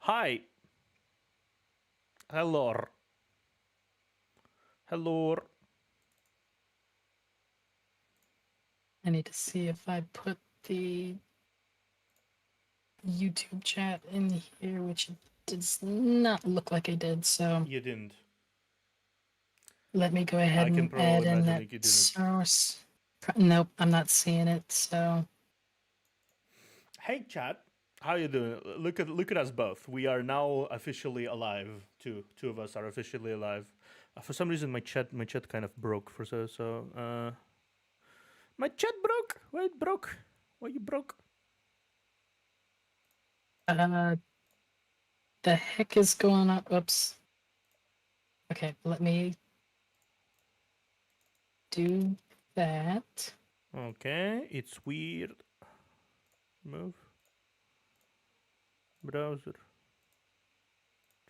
Hi. Hello. Hello. I need to see if I put the YouTube chat in here, which does not look like I did. So You didn't. let me go ahead I can and probably add in imagine that you didn't. source. Nope, I'm not seeing it. So Hey, chat. How you doing? Look at us both. We are now officially alive. Two of us are officially alive. For some reason, my chat kind of broke. My chat broke. Why it broke? Why you broke? uh, the heck is going on? Oops. Okay, let me do that. Okay, it's weird. Move browser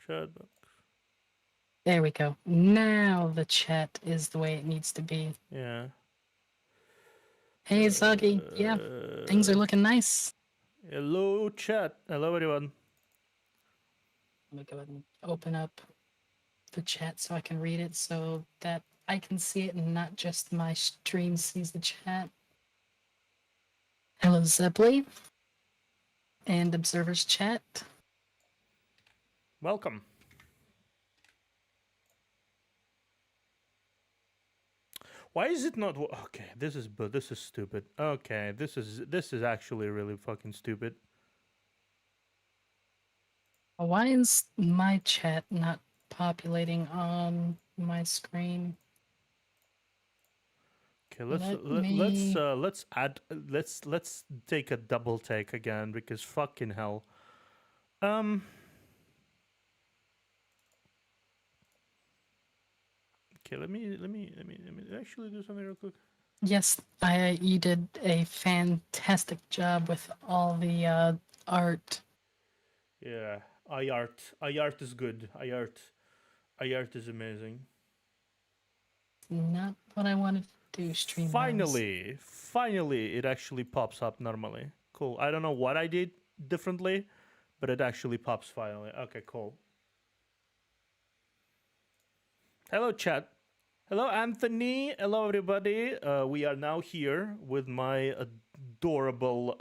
chat. There we go. Now the chat is the way it needs to be. Yeah. Hey, Zoggy. Yeah, things are looking nice. Hello, chat. Hello, everyone. Let me go ahead and open up the chat so I can read it so that I can see it and not just my stream sees the chat. Hello, Zeppeli and observers chat. Welcome. Why is it not? Okay, this is stupid. Okay, this is actually really fucking stupid. Why is my chat not populating on my screen? Okay, Let me. let's add let's take a double take again because fucking hell. Um. Okay, let me actually do something real quick. Yes, you did a fantastic job with all the art. Yeah, iart is good. Iart is amazing. Not what I wanted to do, StreamYards. Finally, it actually pops up normally. Cool. I don't know what I did differently, but it actually pops finally. Okay, cool. Hello, chat. Hello, Anthony. Hello, everybody. We are now here with my adorable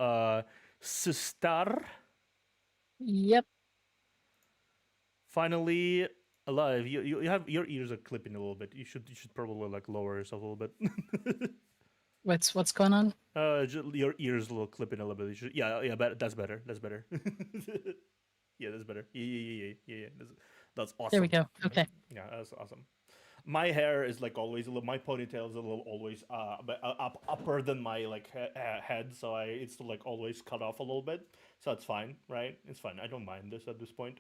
sister. Yep. Finally alive. You have your ears are clipping a little bit. You should probably like lower yourself a little bit. What's going on? Your ears a little clipping a little bit. Yeah, but that's better. That's better. Yeah, that's better. Yeah. That's There we awesome. go. Okay. Yeah, that's awesome. My hair is like always a little. My ponytail is a little always upper than my like head, so it's like always cut off a little bit. So it's fine, right? It's fine. I don't mind this at this point.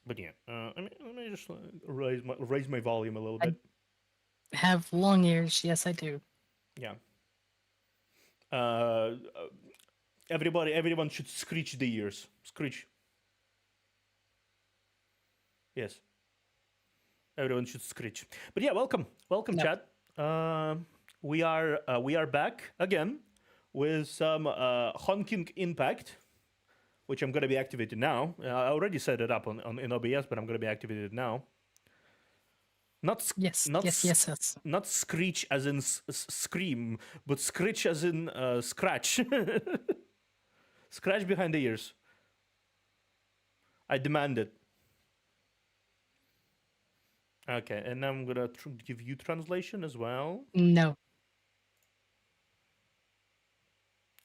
But yeah, let me just raise my volume a little I bit. have long ears. Yes, I do. Yeah. Uh, everyone should screech the ears. Screech. Yes. Everyone should screech. But yeah, welcome, No. chat. Uh, we are back again with some Honking Impact, which I'm gonna be activated now. I already set it up on in OBS, but I'm gonna be activated now. Not Yes. not Yes. Yes. Yes. not screech as in scream, but screech as in scratch. Scratch behind the ears. I demand it. Okay, and I'm gonna give you translation as well. No.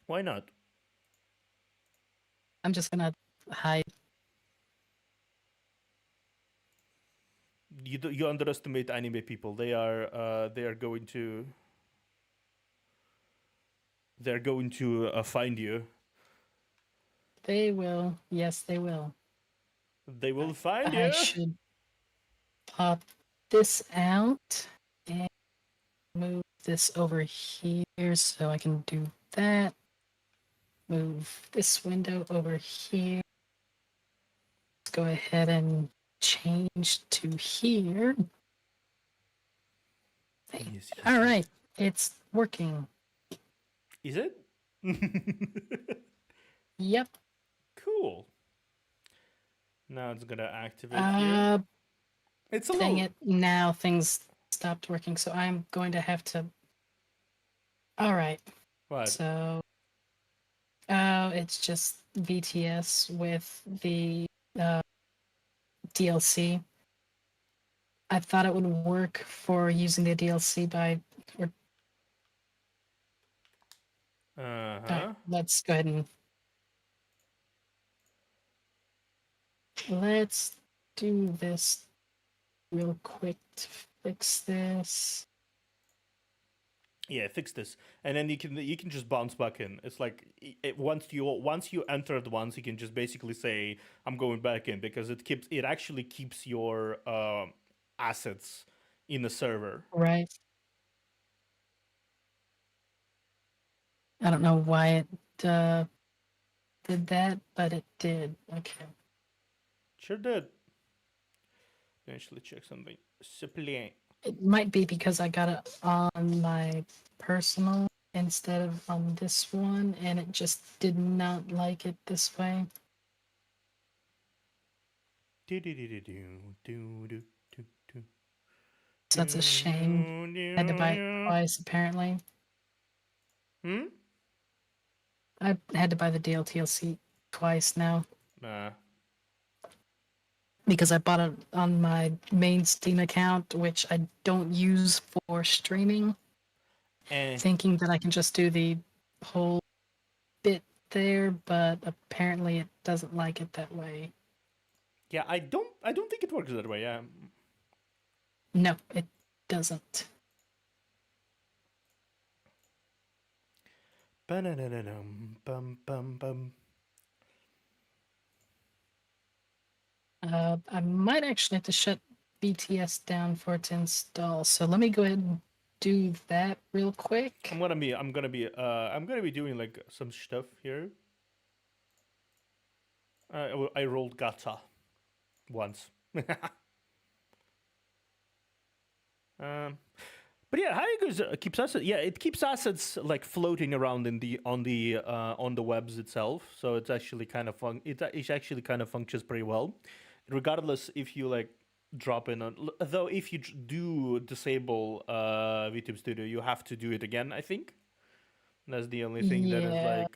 Why not? I'm just gonna hide. You underestimate anime people. They are going to find you. They will. Yes, they will. They will find I you. should pop this out and move this over here so I can do that. Move this window over here. Let's go ahead and change to here. All Yes. right, it's working. Is it? Yep. Cool. Now it's gonna activate here. It's a Dang little. it! Now things stopped working, so I'm going to have to. All right. What? So, oh, it's just VTS with the uh, DLC. I thought it would work for using the DLC by. Or, Uh all right, huh. let's go ahead and let's do this real quick to fix this. Yeah, fix this, and then you can just bounce back in. It's like once you entered once, you can just basically say I'm going back in because it actually keeps your assets in the server. Right. I don't know why it did that, but it did. Okay. Sure did. Actually, check something. Supply. It might be because I got it on my personal instead of on this one, and it just did not like it this way. Do do do do do do do do do. So that's a shame. I had to buy it twice, apparently. Hmm. I had to buy the DLTLC twice now Nah. because I bought it on my main Steam account, which I don't use for streaming, Eh. thinking that I can just do the whole bit there, but apparently it doesn't like it that way. Yeah, I don't think it works that way. Yeah. No, it doesn't. Ba-na-na-na-dum, bum bum bum. I might actually have to shut BTS down for it to install. So let me go ahead and do that real quick. I'm gonna be doing like some stuff here. I rolled gacha once. um, but yeah, how you guys keeps assets? Yeah, it keeps assets like floating around in the on the webs itself. So it's actually kind of fun. It actually kind of functions pretty well, regardless if you like drop in on. Though if you do disable VTube Studio, you have to do it again. I think that's the only thing that is Yeah, like.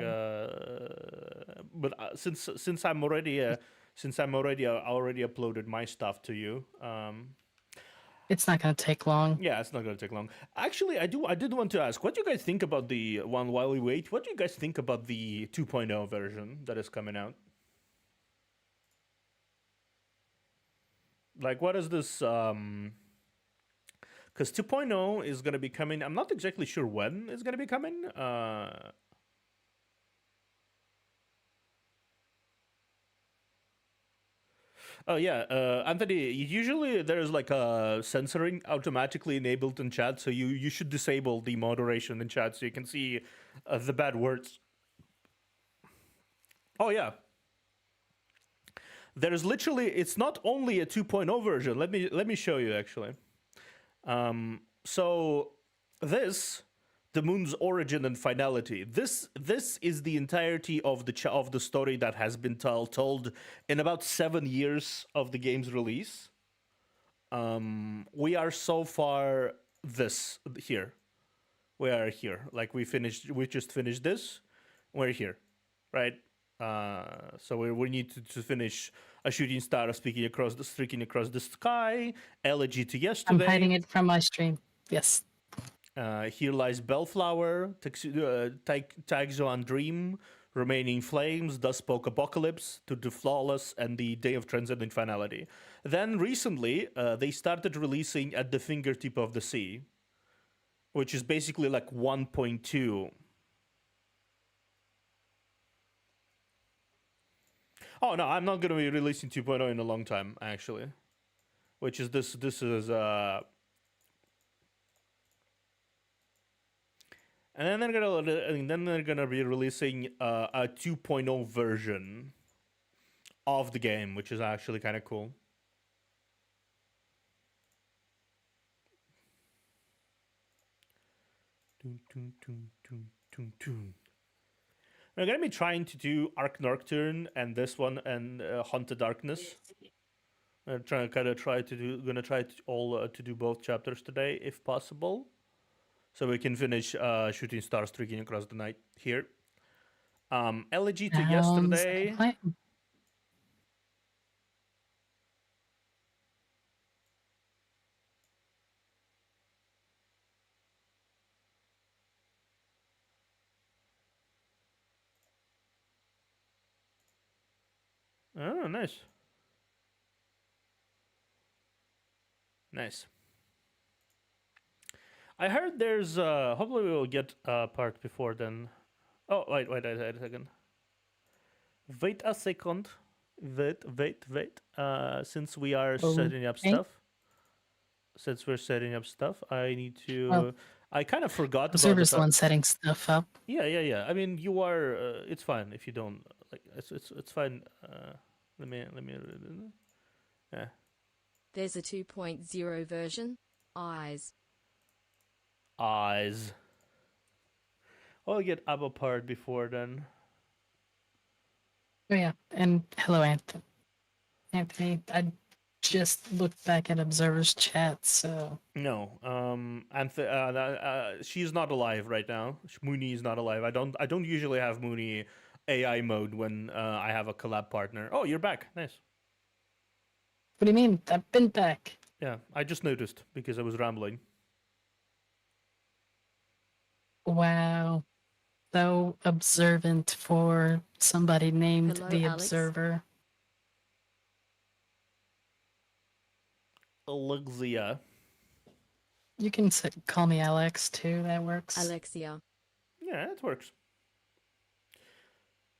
But since I'm already already uploaded my stuff to you. it's not going to take long. Yeah, it's not gonna take long. Actually, I did want to ask, what do you guys think about the one while we wait? What do you guys think about the 2.0 version that is coming out? Like, what is this? Because 2.0 is gonna be coming. I'm not exactly sure when it's gonna be coming. Oh yeah, Anthony. Usually there's like a censoring automatically enabled in chat, so you should disable the moderation in chat so you can see the bad words. Oh yeah, there's literally it's not only a 2.0 version. Let me show you actually. So this the moon's origin and finality. This is the entirety of the story that has been told in about 7 years of the game's release. We are so far this here. We are here. Like we just finished this. We're here, right? So we need to finish a shooting star streaking across the sky. Elegy to I'm hiding yesterday. it from my stream. Yes. Here lies Bellflower, Taxon Dream, Remaining Flames, Thus Spoke Apocalypse, To the Flawless, and the Day of Transcendent Finality. Then recently, they started releasing At the Fingertip of the Sea, which is basically like 1.2. Oh no, I'm not gonna be releasing 2.0 in a long time, actually. Which is this? This is and then they're gonna be releasing a 2.0 version of the game, which is actually kind of cool. We're gonna be trying to do Arc Nocturne and this one and Haunted Darkness. I'm gonna try to do both chapters today if possible, so we can finish shooting stars streaking across the night here. Elegy to Sounds like a yesterday. plan. Oh, nice. Nice. I heard there's hopefully we will get a part before then. Oh, wait a second. Wait a second. Wait. Since we are setting up Okay. stuff, I need Well, to. I kind of forgot about the Observer's the fact. one setting stuff up. Yeah. I mean, you are. It's fine if you don't like. It's fine. Let me. Yeah. There's a 2.0 version. Eyes. Eyes. I'll get up a part before then. Oh yeah, and hello, Anthony. Anthony, I just looked back at Observer's chat, so No, she's not alive right now. Mooney is not alive. I don't usually have Mooney AI mode when I have a collab partner. Oh, you're back. Nice. what do you mean? I've been back. Yeah, I just noticed because I was rambling. Wow. So observant for somebody named Hello, the Alex. Observer. Alexia. You can call me Alex too, that works. Alexia. Yeah, it works.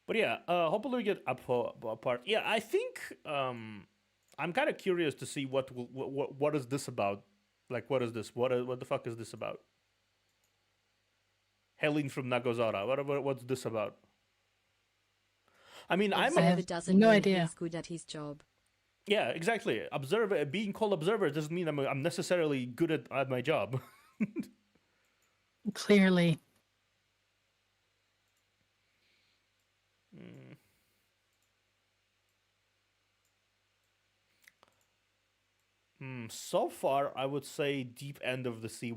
But yeah, hopefully we get up for a part. Yeah, I think I'm kind of curious to see what is this about. Like, what is this? What the fuck is this about? Helen from Nagozara. What's this about? I mean, Observer doesn't no mean idea. he's good at his job. Yeah, exactly. Observer being called observer doesn't mean I'm necessarily good at my job. Clearly. So far, I would say Deep End of the Sea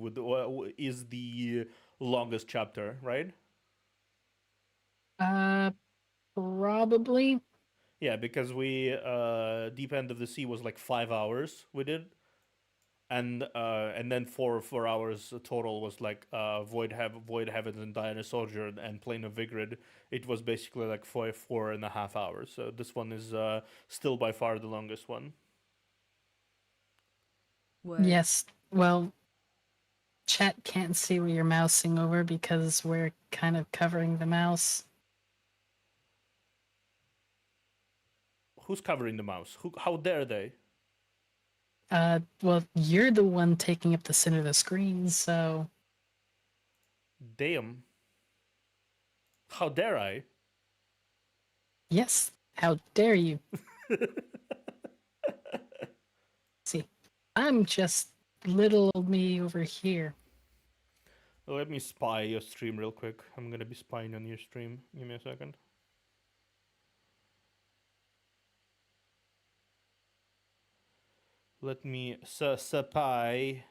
is the longest chapter, right? Probably. Yeah, because we Deep End of the Sea was like 5 hours we did, and then 4 hours total was like Void Heavens and Diana Soldier and Plane of Vigrid. It was basically like 4.5 hours. So this one is still by far the longest one. Word. Yes. Well, chat can't see where you're mousing over because we're kind of covering the mouse. Who's covering the mouse? How dare they? Well, you're the one taking up the center of the screen, so Damn. How dare I? yes. How dare you? See, I'm just little old me over here. Let me spy your stream real quick. I'm gonna be spying on your stream. Give me a second. Let me spy.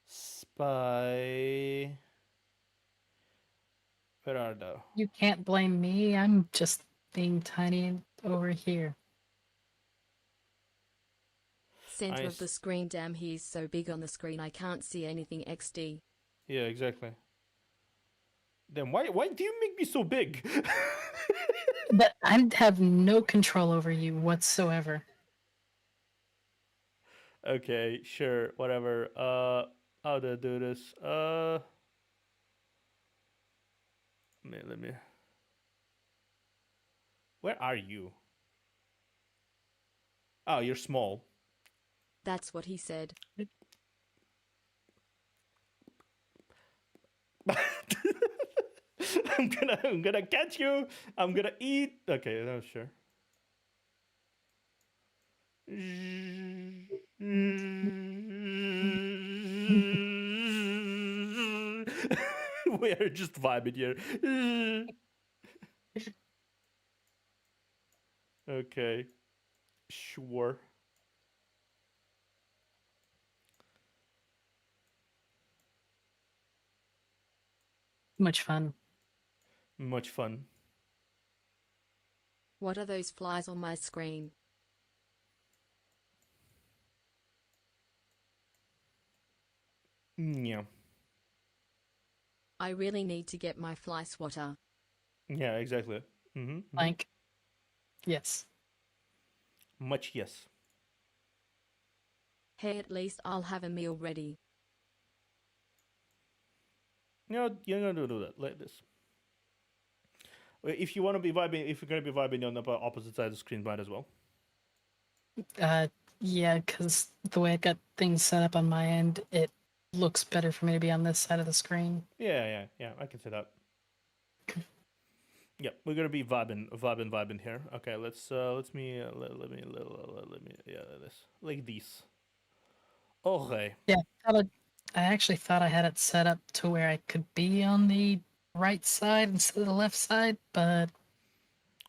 Spy. Where are they? You can't blame me. I'm just being tiny over here. Center of the screen. Damn, he's so big on the screen I can't see anything XD. Yeah, exactly. Then why do you make me so big? But I have no control over you whatsoever. Okay, sure, whatever. How do I do this? Let me. Where are you? Oh, you're small. That's what he said. I'm gonna catch you. I'm gonna eat. Okay, no, sure. We are just vibing here. Okay. Sure. Much fun. Much fun. What are those flies on my screen? Yeah. I really need to get my fly swatter. Yeah, exactly. Mm-hmm. Like, yes. Much yes. Hey, at least I'll have a meal ready. You're gonna do that like this. If you want to be vibing, if you're gonna be vibing on the opposite side of the screen, might as well. Yeah, because the way I got things set up on my end, it looks better for me to be on this side of the screen. Yeah. I can see that. Yeah, we're gonna be vibing here. Okay, let me this like this. Okay. Yeah, I actually thought I had it set up to where I could be on the right side instead of the left side, but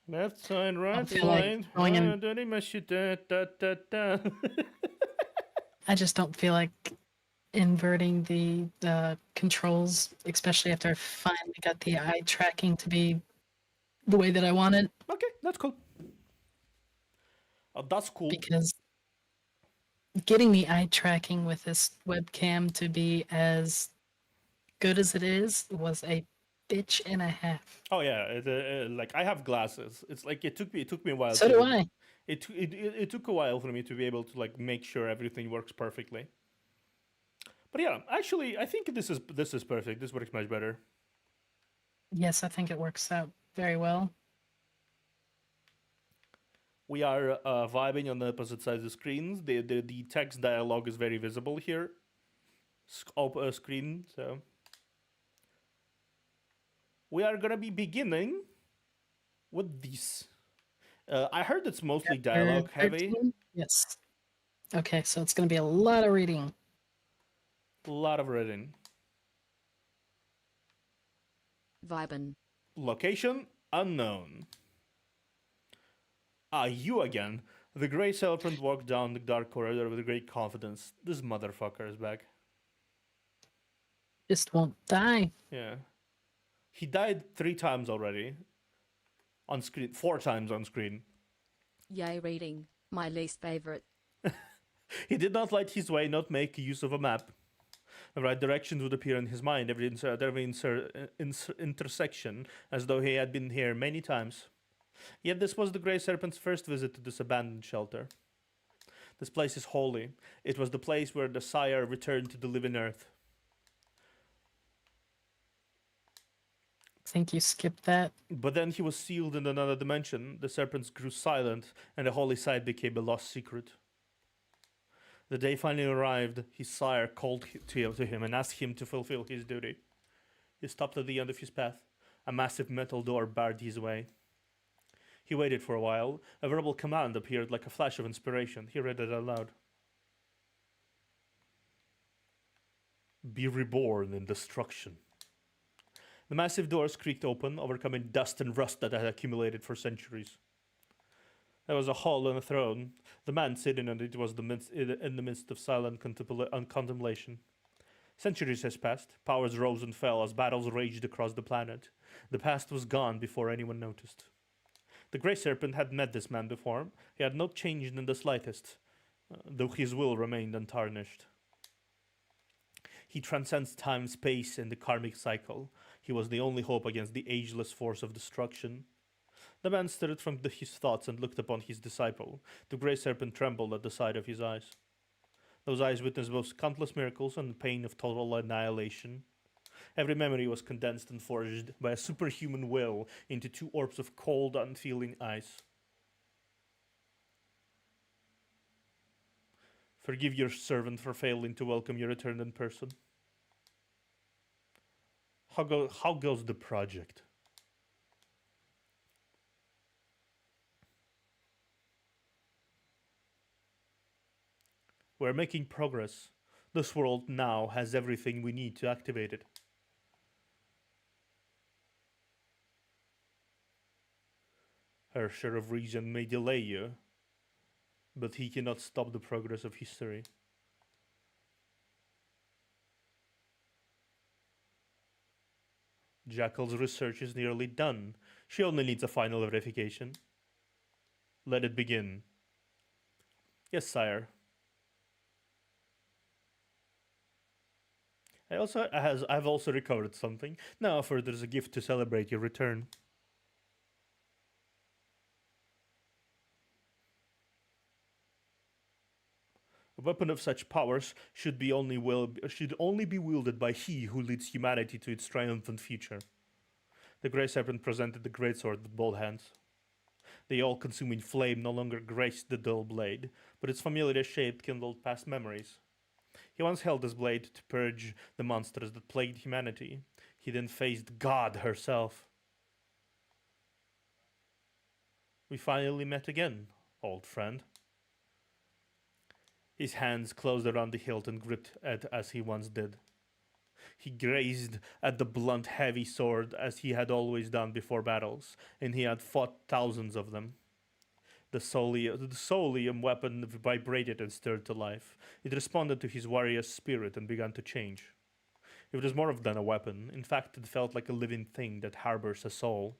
Left side, I right don't feel like side. going in. Dirty mess you da. I just don't feel like inverting the controls, especially after I finally got the eye tracking to be the way that I wanted, Okay, that's cool. Oh, that's cool. because getting the eye tracking with this webcam to be as good as it is was a bitch and a half. Oh yeah, like I have glasses. It's like it took me a while So to. do I. It took a while for me to be able to like make sure everything works perfectly. But yeah, actually, I think this is perfect. This works much better. Yes, I think it works out very well. We are vibing on the opposite sides of the screens. The text dialogue is very visible here. Screen. So we are gonna be beginning with this. I heard it's mostly dialogue heavy. 13? Yes. Okay, so it's going to be a lot of reading. A lot of reading. Vibin. Location unknown. Ah, you again. The grey serpent walked down the dark corridor with great confidence. This motherfucker is back. Just won't die. Yeah. He died 3 times already. On screen. 4 times on screen. Yay, reading. My least favorite. He did not light his way, not make use of a map. The right directions would appear in his mind every intersection, as though he had been here many times. Yet this was the Grey Serpent's first visit to this abandoned shelter. This place is holy. It was the place where the Sire returned to the living earth. I think you skipped that. But then he was sealed in another dimension. The serpents grew silent, and the holy site became a lost secret. The day finally arrived. His sire called to him and asked him to fulfill his duty. He stopped at the end of his path. A massive metal door barred his way. He waited for a while. A verbal command appeared like a flash of inspiration. He read it aloud. Be reborn in destruction. The massive doors creaked open, overcoming dust and rust that had accumulated for centuries. There was a hall and a throne. The man sitting on it was in the midst of silent contemplation. Centuries has passed. Powers rose and fell as battles raged across the planet. The past was gone before anyone noticed. The Grey Serpent had met this man before. He had not changed in the slightest, though his will remained untarnished. He transcends time, space, and the karmic cycle. He was the only hope against the ageless force of destruction. The man stirred from his thoughts and looked upon his disciple. The Grey Serpent trembled at the sight of his eyes. Those eyes witnessed both countless miracles and the pain of total annihilation. Every memory was condensed and forged by a superhuman will into 2 orbs of cold, unfeeling ice. Forgive your servant for failing to welcome your return in person. How goes the project? We're making progress. This world now has everything we need to activate it. Her share of reason may delay you, but he cannot stop the progress of history. Jackal's research is nearly done. She only needs a final verification. Let it begin. Yes, sire. I've also recovered something. Now further as a gift to celebrate your return. A weapon of such powers should only be wielded by he who leads humanity to its triumphant future. The Grey Serpent presented the greatsword with both hands. The all-consuming flame no longer graced the dull blade, but its familiar shape kindled past memories. He once held this blade to purge the monsters that plagued humanity. He then faced God herself. We finally met again, old friend. His hands closed around the hilt and gripped it as he once did. He grazed at the blunt, heavy sword as he had always done before battles, and he had fought thousands of them. The Solium weapon vibrated and stirred to life. It responded to his warrior's spirit and began to change. It was more than a weapon. In fact, it felt like a living thing that harbors a soul.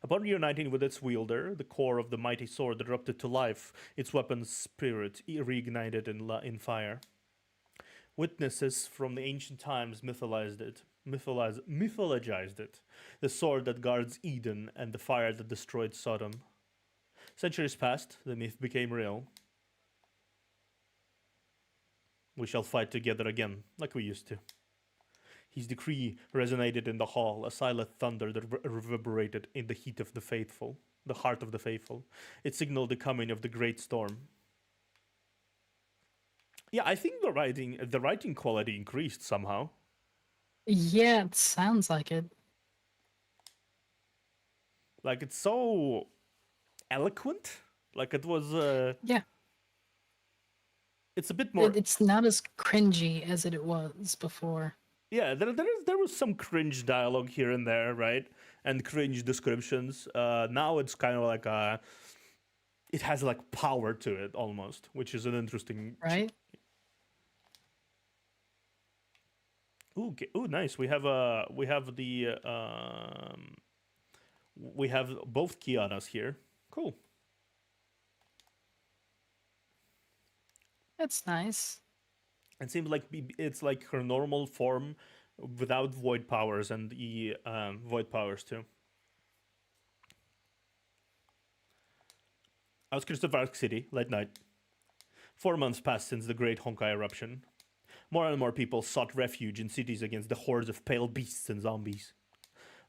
Upon reuniting with its wielder, the core of the mighty sword erupted to life, its weapon's spirit reignited in fire. Witnesses from the ancient times mythologized it. The sword that guards Eden and the fire that destroyed Sodom. Centuries passed, the myth became real. We shall fight together again, like we used to. His decree resonated in the hall, a silent thunder that reverberated in the heat of the heart of the faithful. It signaled the coming of the great storm. Yeah, I think the writing quality increased somehow. Yeah, it sounds like it. Like, it's so eloquent. Like, it was... Yeah. It's a bit more... It's not as cringy as it was before. Yeah, there was some cringe dialogue here and there, right? And cringe descriptions. Now it's kind of like it has like power to it almost, which is an interesting... Right? Ooh, nice. We have both Kianas here. Cool. That's nice. It seems like it's like her normal form without void powers and the void powers too. Outskirts of Ark City, late night. 4 months passed since the great Honkai eruption. More and more people sought refuge in cities against the hordes of pale beasts and zombies.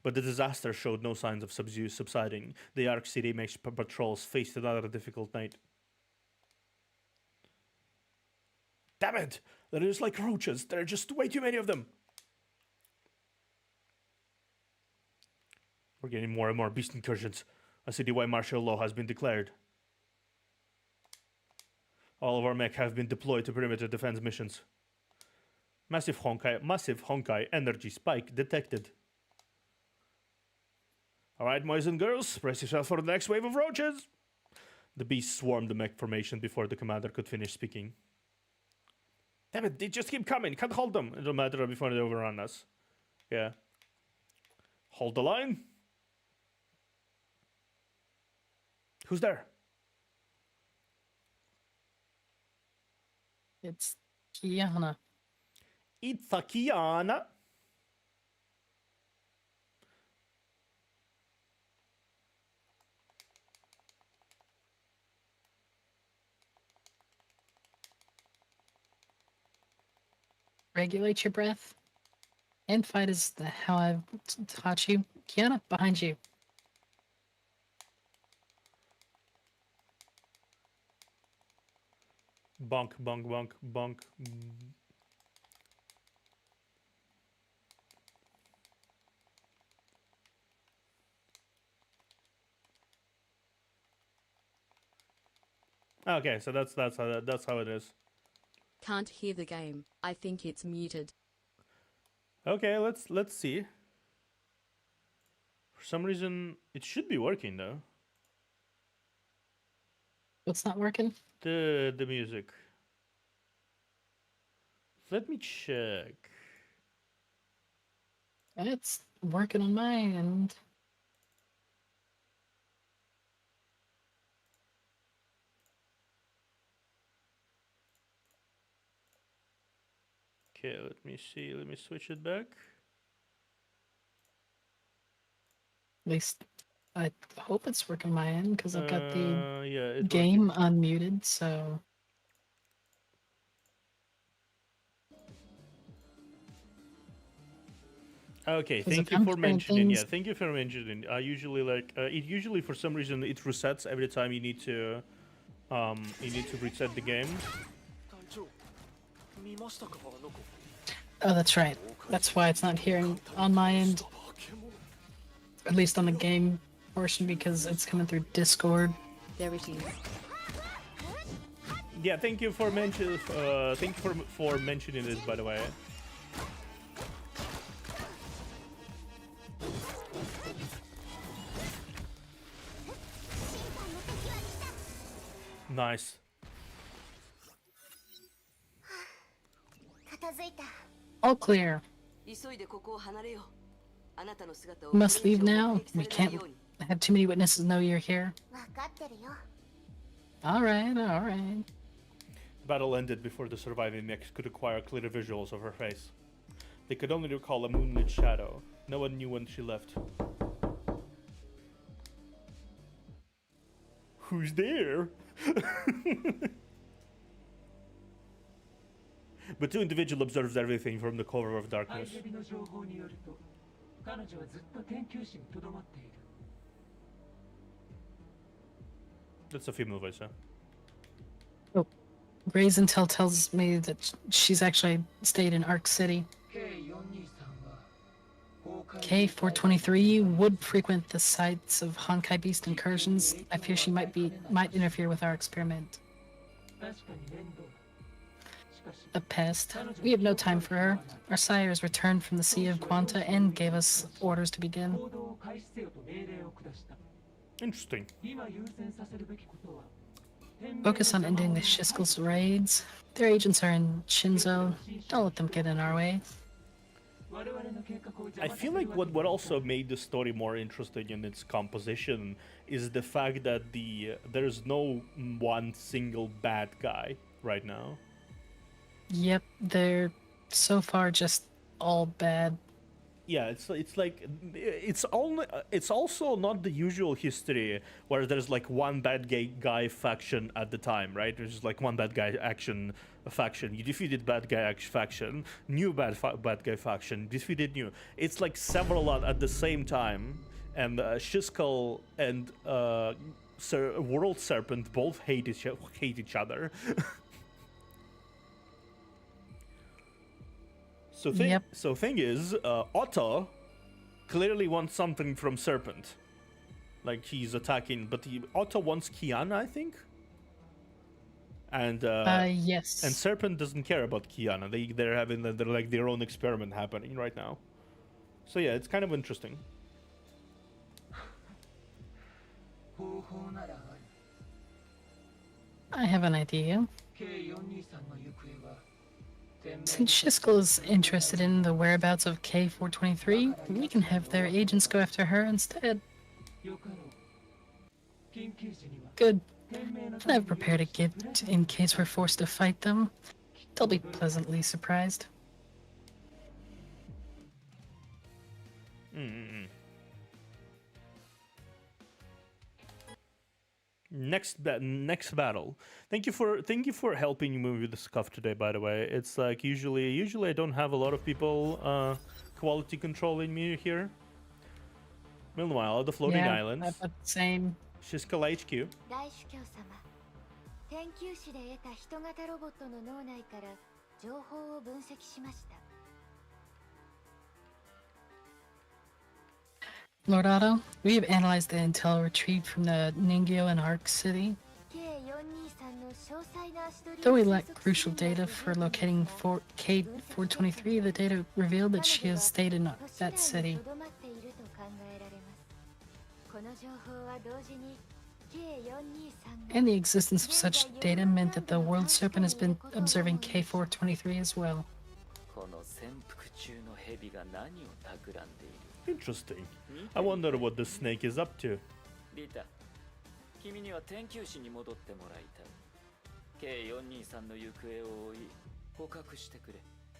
But the disaster showed no signs of subsiding. The Ark City patrols faced another difficult night. Damn it! They're just like roaches. There are just way too many of them. We're getting more and more beast incursions. A citywide martial law has been declared. All of our mech have been deployed to perimeter defense missions. Massive Honkai energy spike detected. Alright, boys and girls, brace yourself for the next wave of roaches! The beast swarmed the mech formation before the commander could finish speaking. Damn it, they just keep coming, can't hold them! It'll matter before they overrun us. Yeah. Hold the line. Who's there? It's Kiana. It's a Kiana. Regulate your breath. And fight is how I've taught you. Kiana, behind you. Bonk, bonk, bonk, bonk. Okay, so that's how it is. Can't hear the game. I think it's muted. Okay, let's see. For some reason, it should be working though. What's not working? The music. Let me check. It's working on my end. Okay, let me see. Let me switch it back. At least I hope it's working on my end because I've got the yeah, game unmuted, so. Okay, 'Cause thank if you I'm for hearing mentioning. Yeah, things- thank you for mentioning. I usually like it. Usually, for some reason, it resets every time you need to reset the game. Oh, that's right. That's why it's not hearing on my end. At least on the game portion, because it's coming through Discord. There it is. Yeah, thank you for mentioning. Thank you for mentioning this, by the way. Nice. All clear. We must leave now. We can't have too many witnesses know you're here. Alright, alright. Battle ended before the surviving mix could acquire clear visuals of her face. They could only recall a moonlit shadow. No one knew when she left. Who's there? But two individuals observes everything from the cover of darkness. That's a female voice, huh? Oh, Gray's intel tells me that she's actually stayed in Arc City. K423 would frequent the sites of Honkai Beast incursions. I fear she might interfere with our experiment. A pest. We have no time for her. Our sires returned from the Sea of Quanta and gave us orders to begin. Interesting. Focus on ending the Shiskel's raids. Their agents are in Shinzo. Don't let them get in our way. I feel like what also made the story more interesting in its composition is the fact that there's no one single bad guy right now. Yep, they're so far just all bad. Yeah, it's like it's also not the usual history where there's like one bad guy faction at the time, right? There's just like one bad guy faction. You defeated bad guy faction, new bad guy faction, defeated new. It's like several at the same time, and Shiskel and World Serpent both hate each other. So thing is, Otto clearly wants something from Serpent. Like he's attacking, but Otto wants Kiana, I think. And yes. And Serpent doesn't care about Kiana. They're having their own experiment happening right now. So yeah, it's kind of interesting. I have an idea. Since Shiskel is interested in the whereabouts of K423, we can have their agents go after her instead. Good. And I've prepared a gift in case we're forced to fight them. They'll be pleasantly surprised. Next battle. Thank you for helping me with the scuff today. By the way, it's like usually I don't have a lot of people quality controlling me here. Meanwhile, the floating islands. Yeah, about the same. Shiskel HQ. Lord Otto, we have analyzed the intel retrieved from the Ningyo and Arc City. Though we lack crucial data for locating K423, the data revealed that she has stayed in that city. And the existence of such data meant that the World Serpent has been observing K423 as well. Interesting. I wonder what the snake is up to.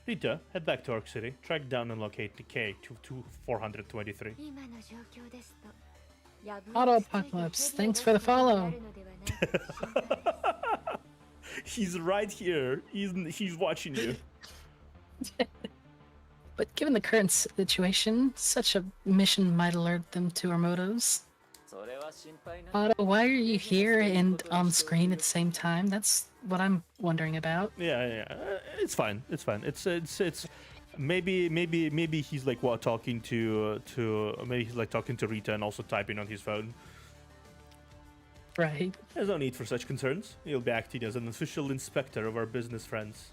Rita, head back to Arc City, track down and locate the K423. Auto Apocalypse, thanks for the follow. He's right here. He's watching you. But given the current situation, such a mission might alert them to our motives. Otto, why are you here and on screen at the same time? That's what I'm wondering about. Yeah. It's fine. It's fine. It's maybe he's like talking to maybe he's like talking to Rita and also typing on his phone. Right. There's no need for such concerns. He'll be acting as an official inspector of our business friends.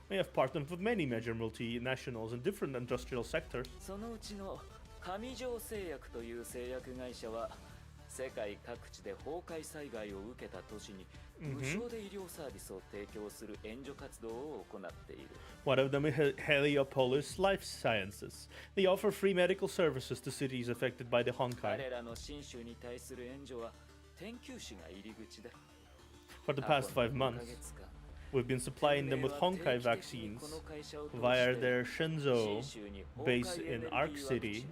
We have partnered with many major multinationals in different industrial sectors. One of them is Heliopolis Life Sciences. They offer free medical services to cities affected by the Honkai. For the past 5 months, we've been supplying them with Honkai vaccines via their Shenzhou base in Arc City.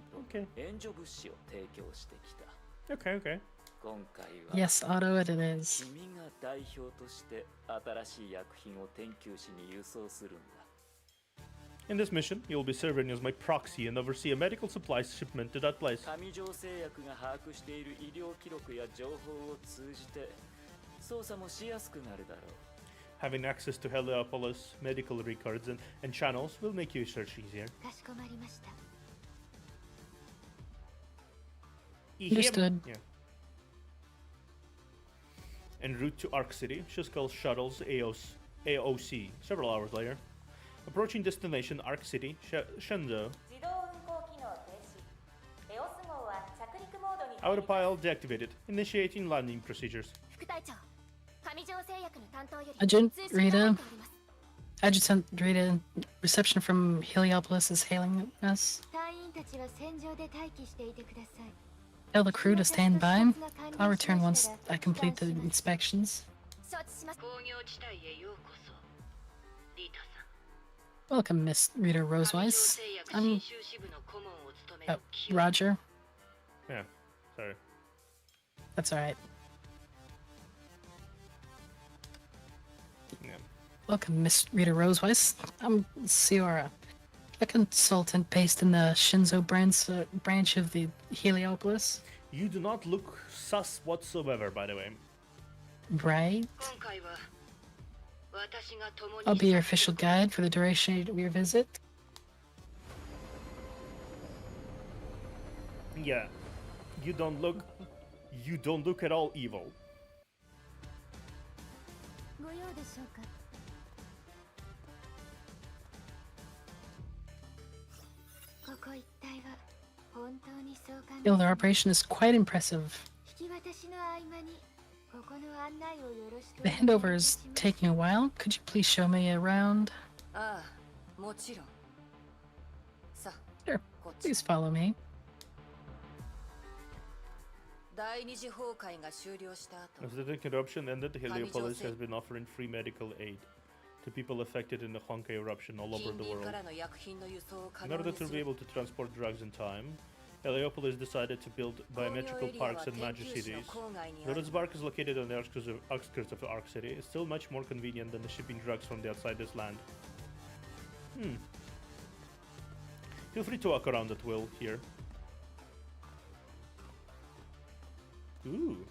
Okay. Yes, Otto, it is. In this mission, you'll be serving as my proxy and oversee a medical supplies shipment to that place. Having access to Heliopolis medical records and channels will make your search easier. Understood. Yeah. En route to Arc City, Shiskel shuttles AOC several hours later. Approaching destination Arc City, Shenzhou. Autopilot deactivated. Initiating landing procedures. Adjutant Rita, reception from Heliopolis is hailing us. Tell the crew to stand by. I'll return once I complete the inspections. Welcome, Miss Rita Roseweiss. I'm... Oh, Roger. Yeah, sorry. That's alright. Yeah. Welcome, Miss Rita Roseweiss. I'm Ciora, a consultant based in the Shinzo branch of the Heliopolis. You do not look sus whatsoever, by the way. Right? I'll be your official guide for the duration of your visit. Yeah. You don't look at all evil. The operation is quite impressive. The handover is taking a while. Could you please show me around? Sure. Please follow me. As the eruption ended, Heliopolis has been offering free medical aid to people affected in the Honkai eruption all over the world. In order to be able to transport drugs in time, Heliopolis decided to build biometrical parks in major cities. Though its park is located on the outskirts of Arc City, it's still much more convenient than the shipping drugs from the outside this land. Feel free to walk around at will here. Ooh.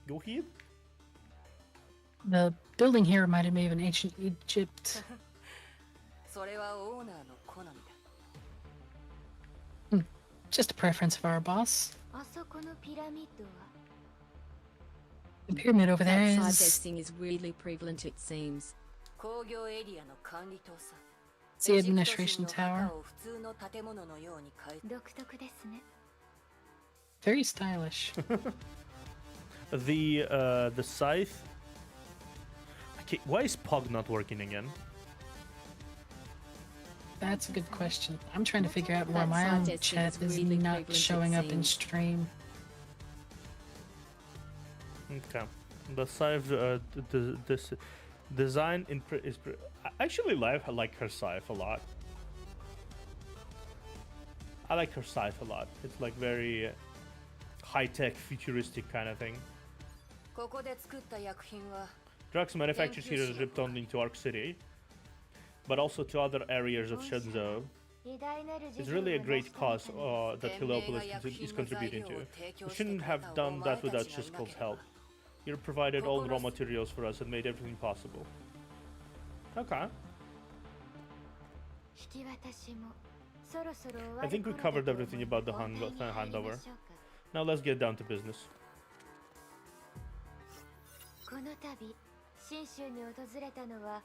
Go here? The building here reminded me of an ancient Egypt. Just a preference of our boss. あそこのピラミッドは The pyramid over there That side is thing is really prevalent, it seems. 工業エリアの管理棟さ it's the administration tower. を普通の建物のように変え独特ですね Very stylish. The scythe. Okay, why is Pog not working again? That's a good question. I'm trying to figure out why That my side own desk chat is is really not prevalent, it showing up in seems. stream. Okay, the scythe. This design I actually like her scythe a lot. I like her scythe a lot. It's like very high-tech, futuristic kind of thing. ここで作った薬品は Drugs manufactured here is shipped on into Arc City, but also to other areas of Shenzhou. 偉大なる It's really a great cause that Heliopolis is contributing to. We shouldn't have done that without Chiskel's help. He provided all raw materials for us and made everything possible. Okay. 引き渡しもそろそろ終わ I り think we 頃だ covered と everything 思い about the 本題に入りま handover. しょうか Now let's get down to business. この度信州に訪れたのは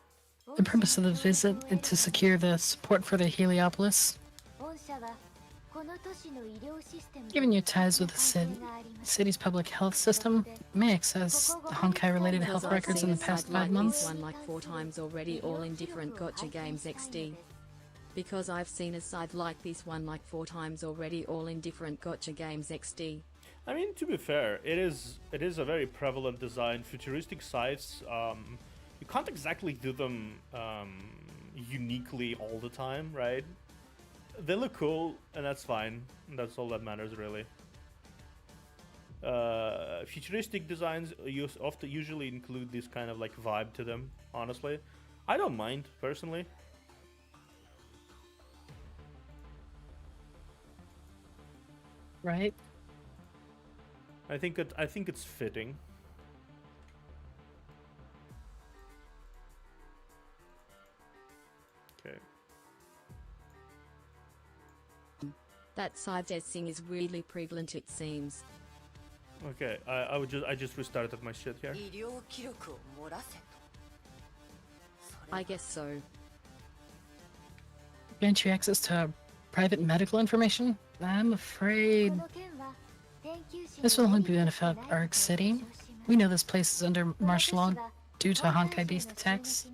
The purpose of the visit is to secure the support for the Heliopolis. 御社はこの都市の医療システム Given your ties with the city's public health system, may I access the Honkai-related Because health I've records seen in a the past site like 5 months? this one like 4 times already, all in different gotcha games XD. Because I've seen a site like this one like 4 times already, all in different gotcha games XD. I mean, to be fair, it is a very prevalent design. Futuristic scythes, you can't exactly do them uniquely all the time, right? They look cool, and that's fine. That's all that matters, really. Futuristic designs usually include this kind of like vibe to them. Honestly, I don't mind personally. Right? I think it's fitting. Okay. That side testing is really prevalent, it seems. Okay, I just restarted my shit here. 医療記録を漏らせと I guess so. Grant you access to private medical information? I'm afraid この件は研究士 this will only benefit Arc City. We know this place is under martial law due to Honkai beast attacks.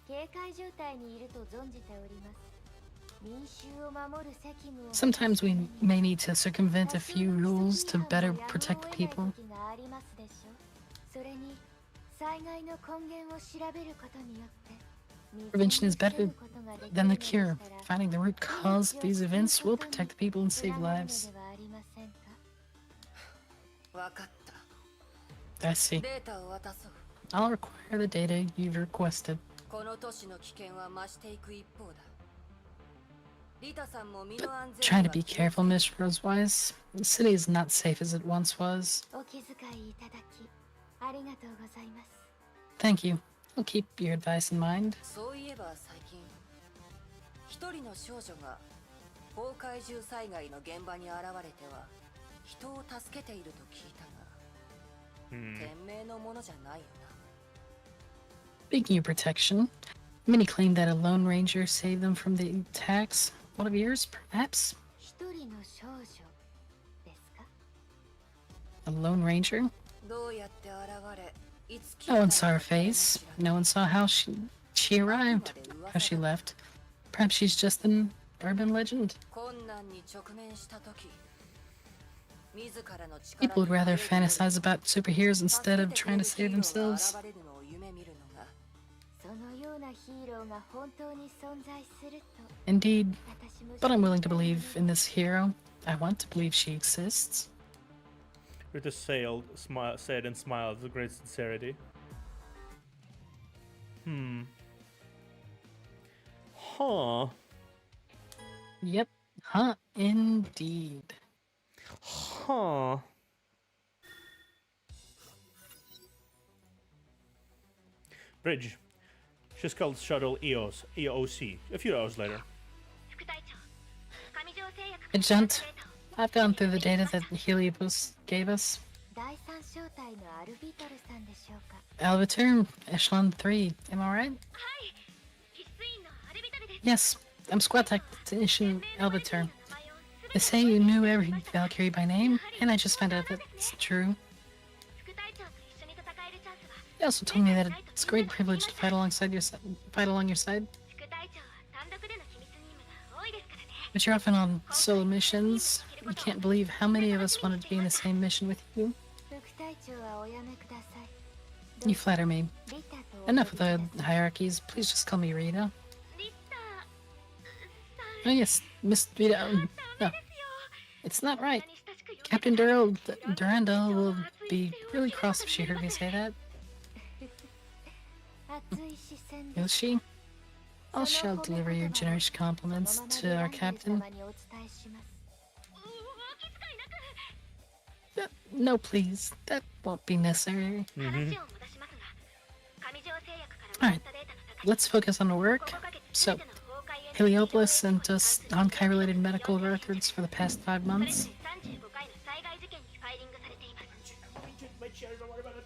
警戒状態にいると存じております。民衆を守る責務を Sometimes we may need to circumvent a few rules to better protect the people. 時がありますでしょう。それに災害の根源を調べることによって Prevention is better than the cure. Finding the root cause of these events will protect the people and save lives. わかった I see. データを渡そう I'll require the data you've requested. この都市の危険は増していく一方だリタさんも身の安 Try 全 to be careful, Miss Rosewise. The city is not safe as it once was. お気遣いいただきありがとうございます Thank you. I'll keep your advice in mind. そういえば最近一人の少女が崩壊獣災害の現場に現れては人を助けていると聞いたが、天命のものじゃないよな Speaking of protection, many claim that a Lone Ranger saved them from the attacks. One of yours, perhaps? 一人の少女ですか A Lone Ranger? どうやって現れいつ来 No た one の saw her か知らない face. No one saw how she arrived, how she left. Perhaps she's just an urban legend. 困難に直面した時自らの力 People would に rather 頼る fantasize about superheroes instead of 助けてく trying れ to る save ヒーローが themselves. 現れるのを夢見るのがそのようなヒーローが本当に存在すると Indeed, 私も but I'm willing to believe in this hero. I want to believe she exists. Rita said and smiled with great sincerity. Huh. Yep. Huh, indeed. Huh. Bridge. She's called Shuttle EOC a few hours later. 副隊長上条製薬 Adjunct, I've gone through the data that Heliopus gave us. 第三小隊のアルビトルさんでしょうか。 Albaturn, Echelon 3, am I right? Yes, I'm Squad Technician Albaturn. They say you knew every Valkyrie by name, and I just found out that's true. They also told me that it's a great privilege to fight along your side. But you're often on solo missions. You can't believe how many of us wanted to be in the same mission with you. 副隊長はおやめください。 You flatter me. リタと Enough of the hierarchies. Please just call me Rita. Oh yes, Miss Rita. No, it's not right. Captain Durandal will be really cross if she heard me say that. 熱い視線で Will she? I shall deliver your generous compliments to our captain. 様にお伝えします。 No, please. That won't be necessary. Alright, let's focus on the work. So, Heliopolis sent us Honkai-related medical records for the past 5 months. My chair, don't worry about it.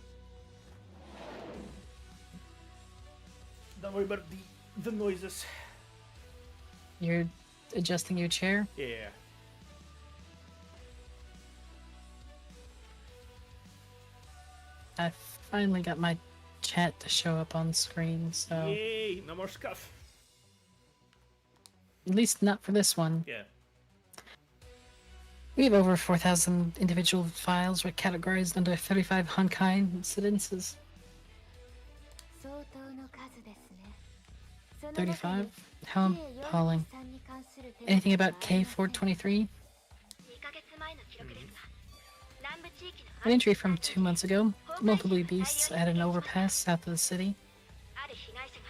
Don't worry about the noises. You're adjusting your chair? Yeah. I finally got my chat to show up on screen, so... Yay, no more scuff. At least not for this one. Yeah. We have over 4,000 individual files categorized under 35 Honkai incidences. 相当の数ですね。その中で 35? How appalling. 計43に関する手 Anything が about ありません K423? 2ヶ月前の記録ですが、南部地域の An entry from 2 months ago. Multiple beasts at an overpass south of the city. ある被害者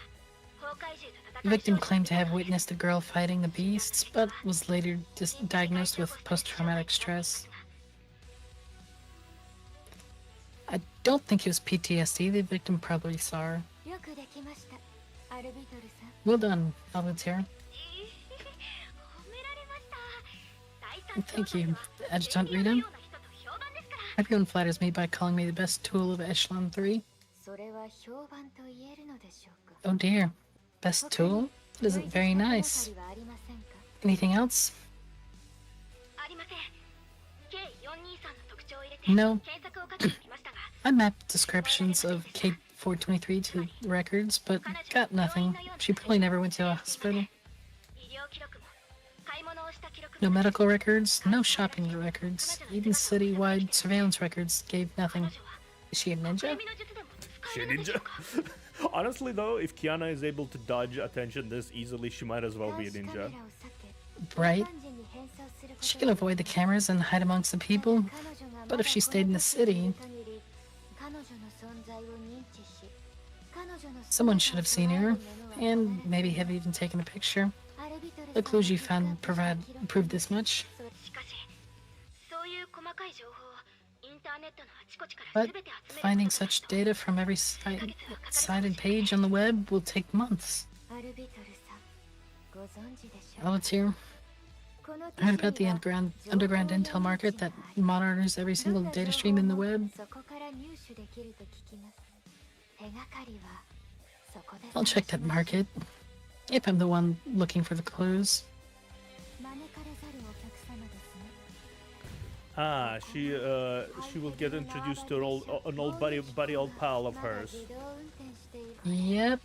が崩壊銃と The victim claimed to have witnessed a girl fighting the beasts, but was later diagnosed with post-traumatic stress. I don't think it was PTSD. The victim probably saw her. よくできました。アルビトルさん。 Well done, Albatir. 褒められました。 Thank you, Adjutant Rita. ような人と評判ですから。 Everyone flatters me by calling me the best tool of Echelon 3. それは評判と言えるのでしょうか。 Oh dear. Best tool? That isn't very nice. 類似した手がかりはありませんか。 Anything else? ありません。K423の特徴を入れて No. 検索をかけてみましたが、 I mapped descriptions of K423 to records, but got nothing. She probably never went to a hospital. 医療記録も買い物をした記録 No も medical records, no shopping records, even citywide surveillance records gave nothing. Is she a ninja? 身の術でも使 She え a るのでしょ ninja. うか。 Honestly though, if Kiana is able to dodge attention this easily, she might as well be a 監視カメラ ninja. を避け Right. 一般人に変装すること She can avoid the cameras and hide amongst the people. 彼女が But if she stayed in the city, 彼女の存在を認知し彼女の someone should have seen her, and maybe have even taken a picture. The clues you found proved this much. しかし、そういう細かい情報をインターネットのあちこちから But 全て集める finding ことが such data from every site and page on the web will take months. アルビトルさんご存知でしょう Albatir, この I heard about the underground intel market that monitors every single data stream in the web. そこから入手できると聞きます手がかりはそこで I'll check that market. If I'm the one looking for the clues. 招かれざるお客様ですね Ah, she will get introduced to an old buddy old pal of まだ hers. 自動運転している Yep.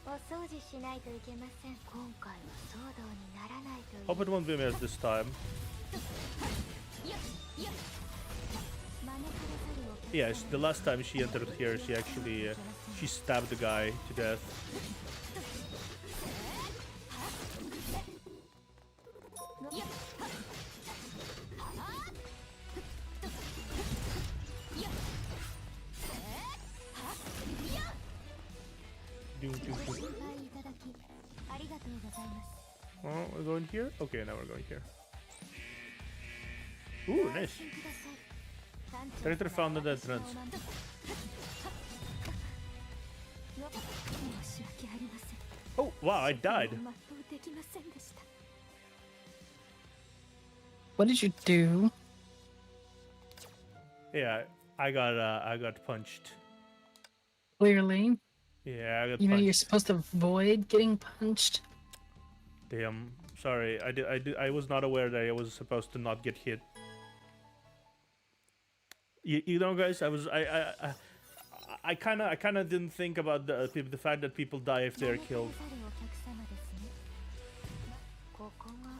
お掃除しないといけません今回は騒動にならないという Hope it won't be missed this time. 招かれざるお客様 Yeah, the last time she entered here, she actually she stabbed the guy to death. Doom, doom, doom. 心配いただきありがとうございます Oh, we're going here? Okay, now we're going here. Ooh, nice. ください艦長 Territory found an entrance. 申し訳ありません Oh, wow, I died. 全うできませんでした What did you do? Yeah, I got punched. Clearly. Yeah, I got You know you're punched. supposed to avoid getting punched. Damn. Sorry, I was not aware that I was supposed to not get hit. You know, guys, I kind of didn't think about the fact that people die if they're killed. ここが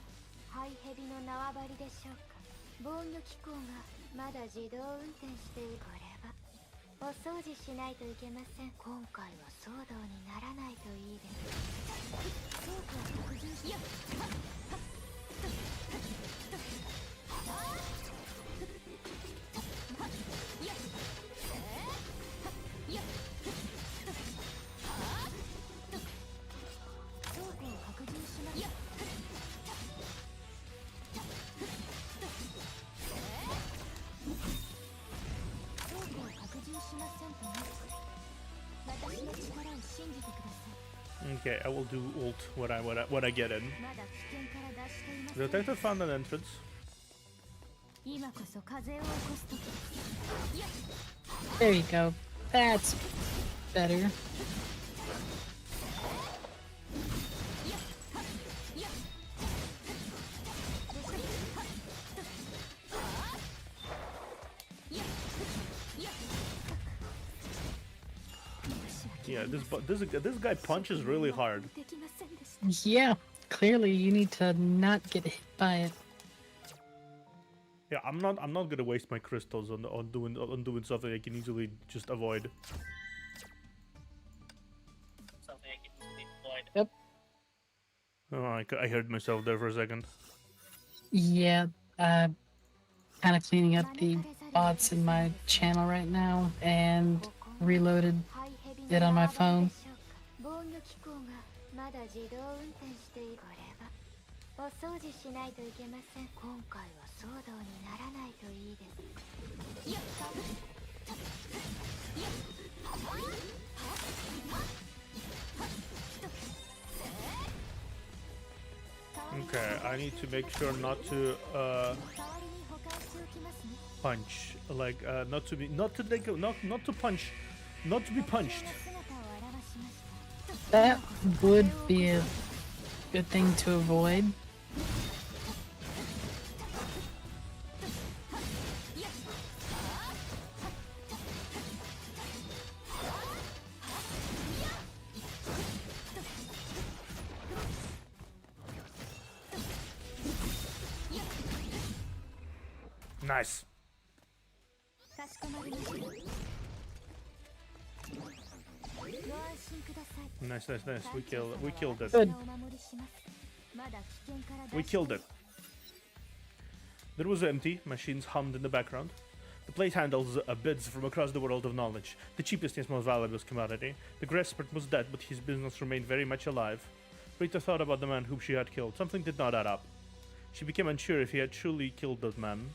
ハイヘビの縄張りでしょうか。防御機構がまだ自動運転している。これはお掃除しないといけません。今回は騒動にならないといいです。倉庫を拡充しよう。Okay, I will do ult when I get in. Detective found an entrance. There you go. That's better. Yeah, this guy punches really hard. Yeah, clearly you need to not get hit by it. Yeah, I'm not gonna waste my crystals on doing something I can easily just avoid. Yep. Oh, I heard myself there for a second. Yeah, kind of cleaning up the bots in my channel right now and reloaded it on my phone. 防御機構がまだ自動運転している。これはお掃除しないといけません。今回は騒動にならないといいです。 Okay, I need to make sure not to punch, like not to be not to punched. That would be a good thing to avoid. Nice. Nice. We killed it. Good. We killed it. It was empty. Machines hummed in the background. The place handles bids from across the world of knowledge, the cheapest and most valuable commodity. The Grespert was dead, but his business remained very much alive. Rita thought about the man whom she had killed. Something did not add up. She became unsure if he had truly killed that man.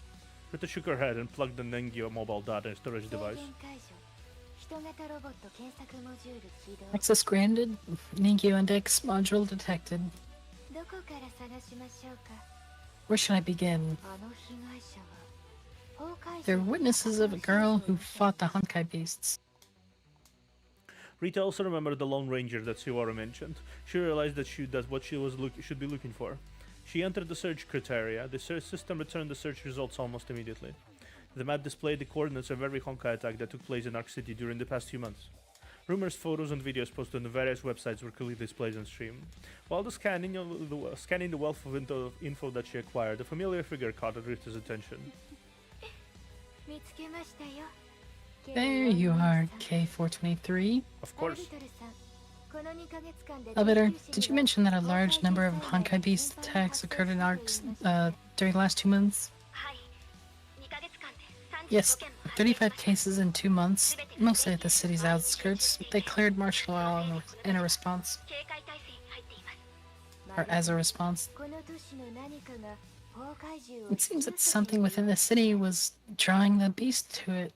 Rita shook her head and plugged the Nengyo mobile data storage device. Access granted. Ningyo Index module detected. Where should I begin? They're witnesses of a girl who fought the Honkai beasts. Rita also remembered the Lone Ranger that Suwara mentioned. She realized that that's what she should be looking for. She entered the search criteria. The search system returned the search results almost immediately. The map displayed the coordinates of every Honkai attack that took place in Arc City during the past few months. Rumors, photos, and videos posted on various websites were clearly displayed on stream. While scanning the wealth of info that she acquired, a familiar figure caught Rita's attention. There you are, K423. Of course. Elevator, did you mention that a large number of Honkai Beast attacks occurred in ARCs during the last 2 months? Yes, 35 cases in 2 months, mostly at the city's outskirts. They cleared martial law in a response. Or as a response. It seems that something within the city was drawing the beast to it.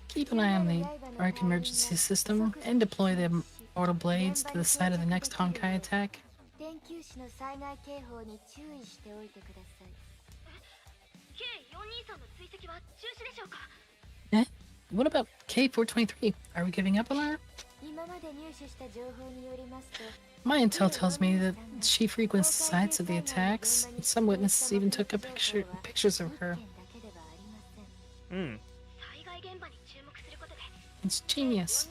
Keep an eye on the ARC emergency system and deploy the mortal blades to the site of the next Honkai attack. 級種の災害警報に注意しておいてください。 K423 の追跡は中止でしょうか？ Eh? What about K423? Are we giving up on her? 今まで入手した情報によりますと、 My intel tells me that she frequents the sites of the attacks. Some witnesses even took pictures of her. Hmm. It's genius.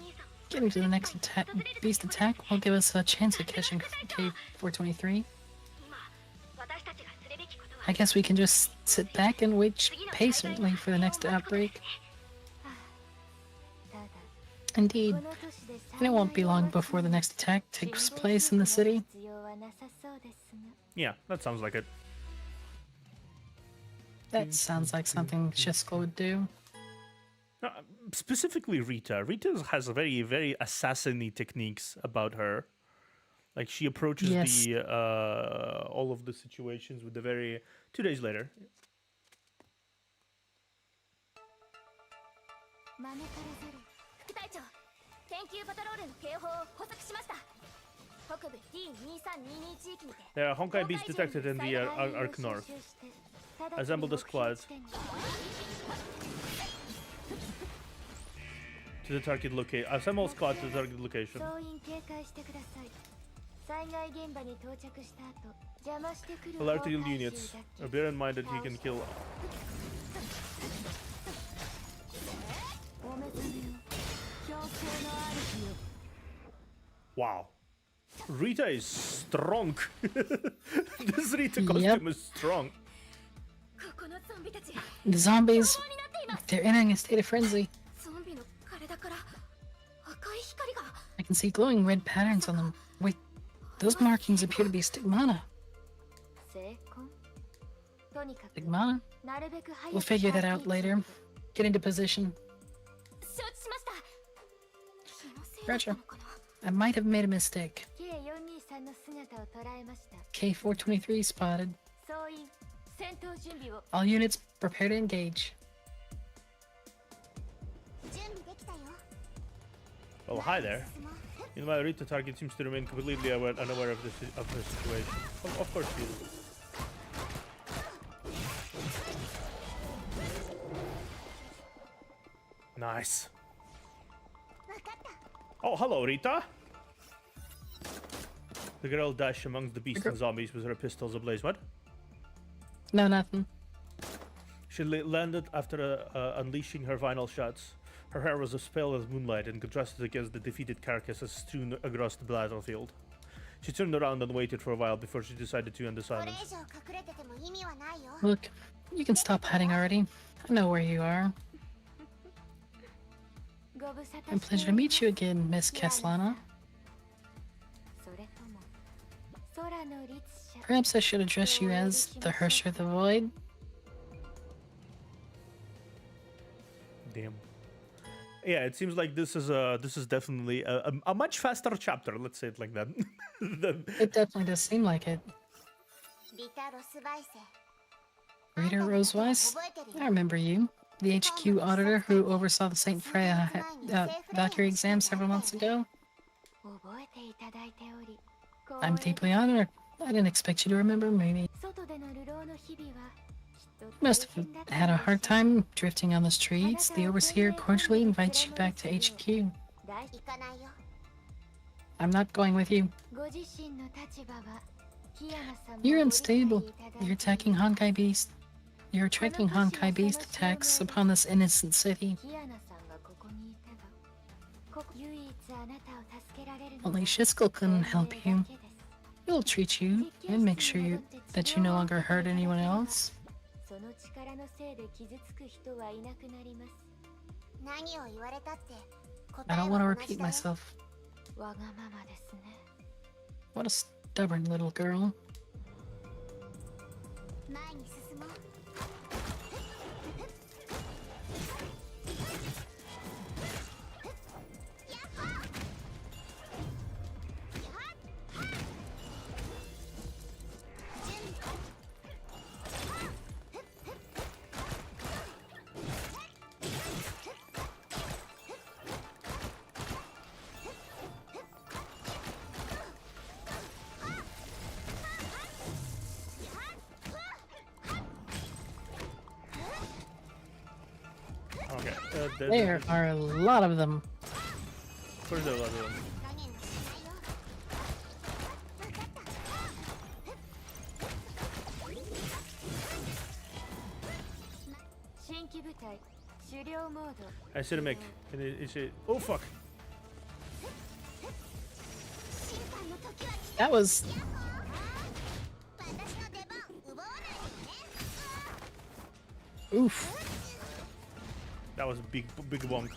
Getting to the next beast attack will give us a chance at catching K423. I guess we can just sit back and wait patiently for the next outbreak. Indeed, and it won't be long before the next attack takes place in the city. Yeah, that sounds like it. That sounds like something Shisko would do. Specifically Rita. Rita has very, very assassin-y techniques about her. Like she approaches Yes. the all of the situations with the very 2 days later. 副隊長、研究パトロールの警報を捕捉しました。北部 D2322 地域にて There are Honkai beasts detected in the Arc North. Assemble the squad to the target location. Assemble squad to the target location. 総員警戒してください。災害現場に到着した後、邪魔してくる Alert 崩 the 壊 units. 銃だけ Bear in mind that he can kill. お目覚めを。強勢の主よ。 Wow. Rita is strong. This Rita costume is strong. ここのゾンビたち。 The zombies, になっています。 they're entering a state of frenzy. ゾンビの体から赤い光が。 I can see glowing red patterns on them. Wait, those markings appear to be stigmata. 成功。とにかく Stigmata? なるべく早く We'll figure that out later. Get into position. 承知しました。気のせいだった Roger. のかな。 I might have made a mistake. K423 の姿を捉えました。 K423 spotted. 総員、戦闘準備を。 All units prepare to engage. 準備できたよ。 Oh, hi there. Meanwhile, Rita target seems to remain completely unaware of her situation. Of course she is. Nice. わかった。 Oh, hello, Rita. The girl dashed amongst the beasts and zombies with her pistols ablaze. What? No, nothing. She landed after unleashing her final shots. Her hair was as pale as moonlight and contrasted against the defeated carcasses strewn across the battlefield. She turned around and waited for a while before she decided to end the これ silence. 以上隠れてても意味はないよ。 Look, you can stop hiding already. I know where you are. ご無沙汰 A して pleasure to meet you again, Miss キアナさん Caslana. それとも空の律者。 Perhaps I should address you as the Hersher of the Void. Damn. Yeah, it seems like this is definitely a much faster chapter. Let's say it like that. It definitely does seem like it. リタ・ロスバイセ。 Reader Roseweiss? I remember you. The HQ auditor who oversaw the St. Freya Valkyrie exam several months ago. 覚えていただいており。 I'm deeply honored. I didn't expect you to remember me. 外での流浪の日々はきっと You must 大 have 変だった had a hard time drifting on the streets. The overseer cordially invites you back to HQ. 大行かないよ。 I'm not going with you. ご自身の立場はキアナさんも You're ご理解 unstable. いただい You're て attacking Honkai Beast. You're attracting Honkai Beast attacks upon this innocent city. キアナさんがここにいたが、唯一あなたを助けられるのは Only Shisko couldn't help 本 you. 当だけです。 He'll treat you and make sure that you no longer hurt anyone else. その力のせいで傷つく人はいなくなります。何を言われたって答 I え don't は want 同 to じ repeat だよ。 myself. わがままですね。 What a stubborn little girl. 前に進もう。There are a lot of them. Of course there are a lot of them. 新規部隊狩猟モード I see the mech. Can you see? Oh fuck! That was oof. That was a big bonk.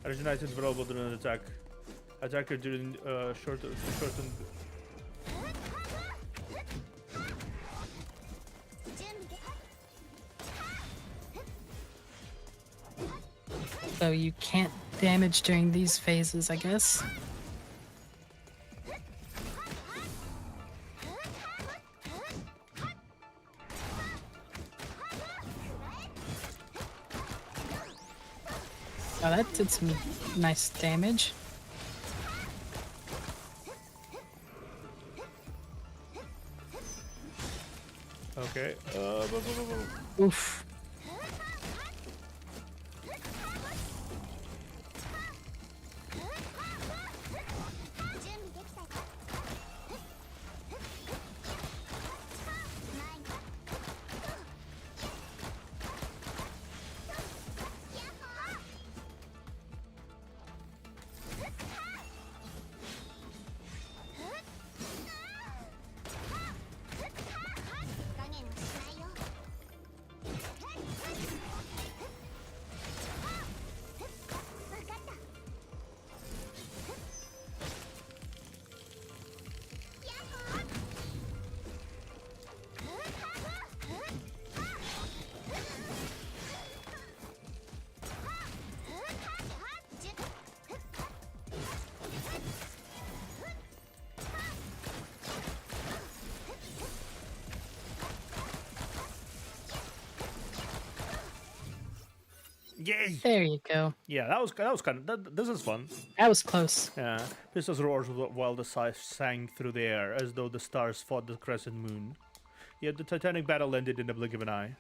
Additional items available during an attack. Attacker during shortened. So you can't damage during these phases, I guess. Oh, that did some nice damage. Okay. Oof. Yay! There you go. Yeah, that was kind of this is fun. That was close. Yeah, pistols roared while the scythe sang through the air as though the stars fought the crescent moon. Yet the titanic battle ended in the blink of an eye.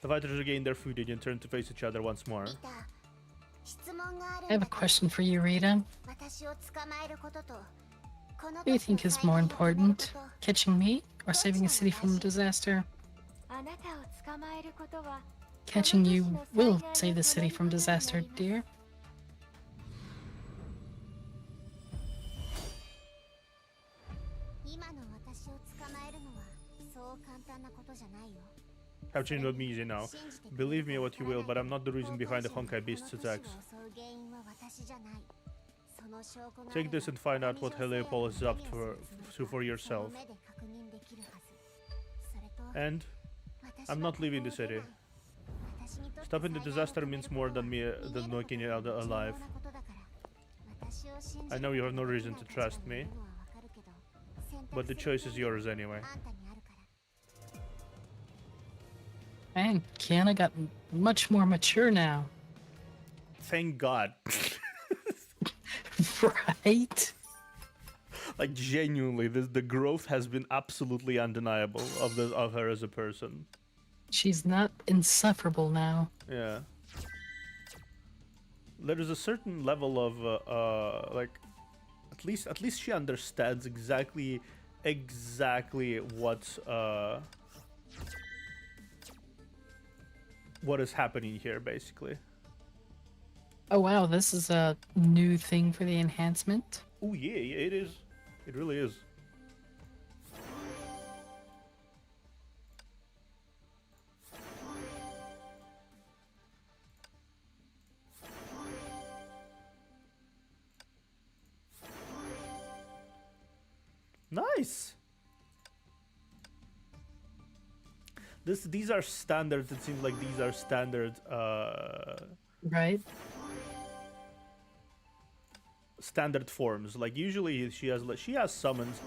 The fighters regained their footage and turned to face each other once more. I have a question for you, Rita. What do you think is more important, catching me or saving a city from disaster? あなたを捕まえることは Catching you will save the city from disaster, dear. 今の私を捕まえるのはそう簡単なことじゃないよ Capturing not me easy now. Believe me what you will, but I'm not the reason behind the Honkai Beast's attacks. Take this and find out what Heliopol is up for yourself. And I'm not leaving the city. Stopping the disaster means more than making it out alive. I know you have no reason to trust me, but the choice is yours anyway. Man, Kiana got much more mature now. Thank God. Right? Like genuinely, the growth has been absolutely undeniable of her as a person. She's not insufferable now. Yeah. There is a certain level of like, at least she understands exactly what is happening here, basically. Oh wow, this is a new thing for the enhancement. Oh yeah, it is. It really is. Nice. These are standards. It seems like these are standard. Right? Standard forms. Like usually she has summons.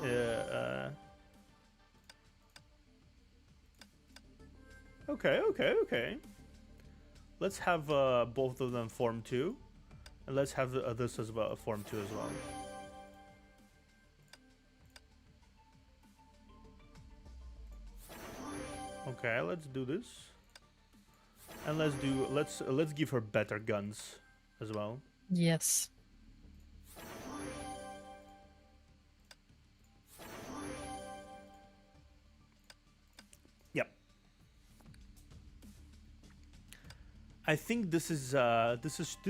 Okay. Let's have both of them form 2. And let's have this as well, form 2 as well. Okay, let's do this. And let's give her better guns as well. Yes. Yep. I think this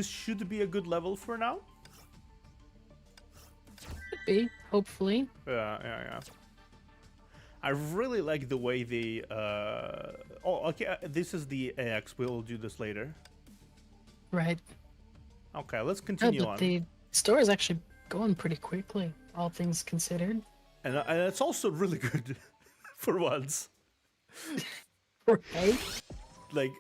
should be a good level for now. Could be, hopefully. Yeah. I really like the way they. Oh, okay. This is the AX. We'll do this later. Right. Okay, let's No, continue but on. the story is actually going pretty quickly, all things considered. And it's also really good for once. Right? Like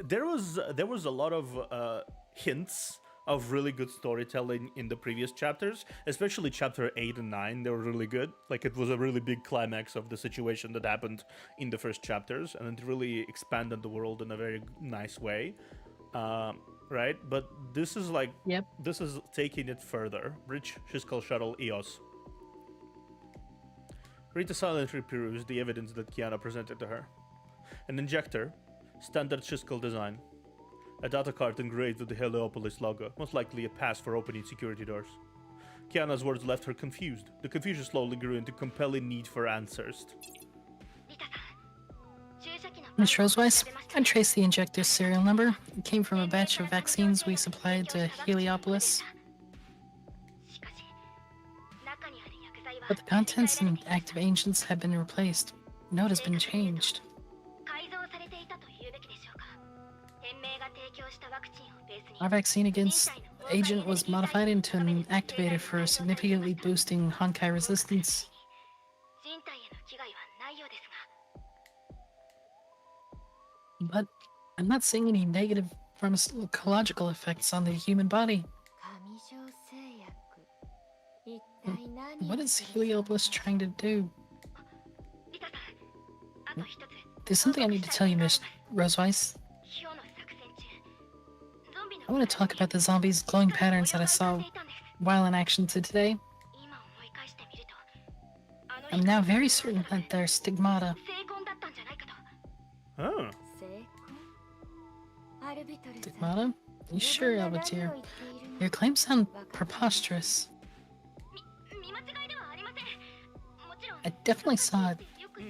there was a lot of hints of really good storytelling in the previous chapters, especially chapter 8 and 9. They were really good. Like, it was a really big climax of the situation that happened in the first chapters, and it really expanded the world in a very nice way. Right? But this is like, Yep. this is taking it further. Bridge, Shiskel Shuttle, EOS. Rita silently perused the evidence that Kiana presented to her. An injector, standard Shiskel design. A data card engraved with the Heliopolis logo, most likely a pass for opening security doors. Kiana's words left her confused. The confusion slowly grew into compelling need for answers. Ms. Roseweiss, I traced the injector's serial number. It came from a batch of vaccines we supplied to Heliopolis. But the contents and active agents have been replaced. Note has been changed. Our vaccine against agent was modified into an activator for significantly boosting Honkai resistance. But I'm not seeing any negative pharmacological effects on the human body. What is Heliopolis trying to do? There's something I need to tell you, Miss Roseweiss. I want to talk about the zombies' glowing patterns that I saw while in action today. I'm now very certain that they're stigmata. Oh. Stigmata? You sure, Albatier? Your claims sound preposterous. I definitely saw it.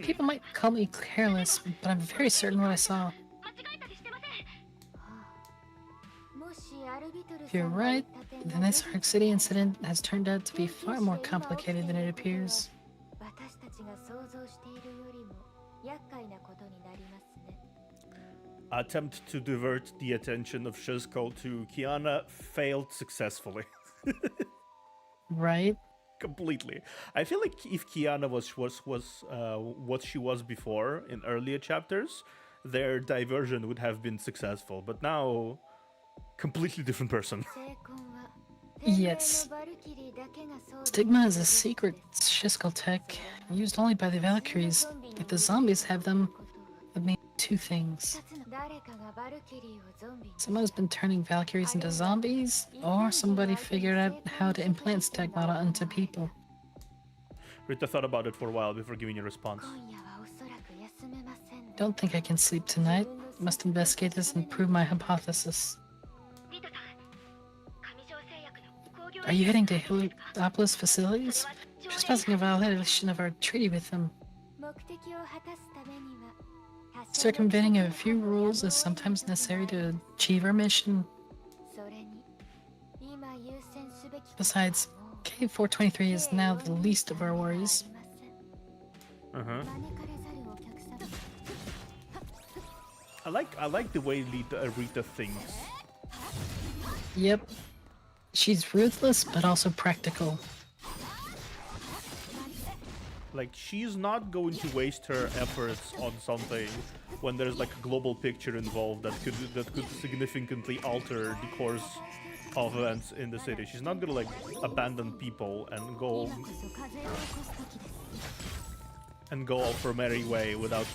People might call me careless, but I'm very certain what I saw. If you're right, then this Arc City incident has turned out to be far more complicated than it appears. Attempt to divert the attention of Shizko to Kiana failed successfully. Right? Completely. I feel like if Kiana was what she was before in earlier chapters, their diversion would have been successful. But now, completely different person. Yes. Stigma is a secret Shiskel tech used only by the Valkyries. If the zombies have them, it means two things. Someone's been turning Valkyries into zombies, or somebody figured out how to implant stigmata into people. Rita thought about it for a while before giving a response. Don't think I can sleep tonight. Must investigate this and prove my hypothesis. Are you heading to Heliopolis facilities? Trespassing a violation of our treaty with them. Circumventing a few rules is sometimes necessary to achieve our mission. Besides, K423 is now the least of our worries. I like the way Rita thinks. Yep. She's ruthless, but also practical. Like, she's not going to waste her efforts on something when there's like a global picture involved that could significantly alter the course of events in the city. She's not gonna like abandon people and go off her merry way without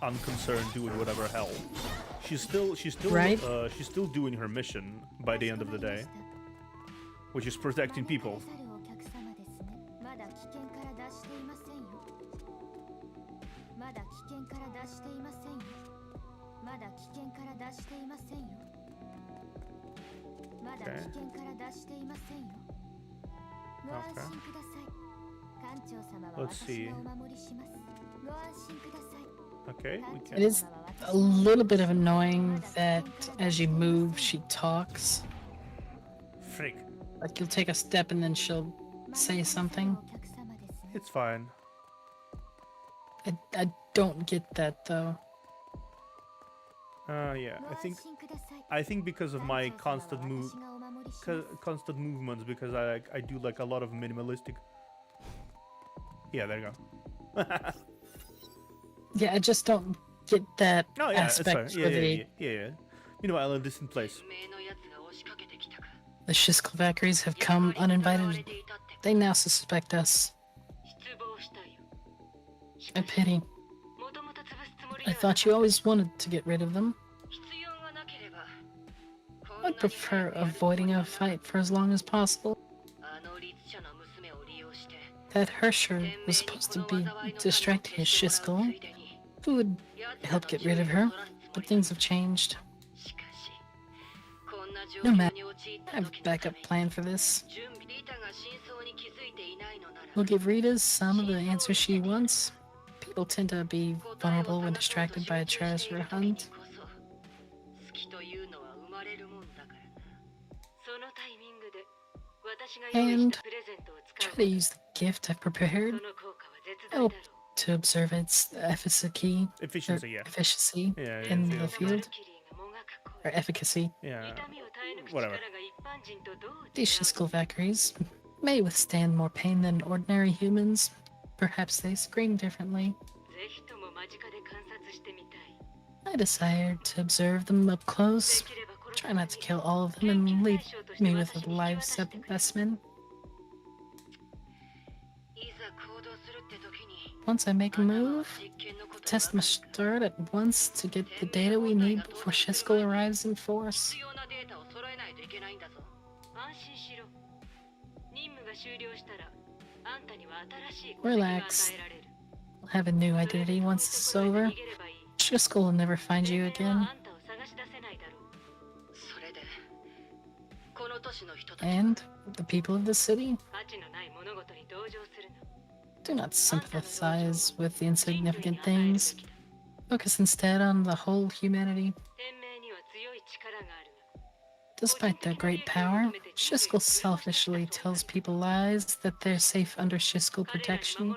unconcerned doing whatever hell she's still Right. she's still doing her mission by the end of the day, which is protecting people. まだ危険から脱していませんよ。まだ危険から脱していませんよ。まだ危険から脱していませんよ。まだ危険から脱していませんよ。ご安心ください。艦長様は私がお守りします。ご安心ください。 Okay, we It can. is a little bit of annoying that as you move, she talks. Frick. Like you'll take a step and then she'll say something. It's fine. I don't get that though. Yeah, I think because of my constant movements, because I do like a lot of minimalistic. Yeah, there you go. Yeah, I just don't get that Oh yeah, it's fine. aspect Yeah, for yeah, yeah. Meanwhile, in this place. the Shishkovakris have come uninvited. They now suspect us. A pity. I thought you always wanted to get rid of them. I'd prefer avoiding a fight for as long as possible. That Hersher was supposed to be distracting his Shiskel, who would help get rid of her, but things have changed. No matter, I have a backup plan for this. We'll give Rita some of the answers she wants. People tend to be vulnerable when distracted by a treasure hunt. And try to use the gift I've prepared. Help to observe its efficacy, Efficiency, yeah. Yeah, in yeah. the field, or efficacy. Yeah. Whatever. These Shishkovakris may withstand more pain than ordinary humans. Perhaps they scream differently. I decided to observe them up close. Try not to kill all of them and leave me with a live specimen. Once I make a move, the test must start at once to get the data we need before Shiskel arrives in force. Relax. I'll have a new identity once this is over. Shiskel will never find you again. And the people of the city? Do not sympathize with the insignificant things. Focus instead on the whole humanity. Despite their great power, Shiskel selfishly tells people lies that they're safe under Shiskel protection.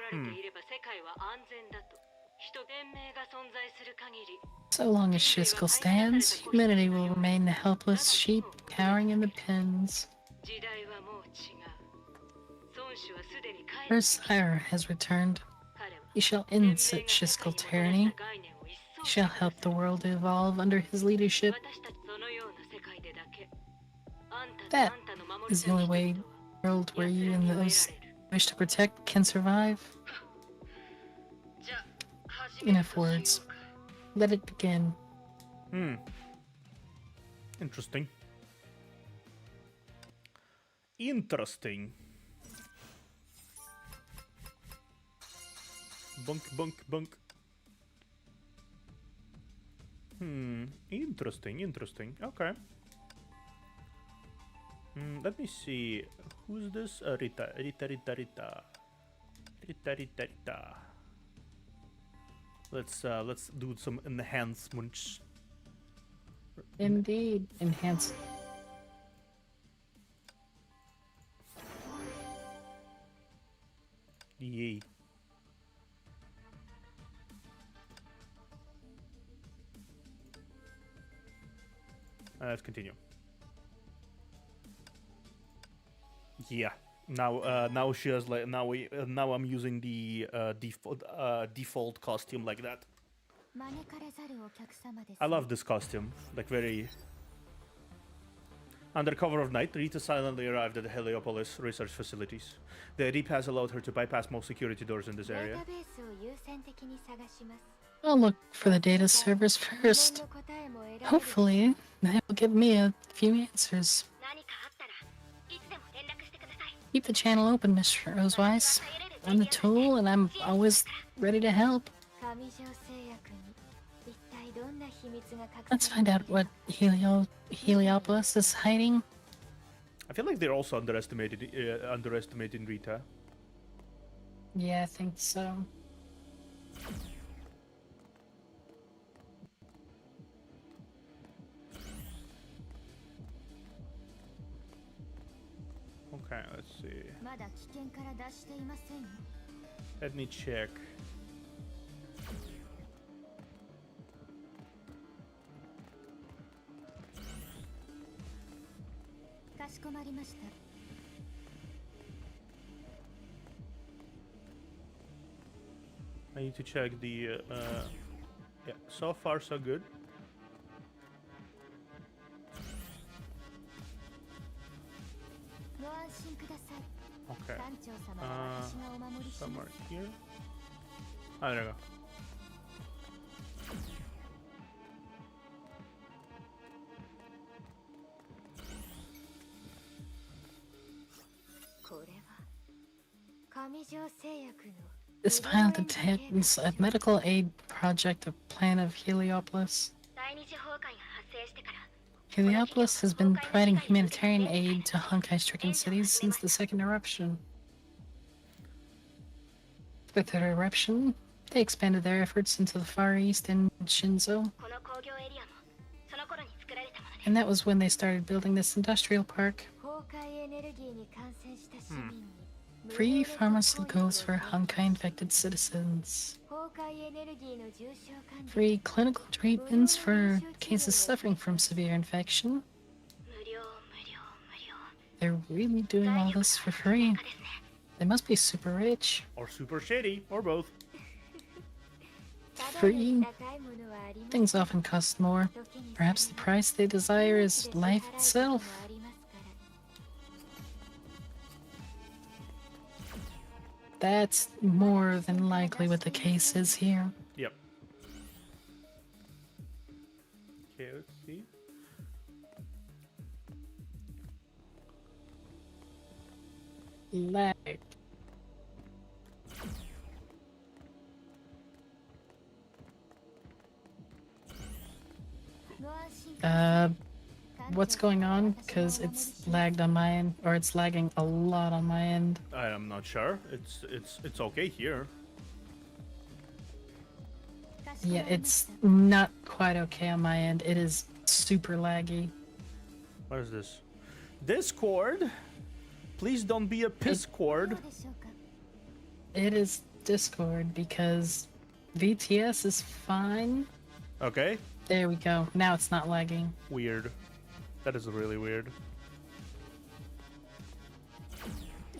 So long as Shiskel stands, humanity will remain the helpless sheep cowering in the pens. Her sire has returned. He shall end such Shiskel tyranny. He shall help the world evolve under his leadership. That is the only way world where you and those you wish to protect can survive. Enough words. Let it begin. Interesting. Interesting. Bunk, bunk, bunk. Interesting. Okay. Let me see. Who's this? Rita. Let's do some enhancements. Indeed. Enhance. Yay. Let's continue. Yeah. Now she has like now I'm using the default costume like that. I love this costume. Like very. Under cover of night, Rita silently arrived at the Heliopolis research facilities. The ID pass allowed her to bypass most security doors in this デー area. タベースを優先的に探します。 I'll look for the data servers 疑問 first. の答えも得られる。 Hopefully, they will give me a few answers. 何かあったらいつでも連絡してください。 Keep the channel open, Mr. Rosewise. I'm the tool, and I'm always ready to help. 上条製薬に一体どんな秘密が隠 Let's され find てい out る what Heliopolis is hiding. I feel like they're also underestimating Rita. Yeah, I think so. Okay, let's see. まだ危険から脱していません。 Let me check. かしこまりました。 I need to check the. Yeah, so far so good. ご安心ください。 Okay. 艦長様は私がお守りしま Somewhere す。 here. Ah, there we go. これは上条製薬の This file contains a medical aid project, a plan of Heliopolis. 第二次崩壊が発生してから Heliopolis has been providing humanitarian aid to Honkai-stricken cities since the second eruption. With the eruption, they expanded their efforts into the Far East and Shinzo, この工業エリアもその頃に作られたもので and that was when they started building this industrial park. 崩壊エネルギーに感染した市民に Free pharmaceuticals for Honkai-infected citizens. 崩壊エネルギーの重症患者 Free clinical treatments for cases suffering from severe infection. 無料無料無料 They're really doing all this for free. ですね They must be super rich. Or super shady, or both. ただ Free で高いものはあります things often cost more. 時に Perhaps the price they desire is life 命 itself. で支払うこともありますから That's more than likely what the case is here. Yep. Okay, let's see. Lag. What's going on? Because it's lagged on my end, or it's lagging a lot on my end. I am not sure. It's okay here. Yeah, it's not quite okay on my end. It is super laggy. What is this? Discord? Please don't be a pisscord. どうでしょうか It is Discord because VTS is fine. Okay. There we go. Now it's not lagging. Weird. That is really weird.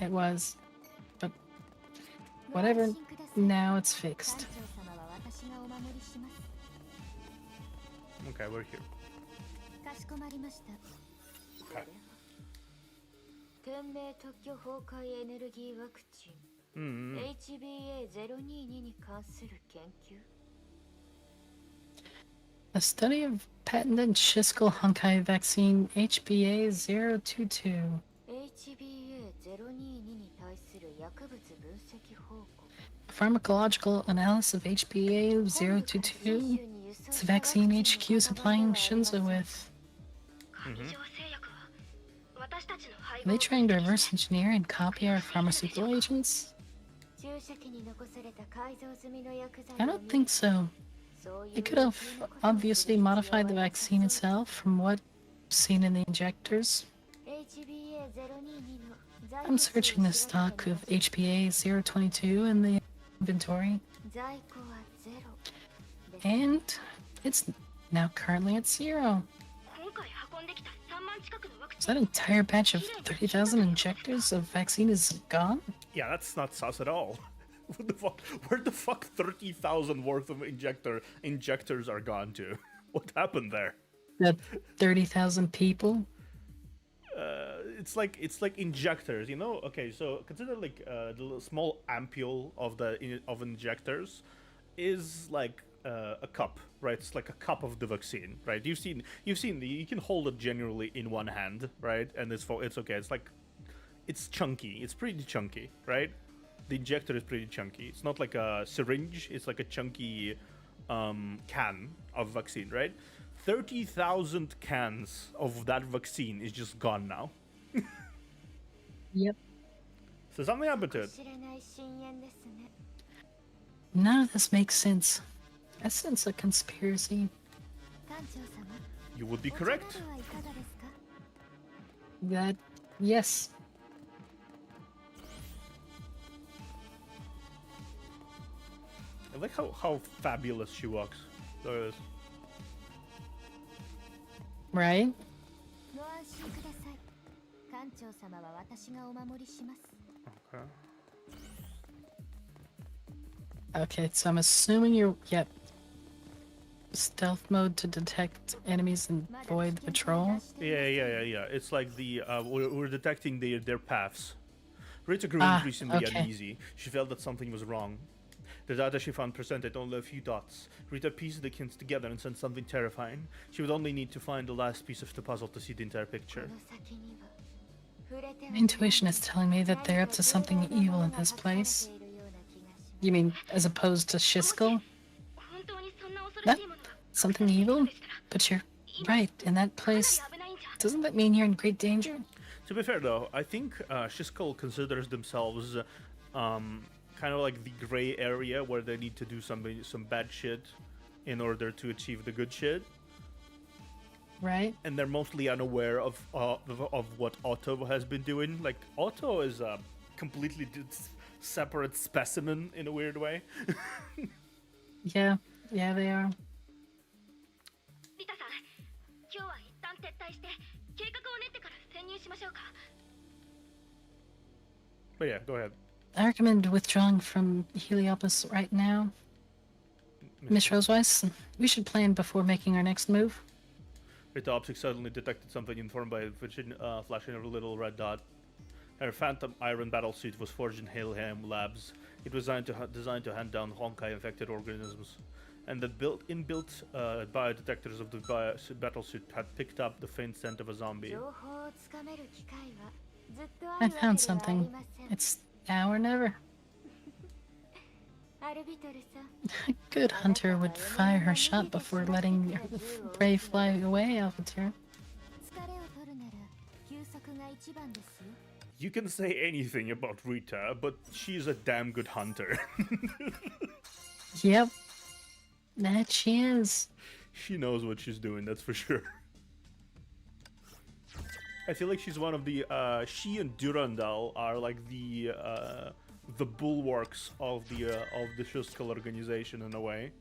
It was. But whatever. Now it's fixed. 艦長様は私がお守りします Okay, we're here. かしこまりました Okay. 天命特許崩壊エネルギーワクチン HBA022 に関する研究 A study of patented Shiskel Honkai vaccine HBA022. HBA022 に対する薬物分析報告 A pharmacological analysis of HBA022. It's a vaccine HQ is supplying Shinzo with. 上条製薬は私たちの配 Are they trying to reverse engineer and copy our pharmaceutical agents? 注射器に残された改造済みの薬剤 I don't think so. They could have obviously modified the vaccine itself from what seen in the injectors. I'm searching the stock of HBA022 in the inventory, 在庫はゼロ and it's now currently at 0. 今回運んできた3万近くのワク So チン that entire batch of 30,000 injectors of vaccine is gone? Yeah, that's not sus at all. What the fuck? Where the fuck 30,000 worth of injectors are gone to? What happened there? That 30,000 people? it's like injectors, you know? Okay, so consider like the little small ampule of injectors is like a cup, right? It's like a cup of the vaccine, right? You can hold it generally in one hand, right? And it's okay. It's like it's chunky. It's pretty chunky, right? The injector is pretty chunky. It's not like a syringe. It's like a chunky can of vaccine, right? 30,000 cans of that vaccine is just gone now. Yep. So something happened to it. 知らない深淵ですね。 None of this makes sense. I sense a conspiracy. 館長様、 You would be お茶 correct. などはいかがですか？ That, yes. I like how fabulous she walks. There it is. Right? ご安心ください。館長様は私がお守りします。 Okay. Okay, so I'm assuming you're, yep. Stealth mode to detect enemies and まだ avoid 危 the 険を patrol. 脱していません Yeah. It's like we're detecting their paths. Rita grew Ah, increasingly okay. uneasy. She felt that something was wrong. The data she found presented only a few dots. Rita pieced the hints together and sensed something terrifying. She would only need to find the last piece of the puzzle to see the entire こ picture. の先には触れては My intuition is telling me that they're up to something evil in this place. You mean as opposed to Shiskel? 本当にそんな恐ろしいもの Something evil? But you're right, in that place. 危ないんじゃ Doesn't that mean you're in great danger? To be fair though, I think Shiskel considers themselves kind of like the gray area where they need to do some bad shit in order to achieve the good shit. Right? And they're mostly unaware of what Otto has been doing. Like Otto is a completely separate specimen in a weird way. Yeah, they are. リタさん、今日は一旦撤退して計画を練ってから潜入しましょうか。 But yeah, go ahead. I recommend withdrawing from Heliopolis right now. Miss Roseweiss, we should plan before making our next move. Rita Optics suddenly detected something informed by a vision flashing a little red dot. Her phantom iron battlesuit was forged in Haleham Labs. It was designed to hand down Honkai infected organisms. And the inbuilt biodetectors of the battlesuit had picked up the faint scent of a zombie. 情報をつかめる機会はずっとあ I るわけではあ found り something. ません。 It's now or never. アルビトルさん、 A good hunter would fire her shot before letting her prey fly away, Alphateer. 疲れを取るなら休息が一番ですよ。 You can say anything about Rita, but she's a damn good hunter. Yep. That she is. She knows what she's doing, that's for sure. I feel like she's one of the she and Durandal are like the bulwarks of the Schuskal organization in a way.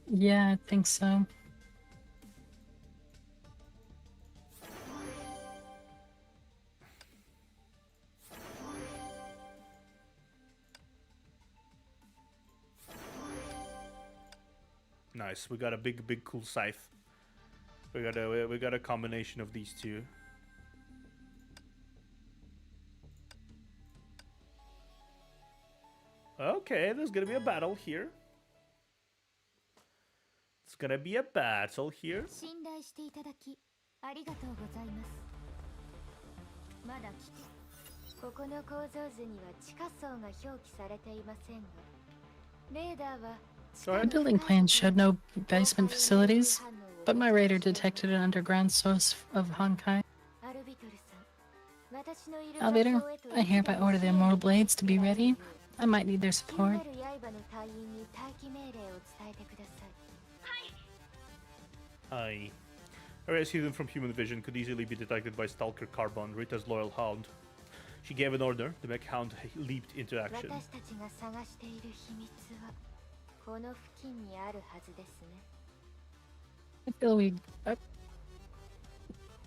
Yeah, I think so. Nice. We got a big cool scythe. We got a combination of these two. Okay, there's gonna be a battle here. It's gonna be a battle here. 信頼していただきありがとうございます。まだ来て。ここの構造図には地下層が表記されていませんが、レーダーは Go ahead. The building plan showed no basement facilities, but my radar detected an underground source of Honkai. アルビトルさん、私のいる Alvader, I hereby order the Immortal Blades to be ready. I might need their 気にな support. る刃の隊員に待機命令を伝えてください。 Aye. Areas hidden from human vision could easily be detected by Stalker Carbon, Rita's loyal hound. She gave an order. The mech hound leaped into action. 私たちが探している秘密はこの付近にあるはずですね。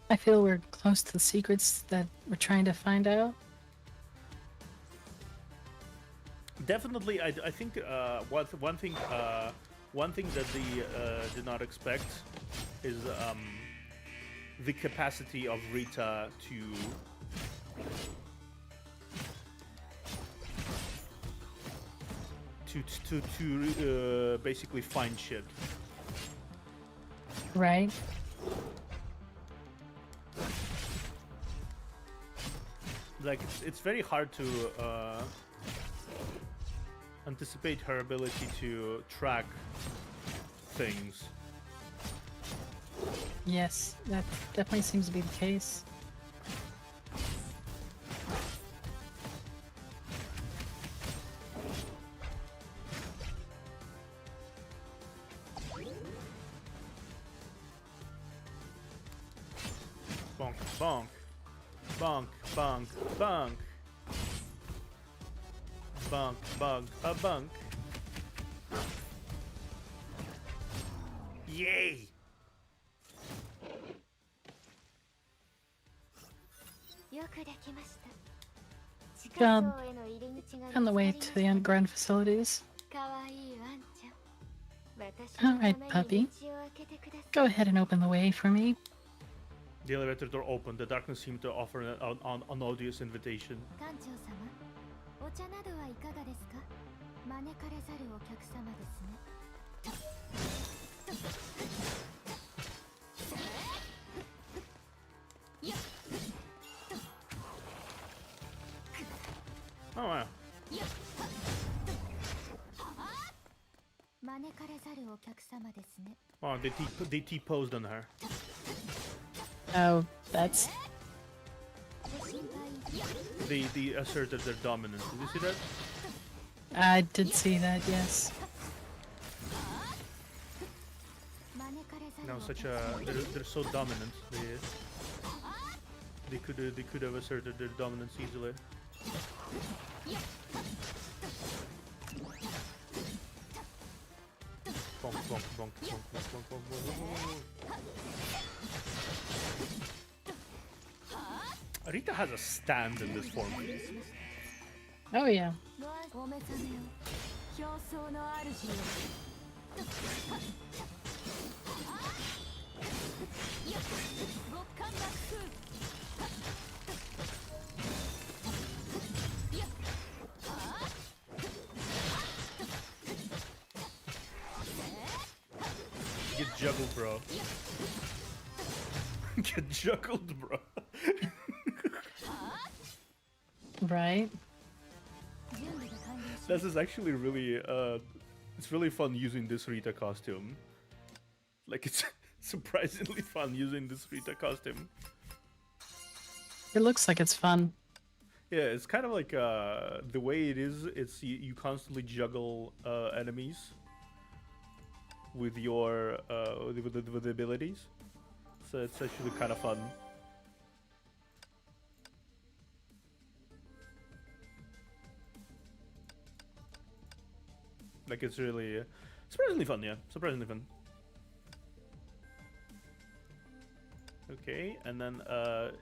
I feel we're close to the secrets that we're trying to find out. Definitely, I think one thing that they did not expect is the capacity of Rita to basically find shit. Right. Like it's very hard to anticipate her ability to track things. Yes, that definitely seems to be the case. Bonk, bonk, bonk, bonk, bonk, bonk, bonk, a bonk. Yay! よくできました。地 Job. 下層への入り口が見つか On り the ま way し to た the underground facilities. かわいいワンちゃん。私の Alright, ために puppy. 道を開けてください。 Go ahead and open the way for me. The elevator door opened. The darkness seemed to offer an odious invitation. 館長様、お茶などはいかがですか？招かれざるお客様ですね。 Oh wow. 招かれざるお客様ですね。 Wow, they T-posed on her. Oh, that's ご心配 They asserted their dominance. Did you see that? I did see that. Yes. 招かれざ You る know, お such 客 a 様 they're so dominant. They could have asserted their dominance easily. Bonk, bonk, bonk, bonk, bonk, bonk, bonk, bonk, bonk. Rita has a stand in this form. Oh yeah. お目覚めを表層の主よ。 Get juggled, bro. Get juggled, bro. Right. 準備が完了し This is actually really it's really fun using this Rita costume. Like it's surprisingly fun using this Rita costume. It looks like it's fun. Yeah, it's kind of like the way it is. It's you constantly juggle enemies with your with the abilities, so it's actually kind of fun. Like it's really surprisingly fun. Yeah, surprisingly fun. Okay, and then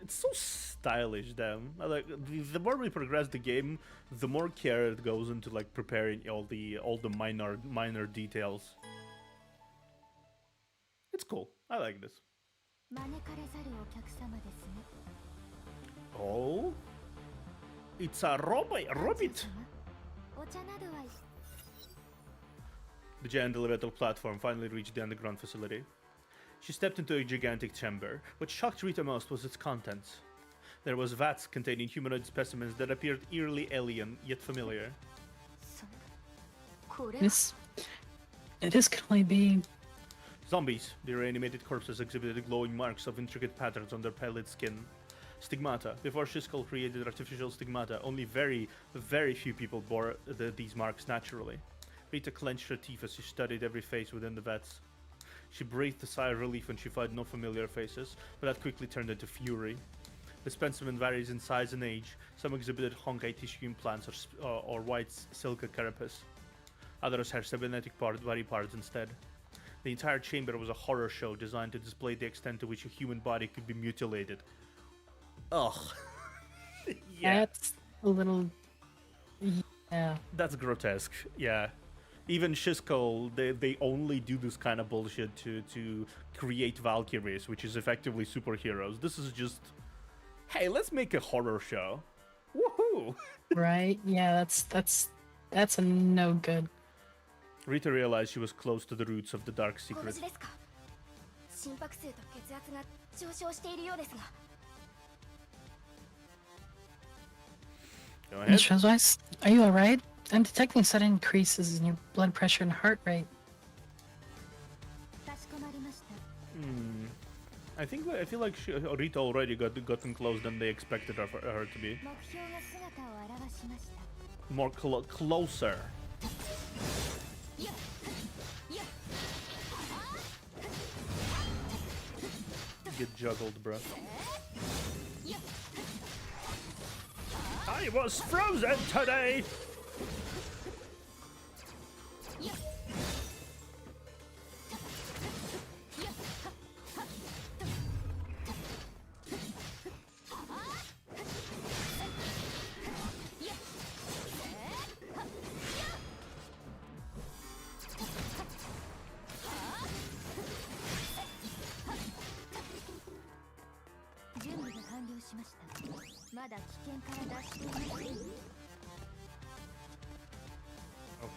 it's so stylish. Damn, like the more we progress the game, the more care it goes into like preparing all the minor details. It's cool. I like this. 招かれざるお客様ですね。 Oh, it's a robot. 館長様、お茶などは The giant elevator platform finally reached the underground facility. She stepped into a gigantic chamber. What shocked Rita most was its contents. There was vats containing humanoid specimens that appeared eerily alien, yet familiar. これは This. This could only be. Zombies. The reanimated corpses exhibited glowing marks of intricate patterns on their pallid skin. Stigmata. Before Shiskel created artificial stigmata, only very, very few people bore these marks naturally. Rita clenched her teeth as she studied every face within the vats. She breathed a sigh of relief when she found no familiar faces, but that quickly turned into fury. The specimen varies in size and age. Some exhibited Honkai tissue implants or white silk carapace. Others had cybernetic body parts instead. The entire chamber was a horror show designed to display the extent to which a human body could be mutilated. Ugh. Yeah, That's a little. Yeah. that's grotesque. Yeah. even Shisco, they only do this kind of bullshit to create Valkyries, which is effectively superheroes. This is just, hey, let's make a horror show. Woohoo! Right? Yeah, that's a no good. Rita realized she was close to the roots of the dark ご secret. 無事ですか？心拍数と血圧が上昇しているようですが。 Go Miss ahead. Roseweiss, are you alright? I'm detecting sudden increases in your blood pressure and heart rate. かしこまりました。 I feel like Rita already gotten close than they expected her to be. 目標が姿を現しました。 More closer. Get juggled, bro. I was frozen today.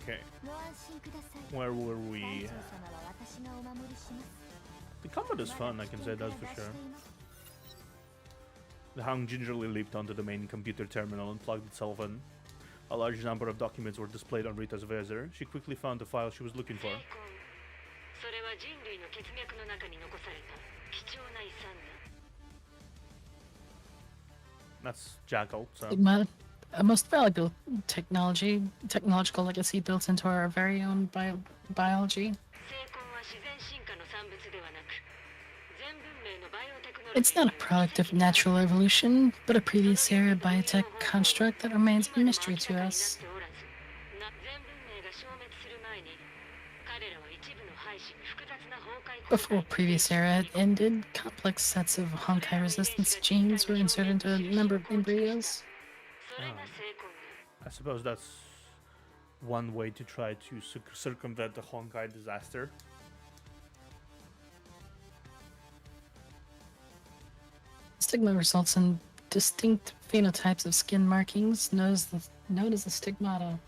Okay. Where were we? The combat is fun, I can say that for sure. The hound gingerly leaped onto the main computer terminal and plugged itself in. A large number of documents were displayed on Rita's visor. She quickly found the file she was looking for. それは人類の血脈の中に残された貴重な遺産だ。 That's Jackal, so... Stigma, a most valuable technological legacy built into our very own biology. It's not a product of natural evolution, but a previous era biotech construct that remains a mystery to us. Before previous era had ended, complex sets of Honkai resistance genes were inserted into a number of embryos. I suppose that's one way to try to circumvent the Honkai disaster. Stigma results in distinct phenotypes of skin markings known as the stigmata.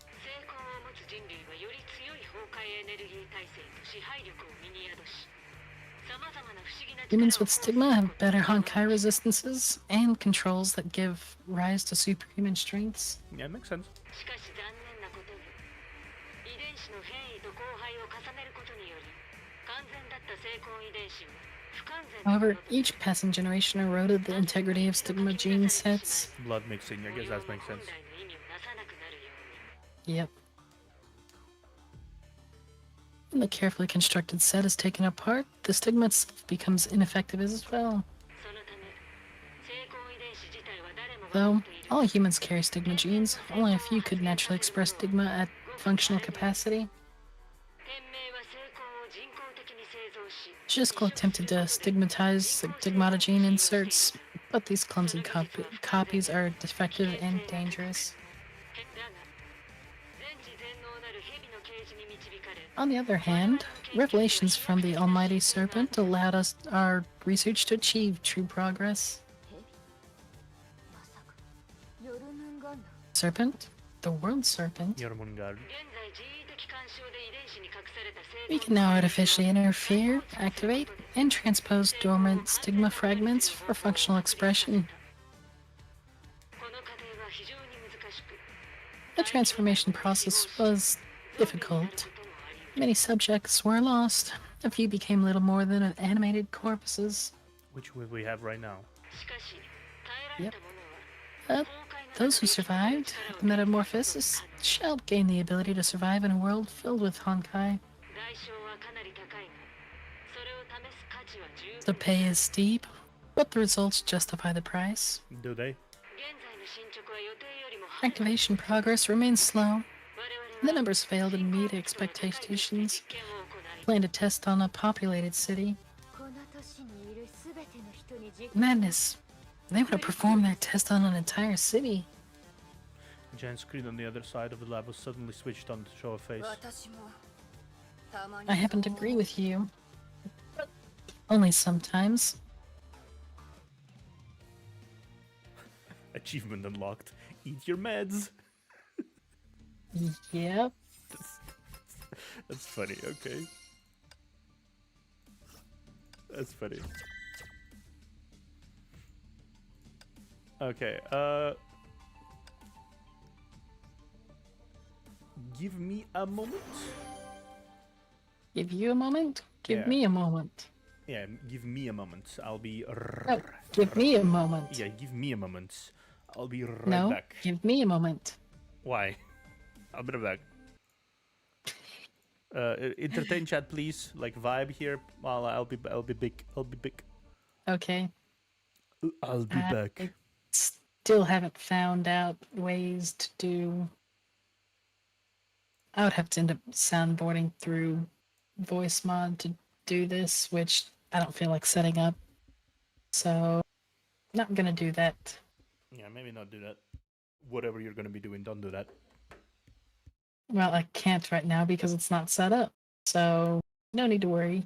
Humans with stigma have better Honkai resistances and controls that give rise to superhuman strengths. Yeah, makes sense. However, each passing generation eroded the integrity of stigma gene sets. Blood mixing, I guess that makes sense. Yep. When the carefully constructed set is taken apart, the stigma itself becomes ineffective as well. Though all humans carry stigma genes, only a few could naturally express stigma at functional capacity. Shiskel attempted to stigmatize stigmata gene inserts, but these clumsy copies are defective and dangerous. On the other hand, revelations from the Almighty Serpent allowed our research to achieve true progress. Serpent? The World Serpent? Jormungand. We can now artificially interfere, activate, and transpose dormant stigma fragments for functional expression. The transformation process was difficult. Many subjects were lost. A few became little more than animated corpses. Which we have right now. Yep. But those who survived the metamorphosis shall gain the ability to survive in a world filled with Honkai. The pay is steep, but the results justify the price. Do they? Activation progress remains slow. The numbers fail to meet expectations. Plan to test on a populated city. Madness. They want to perform that test on an entire city. Giant screen on the other side of the lab was suddenly switched on to show a face. 私もたまに I happen to agree with you. But only sometimes. Achievement unlocked. Eat your meds. Yep. That's funny, okay. That's funny. Okay, give me a moment. Give you a moment? Give Yeah. me a moment. Yeah, give me a moment. I'll be... No, give me a moment. Yeah, give me a moment. I'll be right No, back. give me a moment. Why? I'll be right back. Entertain chat, please. Like vibe here. Well, I'll be big. I'll be big. Okay. I'll be back. I still haven't found out ways to do... I would have to end up soundboarding through voice mod to do this, which I don't feel like setting up. So, not gonna do that. Yeah, maybe not do that. Whatever you're gonna be doing, don't do that. Well, I can't right now because it's not set up. So, no need to worry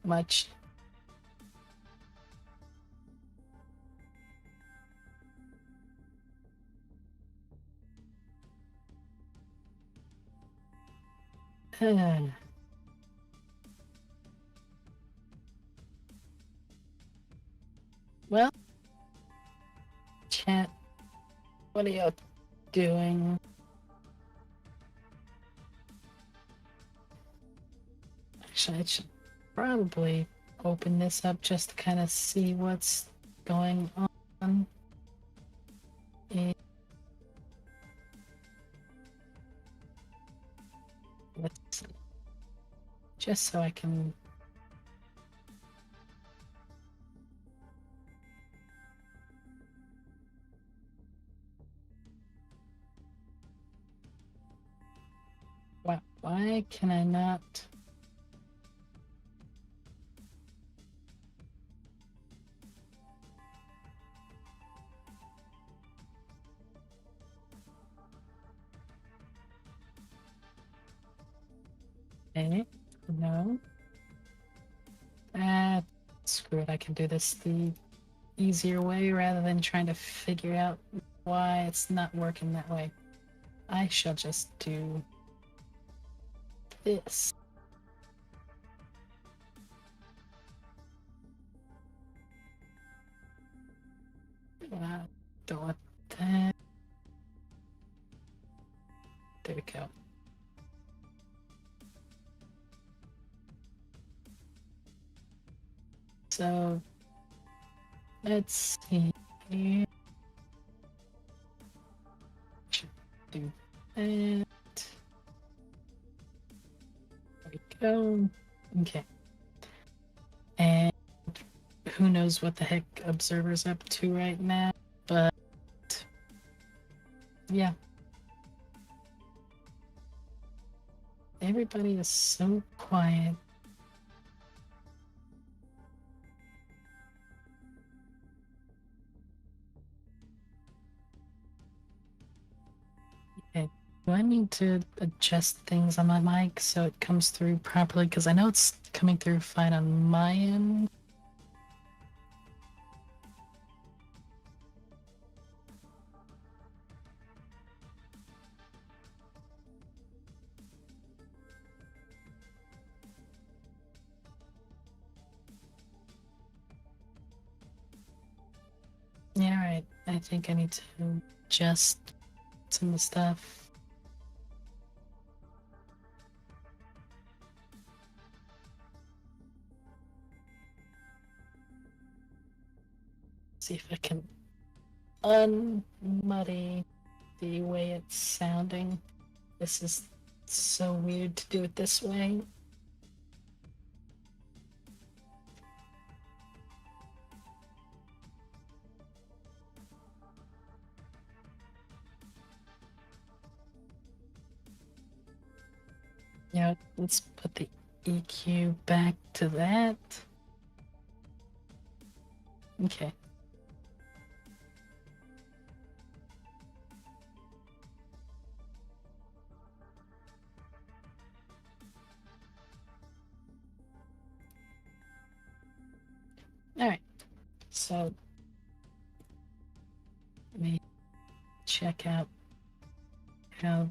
much. Well, chat, what are you doing? Actually, I should probably open this up just to kind of see what's going on. Let's see. Just so I can... Why can I not... Okay, no. Screw it, I can do this the easier way rather than trying to figure out why it's not working that way. I shall just do this. Don't want that. There we go. So, let's see here. Should do that. There we go. Okay. And who knows what the heck Observer's up to right now, but yeah. Everybody is so quiet. Okay. Do I need to adjust things on my mic so it comes through properly? Because I know it's coming through fine on my end. Yeah, right. I think I need to adjust some of the stuff. See if I can unmuddy the way it's sounding. This is so weird to do it this way. Yeah, let's put the EQ back to that. Okay. So let me check out how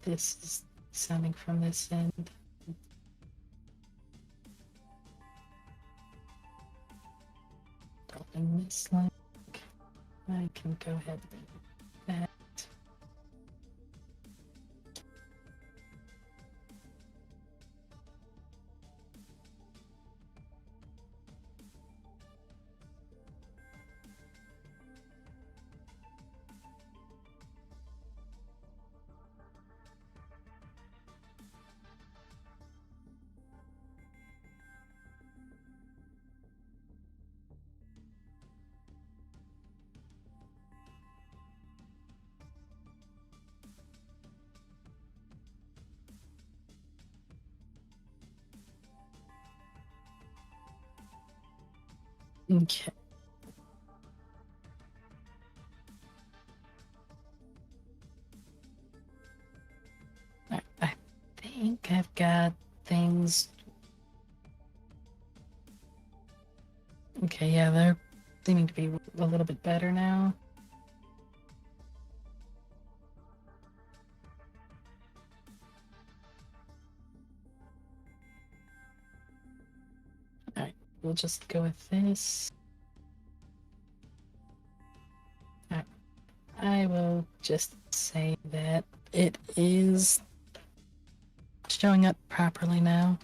this is sounding from this end. Open this link. I can go ahead and do that. Okay. I think I've got things. Okay, yeah, they're seeming to be a little bit better now. Alright, we'll just go with this. Alright, I will just say that it is showing up properly now.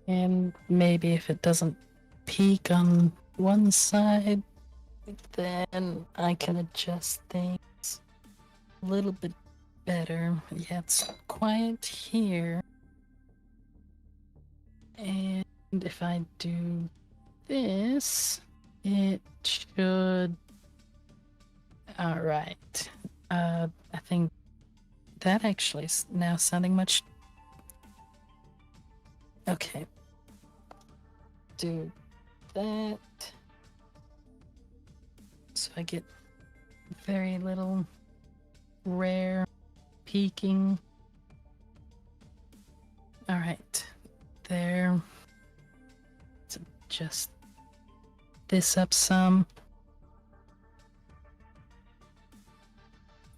And maybe if it doesn't peak on one side, then I can adjust things a little bit better. Yeah, it's quiet here. And if I do this, it should... Alright. I think that actually is now sounding much... Okay. Do that. So I get very little rare peaking. Alright. There. Let's adjust this up some.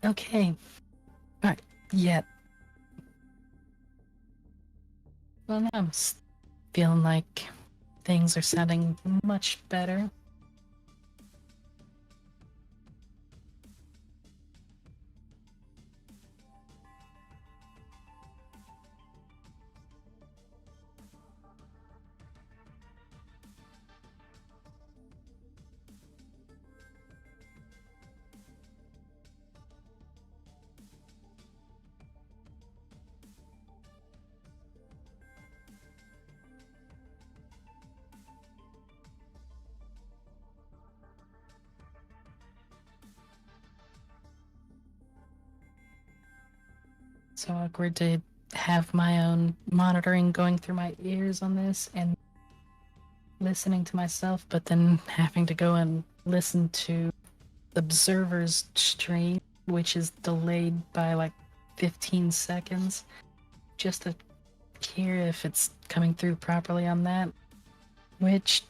Okay. Alright. Yeah. Well, now I'm feeling like things are sounding much better. So awkward to have my own monitoring going through my ears on this and listening to myself, but then having to go and listen to Observer's stream, which is delayed by like 15 seconds, just to hear if it's coming through properly on that, which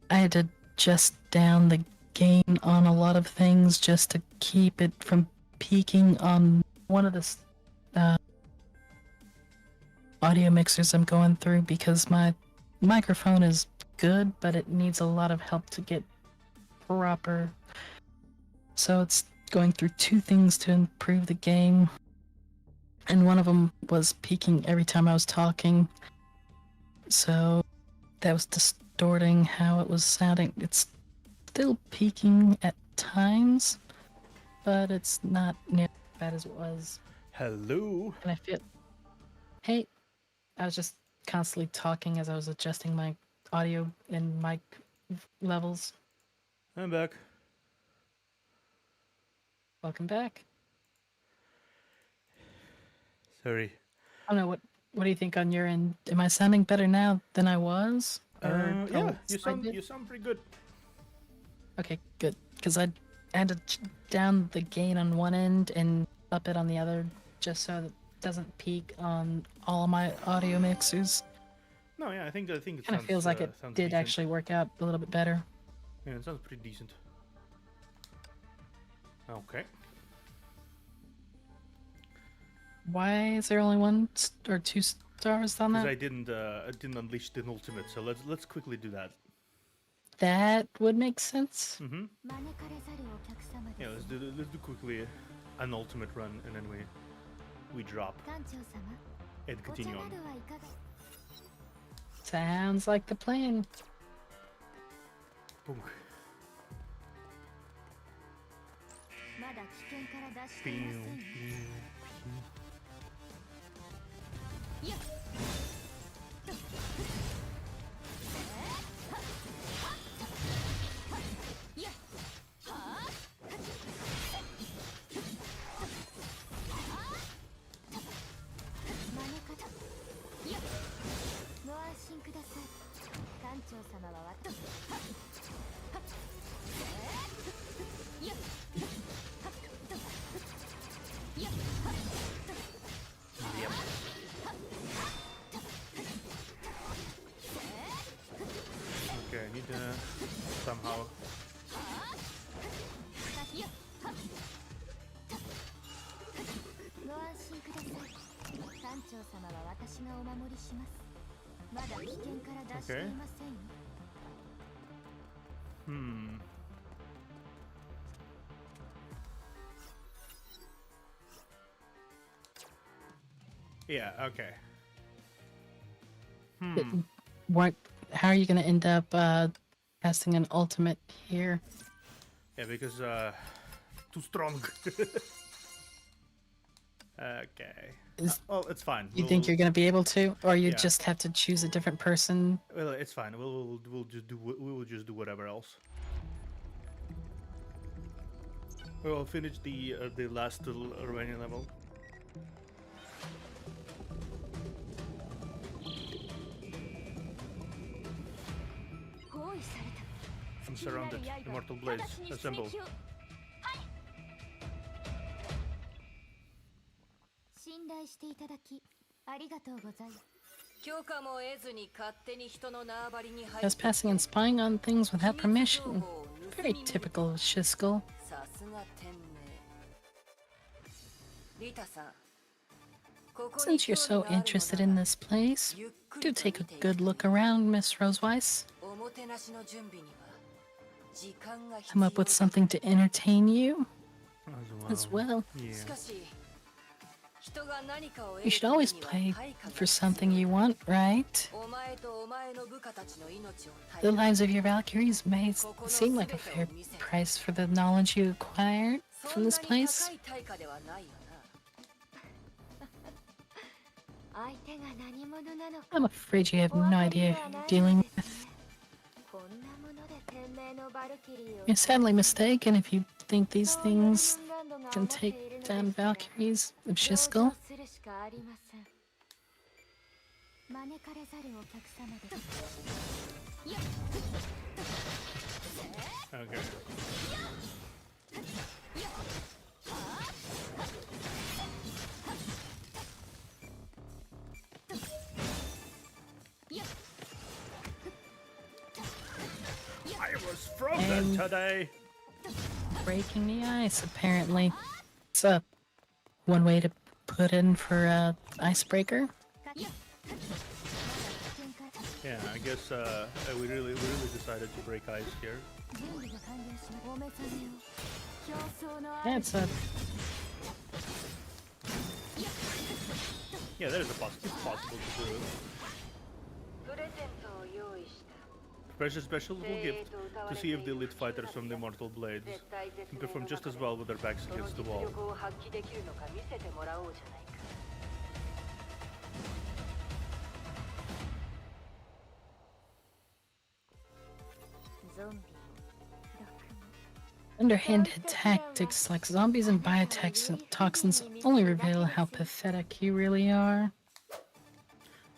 I had to adjust down the gain on a lot of things just to keep it from peaking on one of the audio mixers I'm going through, because my microphone is good, but it needs a lot of help to get proper. So it's going through two things to improve the gain, and one of them was peaking every time I was talking. So that was distorting how it was sounding. It's still peaking at times, but it's not near as bad as it was. Hello. And I feel... Hey, I was just constantly talking as I was adjusting my audio and mic levels. I'm back. Welcome back. Sorry. I don't know What do you think on your end? Am I sounding better now than I was? Yeah, you slight bit? sound pretty good. Okay, good. Because I had to down the gain on one end and up it on the other, just so it doesn't peak on all of my audio mixers. No, yeah, I think it Kind of sounds, feels like it sounds did decent. actually work out a little bit better. Yeah, it sounds pretty decent. Okay. Why is there only one or 2 stars on Because that? I didn't unleash the ultimate, so let's quickly do that. That would make sense. Mm-hmm. 招かれざるお客様 Yeah, です let's do quickly an ultimate run, and then we drop 艦長様 and お茶 continue な on. どはいかが Sounds like the plan. Boom. まだ危険から脱してい Pew, ませんよ pew, pew. 招かご安心ください艦長様は私 Yep. Okay, I need to somehow. ご安心ください艦長様は私がお守りしますまだ危険から脱していませんよ Hmm. Yeah. Okay. Hmm. What? How are you going to end up casting an ultimate here? Yeah, because too strong. Okay. Well, it's fine. You think you're going to be able to, or you Yeah. just have to choose a different person? Well, it's fine. We'll just do whatever else. We'll finish the last little remaining level. I'm surrounded. Immortal blades. Assemble. 信頼していただきありがとうございます許可も得ずに勝手に人の縄張りに入 Just passing and spying on things without permission. Very typical of Shiskel. さすが天命リタさんここに Since you're 興 so 味があるの interested な in ら this place, ゆっく do りと take 見 a てい good て look around, Miss Roseweiss. おもてなしの準備には時間が必 Come 要 up with だ something to entertain you As as well. し Yeah. かし人が何かを得 You る should ため always には play 対価が for 必要 something you want, right? お前とお前の部下たちの命を The 対価 lives of your Valkyries may seem like a fair price for the knowledge you acquired そ from んな this に place. 高い対価ではないよな相手が何者なのか I'm afraid you have お no 分かり idea では who な you're い dealing の with. ですねこんなもので天命のバルキリーを You're sadly mistaken if you think these そういう things フンランドが can 思って take いるのですから down Valkyries of 同 Shiskel. 情するしかありません招かれざるお客様です Okay. I was frozen And- today. Breaking the ice, apparently. It's one way to put in for a icebreaker. Yeah, I guess we really decided to break ice here. 準備が完了しお目覚めを競争の Yeah, 合 it's a Yeah, there's it's possible to do. プレゼントを用意した Precious special little gift to see if the elite fighters from the Immortal Blades 絶対絶 can 命 perform の just 中 as で well with their backs その against the 実 wall. 力を発揮できるのか見せてもらおうじゃないか ゾンビ underhanded tactics like zombies and biotoxins only reveal how pathetic you really are.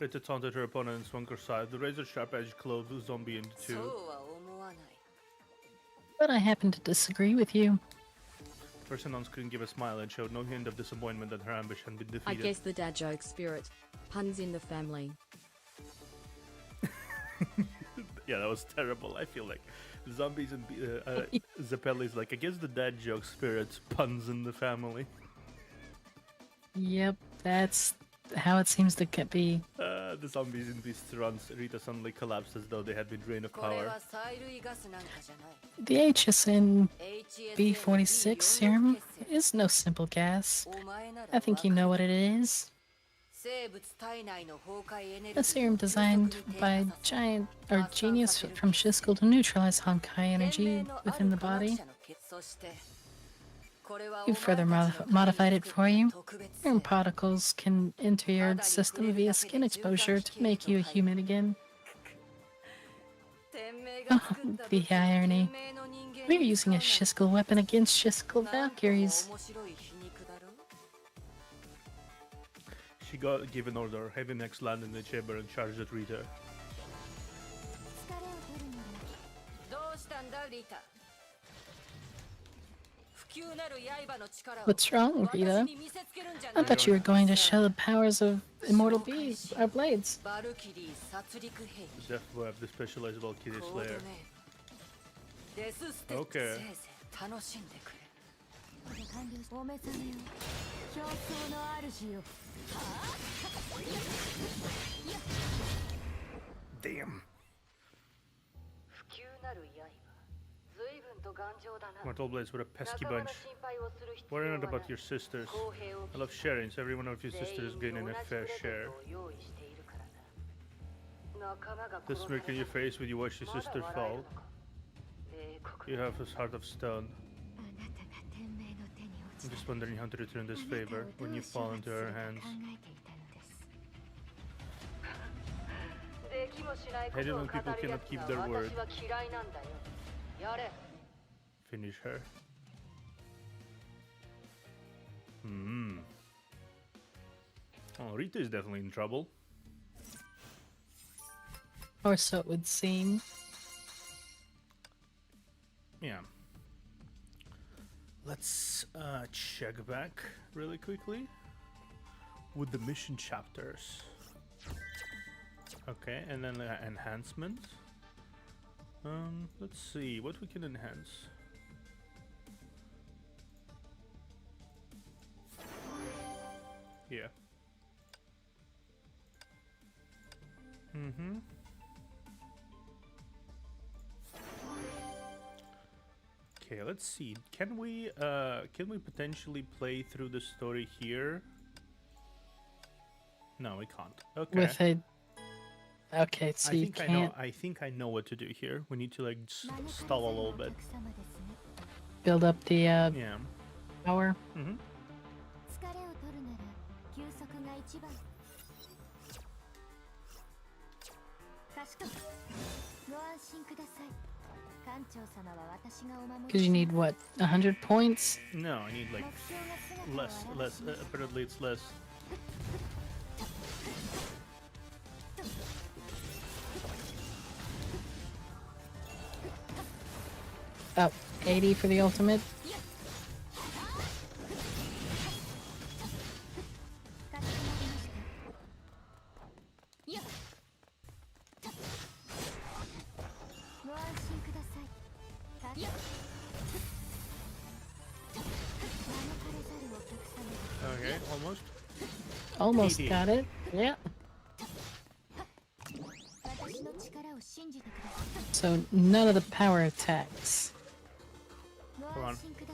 Rita taunted her opponent and swung her side. The razor-sharp edge clove the zombie into そ two. うは思わない。 But I happen to disagree with you. Person on screen gave a smile and showed no hint of disappointment that her ambition had been I defeated. guess the dad joke spirit. Puns in the family. Yeah, that was terrible. I feel like zombies and Zappelli's like, I guess the dad joke spirits puns in the family. Yep, that's how it seems to be. The zombies in Beast runs. Rita suddenly collapsed as though they had been drained of これ power. は催涙ガスなんかじゃない。 The HSN HSN B46 serum is no simple gas. お前なら I think you know what it is. 生物体内の崩壊エネルギ A ー serum designed by giant or genius from Shiskel to neutralize Honkai energy within the body. そしてこれは We've further modified it for you. Serum particles can enter your system via skin exposure to make you a human again. 天命が Oh, 作った the irony. 天命の人間 We're using a Shiskel weapon against Shiskel なんと Valkyries. 面白い皮肉だろ She got gave an order. Heavy necks landed in the chamber and charged at Rita. 疲れを取るならどうしたんだリタ不朽なる刃の力を What's wrong, 私 Rita? に見せつけるんじゃ I ない thought you were going to show the powers of Immortal Bees, our blades. バルキリー殺戮兵 The Death Web, the specialized Valkyrie コード Slayer. ネームデスステップ Okay. せいぜい楽しんでくれこれ完了しお目覚めよ競争の主よ Damn. 不朽なる刃随分と頑丈だな Mortal Blades, what a pesky 仲間の bunch. 心配をする必要 Worry は not ない about your sisters. 公平を I love sharing, so every one of your 全員 sisters に gaining 同 a じプ fair レゼン share. トを用意しているからな仲間が The 殺さ smirk れ in た your face when you watch your まだ sister 笑える fall. のか冷酷 You have a heart of stone. あなたが天命の手に落 I'm ち just た wondering how to return this あなた favor をど when う you 処 fall 罰 into する her か hands. 考えていたのですできもしないこ Hate it とを when 語 people るや cannot つ keep が their word. 私は嫌いなんだよやれ Finish her. Hmm. Oh, Rita is definitely in trouble. Or so it would seem. Yeah. Let's check back really quickly with the mission chapters. Okay, and then enhancement. Let's see what we can enhance. Yeah. Mm-hmm. Okay, let's see. Can we potentially play through the story here? No, we can't. Okay. With a. Okay, so you can't I think I know what to do here. We need to like stall a little bit. お客様ですね build up the Yeah. power. Mm-hmm. 疲れを取るなら休息が一番かしこご安心ください館長様は私がお守 Because り you need what, 100 points? No, I need like 目標が姿を less. 現します Apparently, it's less. About 80 for the ultimate. かしこまりましたご安心くださいかしこ招かれざるお客様です Okay, almost. Almost 80. got it. Yeah. 私の力を信じてください So none of the power attacks. ご安心くださ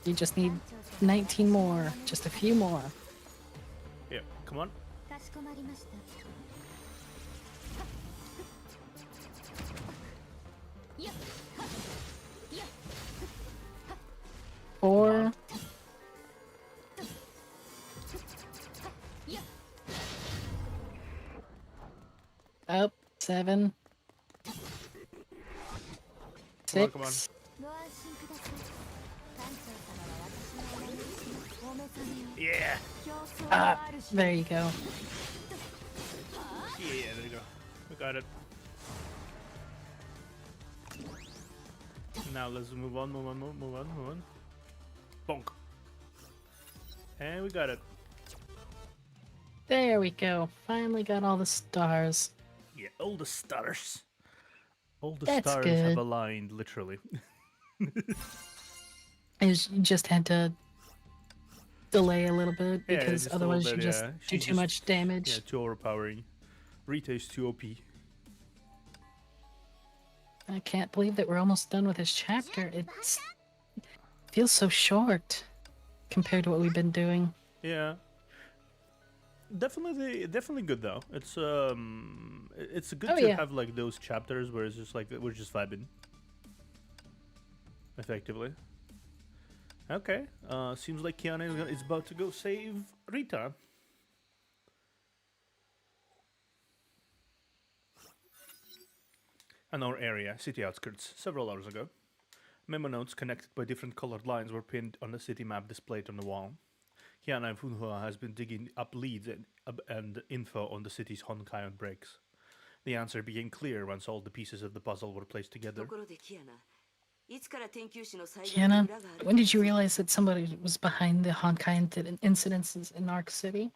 い You just need 19 more. Just a few more. Yeah, come on. かしこまりました 4. Up. 7. Come on, come on. 6. ご安心ください館長様は私がお守りしますお目覚めを Yeah. 競争の Ah, 主 there you go. Yeah, there you go. We got it. Now let's move on. Bonk. And we got it. There we go. Finally got all the stars. Yeah, all the stars. All the That's stars good. have aligned, literally. You just had to delay a little bit Yeah, because just a little otherwise bit, you just yeah. do too much damage. Yeah, too overpowering. Rita is too OP. I can't believe that we're almost done with this chapter. It feels so short compared to what we've been doing. Yeah. Definitely good though. It's good to have like those chapters where it's just like we're just vibing. Effectively. Okay. Seems like Kiana is about to go save Rita. An our area, city outskirts, several hours ago. Memo notes connected by different colored lines were pinned on the city map displayed on the wall. Kiana Funhua has been digging up leads and info on the city's Honkai outbreaks. The answer became clear once all the pieces of the puzzle were placed together. Kiana, when did you realize that somebody was behind the Honkai incidences in Arc City?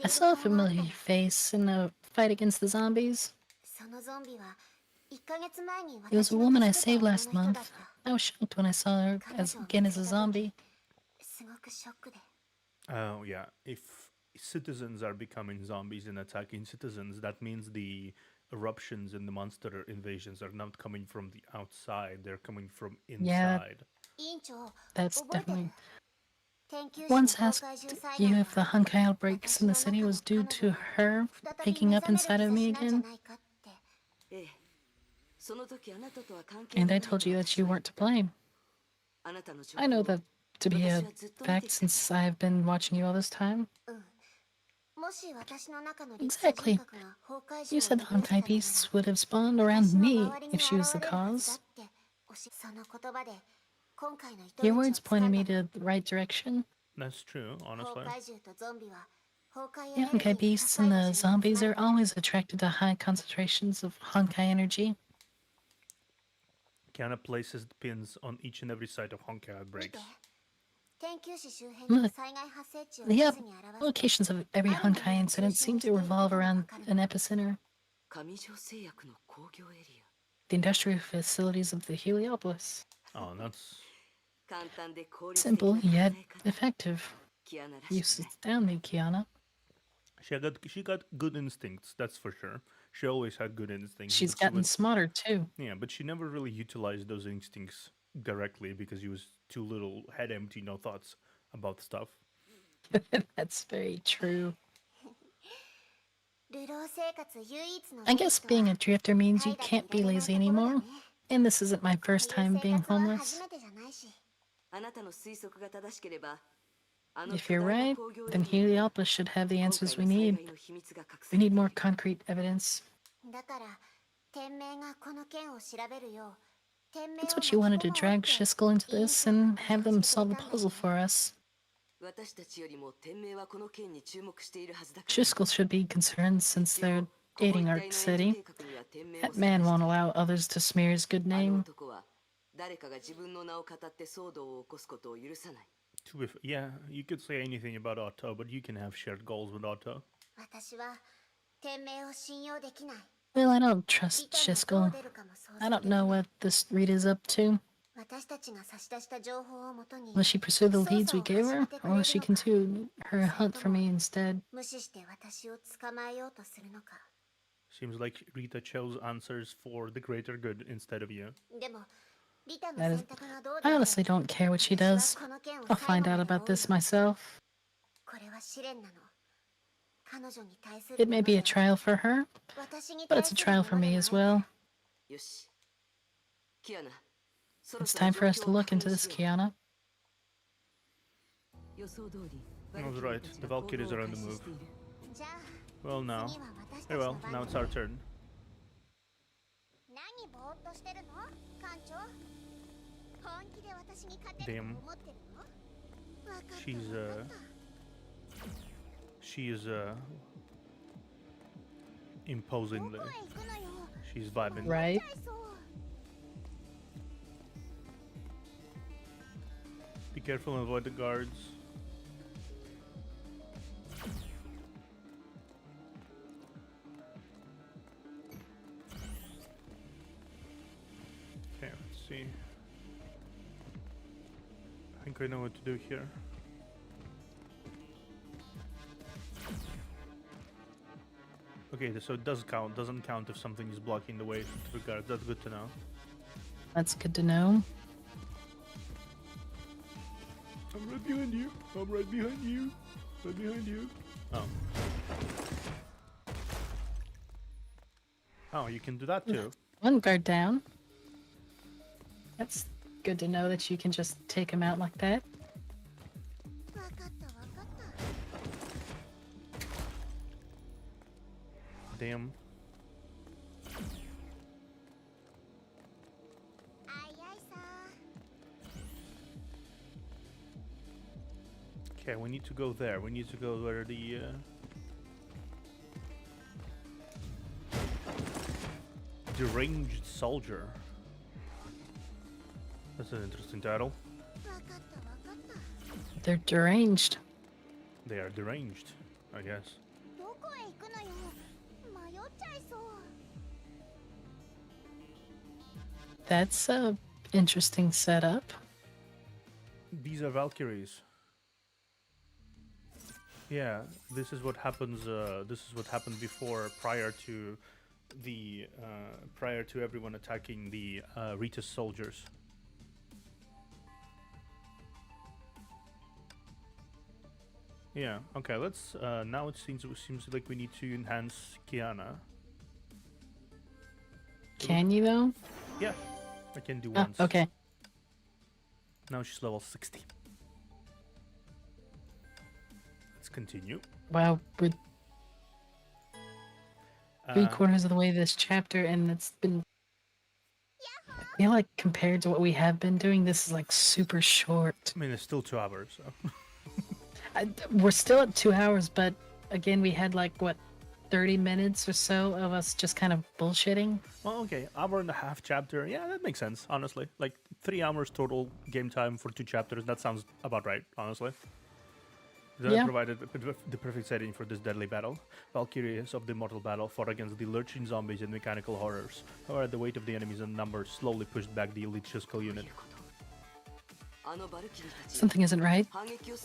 I saw a familiar face in a fight against the zombies. It was a woman I saved last month. I was shocked when I saw her again as a zombie. Oh, yeah. If citizens are becoming zombies and attacking citizens, that means the eruptions and the monster invasions are not coming from the outside, they're coming from inside. Yeah, that's definitely... Once asked you if the Honkai outbreaks in the city was due to her waking up inside of me again. And I told you that you weren't to blame. I know that to be a fact since I have been watching you all this time. Exactly. You said the Honkai beasts would have spawned around me if she was the cause. Your words pointed me to the right direction. That's true, honestly. The Honkai beasts and the zombies are always attracted to high concentrations of Honkai energy. Kiana places the pins on each and every site of Honkai outbreaks. Look, the locations of every Honkai incident seem to revolve around an epicenter. The industrial facilities of the Heliopolis. Oh, that's... simple, yet effective. You astound me, Kiana. She got good instincts, that's for sure. She always had good instincts. She's gotten smarter, too. Yeah, but she never really utilized those instincts directly because she was too little, head empty, no thoughts about stuff. That's very true. I guess being a drifter means you can't be lazy anymore. And this isn't my first time being homeless. If you're right, then Heliopolis should have the answers we need. We need more concrete evidence. That's what you wanted to drag Shiskel into this and have them solve the puzzle for us. Shiskel should be concerned since they're aiding Arc City. That man won't allow others to smear his good name. Yeah, you could say anything about Otto, but you can have shared goals with Otto. Well, I don't trust Shiskel. I don't know what this Rita's up to. Will she pursue the leads we gave her, or will she continue her hunt for me instead? Seems like Rita chose answers for the greater good instead of you. I honestly don't care what she does. I'll find out about this myself. It may be a trial for her, but it's a trial for me as well. It's time for us to look into this, Kiana. I was right. The Valkyries are on the move. Well, now. Very well, now it's our turn. Damn. She's, She is imposingly. She's vibing. Right? Be careful and avoid the guards. Okay, let's see. I think I know what to do here. Okay, so it does count. Doesn't count if something is blocking the way to the guards. That's good to know. That's good to know. I'm right behind you. I'm right behind you. Right behind you. Oh. Oh, you can do that too. One guard down. That's good to know that you can just take him out like that. Damn. Okay, we need to go there. We need to go where the deranged soldier. That's an interesting title. They're deranged. They are deranged, I guess. That's a interesting setup. These are Valkyries. Yeah, this is what happens. This is what happened before, prior to everyone attacking the Rita's soldiers. Yeah. Okay. Let's. Now it seems like we need to enhance Kiana. Can you though? Yeah, I can do Oh, once. okay. Now she's level 60. Let's continue. Wow, we're Uh, 3/4 of the way this chapter, and it's been. I feel like compared to what we have been doing, this is like super short. I mean, it's still 2 hours. So. We're still at 2 hours, but again, we had like what, 30 minutes or so of us just kind of bullshitting. Well, okay, hour and a half chapter. Yeah, that makes sense. Honestly, like 3 hours total game time for 2 chapters. That sounds about right. Honestly. That Yeah. provided the perfect setting for this deadly battle. Valkyries of the immortal battle fought against the lurching zombies and mechanical horrors. However, the weight of the enemies and numbers slowly pushed back the elite Shiskel unit. Something isn't right.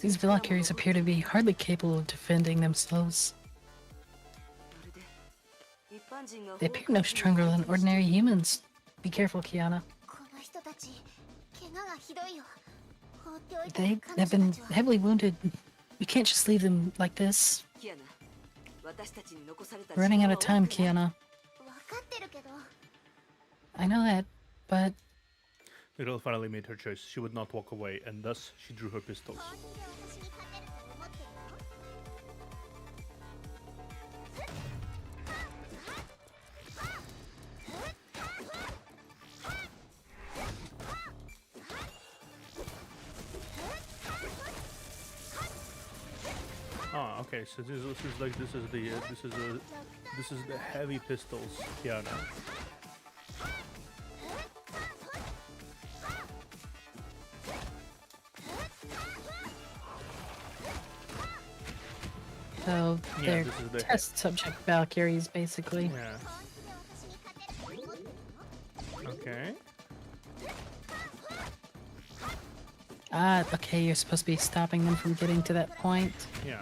These Valkyries appear to be hardly capable of defending themselves. They appear no stronger than ordinary humans. Be careful, Kiana. They have been heavily wounded. You can't just leave them like this. We're running out of time, Kiana. I know that, but The girl finally made her choice. She would not walk away, and thus she drew her pistols. Ah, okay. So this is the heavy pistols, Kiana. so Yeah, they're this is the test subject Valkyries, basically. Yeah. Okay. Ah, okay, you're supposed to be stopping them from getting to that point. Yeah.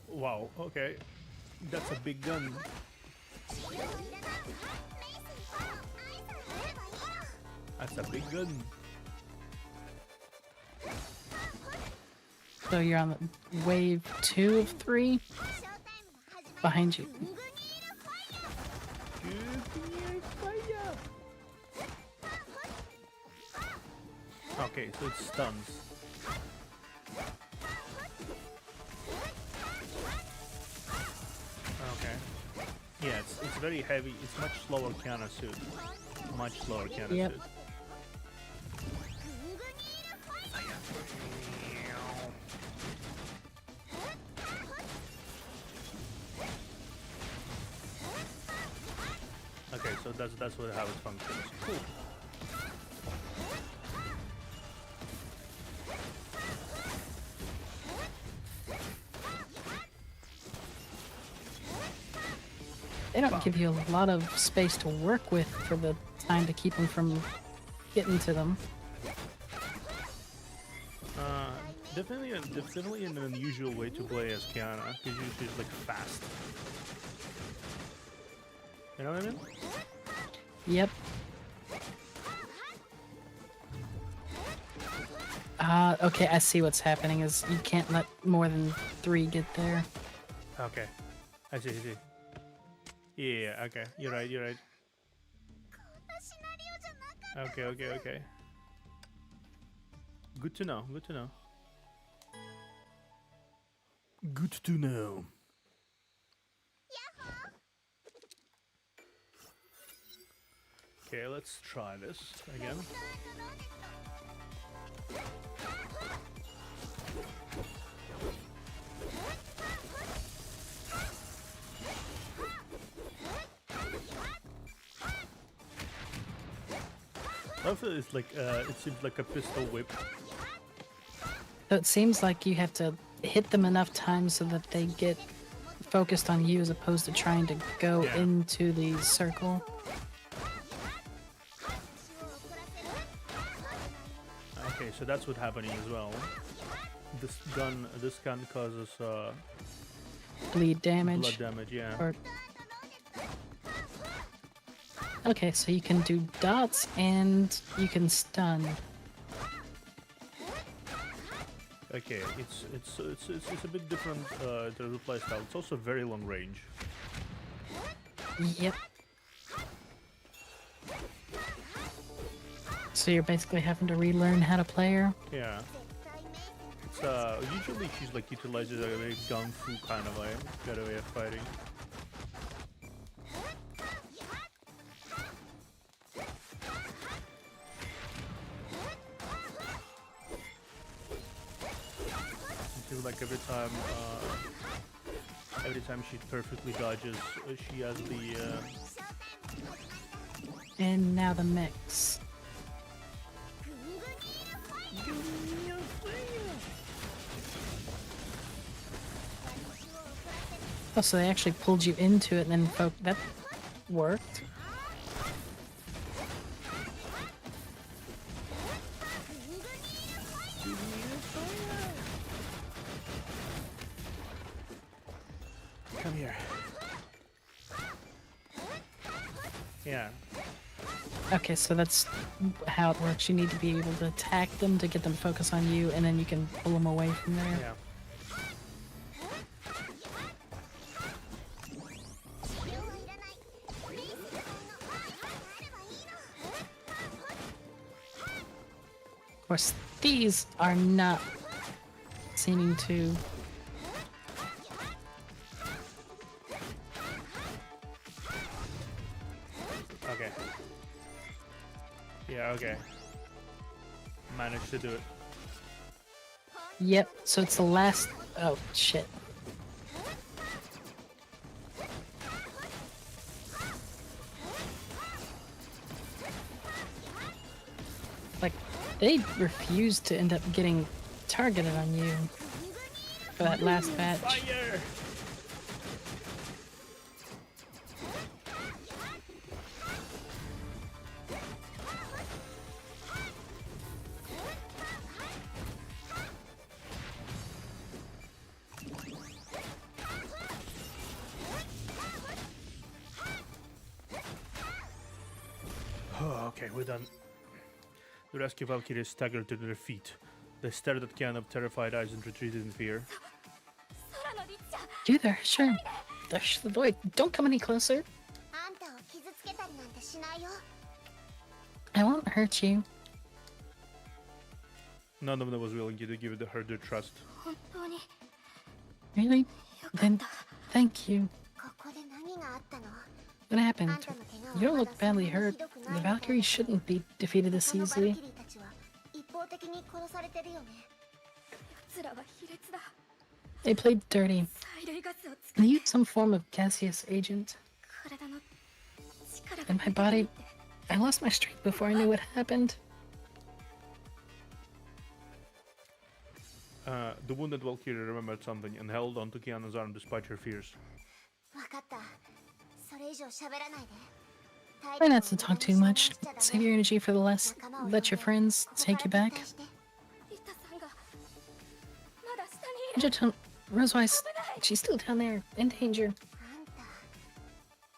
Wow. Okay. That's a big gun. That's a big gun. So you're on the wave 2 of 3? Behind you. Okay, so it stuns. Okay. Yeah, it's very heavy. It's much slower Kiana suit. Much slower Kiana Yep. suit. so that's how it functions. Cool. They don't give you a lot of space to work with for the time to keep them from getting to them. Definitely an unusual way to play as Kiana, because she's like fast. You know what I mean? Yep. Okay, I see what's happening is you can't let more than 3 get there. Okay. I see. Yeah, okay. You're right. Okay. Good to know. Good to know. Okay, let's try this again. Also, it's like it seems like a pistol whip. So it seems like you have to hit them enough times so that they get focused on you as opposed to trying to go into the circle. Okay, so that's what's happening as well. This gun causes Bleed damage. blood damage, yeah. Or... Okay, so you can do dots and you can stun. Okay, it's a bit different in terms of playstyle. It's also very long range. Yep. So you're basically having to relearn how to play her? Yeah. It's usually she's like utilizes a very gung fu kind of way of fighting. Like every time she perfectly dodges, she has the. And now the mix. Oh, so they actually pulled you into it and then that worked. Come here. Yeah. Okay, so that's how it works. You need to be able to attack them to get them to focus on you, and then you can pull them away from there. Yeah. Of course, these are not seeming to... Okay. Yeah, okay. Managed to do it. Yep, so it's the last... Oh, shit. Like, they refused to end up getting targeted on you for that last batch. Fire! Oh, okay, we're done. The rescue Valkyries staggered to their feet. They stared at Kiana with terrified eyes and retreated in fear. You there, sure. Wait, don't come any closer. I won't hurt you. None of them was willing to give her their trust. Really? Then, thank you. What happened? You don't look badly hurt. The Valkyries shouldn't be defeated this easily. They played dirty. They used some form of gaseous agent. And my body... I lost my strength before I knew what happened. The wounded Valkyrie remembered something and held onto Kiana's arm despite her fears. 分かった。それ以上喋らないで。 Try not to talk too much. Save your energy for the last. Let your friends take you back. リタさんがまだ下にいる。 Just tell Rosewise, she's still down there, in danger. あんた、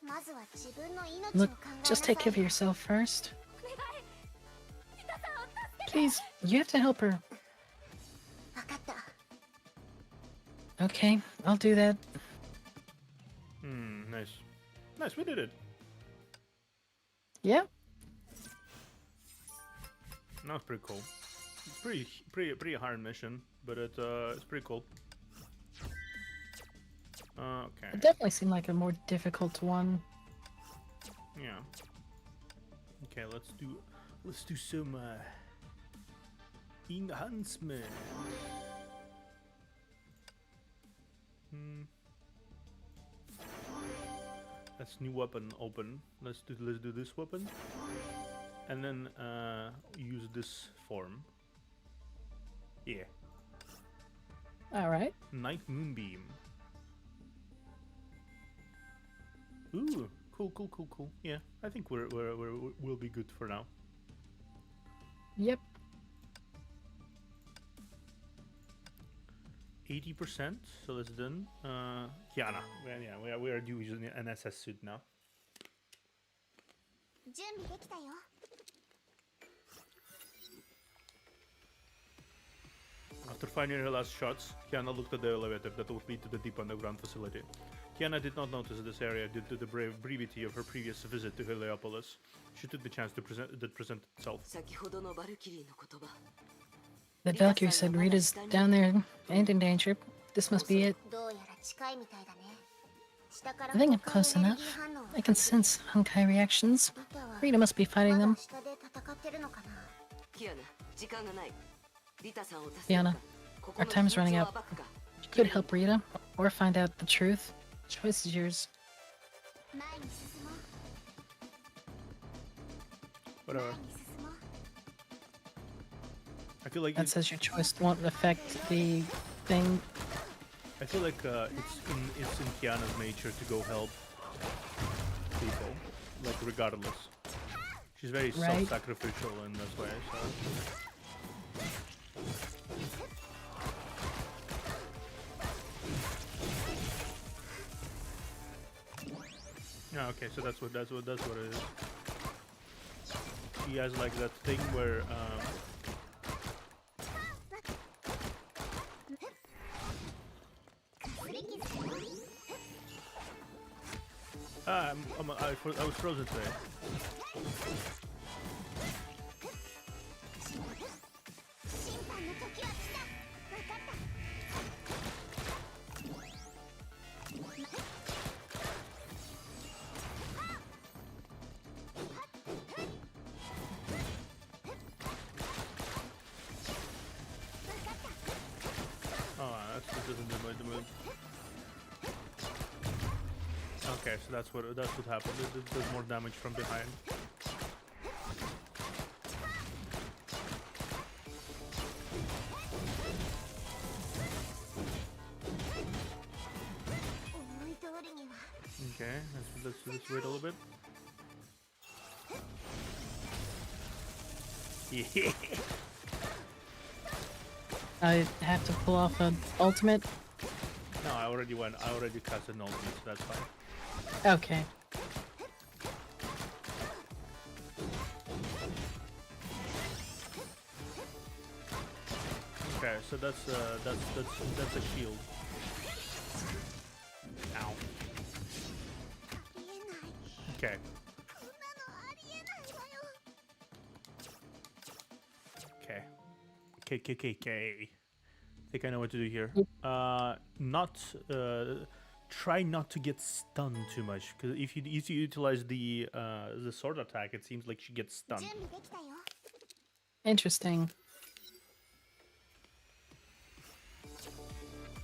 まずは自分の命を考 Look, えな just さい。 take care of yourself first. お願い。リタさんを助けて。 Please, you have to help her. 分かった。 Okay, I'll do that. Nice. Nice, we did it. Yeah. That was pretty cool. It's pretty hard mission, but it's pretty cool. Okay. It definitely seemed like a more difficult one. Yeah. Okay, let's do some enhancement. That's new weapon open. Let's do this weapon, and then use this form. Yeah. All right. Night Moonbeam. Ooh, cool. Yeah, I think we'll be good for now. Yep. 80%, so that's done. Kiana, yeah, we are using an SS suit now. 準備できたよ。 After finding her last shots, Kiana looked at the elevator that would lead to the deep underground facility. Kiana did not notice this area due to the brevity of her previous visit to Heliopolis. She took the chance to present itself. 先ほどのバルキリーの言葉。 The Valkyrie said Rita's down there and in danger. This must be it. どうやら近いみたいだね。下から I think I'm close enough. I can sense Honkai reactions. Rita must be fighting まだ them. 下で戦ってるのかな。キアナ、時間がない。リタさんを助け Fiona, るか。ここ our の time's 秘密 running を out. 暴くか。 You could help Rita, or find out the truth. Choice is yours. 前に進もう。 Whatever. 前に進もう。 I feel like That says your choice won't affect the thing. I feel like it's in Kiana's nature to go help people, like regardless. She's very Right. self-sacrificial in this way. So. Yeah, okay, so that's what it is. He has like that thing where I was frozen today. 審判の時は来た。分かった。 Oh, that doesn't do the move. Okay, so that's what happened. It does more damage from behind. Okay, let's wait a little bit. Yeah. I have to pull off an ultimate. No, I already cast an ultimate, so that's fine. Okay. Okay, so that's a shield. Ow. Okay. Okay. I think I know what to do here. Try not to get stunned too much, because if you utilize the sword attack, it seems like she gets stunned. 準備できたよ。 Interesting.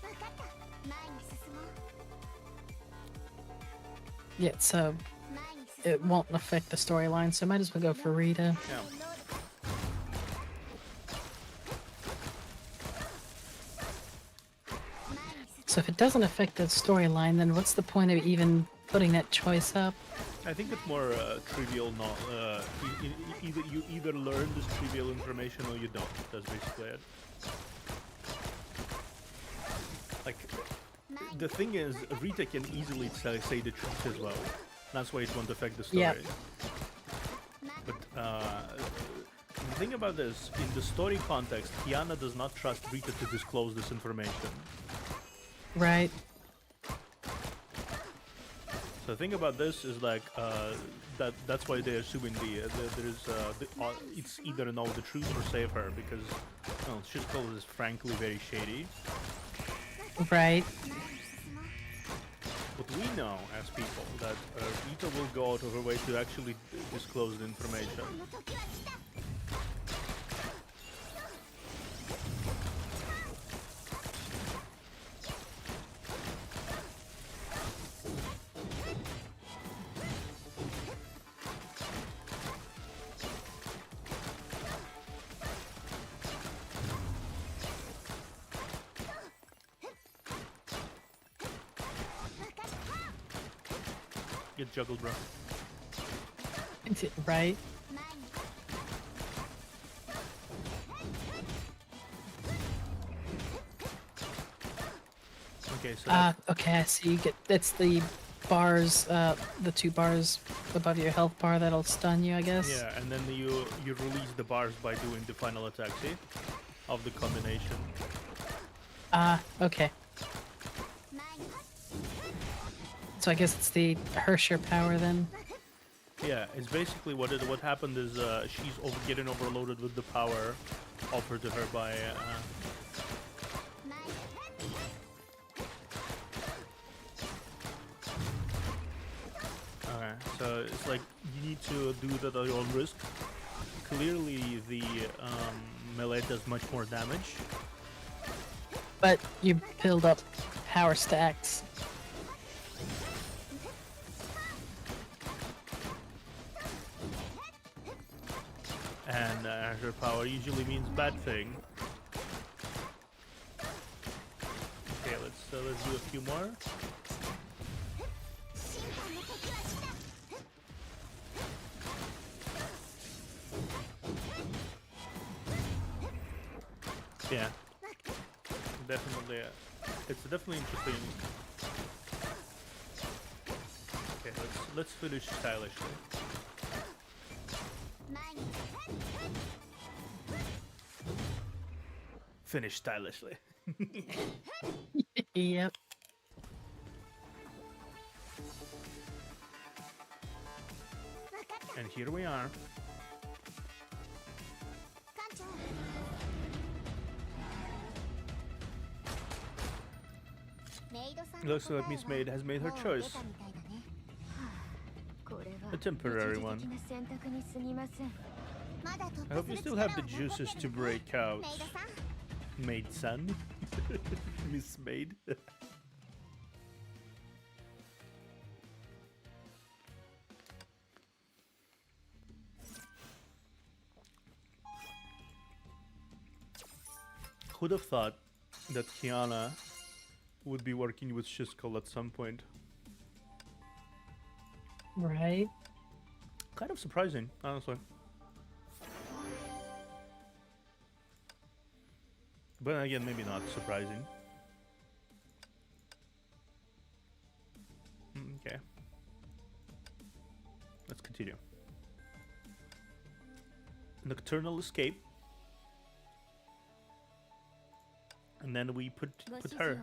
分かった。前に進もう。 Yeah, so 前に進 it won't affect the storyline, so I might as well go for Rita. Yeah. So if it doesn't affect the storyline, then what's the point of even putting that choice up? I think it's more trivial. Not you either learn this trivial information or you don't. That's basically it. Like the thing is, Rita can easily say the truth as well. That's why it won't affect the story. Yep. But the thing about this, in the story context, Kiana does not trust Rita to disclose this information. Right. So the thing about this is like that's why they're assuming it's either know the truth or save her, because Shitcall is frankly very shady. Right. But we know as people that Rita will go out of her way to actually disclose the information. Get juggled, bro. Right. Okay, so Okay, I see. You get that's the bars, the 2 bars above your health bar that'll stun you, I guess. yeah, and then you release the bars by doing the final attack, see? Of the combination. Okay. So I guess it's the Hersher power then. Yeah, it's basically what happened is she's getting overloaded with the power offered to her by. Okay, so it's like you need to do that at your own risk. Clearly, the melee does much more damage. But you build up power stacks. And her power usually means bad thing. Okay, let's do a few more. Yeah, definitely. It's definitely interesting. Okay, let's finish stylishly. Finish stylishly. Yep. And here we are. Looks like Miss Maid has made her choice. A temporary one. I hope you still have the juices to break out, Maid-san. Miss Maid. Who'd have thought that Kiana would be working with Shishkal at some point? Right. Kind of surprising, honestly. But again, maybe not surprising. Okay. Let's continue. Nocturnal escape. And then we put her.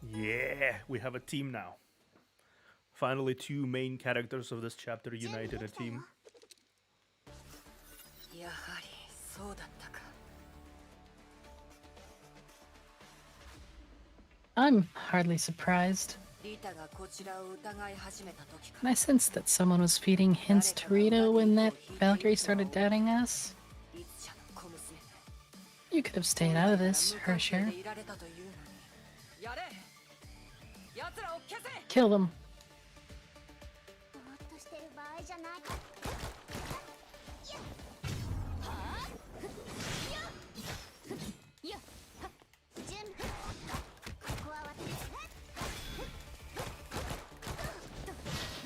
Yeah, we have a team now. Finally, 2 main characters of this chapter united a team. I'm hardly surprised. And I sensed that someone was feeding hints to Rita when that Valkyrie started doubting us. You could have stayed out of this, Hersher. Kill them. じゃない。準備。ここは私。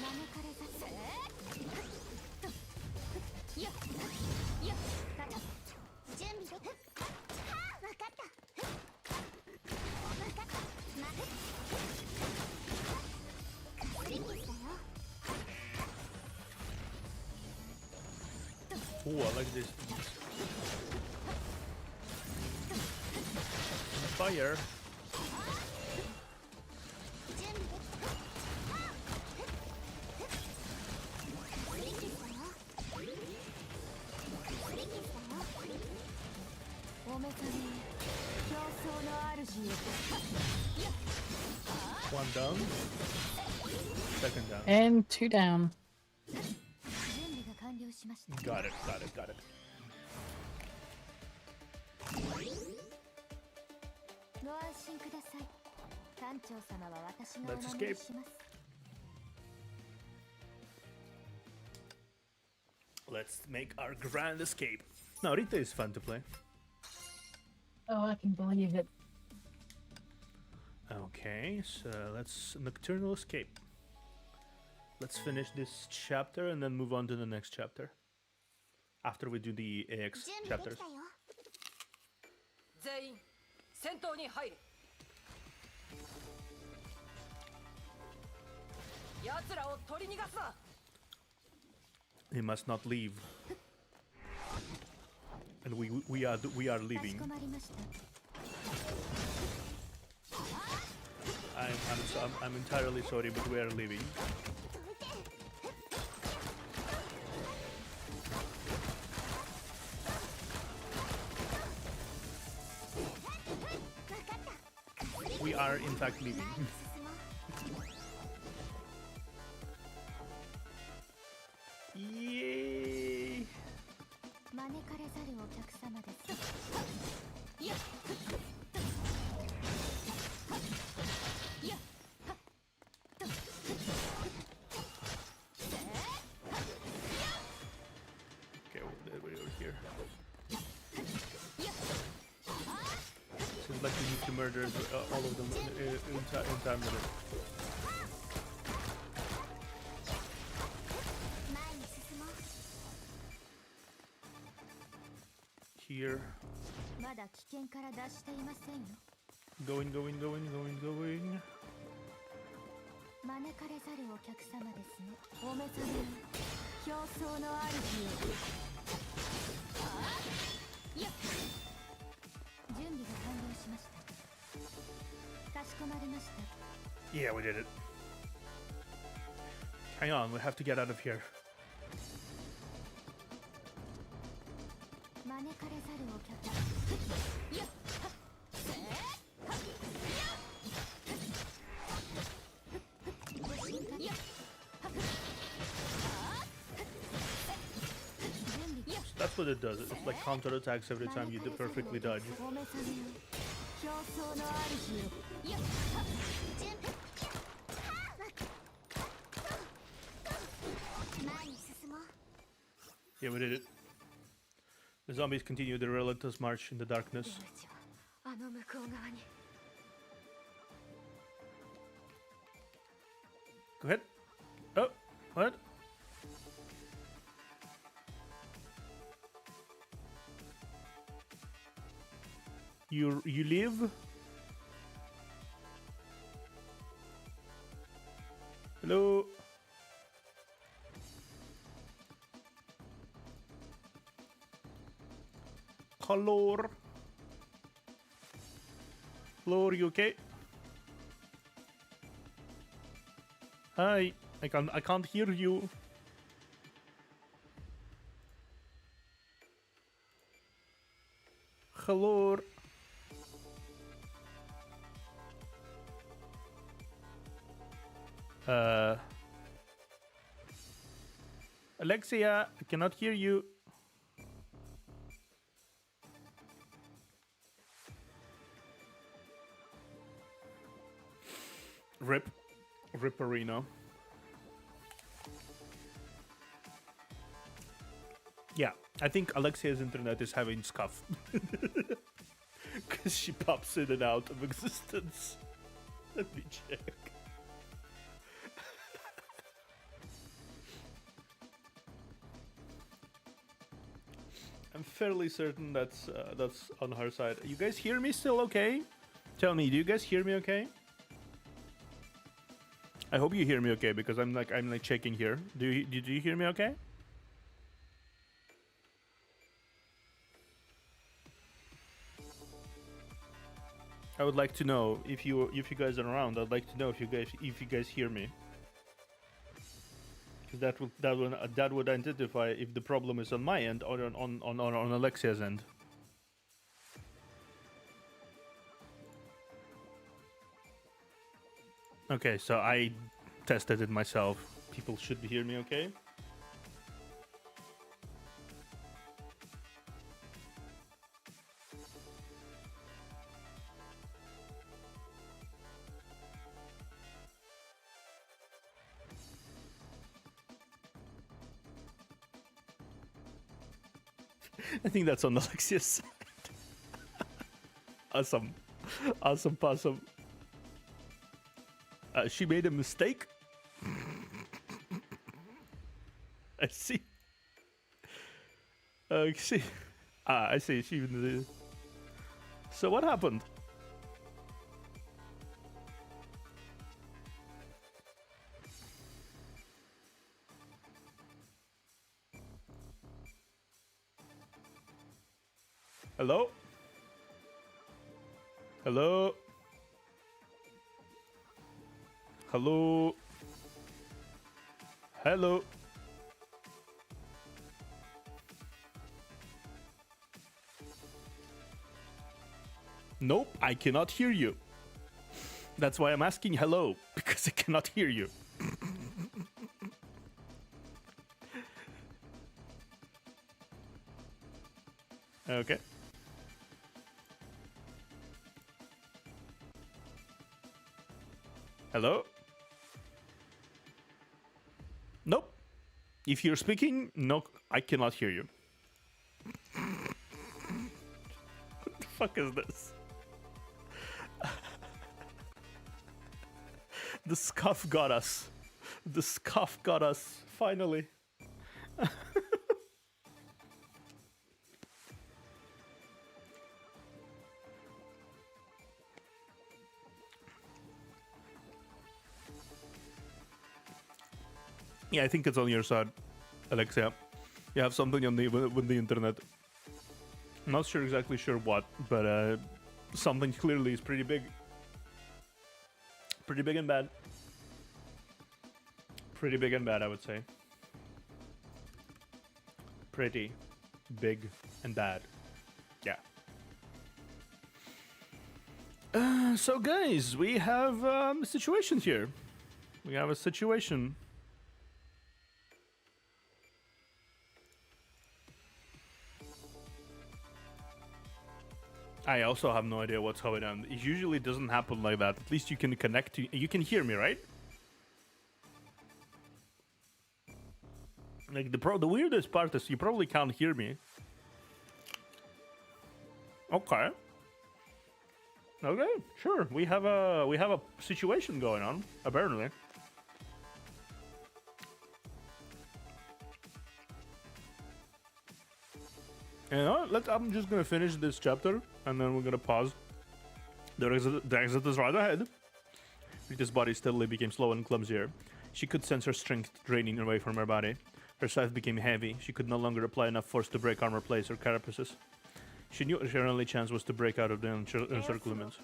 招かれざつ。準備。はあ、わかった。わかった。スリップだよ。 Oh, I like this. Fire. 準備できた。スリップだよ。スリップだよ。お目覚め。競争の主よ。 One down. Second down. And 2 down. 準備が完了しました。 Got it, got it, got it. ご安心ください。艦長様は私がお Let's 守り escape. します。 Let's make our grand escape. Now, Rita is fun to play. Oh, I can believe it. Okay, so let's Nocturnal Escape. Let's finish this chapter and then move on to the next chapter. After we do the AX 準備で chapters. きたよ。全員戦闘に入る。奴らを取り逃がすな。 He must not leave. And we are かし leaving. こまりました。 I'm entirely sorry, but we are leaving. We are in fact leaving. 進もう。 Yay! 招かれざるお客様です。 Okay, we're here. Seems like we need to murder all of them in time with it. 前に進もう。 Here. まだ危険から脱していませんよ。 Going. 招かれざるお客様ですね。お目覚め。競争の主よ。準備が完了しました。かしこまりました。 Yeah, we did it. Hang on, we have to get out of here. 招かれざるお客様。 That's what it does. It's like counterattacks every time you do perfectly dodge. お目覚めよ。競争の主よ。 前に進もう。 Yeah, we did it. The zombies continue their relentless march in the darkness. 出口はあの向こう側に。 Go ahead. Oh, what? You live? Hello? Hello? Hello, are you okay? Hi, I can't hear you. Hello. Alexia, I cannot hear you. Rip Arena. Yeah, I think Alexia's internet is having scuff. Because she pops in and out of existence. Let me check. I'm fairly certain that's on her side. You guys hear me still okay? Tell me, do you guys hear me okay? I hope you hear me okay because I'm like checking here. Did you hear me okay? I would like to know if you guys are around. I'd like to know if you guys hear me. Because that would identify if the problem is on my end or on Alexia's end. Okay, so I tested it myself. People should hear me okay? I think that's on Alexia's side. Awesome. Awesome possum. She made a mistake? I see. I see. I see. She even. So what happened? Hello? Hello? Hello? Hello? Nope, I cannot hear you. That's why I'm asking hello, because I cannot hear you. Okay. Hello? Nope. If you're speaking, no, I cannot hear you. What the fuck is this? The scuff got us. The scuff got us, finally. Yeah, I think it's on your side, Alexia. You have something on with the internet. I'm not exactly sure what, but something clearly is pretty big. Pretty big and bad. Pretty big and bad, I would say. Pretty big and bad. Yeah. So guys, we have a situation here. We have a situation. I also have no idea what's going on. It usually doesn't happen like that. At least you can connect to... You can hear me, right? Like, the weirdest part is you probably can't hear me. Okay. Okay, sure. We have a situation going on, apparently. You know, I'm just gonna finish this chapter, and then we're gonna pause. The exit is right ahead. Rita's body steadily became slow and clumsier. She could sense her strength draining away from her body. Her scythe became heavy. She could no longer apply enough force to break armor plates or carapaces. She knew her only chance was to break out of the encirclements.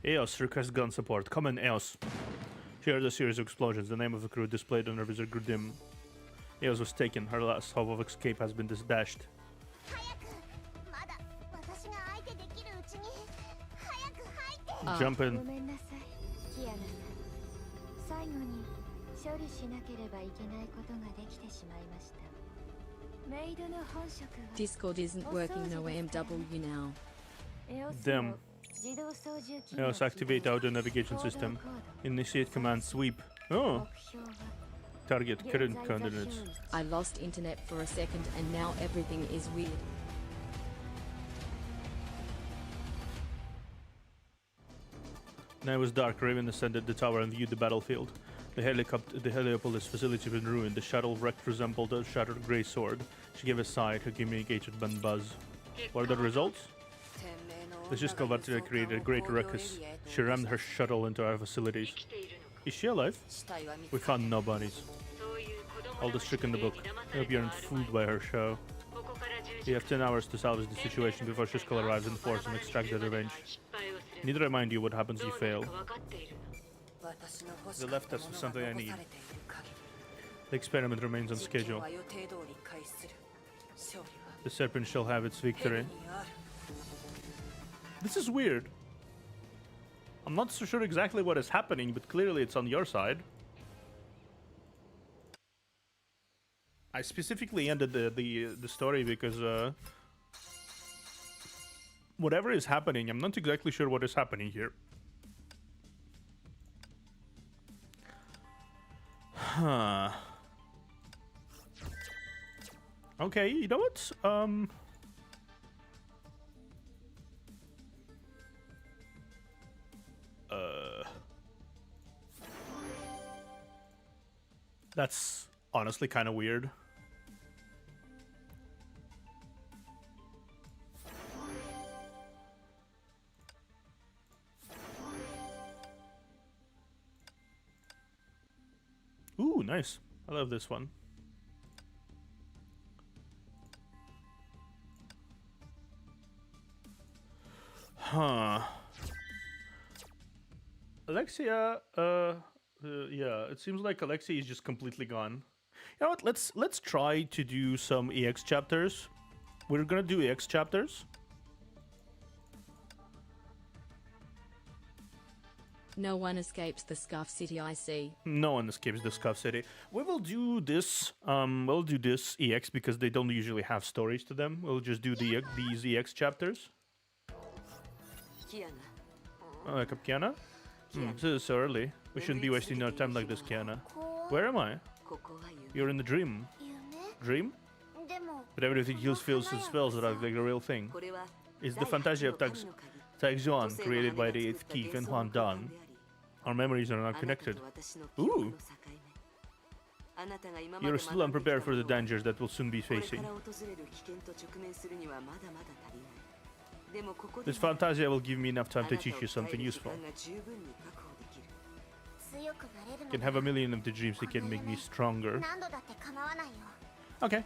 Eos requests gun support. Come in, Eos. She heard a series of explosions. The name of the crew displayed on her visor grew dim. Eos was taken. Her last hope of escape has been dashed. Jump in. Discord isn't working, no AMW now. Damn. Eos, activate audio navigation system. Initiate command sweep. Oh. Target current coordinates. I lost internet for a second and now everything is weird. Now it was dark. Raven ascended the tower and viewed the battlefield. The Heliopolis facility was in ruin. The shuttle wreck resembled a shattered grey sword. She gave a sigh. Her communicated Ben buzz. What are the results? The Shiskel Vatria created a great ruckus. She rammed her shuttle into our facilities. Is she alive? We found no bodies. All the trick in the book. I hope you aren't fooled by her show. You have 10 hours to salvage the situation before Shiskel arrives in force and extract the revenge. Need to remind you what happens if you fail. The left test was something I need. The experiment remains on schedule. The serpent shall have its victory. This is weird. I'm not so sure exactly what is happening, but clearly it's on your side. I specifically ended the story because whatever is happening, I'm not exactly sure what is happening here. Huh. Okay, you know what? That's honestly kind of weird. Ooh, nice. I love this one. Huh. Alexia, yeah, it seems like Alexia is just completely gone. You know what? Let's try to do some EX chapters. We're gonna do EX chapters. No one escapes the Scuff City, I see. No one escapes the Scuff City. We will do this. We'll do this EX because they don't usually have stories to them. We'll just do these EX chapters. Oh, wake up, Kiana. This is so early. We shouldn't be wasting our time like this, Kiana. Where am I? You're in the dream. Dream? But everything heals, feels, and smells like the real thing. It's the fantasia of Taixuan, created by the 8th Keith and Huan Dan. Our memories are not connected. Ooh! You're still unprepared for the dangers that we'll soon be facing. This fantasia will give me enough time to teach you something useful. Can have a million of the dreams that can make me stronger. Okay.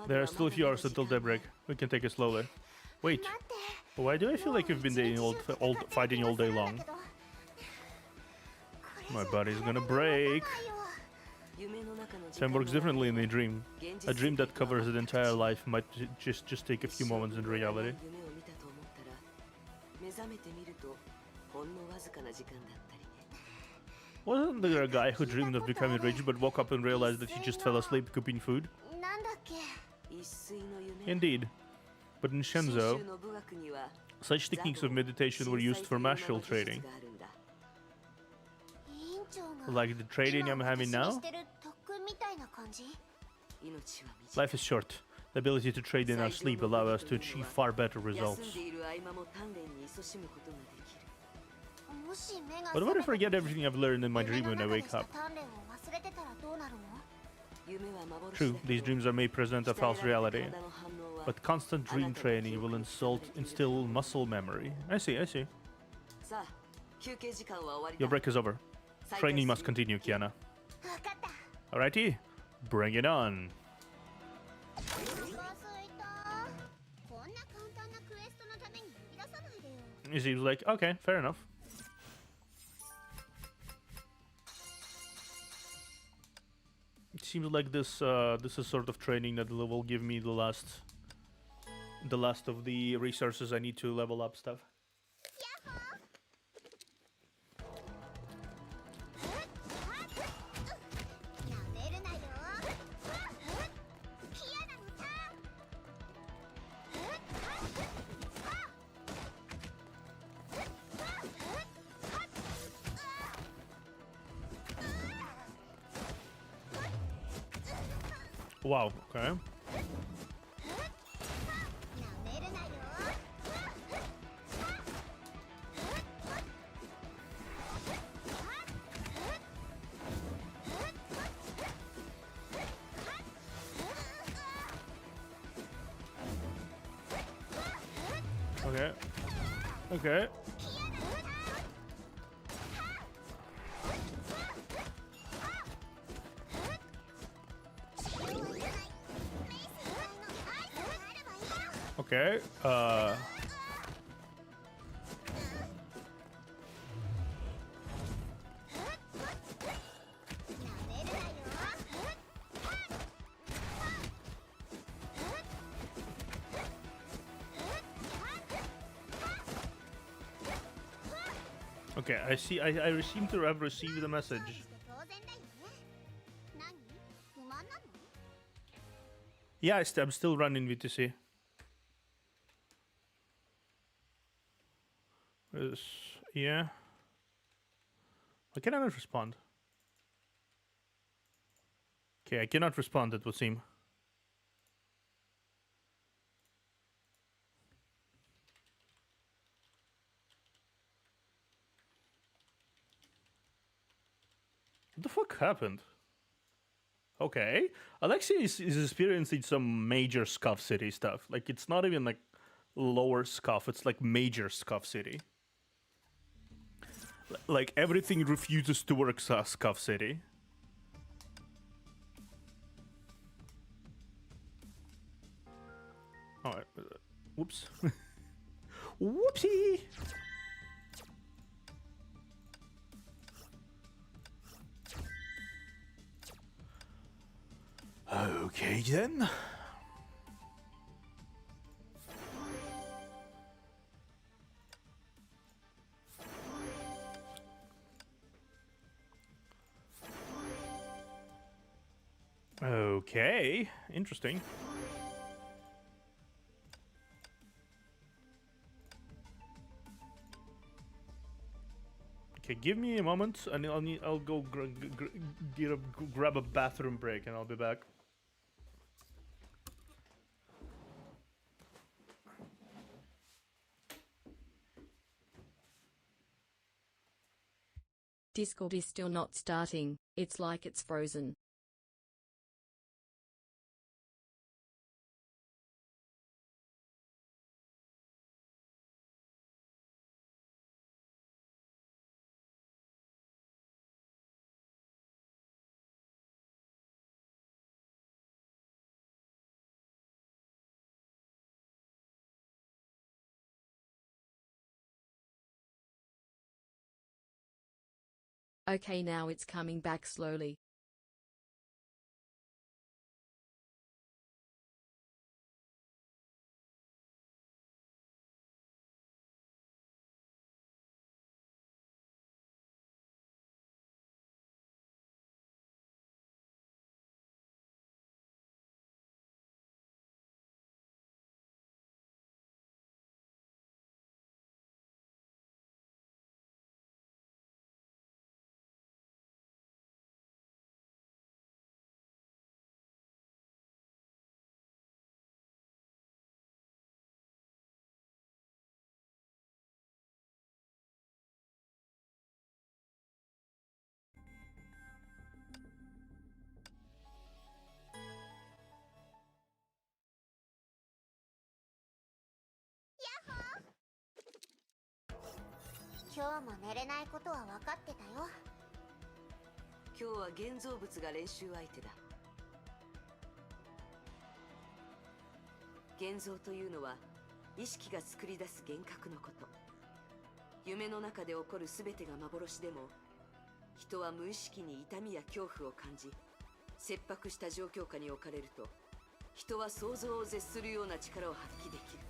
There are still a few hours until daybreak. We can take it slowly. Wait, why do I feel like we've been fighting all day long? My body's gonna break. Time works differently in a dream. A dream that covers an entire life might just take a few moments in reality. Wasn't there a guy who dreamed of becoming rich but woke up and realized that he just fell asleep cooking food? Indeed. But in Shenzhou, such techniques of meditation were used for martial training. Like the training I'm having now? Life is short. The ability to trade in our sleep allows us to achieve far better results. What about if I forget everything I've learned in my dream when I wake up? True, these dreams may present a false reality, but constant dream training will instill muscle memory. I see. Your break is over. Training must continue, Kiana. Alrighty, bring it on. It seems like, okay, fair enough. It seems like this is sort of training that will give me the last the last of the resources I need to level up stuff. Wow, okay. Okay. Okay. Okay. Okay, I see. I seem to have received the message. Yeah, I'm still running VTC. Yeah. Why can I not respond? Okay, I cannot respond, it would seem. What the fuck happened? Okay. Alexia is experiencing some major Scuff City stuff. Like, it's not even like lower Scuff, it's like major Scuff City. Like, everything refuses to work Scuff City. Alright. Whoops. Whoopsie! Okay then. Okay, interesting. Okay, give me a moment, and I'll go grab a bathroom break, and I'll be back. Discord is still not starting. It's like it's frozen. Okay, now it's coming back slowly.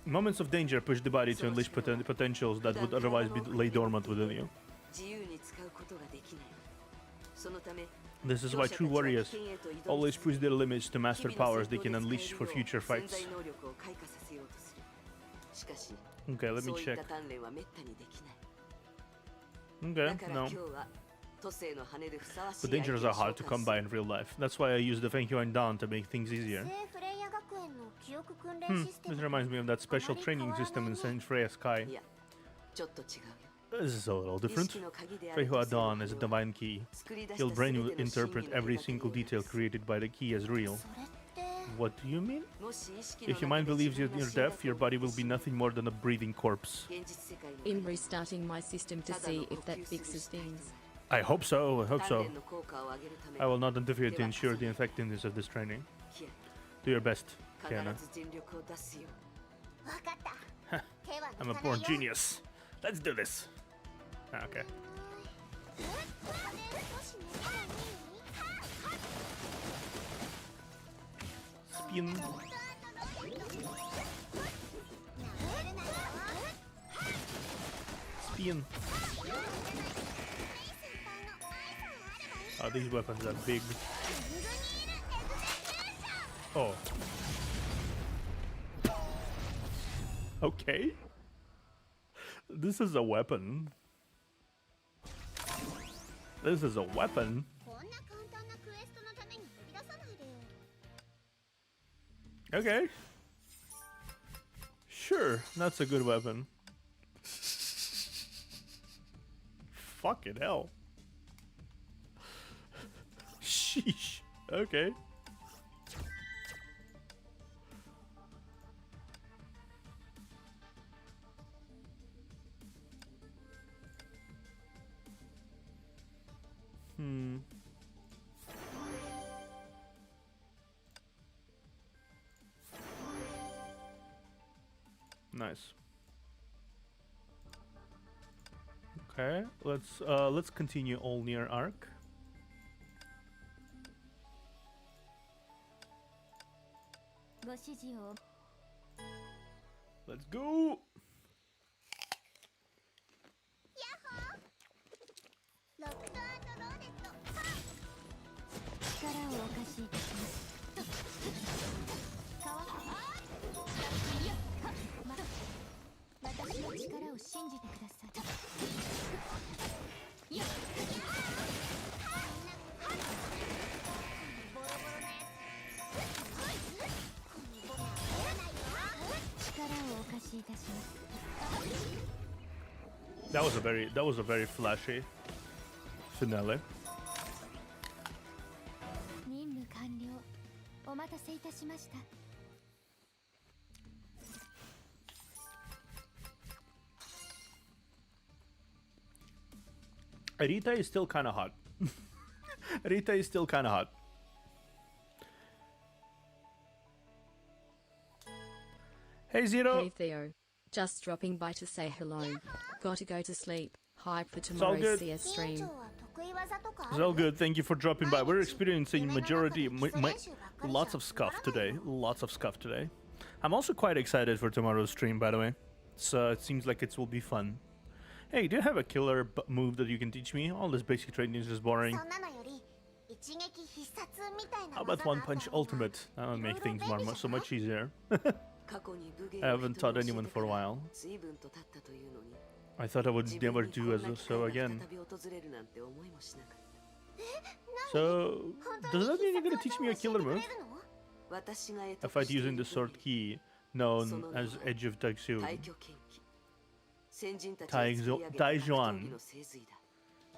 Moments of danger push the body to unleash potentials that would otherwise be lay dormant within you. This is why true warriors always push their limits to master powers they can unleash for future fights. Okay, let me check. Okay, no. The dangers are hard to come by in real life. That's why I use the Fenkyo Down to make things easier. This reminds me of that special training system in St. Freya Sky. This is a little different. Feihua Dawn is a divine key. Your brain will interpret every single detail created by the key as real. What do you mean? If your mind believes you're deaf, your body will be nothing more than a breathing corpse. I'm restarting my system to see if that fixes things. I hope so, I hope so. I will not interfere to ensure the effectiveness of this training. Do your best, Kiana. I'm a born genius. Let's do this. Okay. Spin. Spin. Oh, these weapons are big. Oh. Okay. This is a weapon. This is a weapon. Okay. Sure, that's a good weapon. Fucking hell. Sheesh. Okay. Nice. Okay, let's continue all near arc. Let's go. That was a very flashy finale. Rita is still kind of hot. Rita is still kind of hot. Hey Zero. Hey Theo. Just dropping by to say hello. Gotta go to sleep. Hype for tomorrow's CS stream. It's all good. Thank you for dropping by. We're experiencing lots of scuff today. Lots of scuff today. I'm also quite excited for tomorrow's stream, by the way. So it seems like it will be fun. Hey, do you have a killer move that you can teach me? All this basic training is just boring. How about one punch ultimate? That would make things so much easier. I haven't taught anyone for a while. I thought I would never do so again. So, does that mean you're gonna teach me a killer move? I fight using the sword key, known as Edge of Taijuan.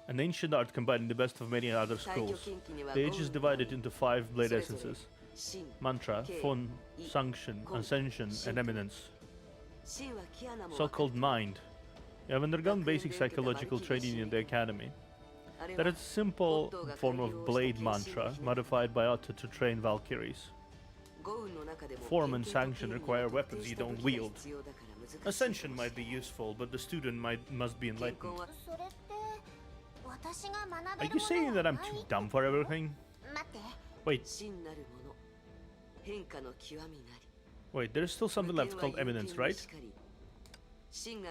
An ancient art combining the best of many other schools. The Edge is divided into 5 blade essences: Mantra, Fun, Sanction, Ascension, and Eminence. So-called Mind. You have undergone basic psychological training in the academy. That is a simple form of blade mantra, modified by Otto to train Valkyries. Form and Sanction require weapons you don't wield. Ascension might be useful, but the student must be enlightened. Are you saying that I'm too dumb for everything? Wait. Wait, there's still something left called eminence, right?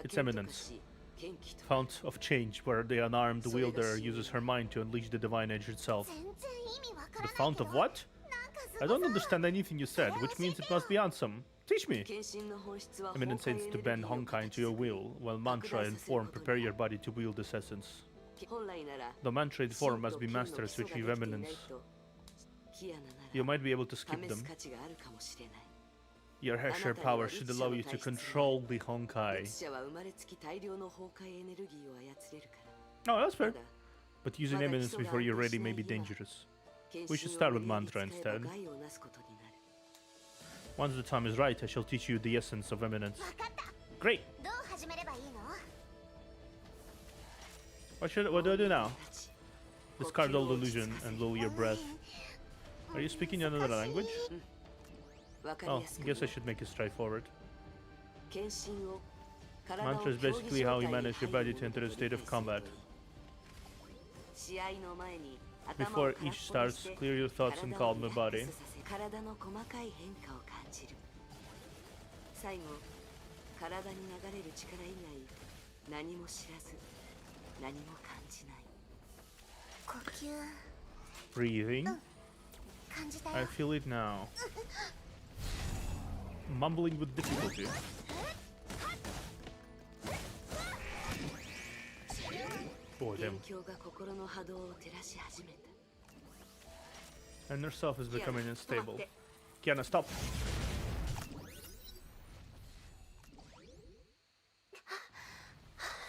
It's eminence. Fount of change, where the unarmed wielder uses her mind to unleash the divine edge itself. The fount of what? I don't understand anything you said, which means it must be awesome. Teach me! Eminence aids to bend Honkai into your will, while mantra and form prepare your body to wield this essence. The mantra and form must be mastered to achieve eminence. You might be able to skip them. Your hair power should allow you to control the Honkai. Oh, that's fair. But using eminence before you're ready may be dangerous. We should start with mantra instead. Once the time is right, I shall teach you the essence of eminence. Great! What do I do now? Discard all delusion and lower your breath. Are you speaking another language? Oh, I guess I should make it straightforward. Mantra is basically how you manage your body to enter a state of combat. Before each starts, clear your thoughts and calm the body. Breathing. I feel it now. Mumbling with difficulty. Oh, damn. And herself is becoming unstable. Kiana, stop!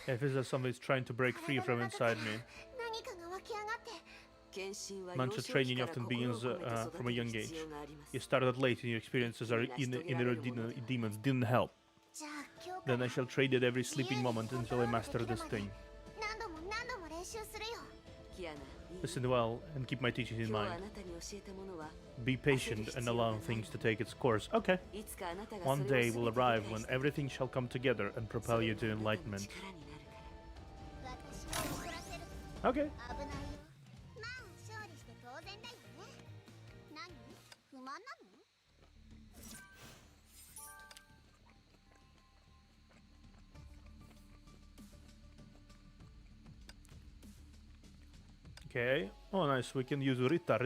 It feels like somebody's trying to break free from inside me. Mantra training often begins from a young age. You started late and your experiences are inner demons didn't help. Then I shall trade it every sleeping moment until I master this thing. Listen well and keep my teachings in mind. Be patient and allow things to take its course. Okay. One day will arrive when everything shall come together and propel you to enlightenment. Okay. Okay. Oh, nice. We can use Rita.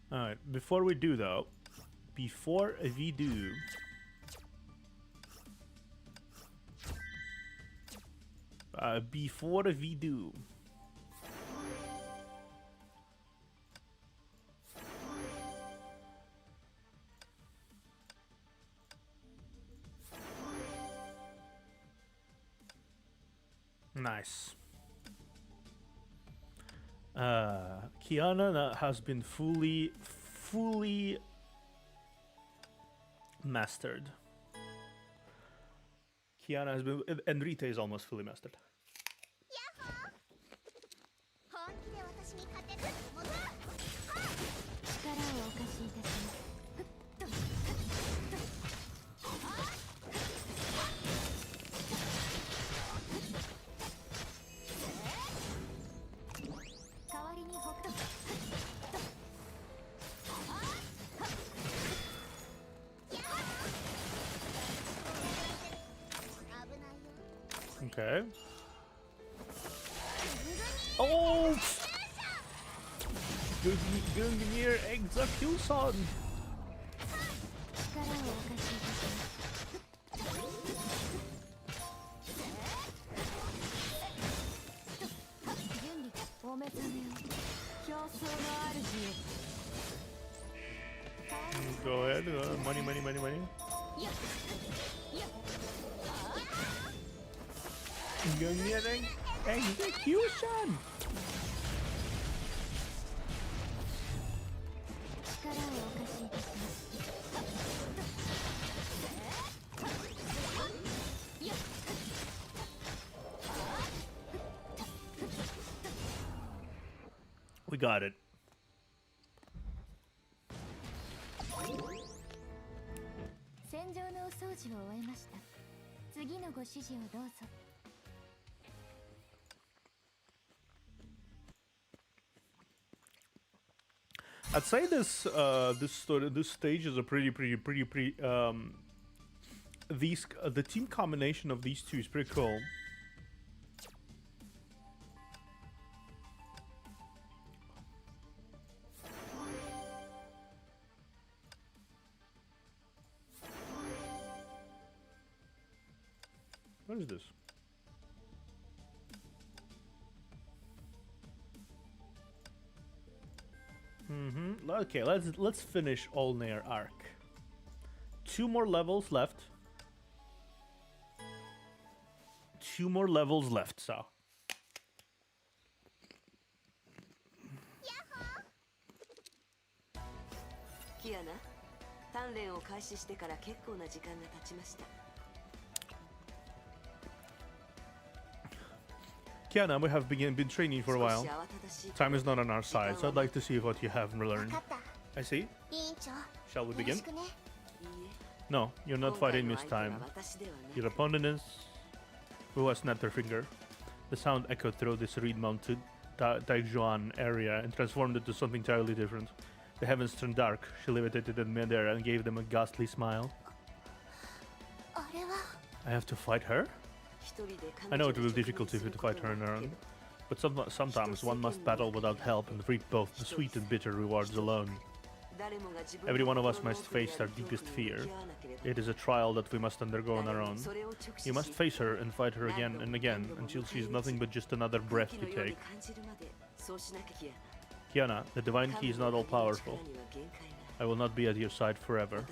Alright, before we do though, nice. Kiana has been fully mastered. Kiana has been, and Rita is almost fully mastered. Okay. Oh! Gungnir execution! Go ahead, money. Gungnir execution! We got it. I'd say this stage is a pretty the team combination of these two is pretty cool. What is this? Okay, let's finish Olnair arc. 2 more levels left. 2 more levels left, so. キアナ、鍛錬を開始してから結構な時間が経ちました。 Kiana, we have been training for a while. Time is not on our side, so I'd like to see what you have learned. I see. Shall we begin? No, you're not fighting this time. Your opponent is... who has snapped her finger. The sound echoed through this reed-mounted Daizhuan area and transformed it to something entirely different. The heavens turned dark. She levitated in midair and gave them a ghastly smile. I have to fight her? I know it will be difficult if you to fight her on her own, but sometimes one must battle without help and reap both the sweet and bitter rewards alone. Every one of us must face our deepest fear. It is a trial that we must undergo on our own. You must face her and fight her again and again until she is nothing but just another breath you take. Kiana, the divine key is not all-powerful. I will not be at your side forever.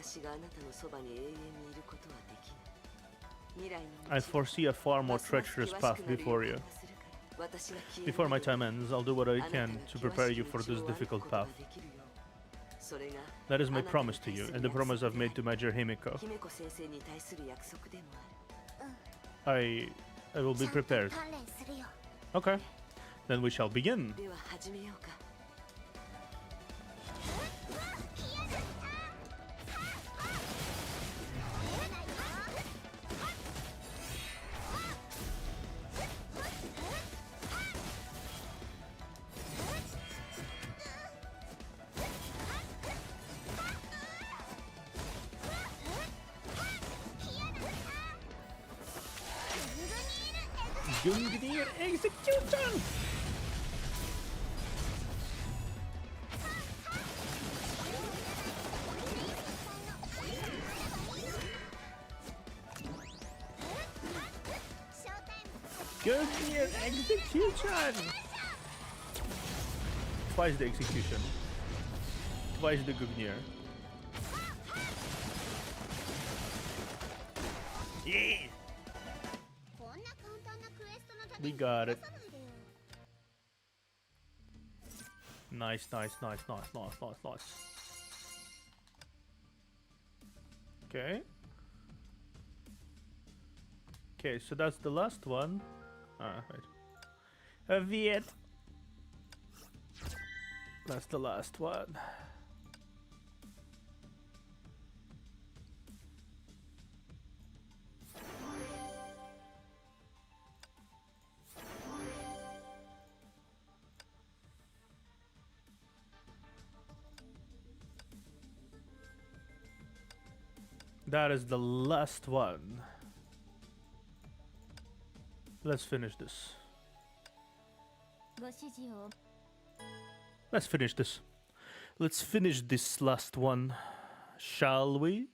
I foresee a far more treacherous path before you. Before my time ends, I'll do what I can to prepare you for this difficult path. That is my promise to you, and the promise I've made to Major Himiko. I will be prepared. Okay, then we shall begin. Gungnir execution! Gungnir execution! Twice the execution. Twice the Gungnir. Yeah! We got it. Nice. Okay. Okay, so that's the last one. Right. Viet. That's the last one. That is the last one. Let's finish this. Let's finish this. Let's finish this last one, shall we?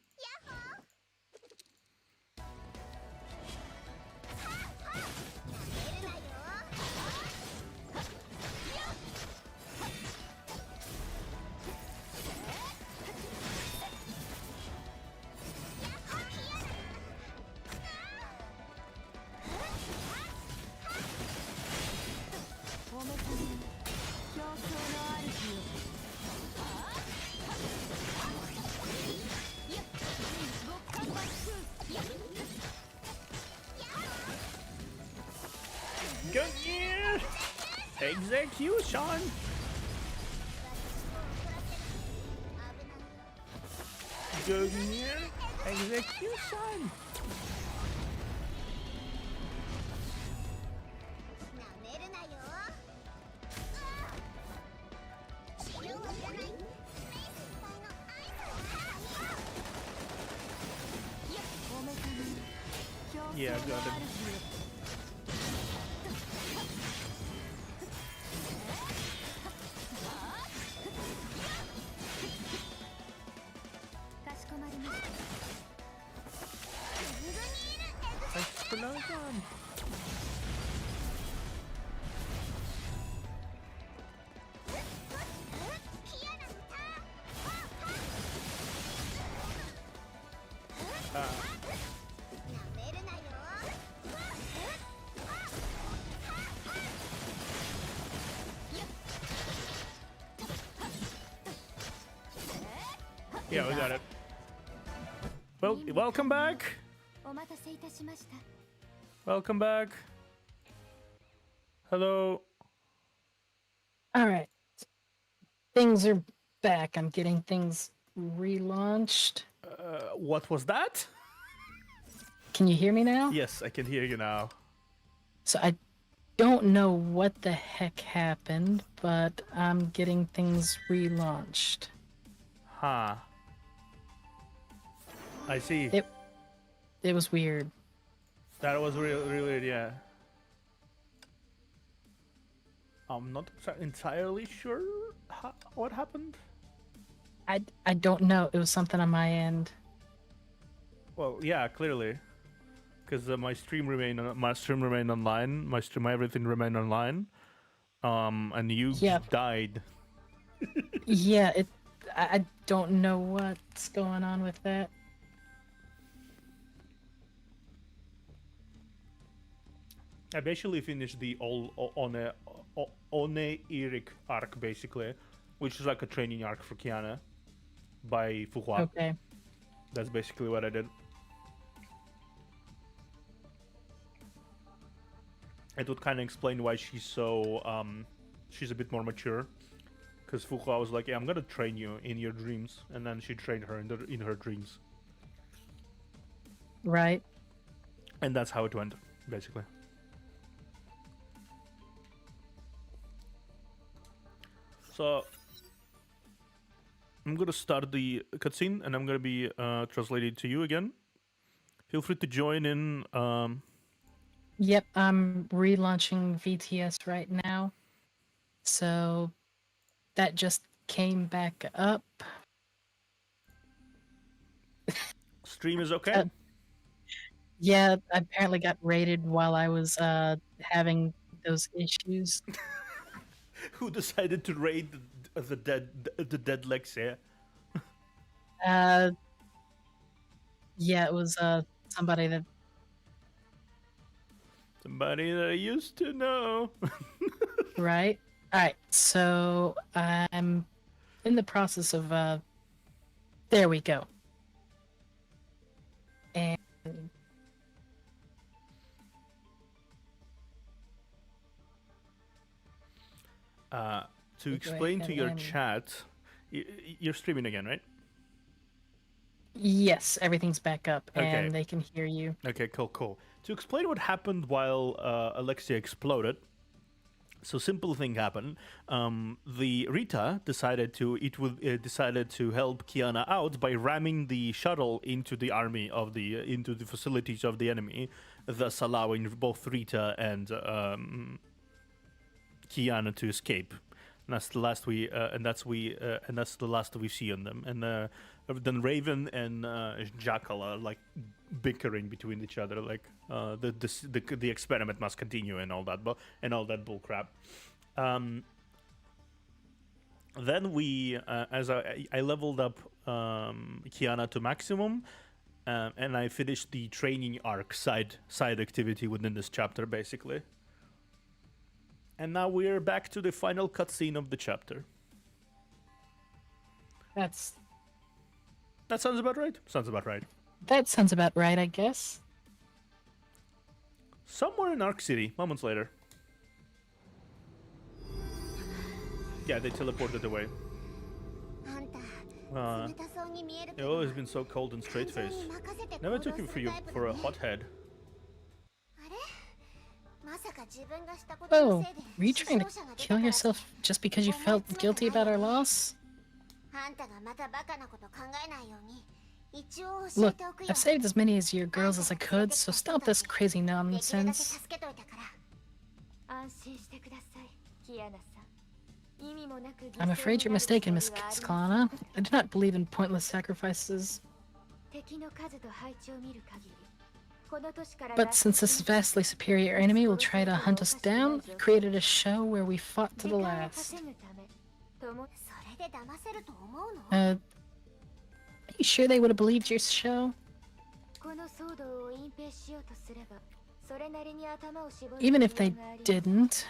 Gungnir execution! Gungnir execution! Yeah, I got him. Thanks for another gun. Yeah, we got it. Well, welcome back. お待たせいたしました。 Welcome back. Hello. All right. Things are back. I'm getting things relaunched. What was that? Can you hear me now? Yes, I can hear you now. So I don't know what the heck happened, but I'm getting things relaunched. Huh. I see. It was weird. That was really, yeah. I'm not entirely sure what happened. I don't know. It was something on my end. Well, yeah, clearly, because my stream remained online. My everything remained online. And you died. Yeah, I don't know what's going on with that. I basically finished the Oneirik arc, basically, which is like a training arc for Kiana by Fuhua. Okay. That's basically what I did. It would kind of explain why she's so, she's a bit more mature. Because Fuhua was like, yeah, I'm gonna train you in your dreams. And then she trained her in her dreams. Right. And that's how it went, basically. So, I'm gonna start the cutscene, and I'm gonna be translating to you again. Feel free to join in. Yep, I'm relaunching VTS right now. So, that just came back up. Stream is okay? Yeah, I apparently got raided while I was having those issues. Who decided to raid the dead Lexia? Yeah, it was somebody that I used to know. right. All right, so I'm in the process of there we go. And to explain to your chat, you're streaming again, right? yes, everything's back up Okay. and they can hear you. Okay, cool. To explain what happened while Alexia exploded, so simple thing happened. The Rita decided to help Kiana out by ramming the shuttle into the army of into the facilities of the enemy, thus allowing both Rita and Kiana to escape. And that's the last we see on them. And then Raven and Jackal are like bickering between each other, like the experiment must continue and all that bull crap. Then we, as I leveled up Kiana to maximum, and I finished the training arc side activity within this chapter, basically. And now we're back to the final cutscene of the chapter. That sounds about right. That sounds about right, I guess. Somewhere in Arc City, moments later. Yeah, they teleported away. You've always been so cold and straight-faced. Never took you for a hothead. Oh, were you trying to kill yourself just because you felt guilty about our loss? Look, I've saved as many as your girls as I could, so stop this crazy nonsense. I'm afraid you're mistaken, Miss Klana. I do not believe in pointless sacrifices. But since this vastly superior enemy will try to hunt us down, I've created a show where we fought to the last. Are you sure they would have believed your show? Even if they didn't,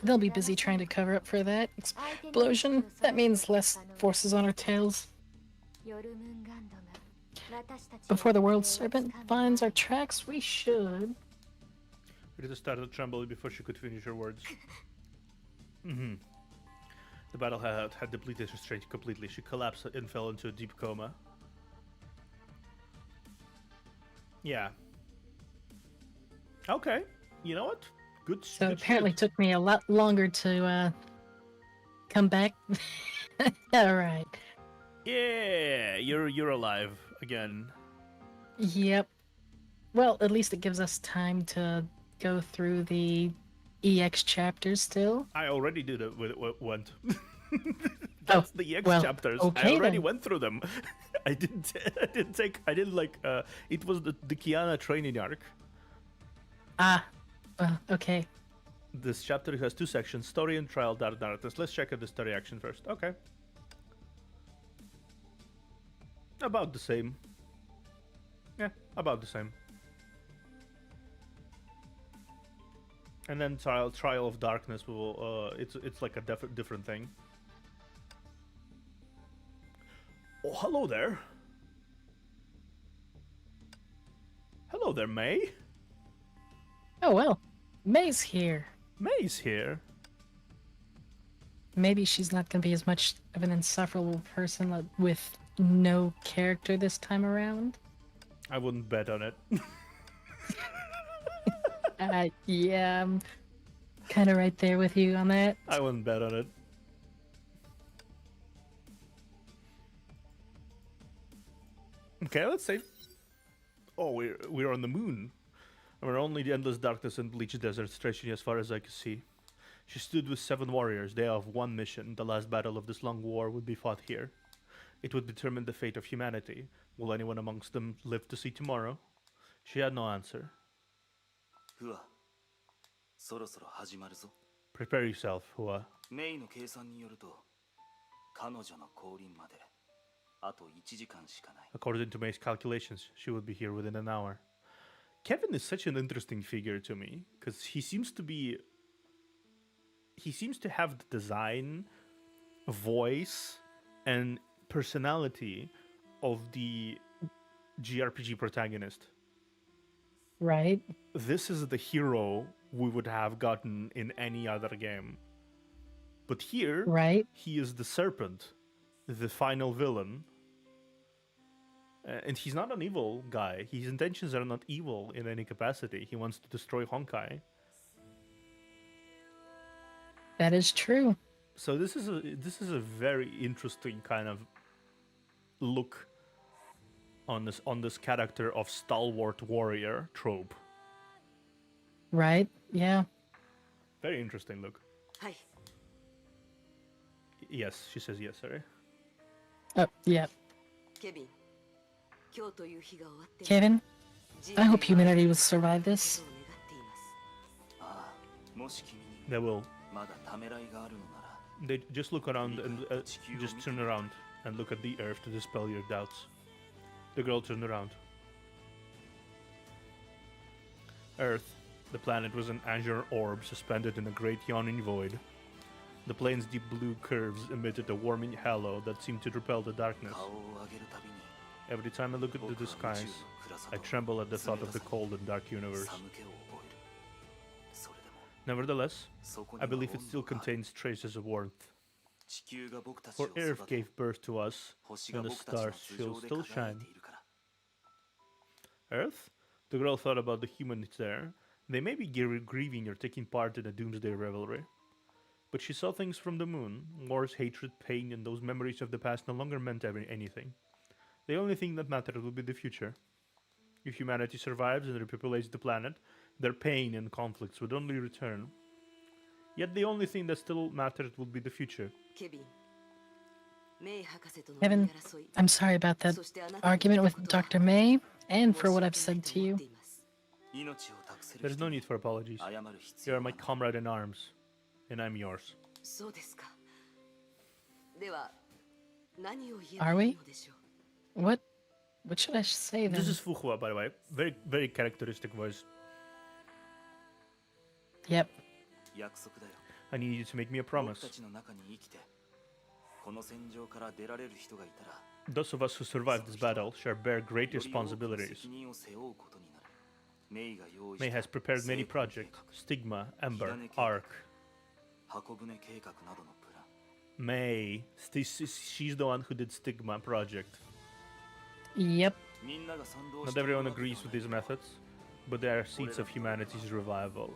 they'll be busy trying to cover up for that explosion. That means less forces on our tails. Before the world serpent finds our tracks, we should... Rita started trembling before she could finish her words. The battle had depleted her strength completely. She collapsed and fell into a deep coma. Yeah. Okay. You know what? Good. So good apparently shit. took me a lot longer to come back. Alright. Yeah, you're alive again. Yep. Well, at least it gives us time to go through the EX chapters still. I already did it went. That's the EX chapters. Okay, I already then. went through them. I didn't like it was the Kiana training arc. Ah. Well, okay. This chapter has two sections, story and trial narratives. Let's check out the story action first. Okay. About the same. Yeah, about the same. And then trial of darkness will it's like a different thing. Oh, hello there. Hello there, May. Oh well. May's here. May's here. Maybe she's not gonna be as much of an insufferable person with no character this time around. I wouldn't bet on it. Yeah, I'm kind of right there with you on that. I wouldn't bet on it. Okay, let's see. Oh, we're on the moon. And we're only the endless darkness and bleached desert stretching as far as I could see. She stood with 7 warriors. They have one mission. The last battle of this long war would be fought here. It would determine the fate of humanity. Will anyone amongst them live to see tomorrow? She had no answer. Prepare yourself, Hua. According to May's calculations, she would be here within an hour. Kevin is such an interesting figure to me, because he seems to have the design, voice, and personality of the JRPG protagonist. Right. This is the hero we would have gotten in any other game. But here, Right. he is the serpent, the final villain. And he's not an evil guy. His intentions are not evil in any capacity. He wants to destroy Honkai. That is true. So this is a very interesting kind of look on this character of stalwart warrior trope. Right. Yeah. Very interesting look. Hi. Yes, she says yes, sorry. Oh, yeah. Kevin. Kevin, I hope humanity will survive this. They will. They just look around and just turn around and look at the earth to dispel your doubts. The girl turned around. Earth, the planet, was an azure orb suspended in a great yawning void. The plane's deep blue curves emitted a warming halo that seemed to repel the darkness. Every time I look at the skies, I tremble at the thought of the cold and dark universe. Nevertheless, I believe it still contains traces of warmth. For Earth gave birth to us, and the stars will still shine. Earth? The girl thought about the humans there. They may be grieving or taking part in a doomsday revelry. But she saw things from the moon. Wars, hatred, pain, and those memories of the past no longer meant anything. The only thing that matters will be the future. If humanity survives and repopulates the planet, their pain and conflicts would only return. Yet the only thing that still matters will be the future. Kevin, I'm sorry about that argument with Dr. May, and for what I've said to you. There's no need for apologies. You are my comrade in arms, and I'm yours. Are we? What should I say then? This is Fuhua, by the way. Very, very characteristic voice. Yep. I need you to make me a promise. Those of us who survive this battle shall bear great responsibilities. May has prepared many projects: Stigma, Ember, Arc. May, she's the one who did Stigma project. Yep. Not everyone agrees with these methods, but they are seeds of humanity's revival.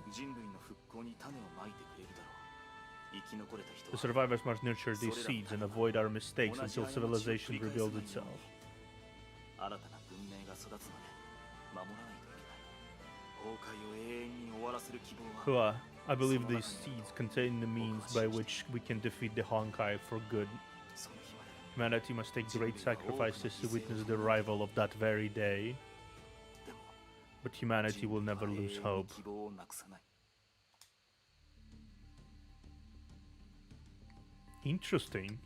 The survivors must nurture these seeds and avoid our mistakes until civilization rebuilds itself. Hua, I believe these seeds contain the means by which we can defeat the Honkai for good. Humanity must take great sacrifices to witness the arrival of that very day. But humanity will never lose hope. Interesting.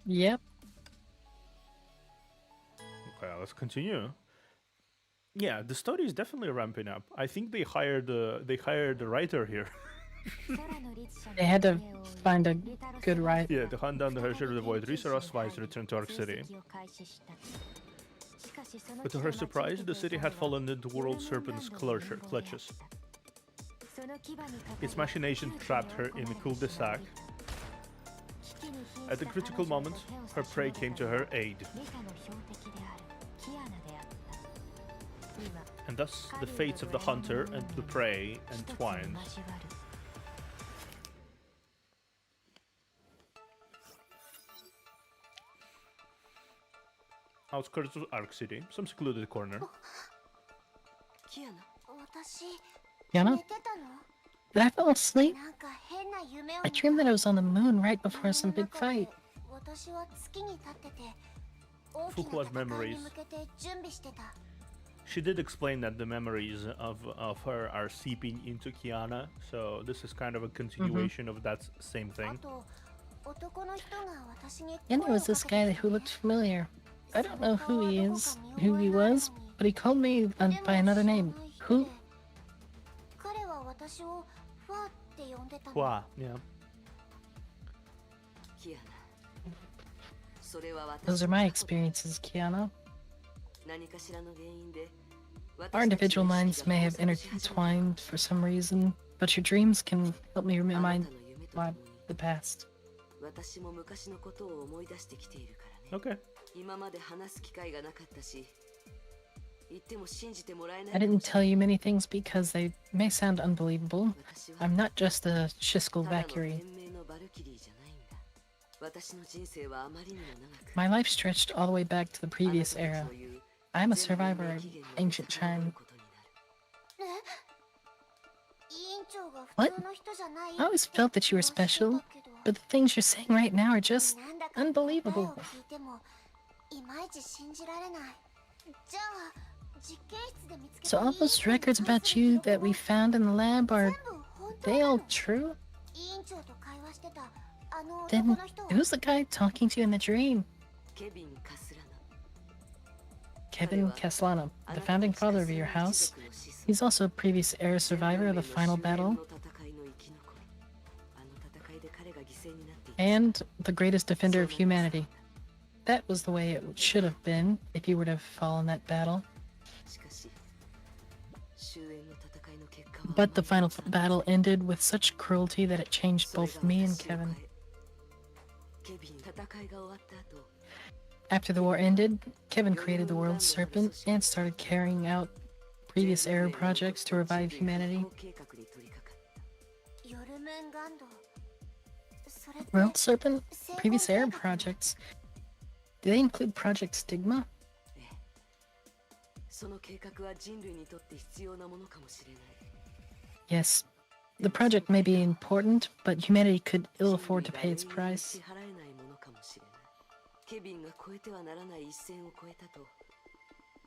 Yep. Okay, let's continue. Yeah, the story is definitely ramping up. I think they hired the writer here. They had to find a good writer. Yeah, to hunt down the Herrscher of the Void, Risa Weiss returned to Arc City. But to her surprise, the city had fallen into World Serpent's clutches. Its machination trapped her in a cul-de-sac. At the critical moment, her prey came to her aid. And thus, the fates of the hunter and the prey entwined. Outskirts of Arc City, some secluded corner. Yana? Did I fall asleep? I dreamed that I was on the moon right before some big fight. Fukua's memories. She did explain that the memories of her are seeping into Kiana, so this is kind of a continuation of that same thing. And there was this guy who looked familiar. I don't know who he is, who he was, but he called me by another name. Who? Hua, yeah. Those are my experiences, Kiana. Our individual minds may have intertwined for some reason, but your dreams can help me remind the past. Okay. I didn't tell you many things because they may sound unbelievable. I'm not just a Shiskel Valkyrie. My life stretched all the way back to the previous era. I'm a survivor of ancient time. What? I always felt that you were special, but the things you're saying right now are just unbelievable. So all those records about you that we found in the lab, are they all true? Then who's the guy talking to you in the dream? Kevin Castellano, the founding father of your house. He's also a previous era survivor of the final battle. And the greatest defender of humanity. That was the way it should have been if you were to fall in that battle. But the final battle ended with such cruelty that it changed both me and Kevin. After the war ended, Kevin created the World Serpent and started carrying out previous era projects to revive humanity. World Serpent? Previous era projects? Do they include Project Stigma? その計画は人類にとって必要なものかもしれない。 Yes. The project may be important, but humanity could ill afford to pay its price. 支払えないものかもしれない。ケビンが越えてはならない一線を越えたと。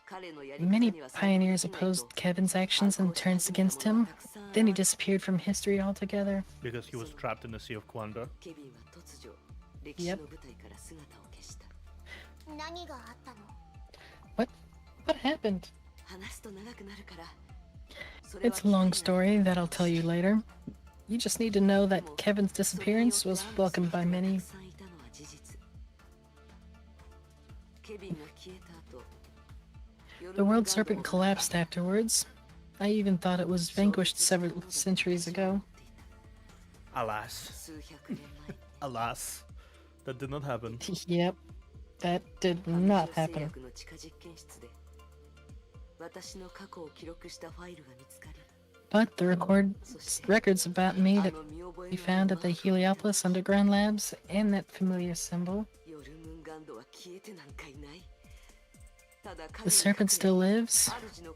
彼のやり方 Many には参加で pioneers きないと opposed Kevin's actions and turns against him. Then he disappeared from history altogether. Because he was trapped in the Sea of Kwanda. ケビンは突如歴史の舞台から姿を消した。何があったの？ What happened? 話すと長くなるから。 It's a long story that I'll tell you later. You just need to know that Kevin's disappearance was welcomed by many. The world serpent collapsed afterwards. I even thought it was vanquished several centuries ago. Alas. Alas. That did not happen. Yep, that did not happen. But the records about me that we found at the Heliopolis Underground Labs and that familiar symbol. The serpent still lives.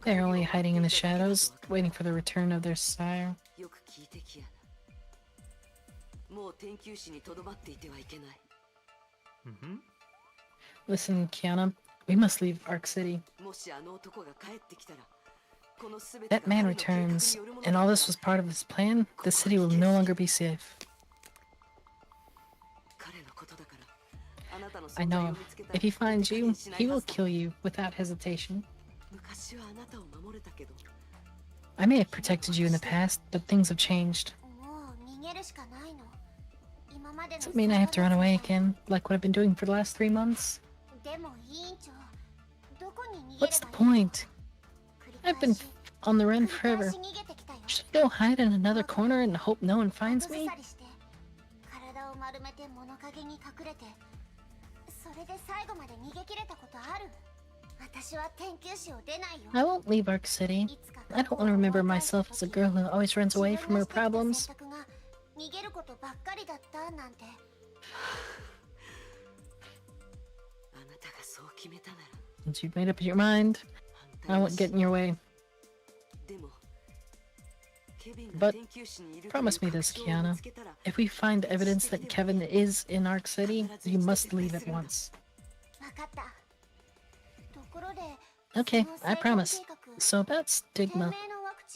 They're only hiding in the shadows, waiting for the return of their sire. Listen, Kiana, we must leave Arc City. That man returns, and all this was part of his plan. The city will no longer be safe. I know. If he finds you, he will kill you without hesitation. I may have protected you in the past, but things have changed. Does it mean I have to run away again, like what I've been doing for the last 3 months? What's the point? I've been on the run forever. Should I go hide in another corner and hope no one finds me? I won't leave Arc City. I don't want to remember myself as a girl who always runs away from her problems. Since you've made up your mind, I won't get in your way. But promise me this, Kiana. If we find evidence that Kevin is in Arc City, you must leave at once. Okay, I promise. So about Stigma.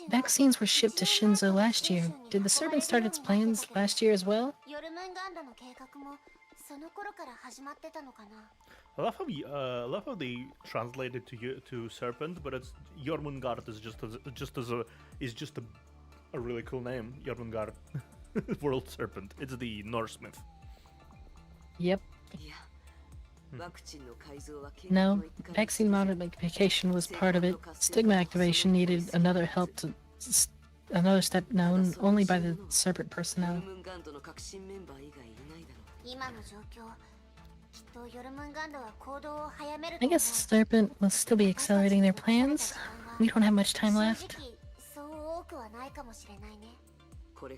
Vaccines were shipped to Shinzo last year. Did the serpent start its plans last year as well? I love how they translate it to serpent, but it's Jormungand is just a really cool name. Jormungand, world serpent. It's the Norse myth. Yep. No, vaccine modification was part of it. Stigma activation needed another step known only by the serpent personnel. I guess the serpent will still be accelerating their plans. We don't have much time left. What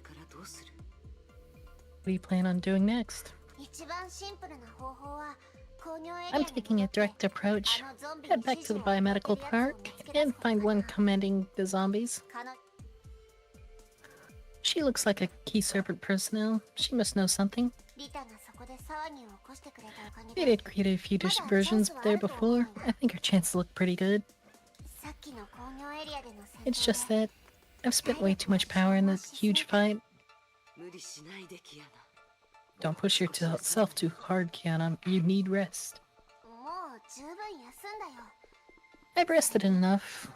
do you plan on doing next? I'm taking a direct approach. Head back to the biomedical park and find one commanding the zombies. She looks like a key serpent personnel. She must know something. We did create a few versions there before. I think her chances look pretty good. It's just that I've spent way too much power in this huge fight. Don't push yourself too hard, Kiana. You need rest. I've rested enough.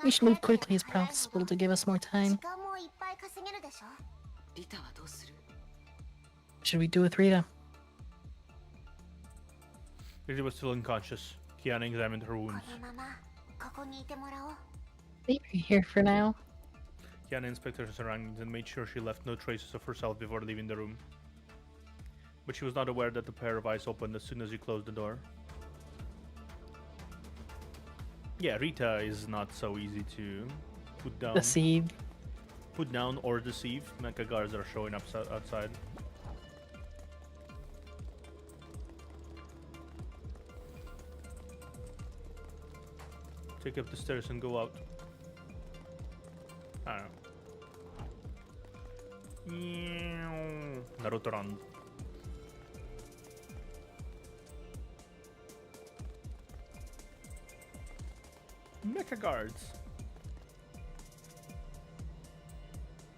We should move quickly as possible to give us more time. What should we do with Rita? Rita was still unconscious. Kiana examined her wounds. Leave her here for now. Kiana inspected her surroundings and made sure she left no traces of herself before leaving the room. But she was not aware that the pair of eyes opened as soon as you closed the door. Yeah, Rita is not so easy to put down. Deceive. Put down or deceive. Mecha guards are showing up outside. take up the stairs and go out. I don't know. Naruto run. Mecha guards.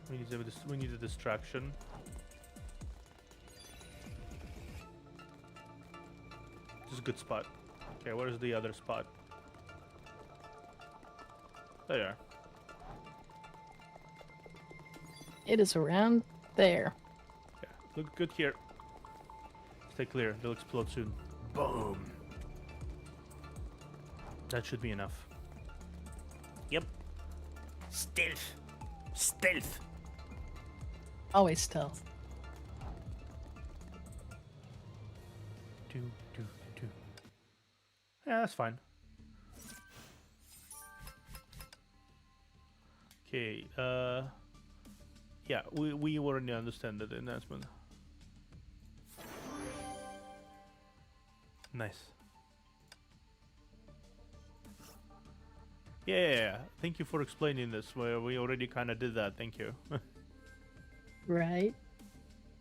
We need a distraction. This is a good spot. Okay, where's the other spot? There you are. It is around there. Yeah, look good here. Stay clear, they'll explode soon. Boom! That should be enough. Yep. Stealth! Stealth! Always stealth. Do. Yeah, that's fine. Okay, yeah, we already understand that announcement. Nice. Yeah, thank you for explaining this. We already kind of did that, thank you. Right.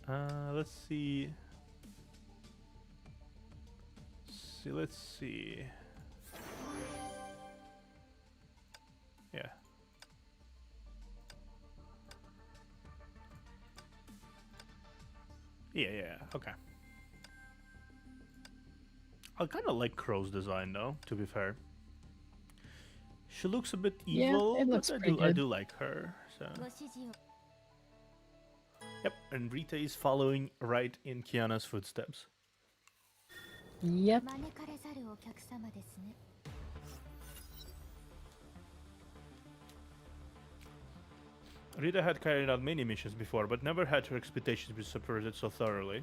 Let's see. Let's see. Yeah. Yeah, okay. I kind of like Crow's design, though, to be fair. She looks a bit evil, Yeah, it looks but pretty I good. do like her, so... Yep, and Rita is following right in Kiana's footsteps. Yep. 招かれざるお客様ですね。 Rita had carried out many missions before, but never had her expectations be subverted so thoroughly.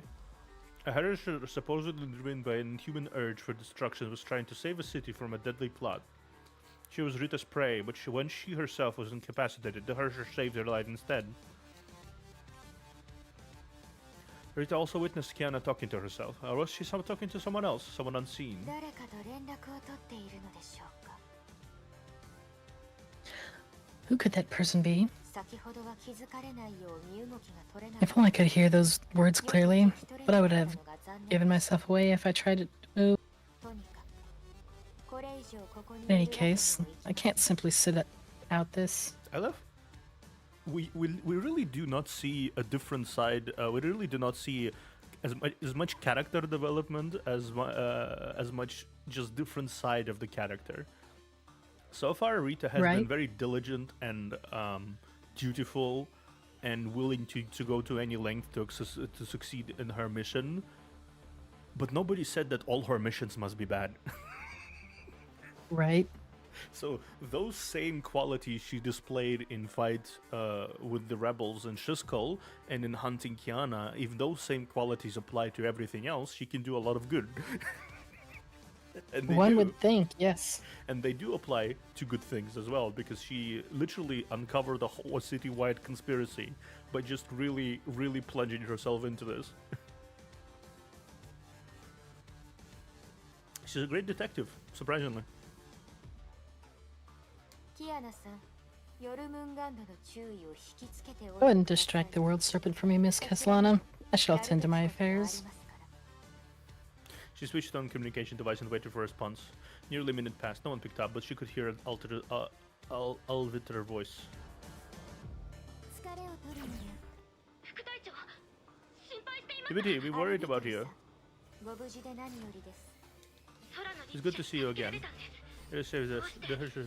A heritage supposedly driven by an inhuman urge for destruction was trying to save a city from a deadly plot. She was Rita's prey, but when she herself was incapacitated, the Herrscher saved her life instead. Rita also witnessed Kiana talking to herself, or was she talking to someone else, someone unseen? 誰かと連絡を取っているのでしょうか。 Who could that person be? 先ほどは気づかれないよう身動きが取れな If only I could hear those words clearly, but I would have given myself away if I tried to move. とにかくこれ以上ここに In any case, I can't simply sit out this. I love. We really do not see a different side. We really do not see as much character development as much just different side of the character. So far, Rita has been very diligent and dutiful, and willing to go to any length to succeed in her mission. But nobody said that all her missions must be bad. Right. So those same qualities she displayed in fight with the rebels in Shizkol and in hunting Kiana, if those same qualities apply to everything else, she can do a lot of good. And One would think, yes. And they do apply to good things as well, because she literally uncovered a whole city-wide conspiracy by just really plunging herself into this. She's a great detective, surprisingly. キアナさん、ヨルムンガンドの注意を引きつけておい Go ahead and distract the world serpent from me, Miss Castellana. I shall attend to my affairs. She switched on communication device and waited for a response. Nearly a minute passed. No one picked up, but she could hear an alviter voice. 疲れを取るのよ。副隊長、心配しています。 Ibiti, we worried about you. ご無事で何よりです。 空の It's good to see you again. 助けられたんです。 It saves us. The Hershey.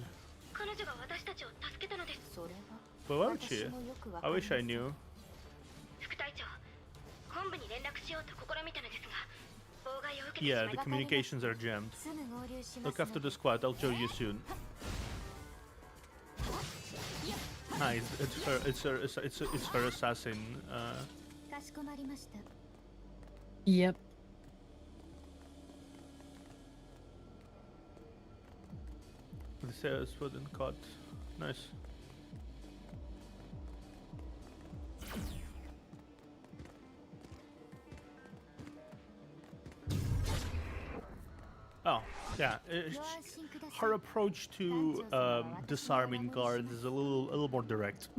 彼女が私たちを助けたのです。それは But why would she? 私もよくわか I りま wish せん I knew. 副隊長、本部に連絡しようと試みたのですが、妨害を受けてし Yeah, まい the communications are jammed. すぐ合流しま Look す after の the squad. I'll join you soon. Nice. It's her assassin. かしこまりました。 Yep. The sales wasn't caught. Nice. Oh, Yeah, her approach to disarming guards is a little more direct.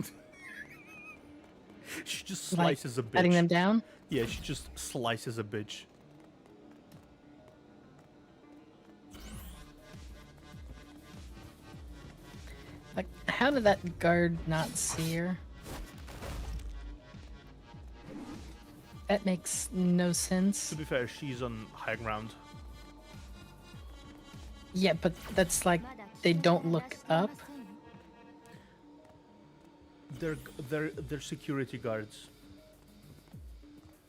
She just Like slices a bitch. cutting them down? Yeah, she just slices a bitch. Like, how did that guard not see her? That makes no sense. To be fair, she's on high ground. Yeah, but that's like they don't look up. They're security guards.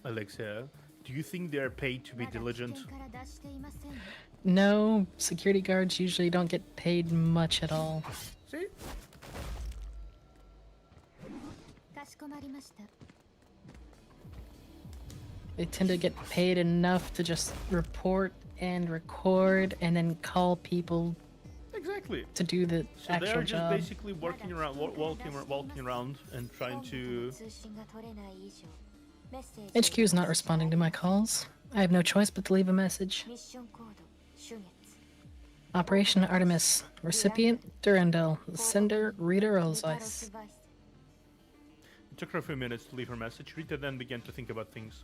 Alexia, do you think they're paid to be diligent? No, security guards usually don't get paid much at all. See? They tend to get paid enough to just report and record and then call people Exactly. to do the So actual they're just job. basically walking around and trying to. HQ is not responding to my calls. I have no choice but to leave a message. Operation Artemis. Recipient Durandal. Sender Rita Roseweiss. It took her a few minutes to leave her message. Rita then began to think about things.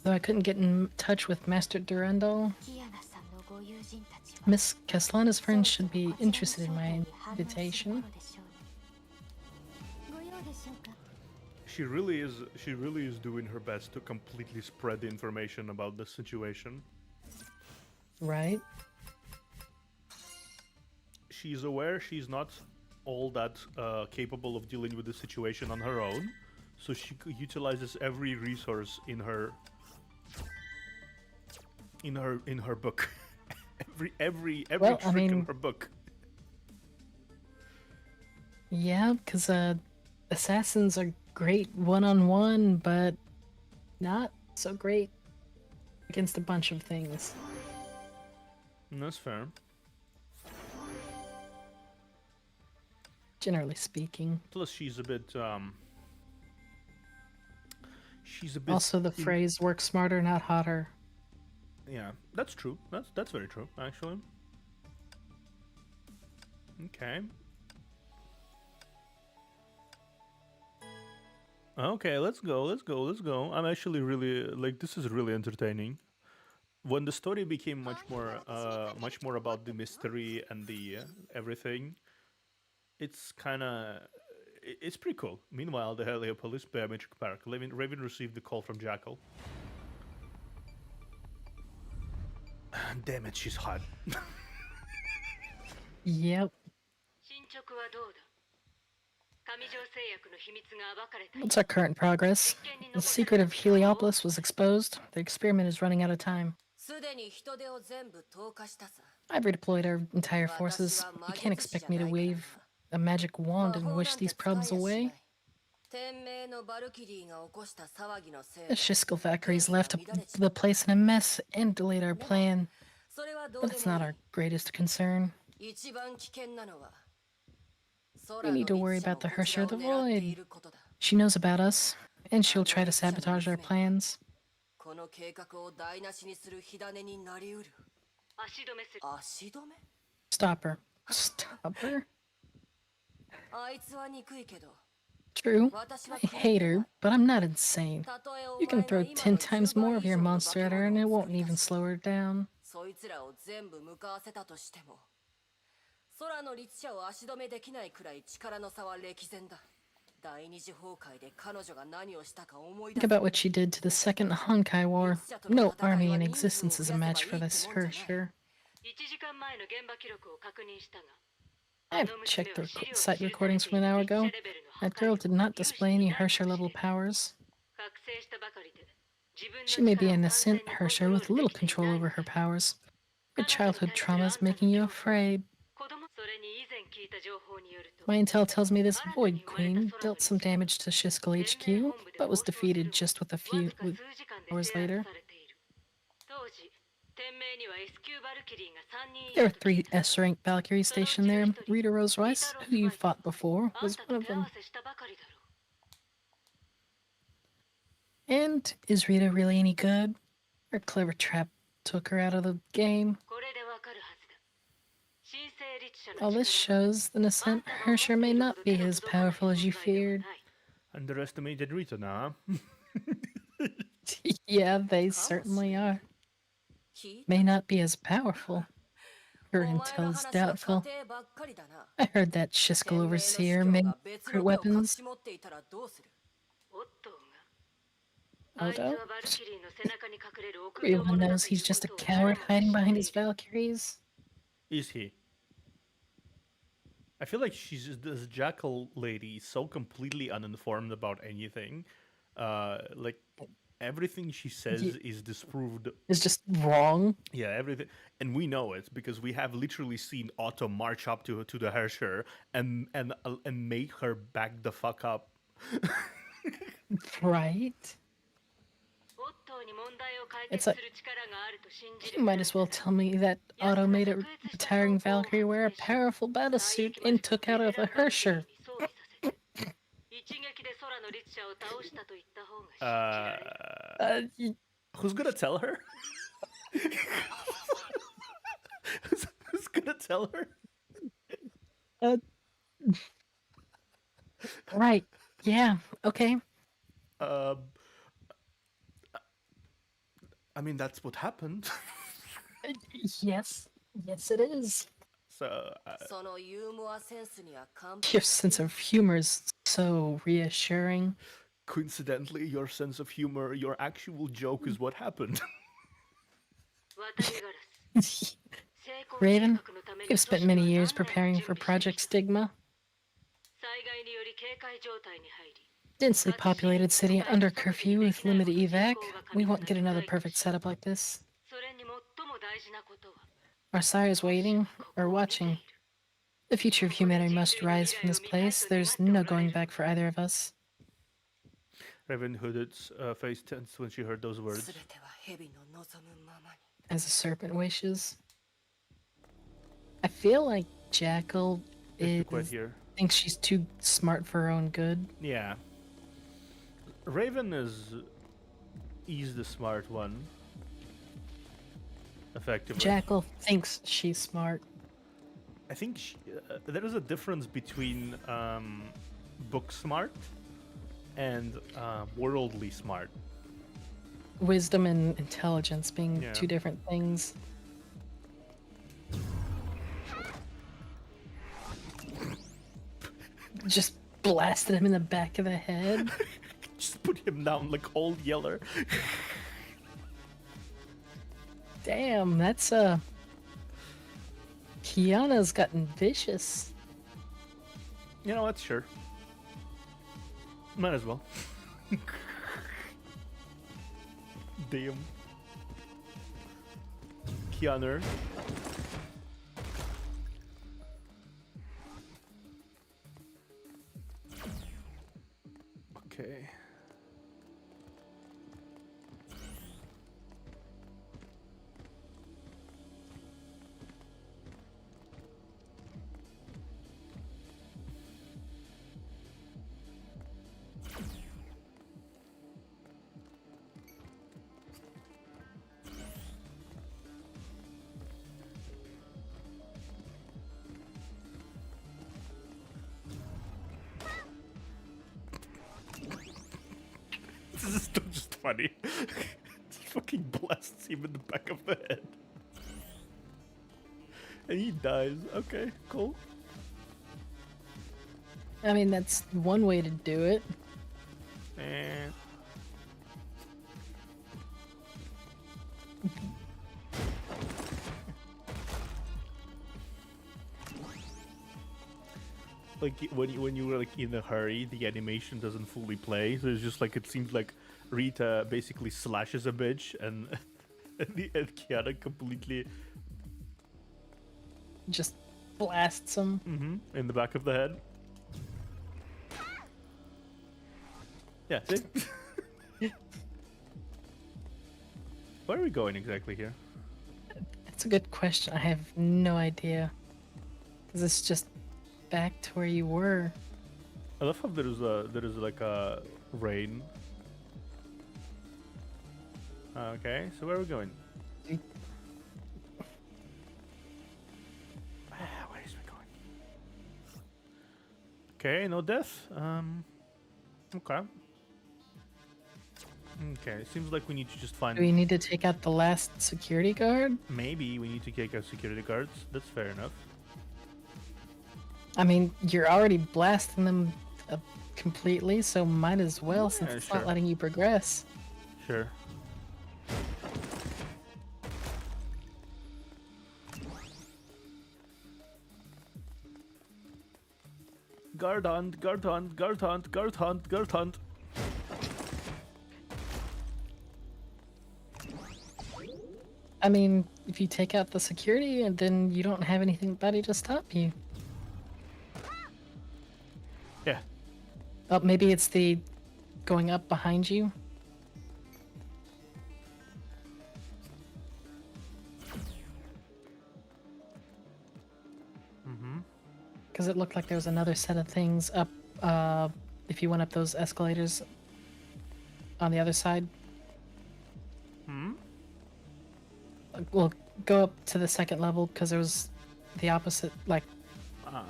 Though I couldn't get in touch with Master Durandal, Miss Caslana's friends should be interested in my invitation. She really is doing her best to completely spread the information about the situation. Right? She's aware she's not all that capable of dealing with the situation on her own, so she utilizes every resource in her book. every Well, trick I mean, in her book. Yeah, because assassins are great one-on-one, but not so great against a bunch of things. That's fair. Generally speaking. Plus, she's a bit. She's a bit. Also, the phrase "work smarter, not hotter." Yeah, that's true. That's very true, actually. Okay. Okay, let's go. I'm actually really like this is really entertaining. When the story became much more about the mystery and the everything, it's pretty cool. Meanwhile, the Heliopolis Biometric Park. Raven received the call from Jackal. Damn it, she's hot. Yep. What's our current progress? The secret of Heliopolis was exposed. The experiment is running out of time. I've redeployed our entire forces. You can't expect me to wave a magic wand and wish these problems away. The Shiskel Valkyries left the place in a mess and delayed our plan. But it's not our greatest concern. We need to worry about the Hersher of the Void. She knows about us, and she'll try to sabotage our plans. Stop her. Stop her? True, I hate her, but I'm not insane. You can throw 10 times more of your monster at her and it won't even slow her down. Think about what she did to the second Honkai War. No army in existence is a match for this Hersher. I've checked the site recordings from an hour ago. That girl did not display any Hersher-level powers. She may be an innocent Hersher with little control over her powers. Your childhood trauma is making you afraid. My intel tells me this Void Queen dealt some damage to Shiskel HQ, but was defeated just with a few hours later. There were 3 S-rank Valkyries stationed there. Rita Roseweiss, who you fought before, was one of them. And is Rita really any good? Her clever trap took her out of the game. これでわかるはずだ。神聖律者の All this 力は shows the Nascent Hersher may not be as powerful as you feared. Underestimated Rita now, huh? Yeah, they certainly are. 聞い May not be as powerful. Her お前の intel is 話は doubtful. 家庭ばっかりだな。 I heard that 天 Shiskel 命の overseer 司教 made が別 secret の手を隠 weapons. し持っていたらどうする？オットーが。あいつ Odo? はバルキリーの背中に隠れる臆病 Everyone 者だ knows という he's just a ことを coward 誰も hiding が behind 知 his っている。 Valkyries. Is he? I feel like this jackal lady is so completely uninformed about anything. Like everything she says is disproved. It's just wrong. Yeah, everything, and we know it because we have literally seen Otto march up to the Hersher and make her back the fuck up. Right? オットーに問題を解 It's 決 like- する力があると信じ You る might as well tell me that Otto made a retiring Valkyrie wear a powerful battle suit and took out a Hersher. 一撃で空の律者を倒したと言った方が信じられる。 Who's gonna tell her? who's gonna tell her? Right. Yeah. Okay. I mean, that's what happened. Yes. Yes, it is. So, そのユーモアセンスには完 Your 璧。 sense of humor is so reassuring. coincidentally, your sense of humor, your actual joke is what happened. 渡りガラス。成功計 Raven, 画のために you've spent many years preparing for Project Stigma. 災害により警戒状態に入り Densely populated city under curfew with limited evac. We won't get another perfect setup like this. それに最も大事なことは Our sire is waiting, or watching. The future of humanity must rise from this place. There's no going back for either of us. Raven Hooded's face tensed when she heard those す words. べては蛇の望むままに。 As a serpent wishes. I feel like Jackal Just to quit is, here. thinks she's too smart for her own good. Yeah. Raven is the smart one. Effectively. Jackal thinks she's smart. I think there is a difference between book smart and worldly smart. Wisdom and intelligence being Yeah. two different things. Just blasted him in the back of the head. Just put him down like old Yeller. Damn, that's Kiana's gotten vicious. You know what? Sure. Might as well. Damn. Keanu. Okay. This is still just funny. He fucking blasts him in the back of the head. And he dies. Okay, cool. I mean, that's one way to do it. Eh. Like when you were like in a hurry, the animation doesn't fully play. So it's just like it seems like Rita basically slashes a bitch and and Kiana completely Just blasts him. in the back of the head. Yeah, see? Where are we going exactly here? That's a good question. I have no idea. Because it's just back to where you were. I love how there is like a rain. Okay, so where are we going? Where is we going? Okay, no death. Okay. Okay, seems like we need to just find. Do we need to take out the last security guard? Maybe we need to take out security guards. That's fair enough. I mean, you're already blasting them completely, so might as well since Yeah, it's sure. not letting you progress. Sure. Guard hunt, guard hunt, guard hunt, guard hunt, guard hunt. I mean, if you take out the security, and then you don't have anything buddy to stop you. Yeah. Oh, maybe it's the going up behind you. Because it looked like there was another set of things up, if you went up those escalators on the other side. Well, go up to the second level, because there was the opposite, like... Ah.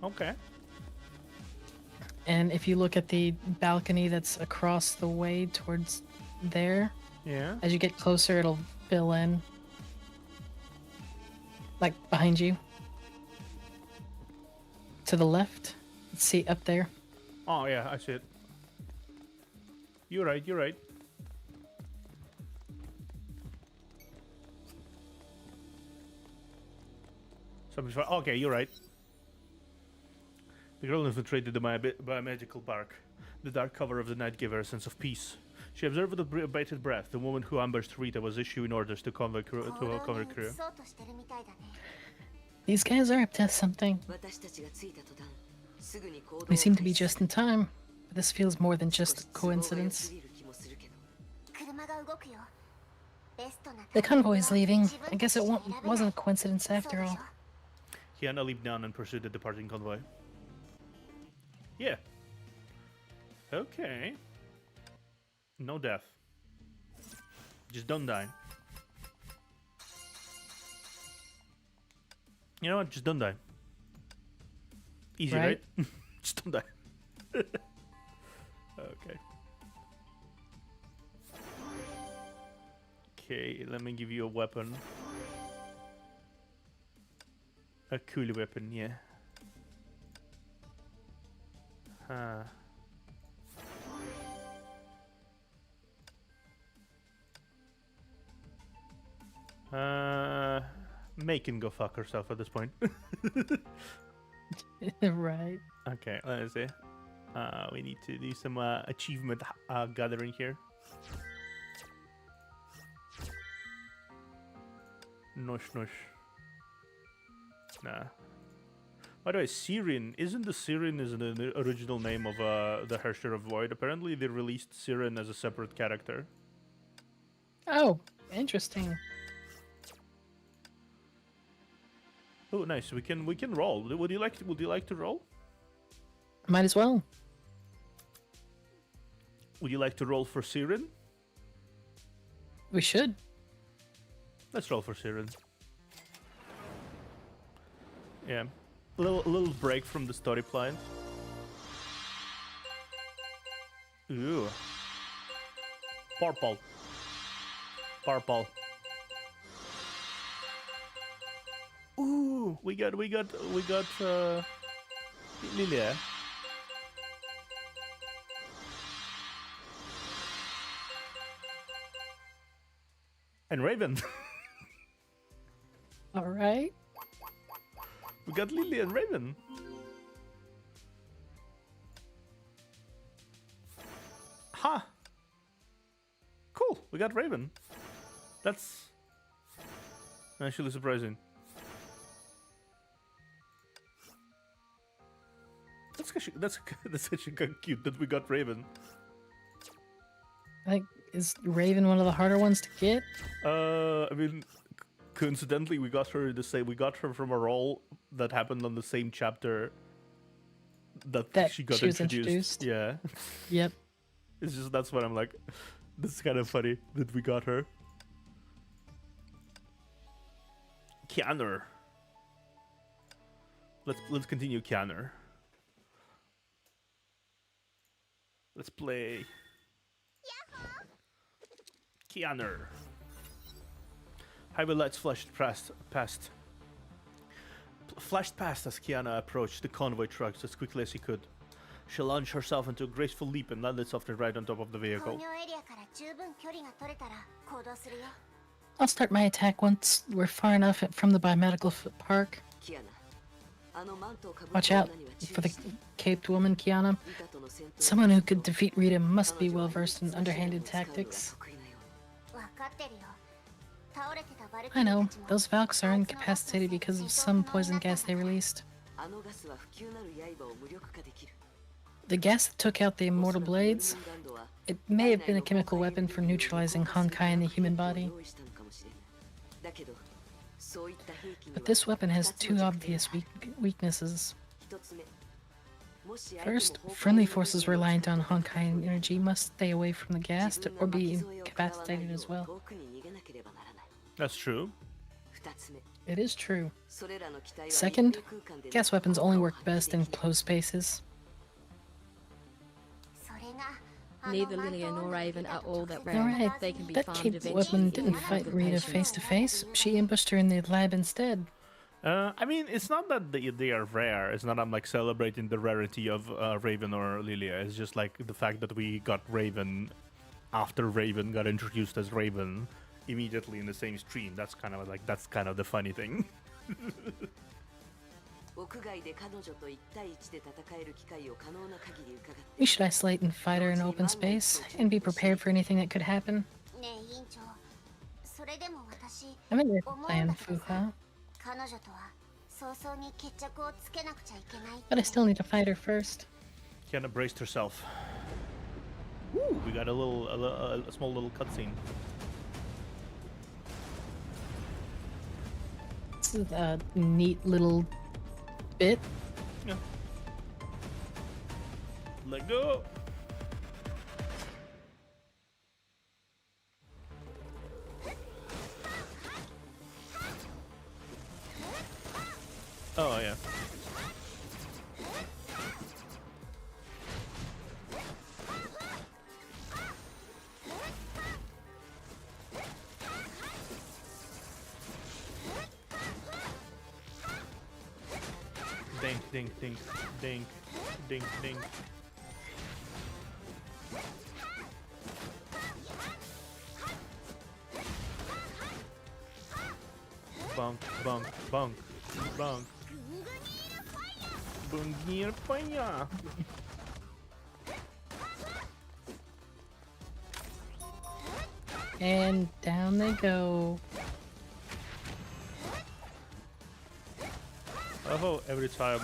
Okay. And if you look at the balcony that's across the way towards there, Yeah. as you get closer, it'll fill in. Like, behind you. To the left. See, up there. Oh yeah, I see it. You're right, you're right. Okay, you're right. The girl infiltrated the biomedical park. The dark cover of the night gave her a sense of peace. She observed with a bated breath the woman who ambushed Rita was issuing orders to convoy crew. These guys are up to something. We seem to be just in time. But this feels more than just a coincidence. The convoy is leaving. I guess it wasn't a coincidence after all. Kiana leaped down and pursued the departing convoy. Yeah. Okay. No death. Just don't die. You know what? Just don't die. Easy, right? Just don't die. Okay. Okay, let me give you a weapon. A cool weapon, yeah. Huh. May can go fuck herself at this point. Right. Okay, let's see. We need to do some achievement gathering here. Nosh nosh. Nah. By the way, Siren, isn't the Siren is the original name of the Herrscher of Void? Apparently they released Siren as a separate character. Oh, interesting. Oh, nice. We can roll. Would you like to roll? Might as well. Would you like to roll for Siren? We should. Let's roll for Siren. Yeah. A little break from the story plot. Ooh. Purple. Purple. Ooh, we got Lilia. And Raven. All right. We got Lily and Raven. Ha! Cool, we got Raven. That's actually surprising. That's actually kind of cute that we got Raven. Like, is Raven one of the harder ones to get? I mean, coincidentally, we got her we got her from a role that happened on the same chapter that she got was introduced. Yeah. Yep. It's just that's what I'm like. This is kind of funny that we got her. Kianer. Let's continue Kianer. Let's play Kianer. Highway lights flashed past as Kiana approached the convoy trucks as quickly as he could. She launched herself into a graceful leap and landed softly right on top of the 工 vehicle. 業エリアから十分距離が取れたら行動するよ I'll start my attack once we're far enough from the biomedical park. キアナ、あのマントをかぶっ Watch た out 女には for 注 the 意して。 caped woman, Kiana. リタとの戦闘 Someone who could defeat Rita must be 彼女 well は versed in 最終 underhanded 的に使うのが tactics. 得意なよう。分かってるよ倒れてたバルキ I リー know, たちも those Valks are incapacitated because of some poison gas they released. あのガスは不朽なる刃を無力化できる。 The gas that took out the おそ immortal らくホルモン blades, ガンドは it may have been a chemical weapon for neutralizing Honkai in the human body. 用意したのかもしれない。だけど、そういった兵器には But this weapon has 二つの two 弱点 obvious がある。 weaknesses. 一つ目、もし相手も First, 崩壊 friendly の forces 部分を reliant on 使う Honkai energy must stay away from the gas 自分 or が巻 be き添えを食らわない incapacitated よ as う well. 遠くに逃げなければならない。 That's true. 二つ目、 It is true. それらの機体は Second, 密閉空間で gas weapons only 効 work 果を best 発揮 in できる。 closed spaces. それがあの Neither マント Lilia 女 nor の Raven リタ are と all 直 that 接 rare. Alright, They can be that farmed caped eventually weapon if you didn't have fight good Rita patience. face to face. She ambushed her in the lab instead. I mean, it's not that they are rare. It's not I'm like celebrating the rarity of Raven or Lilia. It's just like the fact that we got Raven after Raven got introduced as Raven immediately in the same stream. That's kind of the funny thing. 屋外で彼女と1対1で戦える機会を可能な限り伺って We should isolate and fight her in open space and be prepared for anything that could happen. ねえ委員長それでも私 I'm in your 思うん plan, だけどさ Fuha, 彼女とは早々に決着をつけなくちゃいけないって but I still need to fight her first. Kiana braced herself. Ooh, we got a small little cutscene. This is a neat little bit. Yeah. Let go. Oh yeah. Dink, dink, dink, dink, dink, dink. Bunk, bunk, bunk, bunk. Bungier fire. And down they go. I love how every time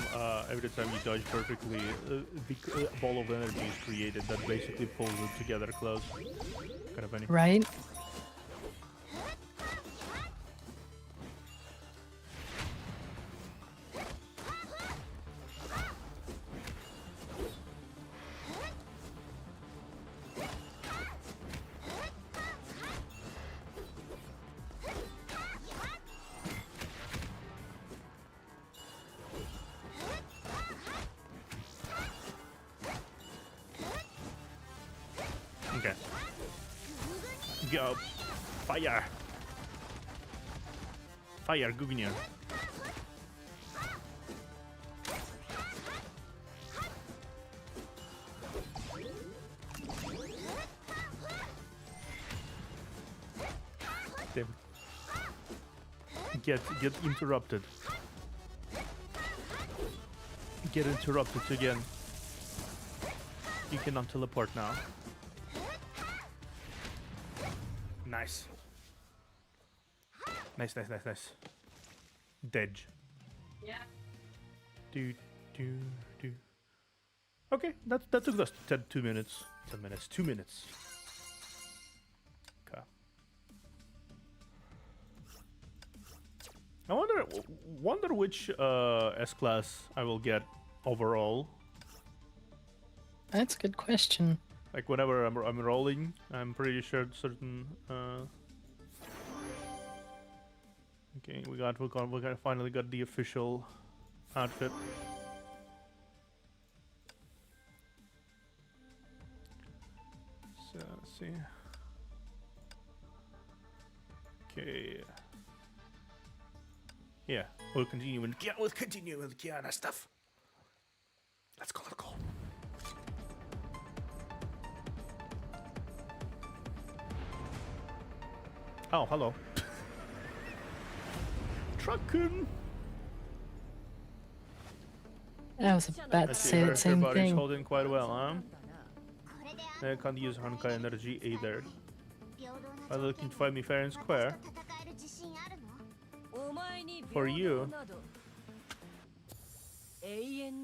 you dodge perfectly, the ball of energy is created that basically pulls it together close. Kind of funny. Right? Okay. Go. Fire. Fire, Gugnir. Damn. Get interrupted. Get interrupted again. You cannot teleport now. Nice. Nice. Dedge. Yeah. Do. Okay, that took us 2 minutes. 10 minutes. 2 minutes. Okay. I wonder which S class I will get overall. That's a good question. Like whenever I'm rolling, I'm pretty sure certain. Okay, we finally got the official outfit. So let's see. Okay. Yeah, we'll continue with Kiana stuff. Let's go. Oh, hello. Truckin'. I was about to say that same her body's thing. holding quite well, huh? I can't use Honkai energy either. Are you looking to fight me fair and square? For you,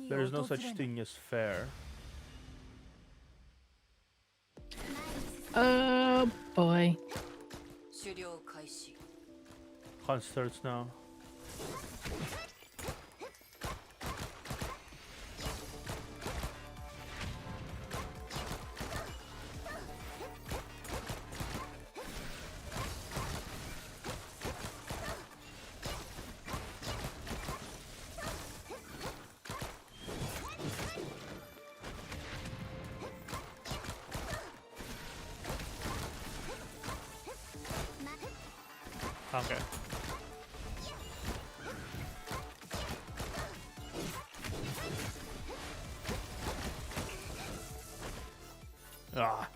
there is no such thing as fair. Oh boy. Hunt starts now. Okay. Ah,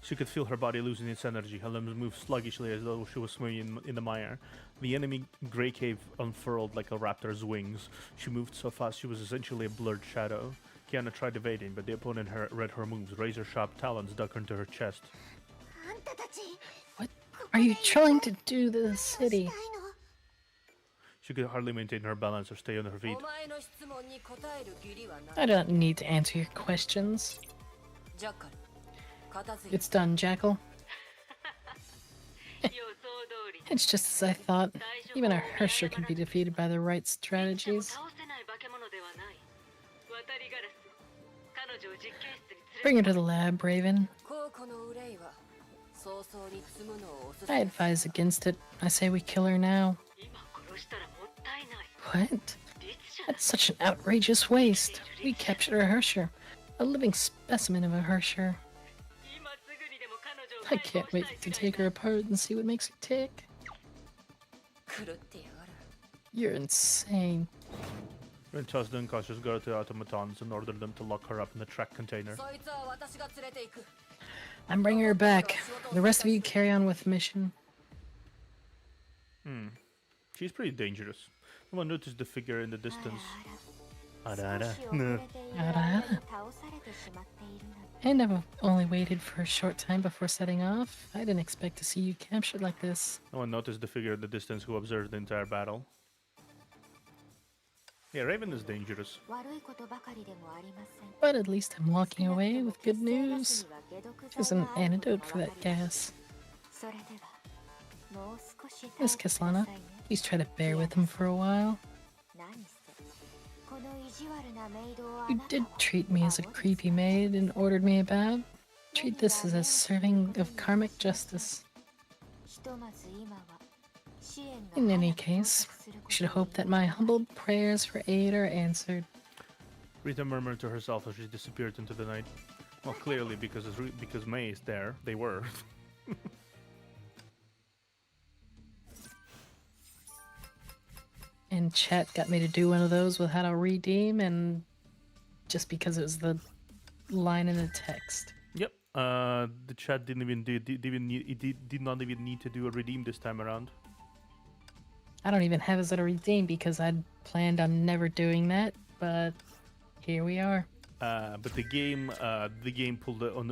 she could feel her body losing its energy. Her limbs moved sluggishly as though she was swimming in the mire. The enemy grey cave unfurled like a raptor's wings. She moved so fast she was essentially a blurred shadow. Kiana tried evading, but the opponent read her moves. Razor-sharp talons dug into her chest. What are you trying to do to the city? She could hardly maintain her balance or stay on her feet. I don't need to answer your questions. It's done, Jackal. It's just as I thought. Even a Hersher can be defeated by the right strategies. Bring her to the lab, Raven. I advise against it. I say we kill her now. What? That's such an outrageous waste. We captured a Hersher. A living specimen of a Hersher. I can't wait to take her apart and see what makes her tick. You're insane. Then tossed the unconscious girl to automatons and ordered them to lock her up in the track container. I'm bringing her back. The rest of you carry on with the mission. She's pretty dangerous. No one noticed the figure in the distance. And I've only waited for a short time before setting off. I didn't expect to see you captured like this. No one noticed the figure in the distance who observed the entire battle. Yeah, Raven is dangerous. But at least I'm walking away with good news. There's an antidote for that gas. Miss Kislana, please try to bear with him for a while. You did treat me as a creepy maid and ordered me about. Treat this as a serving of karmic justice. In any case, you should hope that my humble prayers for aid are answered. Rita murmured to herself as she disappeared into the night. Well, clearly because May is there, they were. And chat got me to do one of those with how to redeem, and just because it was the line in the text. Yep. The chat did not even need to do a redeem this time around. I don't even have as a redeem because I'd planned on never doing that, but here we are. But the game pulled on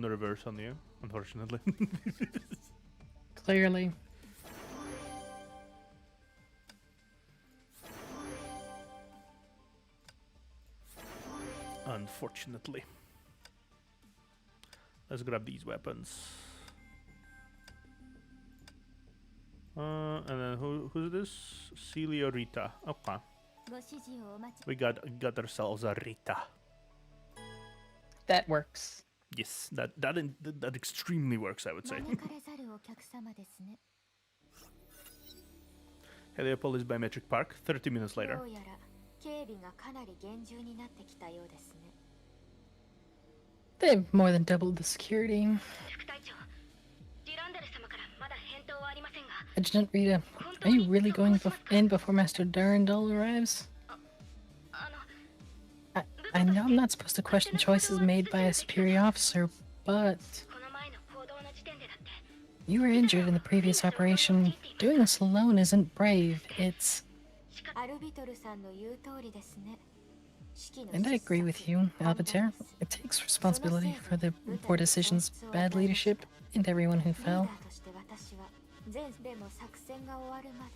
the reverse on you, unfortunately. Clearly. Unfortunately. Let's grab these weapons. And then who's this? Celia Rita. Okay. We got ourselves a Rita. That works. Yes, that extremely works, I would say. 招かれざるお客様ですね。 Heliopolis Biometric Park, 30 minutes later. どうやら警備がかなり厳重になってきたようですね。 They've more than doubled the security. 副隊長、デュランダル様からまだ返答はありませんが、 Adjutant Rita, are you really going in before Master Durandal arrives? あの、 I know I'm not supposed to question choices made by a superior officer, but この前の行動の時点でだって、 you were injured in the previous operation. Doing this alone isn't brave. It's... アルビトルさんの言う通りですね。 And I agree with you, Albater. It takes responsibility for the poor decisions, bad leadership, and everyone who リーダ fell. ーとして私は前でも作戦が終わるまで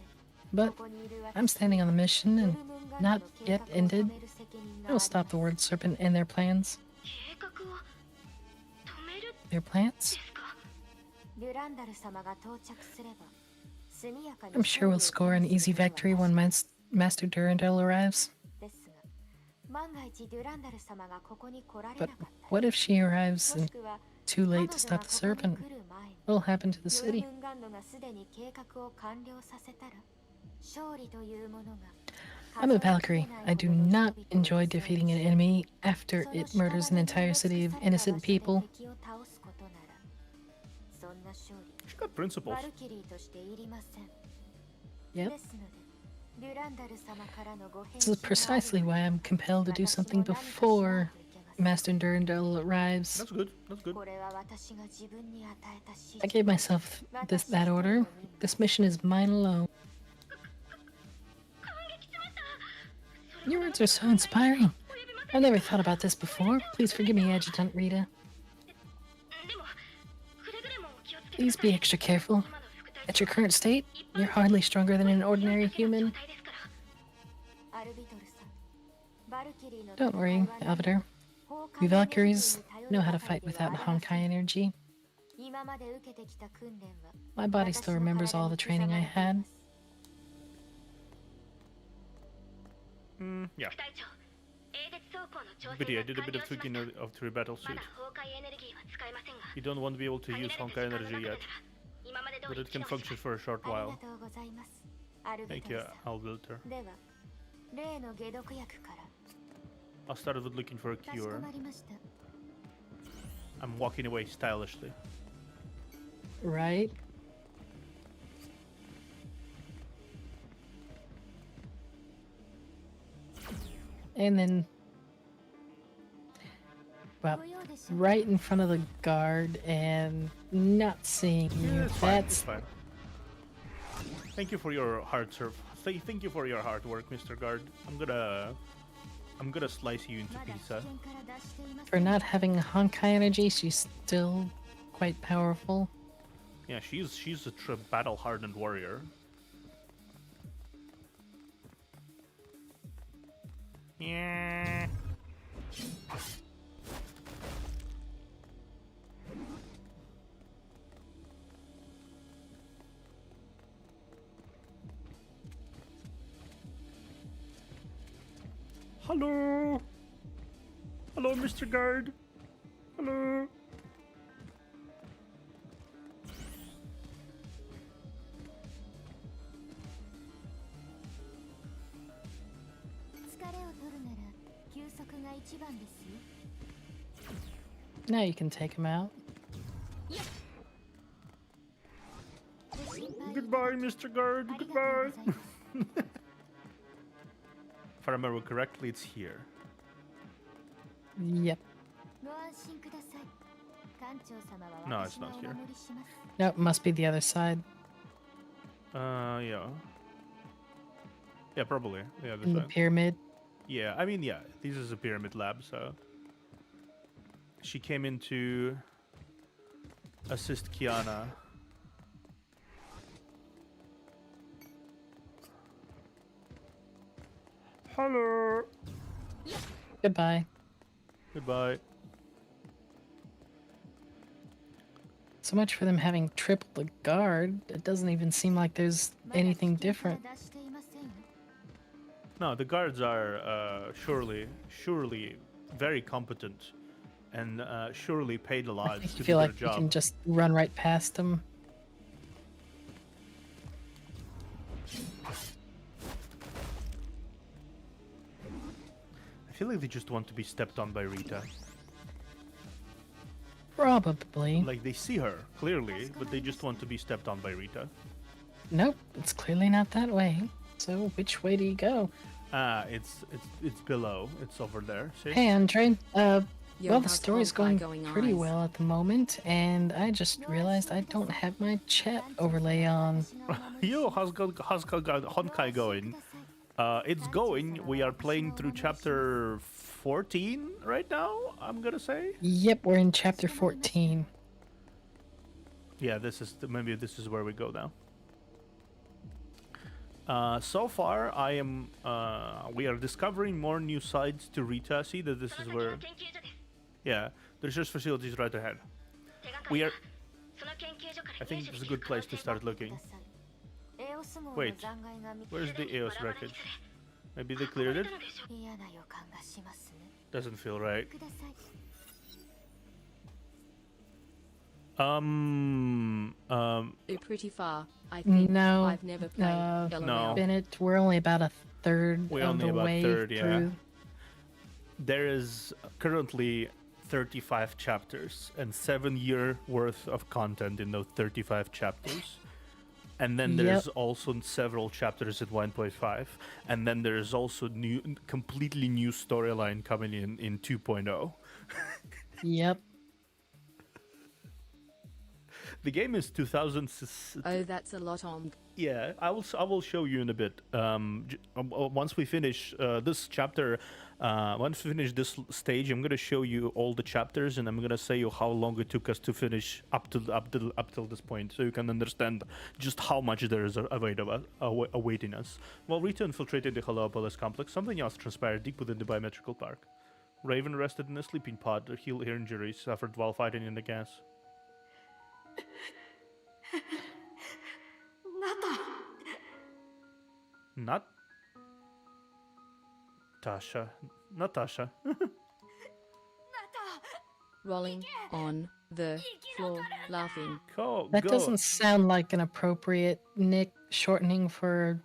But ここにいる I'm standing on the mission ブ and ルムンガンド not の計 yet 画を ended. 止める責任が I will stop the word serpent and their plans. 計画を止める Their で plans? すか？ デュランダル様が到着すれば速やかに I'm sure we'll score an easy victory when Master Durandal arrives. ですが万が一デュランダル様がここに来られな But かった what if she arrives も and しくは too 彼 late 女 to が stop こ the こに serpent? 来る前に What will happen to the ブル city? ムンガンドがすでに計画を完了させたら勝利というものが I'm a Valkyrie. I do not enjoy defeating an enemy after it murders an entire city of innocent people. 敵を倒すことならそんな勝利 She got principles. バルキリーとしていりません Yep. ですのでデュランダル様からのご返 This is 信がある precisely why I'm compelled to do 私も something 何かしない before といけません Master Durandal arrives. That's good. That's good. これは私が自分に与えた指 I 示 gave myself that order. This mission is mine alone. Your words are so inspiring. I've never thought about this before. Please forgive me, Adjutant Rita. でも、くれぐれもお気をつけくだ Please さ be い。 extra careful. 今の副隊 At 長 your current state, you're hardly stronger than an ordinary 状 human. 態ですから。アルビトルさんバルキリーの Don't worry, 戦いは Alvader. 崩壊 We エネルギー Valkyries に頼 know る how ば to かり fight で without はありませ Honkai ん energy. 今まで受けてきた訓練は My body still remembers all the training I had. Yeah. 副隊長、英鉄走行の調 But 整 yeah, が I did a 完 bit 了 of しま tweaking した。 of the battle ま suit. だ崩壊エネルギーは使えませんが、 You don't want to be able to 限ら use れた Honkai 時間の energy 中 yet, だから今まで通 but り it 機 can 能し function ます for a short あり while. がとうございますアルビ Thank トル you, さん Alvilter. では例の解毒薬から I started with looking for a かし cure. こまりました I'm walking away stylishly. Right? And then, well, ご用でしょう right in front of the guard and not seeing Yeah, you. it's fine. It's That's fine. Thank you for your hard serve. Thank you for your hard work, Mr. Guard. I'm gonna slice you into まだ危 pizza. 険から脱していませ for ん not having Honkai energy. She's still quite powerful. Yeah, she's a battle-hardened warrior. Yeah. Hello. Hello, Mr. Guard. Hello. 疲れを取るなら休息が一番ですよ Now you can take him out. ご心配 Goodbye, Mr. Guard. ありがとう Goodbye. ございます If I remember correctly, it's here. Yep. ご安心ください艦長様は No, 私 it's が not お here. 守りします No, it must be the other side. Yeah. Yeah, probably. The other In the side. pyramid. Yeah, I mean, yeah, this is a pyramid lab, so... She came in to assist Kiana. Hello! Goodbye. Goodbye. So much for them having triple the guard. It doesn't even seem like there's まだ危 anything 険から different. 脱していませんよ No, the guards are surely very competent and surely paid a I lot think to you do feel their like you job. can just run right past them. I feel like they just want to be stepped on by Rita. Probably. Like they see her clearly, but they just want to be stepped on by Rita. Nope, it's clearly not that way. So which way do you go? It's below. It's over there. See? Hey, Andre. Yo, Well, the how's story's Honkai going pretty eyes? well at the moment, and I just realized I don't have my chat overlay on. Yo, how's Honkai going? It's going. We are playing through chapter 14 right now, I'm gonna say. Yep, we're in chapter 14. Yeah, maybe this is where we go now. So far, we are discovering more new sides to Rita. See that this is where, yeah, the research facilities right ahead. We are, I think this is a good place to start looking. Wait, where's the EOS wreckage? Maybe they cleared it? Doesn't feel right. You're pretty far. I think No, I've never played. LOL. No. Bennett, we're only about a third We're of only the about way third, yeah. through. There is currently 35 chapters and 7 year worth of content in those 35 chapters. And then there's also several chapters at 1.5. And then there's also completely new storyline coming in 2.0. Yep. The game is 2000. Oh, that's a lot on. Yeah, I will show you in a bit. Once we finish this chapter, once we finish this stage, I'm gonna show you all the chapters, and I'm gonna say you how long it took us to finish up till this point, so you can understand just how much there is awaiting us. While Rita infiltrated the Heliopolis complex, something else transpired deep within the biometrical park. Raven rested in a sleeping pod to heal her injuries suffered while fighting in the gas. Not Tasha. Natasha. Rolling on the floor, laughing. That doesn't sound like an appropriate nick shortening for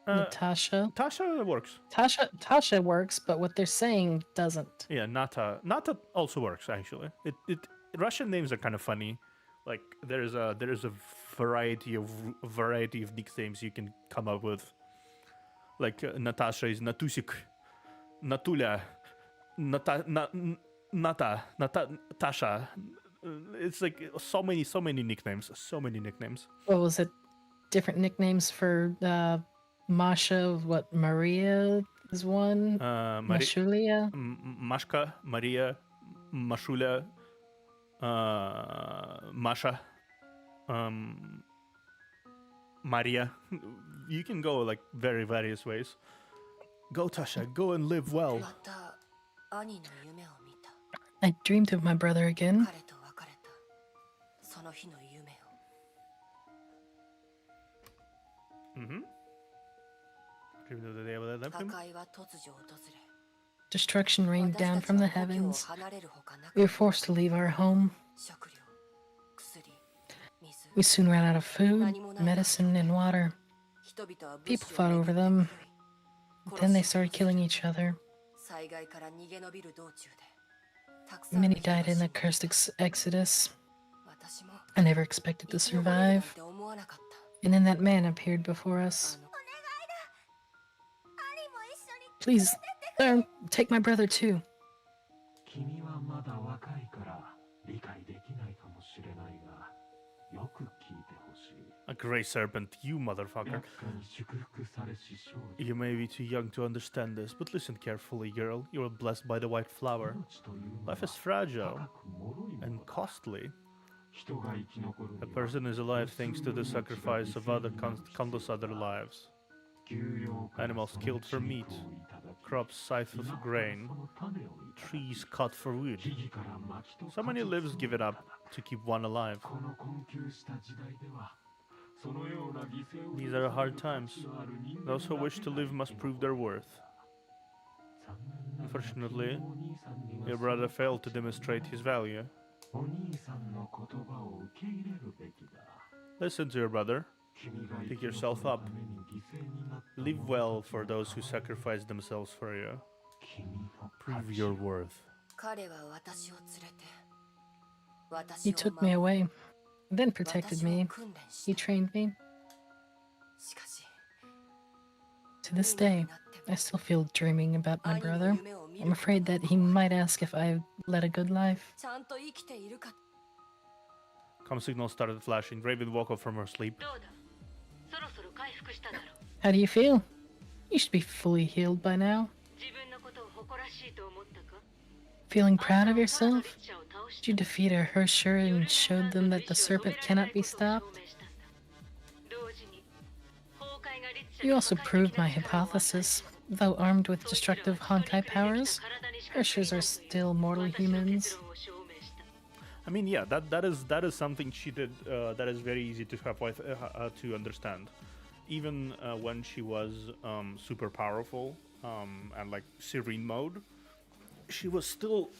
Natasha. Tasha works. Tasha works, but what they're saying doesn't. Yeah, Nata also works actually. Russian names are kind of funny. Like there's a variety of nicknames you can come up with. Like Natasha is Natusik, Natula, Tasha. It's like so many nicknames. What was it? Different nicknames for Masha. What, Maria is one. Mashulia. Mashka, Maria, Mashula, Masha, Maria. You can go like very various ways. Go, Tasha. Go and live well. また兄の夢を見た。 I dreamed of my brother again. 彼と別れたその日の夢を。 Mm-hmm. Dreamed of the day I left 破 him. 壊は突如訪れ。 Destruction rained 私 down たち from the は故郷を heavens. 離れるほかな We く were forced to leave our home. 食料、薬、水。 We soon ran out of food, medicine, and water. 人々は物 People 資を fought 巡 over って them. 狂い Then they 殺し合 started い killing each other. 災害から逃げ延びる道中でたくさんの Many 人が died in 死 the んだ cursed exodus. 私も I never expected to 生き残れるなん survive. て思わなかった And then that man appeared before us. Please, sir, take my brother too. 君はまだ若いから理解できないかもしれないが、よく聞いてほしい。 A gray serpent, you motherfucker. 役下に祝福されし少女。 You may be too young to understand this, but listen carefully, girl. You are blessed by the white flower. 命というのは Life is fragile 高く脆いも and のだ。 costly. 人が生き残るに A は person is alive thanks to the sacrifice of countless other lives. 牛羊から Animals その killed for 血 meat, 肉をいただき crops scythe 稲 of から grain, その種をいただき trees cut for wood. 木々から薪と So many 果実を lives give it up いただく to keep one alive. この困窮した時代ではそのような犠牲を These are hard times. 価値のある人間 Those who wish to live must prove their worth. さ Unfortunately, your brother failed to demonstrate his value. お兄さんの言葉を受け入れるべきだ。 Listen to your brother. 君が Pick 生き yourself 残る up. ために犠牲になった Live 者 well たち for の those who sacrifice themselves for you. 君の Prove 価値 your worth. 彼は私を連れて He 私を took 守 me り away, then protected 私を me. 訓練し He た trained me. しかし To this 今に day, なっても I still feel dreaming about my 兄の brother. 夢を見 I'm ること afraid が that he 怖い might ask if I led a good life. ちゃんと生きているか Com signals started flashing. Raven woke up from her sleep. どうだそろそろ回復しただろう How do you feel? You should be fully healed by now. 自分のことを誇らしいと思ったか Feeling あん proud た of はタードリ yourself? ッチャーを倒し Did you defeat a Hersher and showed them that the serpent cannot be stopped? 同時に崩壊がリッチャー You に also 破壊 proved 的な my 力を与え hypothesis. Though armed with destructive Honkai powers, Hershers are still mortal humans. I mean, yeah, that is something she did that is very easy to have with, to understand. Even when she was super powerful and like serene mode, she was still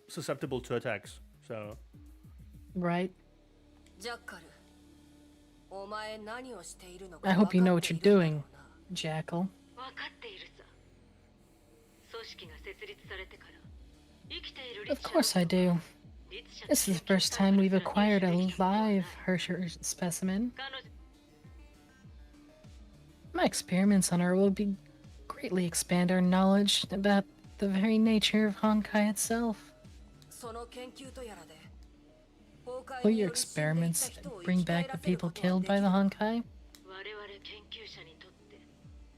susceptible to attacks. So Right? ジャッカルお前何をしているのか I hope you know what 分 you're かっているんだろ doing, うな Jackal. 分かっているさ組織が設立されてから生きているリッ Of チャー course I do. リッチャー This is the first time we've acquired a live Hersher specimen. 彼女 My experiments on her will be greatly expand our knowledge about the very nature of Honkai itself. その研究とやらで Will your experiments bring back the people killed by the Honkai? 我々研究者にとって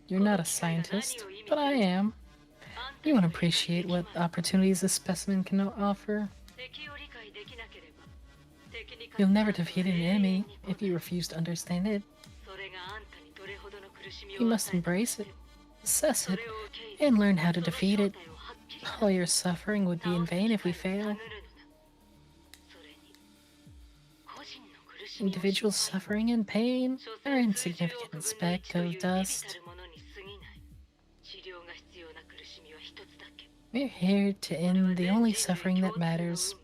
You're not a scientist, but I am. You won't appreciate what opportunities this specimen can offer. 敵を理解できなければ敵に You'll never defeat an enemy if you refuse to understand it. それがあんたにどれほどの苦しみを You must 与えたか embrace it, assess そ it, れを受け入れ and learn how to その defeat 正 it. 体をはっきり All your suffering would be in 倒す vain if we 機会を fail. 探るのだそれに個人の苦しみを Individual 知ったり suffering and pain 所 are 詮数十 insignificant 億分の speck 1という of 微々た dust. るものに過ぎない治療が必要な苦しみは一つだけ We're here to end the only suffering that matters.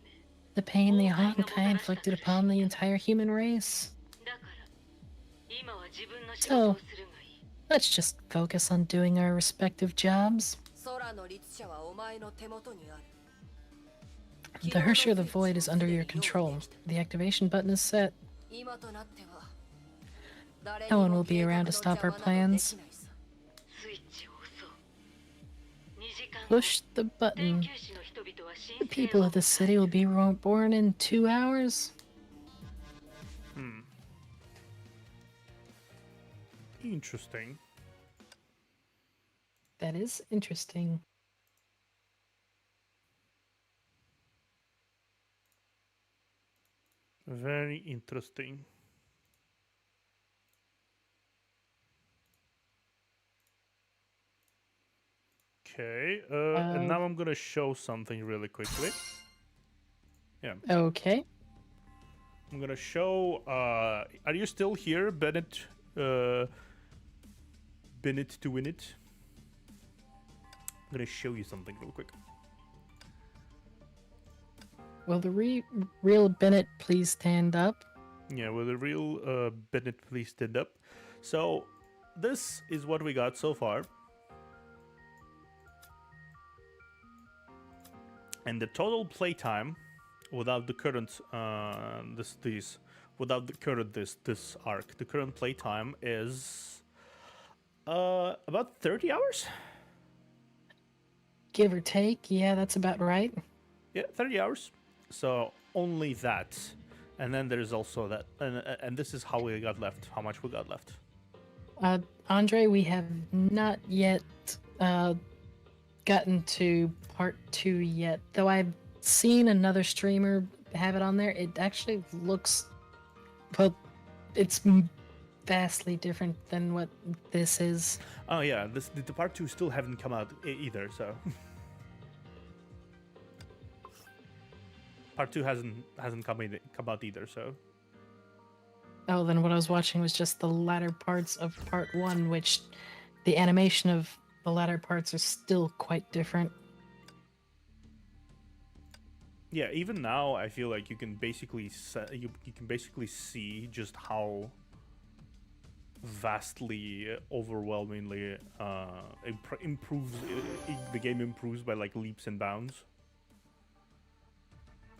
The pain the Honkai inflicted upon the entire human race. だから今は自分の仕事をするがいい Let's just focus on doing our respective jobs. 空の律者はお前の手元にある The Hersher of the Void is under your control. The activation button is set. 今となっては誰 No に one も will be 計画 around の to stop 邪 our 魔などで plans. きないさスイッチを押そう2時間後 Push the 研 button. 究士の人々は The 申請 people を of the city will be born in 2 hours. interesting. That is interesting. Very interesting. Okay, and now I'm gonna show something really quickly. Yeah, Okay. I'm gonna show. Are you still here, Bennett? Bennett to win it. I'm gonna show you something real quick. Will the real Bennett please stand up? Yeah, will the real Bennett please stand up? So, this is what we got so far. And the total playtime without the current without the current this arc, the current playtime is about 30 hours. Give or take. Yeah, that's about right. Yeah, 30 hours. So only that, and then there's also that, and this is how we got left. How much we got left? Andre, we have not yet gotten to part 2 yet. Though I've seen another streamer have it on there. It actually looks, well, it's vastly different than what this is. Oh yeah, the part 2 still haven't come out either. So part 2 hasn't come out either. So Oh, then what I was watching was just the latter parts of part 1, which the animation of the latter parts are still quite different. Yeah, even now I feel like you can basically see just how vastly, overwhelmingly improves the game improves by like leaps and bounds.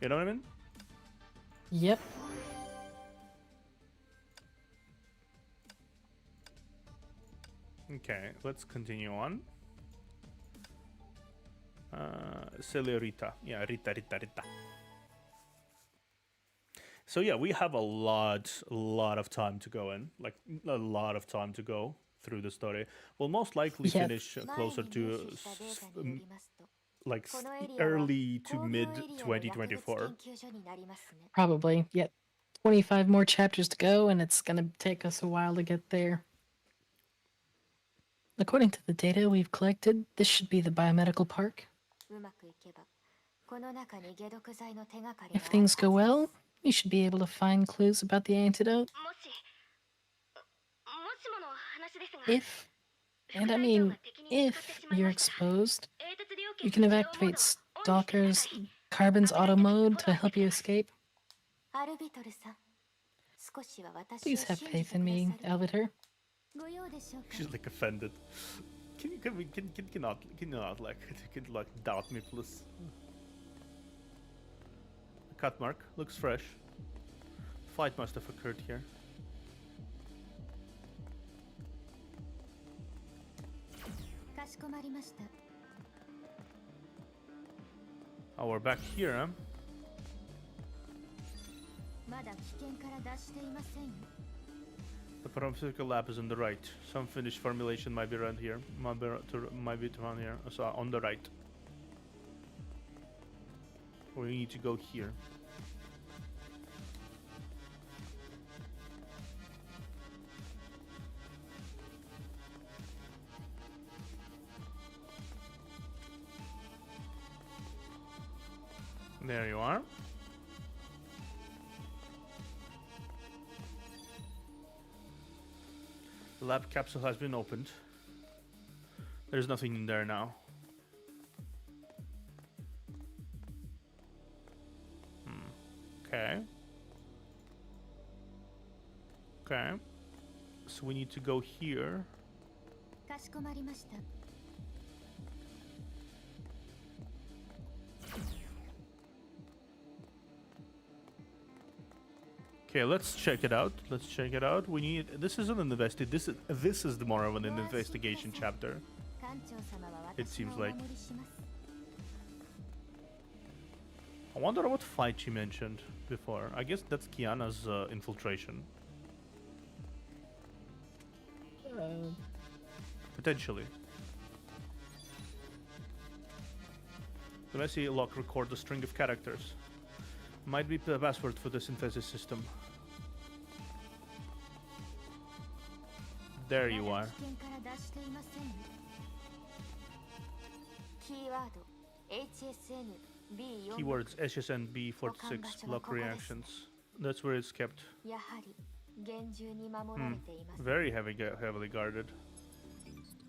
You know what I mean? Yep. Okay, let's continue on. Celerita. Yeah, Rita. So yeah, we have a lot of time to go in. Like, a lot of time to go through the story. We'll most likely Yep. finish closer to early to mid 2024. Probably. Yep. 25 more chapters to go, and it's gonna take us a while to get there. According to the data we've collected, this should be the biomedical park. If things go well, we should be able to find clues about the antidote. もしもの話ですが If, and I mean if, you're exposed, you can activate Stalker's Carbon's auto mode to help you escape. Please have faith in me, Alviter. She's like offended. Can you not doubt me, please? The cut mark looks fresh. Fight must have occurred here. Oh, we're back here, huh? The pharmaceutical lab is on the right. Some finished formulation might be around here. Might be around here. So on the right. We need to go here. There you are. The lab capsule has been opened. There's nothing in there now. Okay. Okay. So we need to go here. Okay, let's check it out. Let's check it out. We need. This is an This is the more of an investigation chapter. It seems like. I wonder what fight she mentioned before. I guess that's Kiana's infiltration. Potentially. The messy lock records a string of characters. Might be the password for the synthesis system. There you are. Keywords HSN B46 block reactions. That's where it's kept. Very heavily guarded.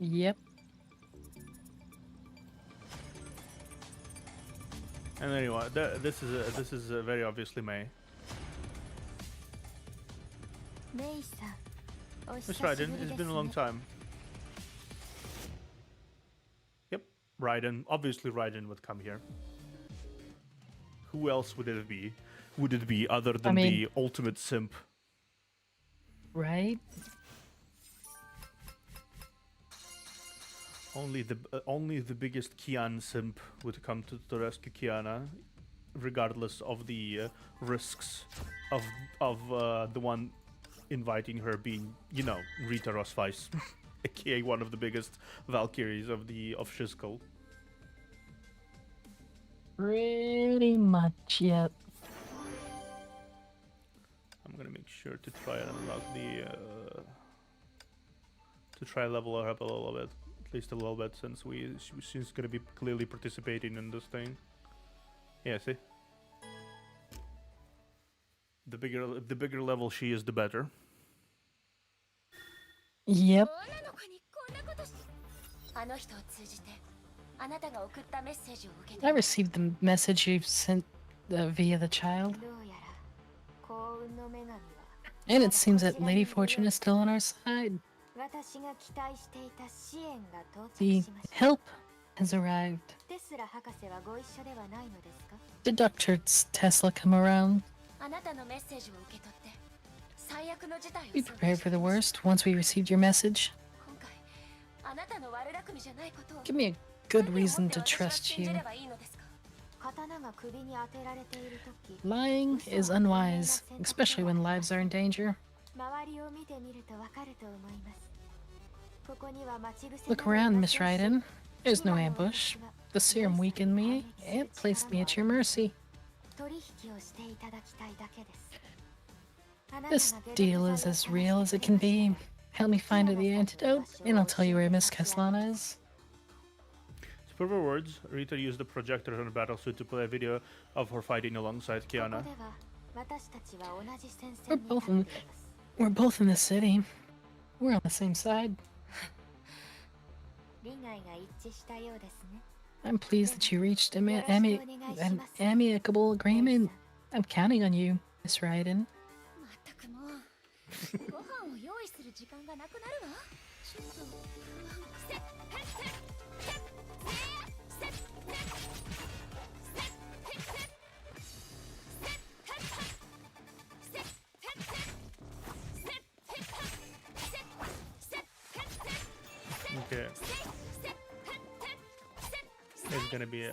Yep. And there you are. This is very obviously May. Miss Raiden, it's been a long time. Yep, Raiden. Obviously Raiden would come here. Who else would it be? Would it be other than the ultimate simp? Right? Only the biggest Kian simp would come to rescue Kiana, regardless of the risks of the one inviting her being, you know, Rita Rosweiss, aka one of the biggest Valkyries of Shizuko. Pretty much, yep. I'm gonna make sure to try and unlock to try level her up a little bit. At least a little bit, since she's gonna be clearly participating in this thing. Yeah, see? The bigger level she is, the better. Yep. あの人を通じてあなたが送ったメッセージを受け I て received the message you sent via the child, どうやら幸運の女神は and it seems that Lady Fortune is still on our side. 私が期待していた支援が到着 The しました help has arrived. テスラ博士はご一緒ではないのですか Did Dr. Tesla come around? あなたのメッセージを受け取って最悪の事態を We prepared for the worst once we received your message. 今回あなたの悪巧みじゃないことを Give me a good 何をも reason って to 私は trust 信 you. じればいいのですか 刀が首に当てられている時 Lying is unwise, especially when lives are in danger. 周りを見てみるとわかると思いますここには待ち伏せ Look around, Miss Raiden. There's no ambush. The serum weakened me and placed me at your mercy. 取引をしていただきたいだけです This deal is as real as it can be. Help me find the antidote, and I'll tell you where Miss Castellana is. To prove her words, Rita used the projector on the battlesuit to play a video of her fighting alongside ここ Kiana. では私たちは同じ戦 We're 線に both 立 in っています we're both in the city. We're on the same side. 利害が一致したようですね I'm pleased that you reached an amicable agreement. I'm counting on you, Miss Raiden. まったくもうご飯を用意する時間がなくなるわちょっと不安せっせっせっせっせっOkay. It's gonna be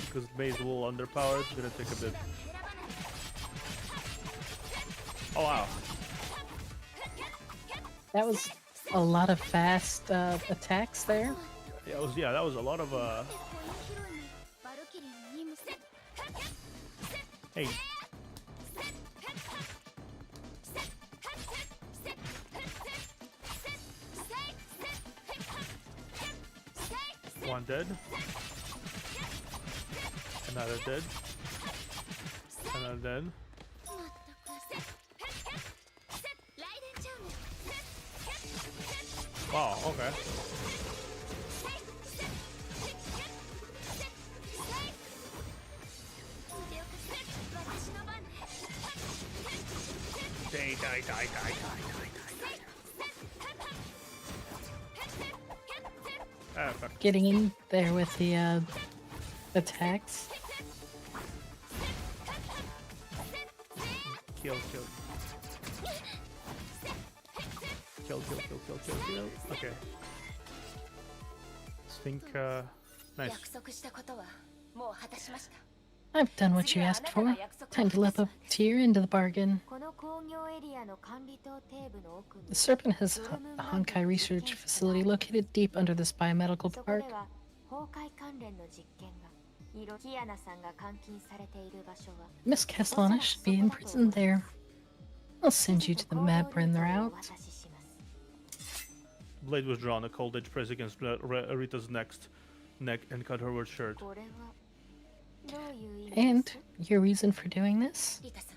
because Base a little underpowered. It's gonna take a bit. Oh wow! That was a lot of fast attacks there. Yeah, that was a lot of このヒロインバルキリーの任務 Hey, one dead. Another dead. Another dead. まったくライデンチャーム Wow. Okay. Die. Ah, fuck. Getting in there with the attacks. Kill. Okay. Think, nice. 約束したことはもう果たしました I've done what you asked for. Time to live up to your end of the bargain. この工業エリアの管理棟底部の奥に The Serpent has a Honkai research facility located deep under this biomedical そこ park. では崩壊関連の実験がキアナさんが監禁されている場所は Miss Castellana should be imprisoned there. I'll send you to the map when they're お out. 渡しします Blade was drawn, a cold edge pressed against Rita's neck and cut her shirt. これはどういう意味 And です your reason for doing this? リタさ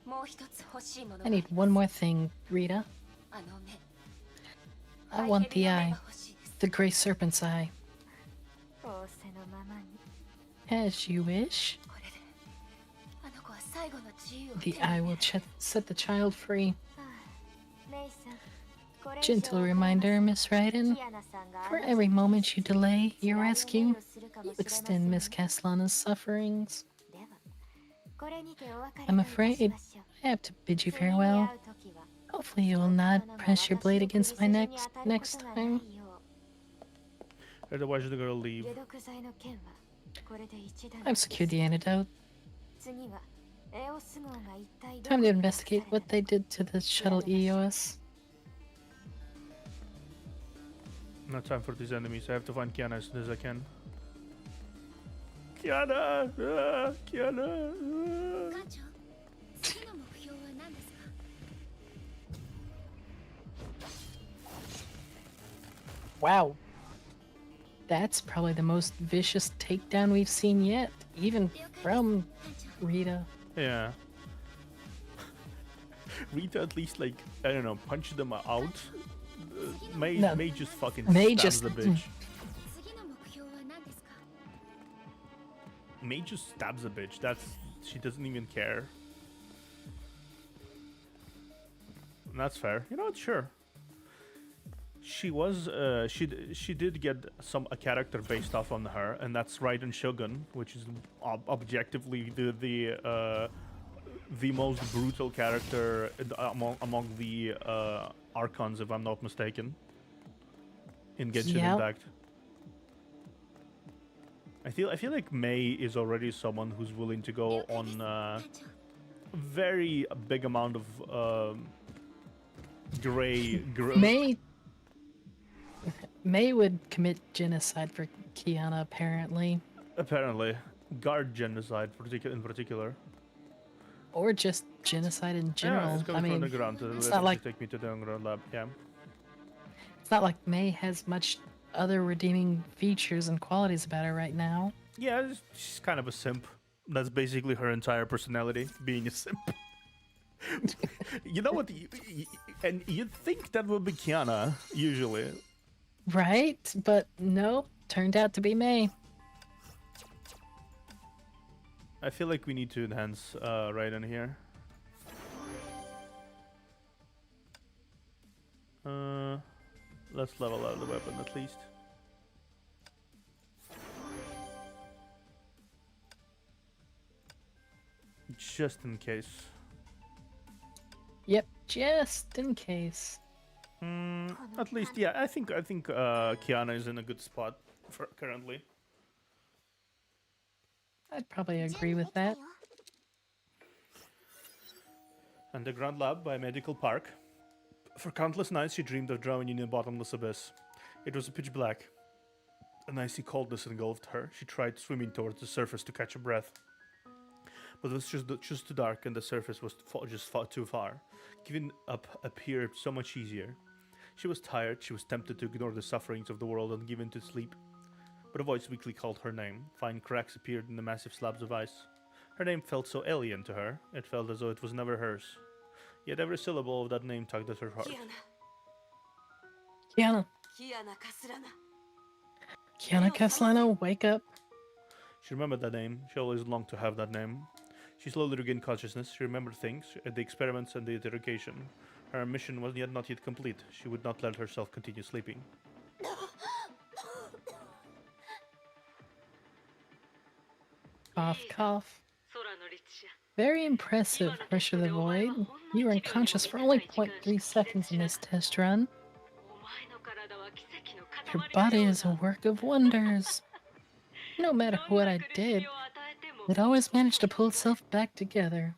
んもう一つ欲しいものが I need one more thing, Rita. あの目 I want the ハイヘビの目 eye, が欲しいです the Grey Serpent's eye. 仰せのままに As you wish. これであの子は最後の自由を The 手に eye will set the child free. レイさんこれ以上 Gentle reminder, Miss Raiden. キアナさんが For every moment you delay your 辛い rescue, 思いをするかも you しれませ extend ん Miss Castellana's sufferings. ではこれにてお別れ I'm といたし afraid ましょう I have to bid you 次に会 farewell. う時は Hopefully you will not press your blade against my neck next time. Otherwise, you're gonna leave. 解毒剤の件はこれで一段 I've secured the antidote. 次はエオス号が一体ど Time こ to に investigate 隠 what され they did to the shuttle EOS. Not time for these enemies. I have to find Kiana as soon as I can. Kiana! Kiana! 艦長次の目標は何ですか Wow. That's probably the most vicious takedown we've seen yet, even from 艦長 Rita. Yeah. Rita at least, like, I don't know, punched them out. May No. May just fucking May stabs just- the bitch. 次の目標は何ですか？ May just stabs the bitch. She doesn't even care. And that's fair. You know what? Sure. She was she did get a character based off on her, and that's Raiden Shogun, which is objectively the most brutal character among the Archons, if I'm not mistaken, in Genshin Yep. Impact. I feel like Mei is already someone who's willing to go on a very big amount of gray. May would commit genocide for Kiana, apparently. Apparently, guard genocide in particular. Or just genocide in general. Yeah, it's coming I mean, from the ground. it's not like Take me to the underground lab. Yeah. it's not like May has much other redeeming features and qualities about her right now. Yeah, she's kind of a simp. That's basically her entire personality, being a simp. You know what? And you'd think that would be Kiana, usually. Right? But no, turned out to be May. I feel like we need to enhance Raiden here. Let's level out the weapon at least. Just in case. Yep, just in case. At least, yeah. I think Kiana is in a good spot for currently. I'd probably agree with that. Underground lab by Medical Park. For countless nights, she dreamed of drowning in a bottomless abyss. It was pitch black. An icy coldness engulfed her. She tried swimming towards the surface to catch a breath, but it was just too dark, and the surface was just far too far. Giving up appeared so much easier. She was tired. She was tempted to ignore the sufferings of the world and give in to sleep. But a voice weakly called her name. Fine cracks appeared in the massive slabs of ice. Her name felt so alien to her. It felt as though it was never hers. Yet every syllable of that name tugged at her heart. Kiana. Kiana Castellano, wake up. She remembered that name. She always longed to have that name. She slowly regained consciousness. She remembered things, the experiments and the interrogation. Her mission was not yet complete. She would not let herself continue sleeping. Cough, cough. Very impressive, Rush of the Void. You were unconscious for only 0.3 seconds in this test run. Your body is a work of wonders. No matter what I did, it always managed to pull itself back together.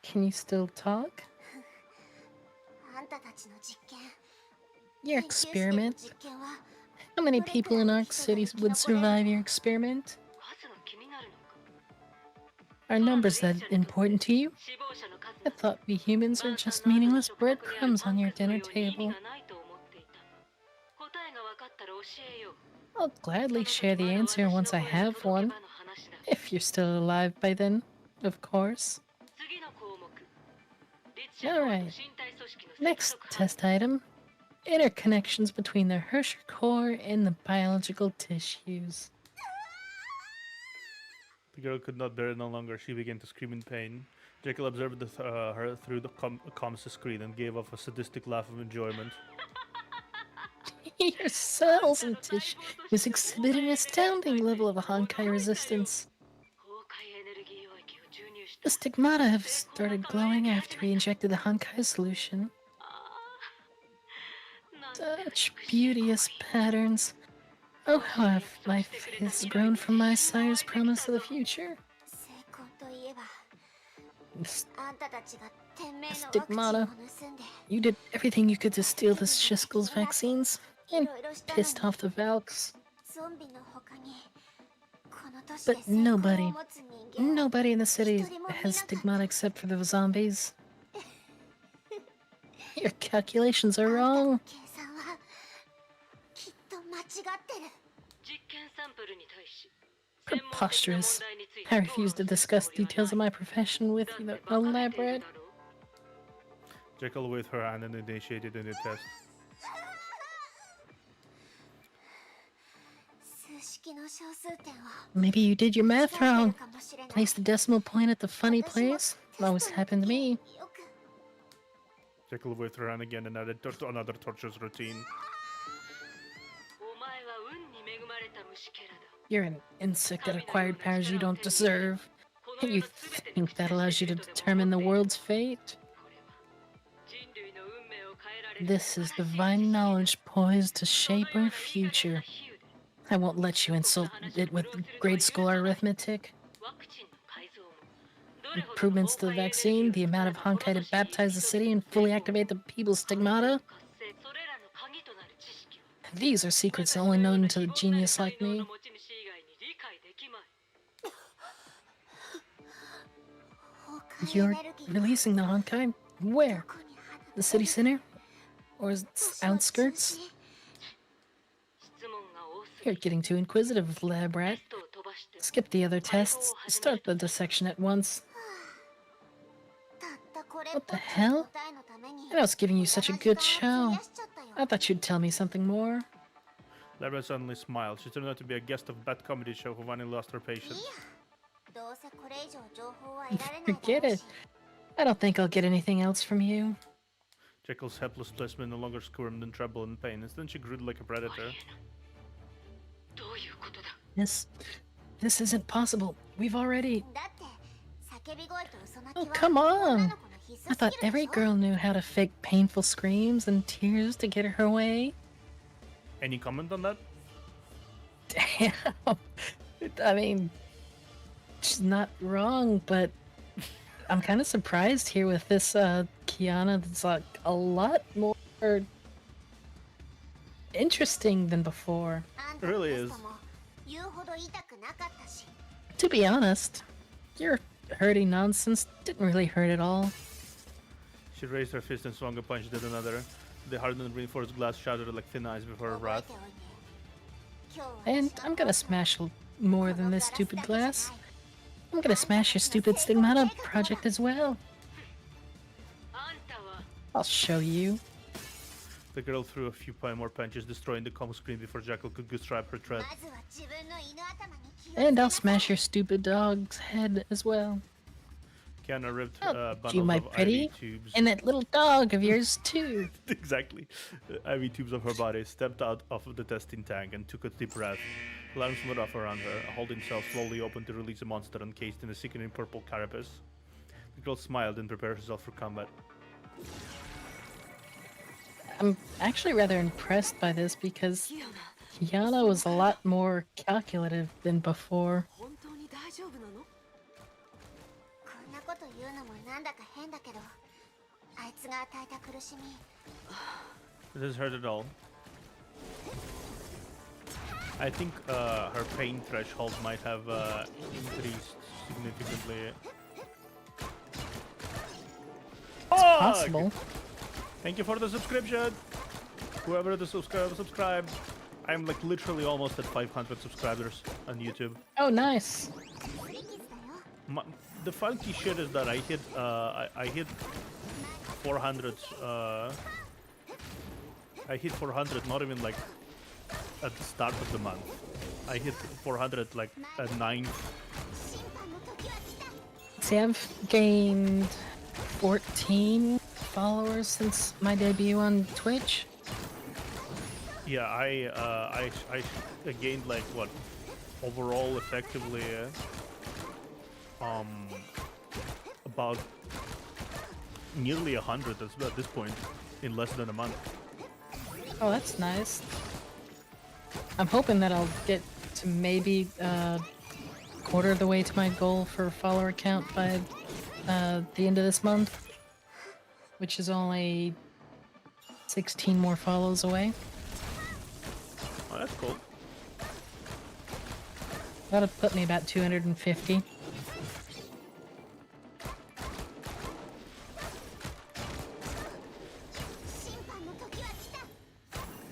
Can you still talk? Your experiment? How many people in Arc City would survive your experiment? Are numbers that important to you? I thought we humans are just meaningless breadcrumbs on your dinner table. I'll gladly share the answer once I have one. If you're still alive by then, of course. Alright. Next test item. Interconnections between the Hershey core and the biological tissues. The girl could not bear it no longer. She began to scream in pain. Jekyll observed her through the comms screen and gave off a sadistic laugh of enjoyment. Your cells and tissues exhibit an astounding level of Honkai resistance. The stigmata have started glowing after we injected the Honkai solution. Such beauteous patterns. Oh, how have my faith grown from my sire's promise of the future. Stigmata, you did everything you could to steal the Shiskel's vaccines and pissed off the Valks. But nobody in the city has stigmata except for the zombies. Your calculations are wrong. Preposterous. I refuse to discuss details of my profession with you that elaborate. Jekyll waved her hand and initiated a new test. 数式の小数点は Maybe you did your math 間違ってる wrong. かもしれない Place the decimal point at the funny 私も place. Always happened to me. よく Jekyll waved her hand again and added to another torturous routine. お前は運に恵まれた虫けらだ。 You're an insect that acquired powers you don't deserve. こ And の you 世の全ての think that allows you to determine the world's fate? これは人類の運命を変えられる This is divine knowledge poised to shape our future. I won't let you insult it with grade school arithmetic. ワクチンの改造もどれほど Improvements to the vaccine, the amount of Honkai to baptize the city and fully activate the people's stigmata. それらの鍵となる知識は These are secrets only known to a genius like 才能 me. の持ち主以外に理解できまい。 崩壊エ You're ネルギーが releasing the Honkai? Where? どこに放た The city center? Or its 都市の中 outskirts? 心質問が多す You're ぎ getting too inquisitive, lab テ rat. ストを飛ばして Skip the other tests. Start the dissection at once. たったこれっ What ぽ the っちの hell? 答えのために I was giving you such a good 無駄 show. な時間を費やしちゃったよ I thought you'd tell me something more. Lara suddenly smiled. She turned out to be a guest of a bad comedy show who finally lost her いい patience. やどうせこれ以上情報は得られないだ Forget ろう it. し I don't think I'll get anything else from you. Jekyll's helpless placement no longer squirmed and trembled in pain. Instead, she grew like a predator. どういうことだ This isn't possible. We've already. だって叫び声と嘘泣き Oh, は come 女 on. の子の必須 I ス thought キル every でしょ girl knew how to fake painful screams and tears to get her way. Any comment on that? Damn. I mean, she's not wrong, but I'm kind of surprised here with this Kiana that's like a lot more interesting than before. あんた It の really テ is. ストも言うほど痛くなかったし To be honest, your hurting nonsense didn't really hurt at all. She raised her fist and swung a punch at another. The hardened reinforced glass shattered like thin ice before her 覚え wrath. ておいて今日は And 私 I'm の gonna smash more than this stupid glass. I'm gonna smash your stupid stigmata project as well. あんたは I'll show you. The girl threw a few more punches, destroying the comm screen before Jekyll could grasp her threat. まずは自分の犬頭に気をつけ And な I'll さい smash your stupid dog's head as well. Kiana ripped Oh, bundles you, my of pretty. IV tubes. And that little dog of yours, too. Exactly. IV tubes of her body, stepped out of the testing tank and took a deep breath. Alarms went off around her, a holding cell slowly opened to release a monster encased in a sickening purple carapace. The girl smiled and prepared herself for combat. I'm actually rather impressed by this because Kiana was a lot more calculative than before. 本当に大丈夫なの？こんなこと言うのもなんだか変だけどあいつが与えた苦しみ It doesn't hurt at all. I think her pain threshold might have increased significantly. Possible. Thank you for the subscription. Whoever the subscribed. I'm like literally almost at 500 subscribers on YouTube. Oh, nice. プリキスだよ The funky shit is that I hit 400 I hit 400 not even like at the start of the month. I hit 400 like at 9th. 審判の時は来た See, I've gained 14 followers since my debut on Twitch. Yeah, I gained like what overall effectively about nearly 100 at this point in less than a month. Oh, that's nice. I'm hoping that I'll get to maybe quarter of the way to my goal for follower count by the end of this month, which is only 16 more follows away. Oh, that's cool. That'll put me about 250. 審判の時は来た 分かっ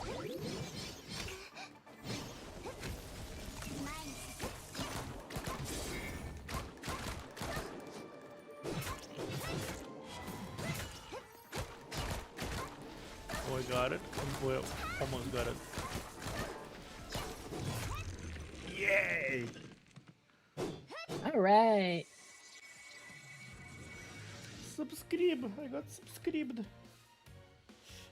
た Oh, I got it. We almost got it. Yay! All right. Subscribe. I got subscribed.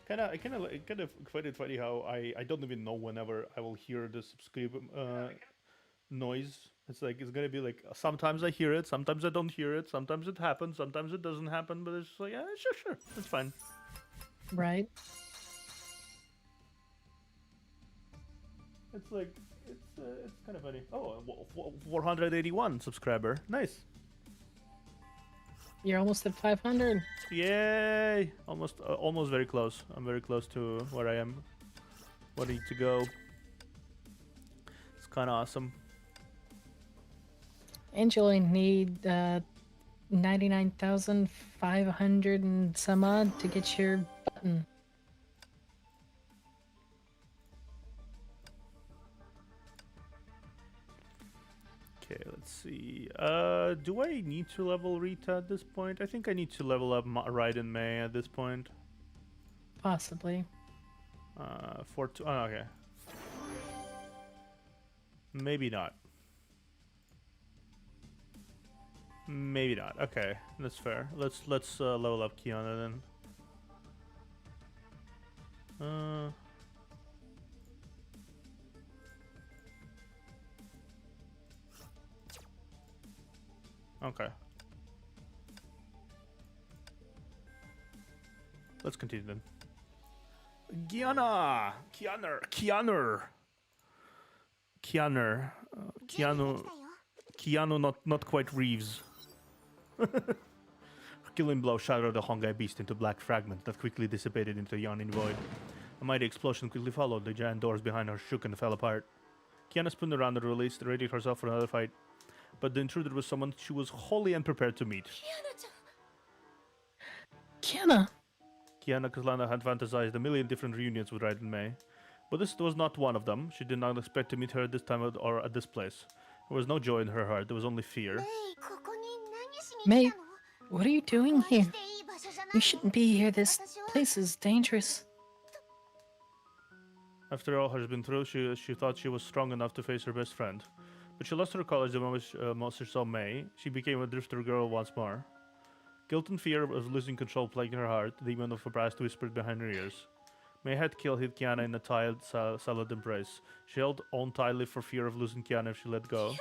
Kind of quite funny how I don't even know whenever I will hear the subscribe noise. It's like it's gonna be like sometimes I hear it, sometimes I don't hear it, sometimes it happens, sometimes it doesn't happen. But it's just like, yeah, sure, it's fine. Right. It's like it's kind of funny. Oh, 481 subscriber. Nice. You're almost at 500. Yay! Almost very close. I'm very close to where I am. Wanting to go. It's kind of awesome. And you only need 99,500 and some odd to get your button. Okay, let's see. Do I need to level Rita at this point? I think I need to level up Raiden May at this point. Possibly. Oh, okay. Maybe not. Maybe not. Okay, that's fair. Let's level up Kiana then. Okay. Let's continue then. Kiana! Keanu, not quite Reeves. Her killing blow shattered the Honkai beast into black fragments that quickly dissipated into a yawning void. A mighty explosion quickly followed. The giant doors behind her shook and fell apart. Kiana spun around and released, readied herself for another fight. But the intruder was someone she was wholly unprepared to meet. Kiana! Kiana Kaslana had fantasized a million different reunions with Raiden May, but this was not one of them. She did not expect to meet her at this time or at this place. There was no joy in her heart, there was only fear. May, what are you doing here? You shouldn't be here. This place is dangerous. After all has been through, she thought she was strong enough to face her best friend. But she lost her courage the moment she saw May. She became a drifter girl once more. Guilt and fear of losing control plagued her heart. The demon of her past whispered behind her ears. May had hit Kiana in a tired, silent embrace. She held on tightly for fear of losing Kiana if she let go.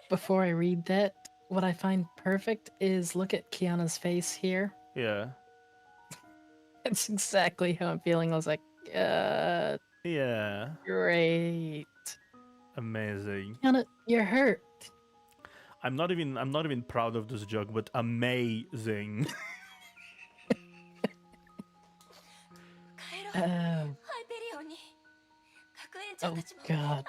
Before I read that, what I find perfect is look at Kiana's face here. Yeah. That's exactly how I'm feeling. I was like, Yeah. great. Amazing. Kiana, you're hurt. I'm not even proud of this joke, but amazing. Oh God.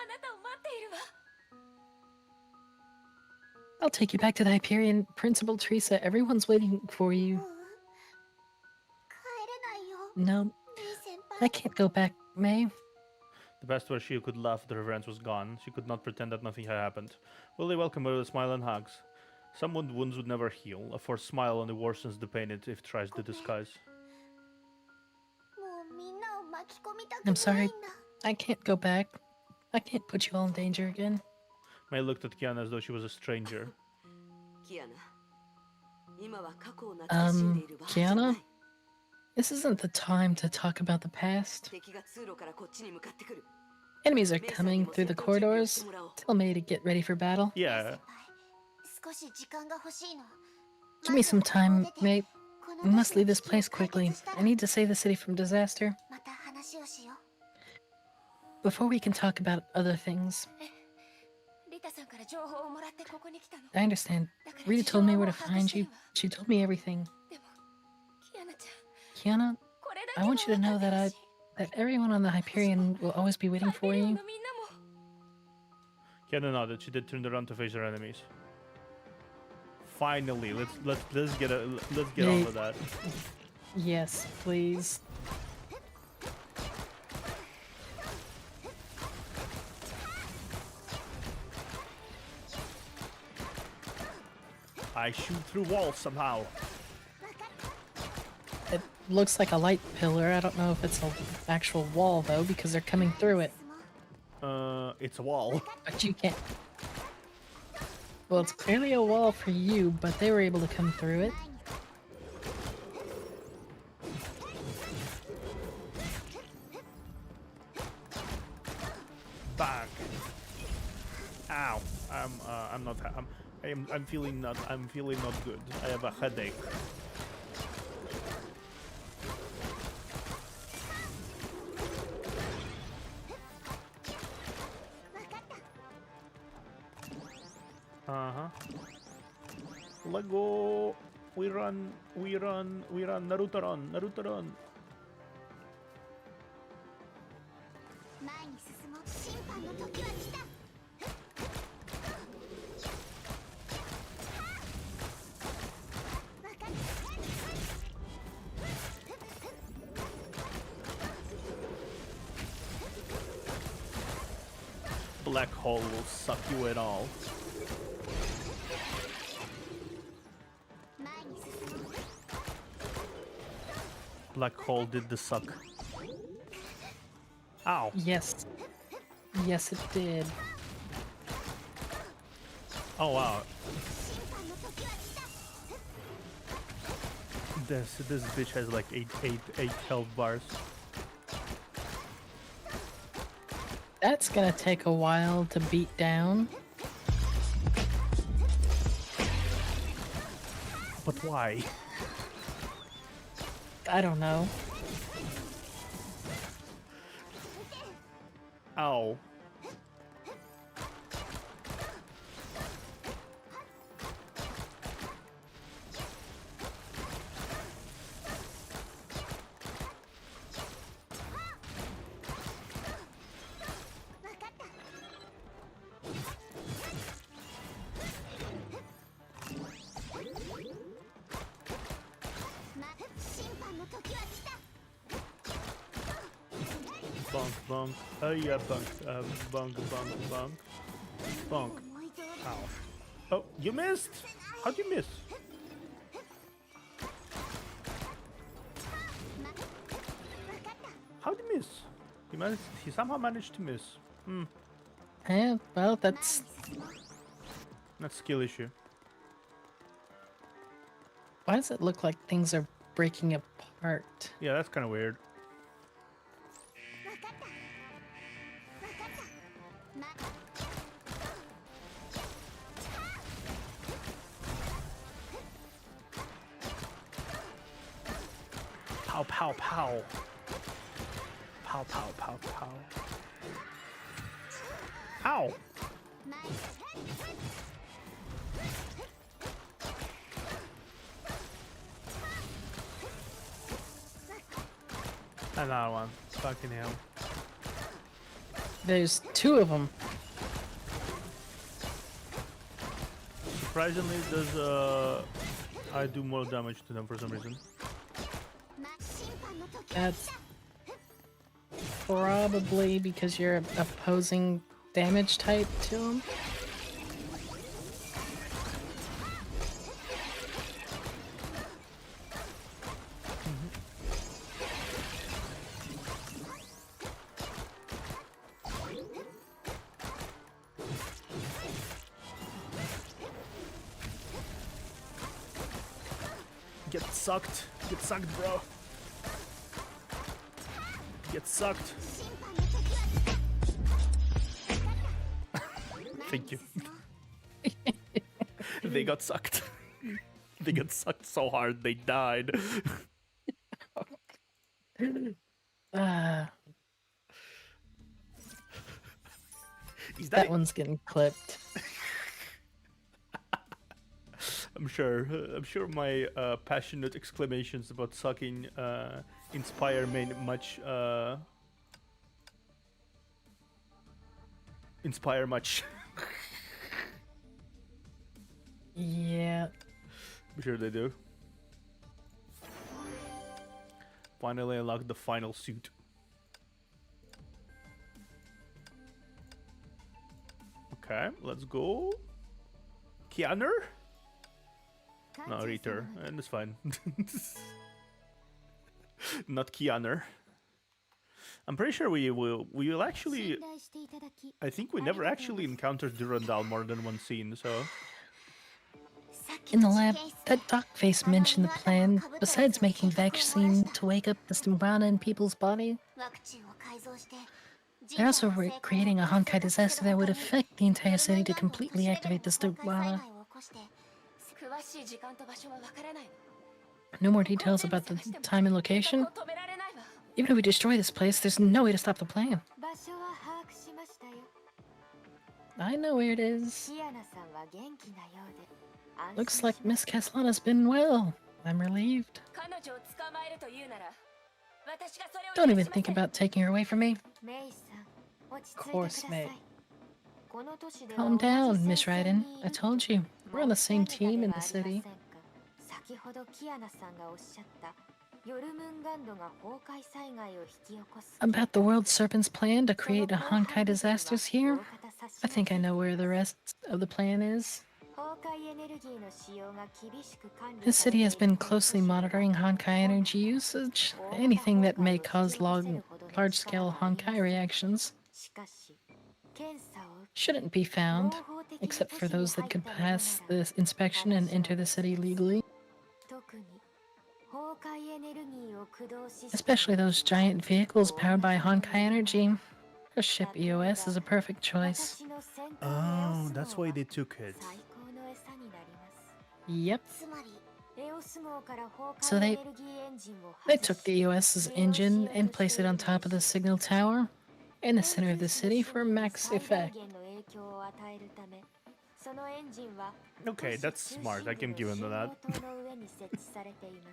I'll take you back to the Hyperion. Principal Teresa, everyone's waiting for you. No, I can't go back, May. The best where she could laugh that her friends was gone. She could not pretend that nothing had happened. Will they welcome her with a smile and hugs? Some wounds would never heal. A forced smile only worsens the pain if it tries to disguise. I'm sorry. I can't go back. I can't put you all in danger again. May looked at Kiana as though she was a stranger. Kiana? This isn't the time to talk about the past. Enemies are coming through the corridors. Tell May to get ready for battle. Yeah. Give me some time, May. We must leave this place quickly. I need to save the city from disaster. Before we can talk about other things. I understand. Rita told me where to find you. She told me everything. Kiana, I want you to know that everyone on the Hyperion will always be waiting for you. Kiana nodded. She did turn around to face her enemies. Finally, let's get on with that. Yes, please. I shoot through walls somehow. looks like a light pillar. I don't know if it's an actual wall though, because they're coming through it. It's a wall. But you can't. Well, it's clearly a wall for you, but they were able to come through it. Bang. Ow. I'm not. I'm feeling not. I'm feeling not good. I have a headache. Let go. We run. We run. We run. Naruto run. Naruto run. 前に進もう。審判の時は来た。 Black hole will suck you at all. 前に進もう。 Black hole did the suck. Ow. Yes. Yes, it did. Oh wow. 審判の時は来た。 This bitch has like eight health bars. That's gonna take a while to beat down. But why? I don't know. Ow. Bonk, bonk. Oh yeah, bonk. Bonk, bonk, bonk. Bonk. Ow. Oh, you missed! How'd you miss? How'd you miss? He somehow managed to miss. Hmm. Yeah, well, that's That's skill issue. why does it look like things are breaking apart? Yeah, that's kind of weird. Pow, pow, pow. Pow, pow, pow, pow. Ow! Another one. Fucking hell. There's two of them. Surprisingly, does I do more damage to them for some reason. That's probably because you're opposing damage type to them. Get sucked. Get sucked, bro. Get sucked. Thank you. They got sucked. They got sucked so hard they died. Is That one's getting clipped. I'm sure. I'm sure my passionate exclamations about sucking inspire much. Inspire much. Yeah. I'm sure they do. Finally unlocked the final suit. Okay, let's go. Keanu? No, Reater, and it's fine. Not Keanu. I'm pretty sure we will actually. I think we never actually encountered Durandal more than one scene, so. In the lab, that doc face mentioned the plan. Besides making vaccine to wake up the stamina in people's body, they're also creating a Honkai disaster that would affect the entire city to completely activate the stamina. No more details about the time and location. Even if we destroy this place, there's no way to stop the plan. I know where it is. Looks like Miss Caslana's been well. I'm relieved. Don't even think about taking her away from me. Of course, May. Calm down, Miss Raiden. I told you, we're on the same team in the city. About the World Serpent's plan to create a Honkai disasters here? I think I know where the rest of the plan is. The city has been closely monitoring Honkai energy usage. Anything that may cause large-scale Honkai reactions shouldn't be found, except for those that could pass the inspection and enter the city legally. Especially those giant vehicles powered by Honkai energy. A ship EOS is a perfect choice. Oh, that's why they took it. Yep. So they took the EOS's engine and placed it on top of the signal tower in the center of the city for max effect. Okay, that's smart. I can give him that.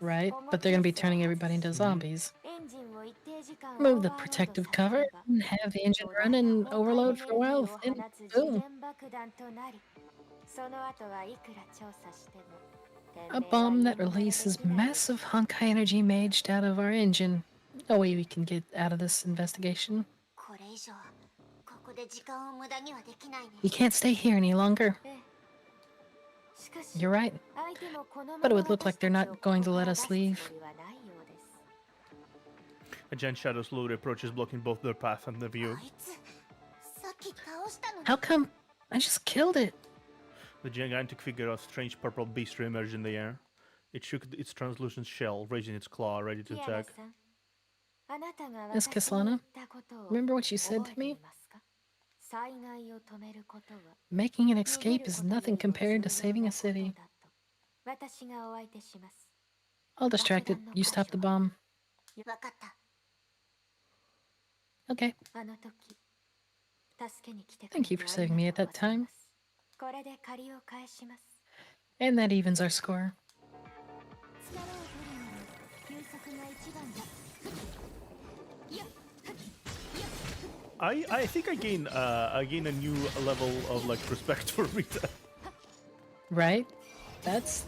Right, but they're gonna be turning everybody into zombies. Remove the protective cover and have the engine run and overload for a while, then boom. A bomb that releases massive Honkai energy maged out of our engine. No way we can get out of this investigation. We can't stay here any longer. You're right. But it would look like they're not going to let us leave. A giant shadow slowly approaches, blocking both their path and the view. How come? I just killed it. The gigantic figure of strange purple beast re-emerged in the air. It shook its translucent shell, raising its claw, ready to attack. Miss Caslana, remember what you said to me? Making an escape is nothing compared to saving a city. I'll distract it. You stop the bomb. Okay. Thank you for saving me at that time. And that evens our score. I think I gain a new level of like respect for Rita. Right? That's...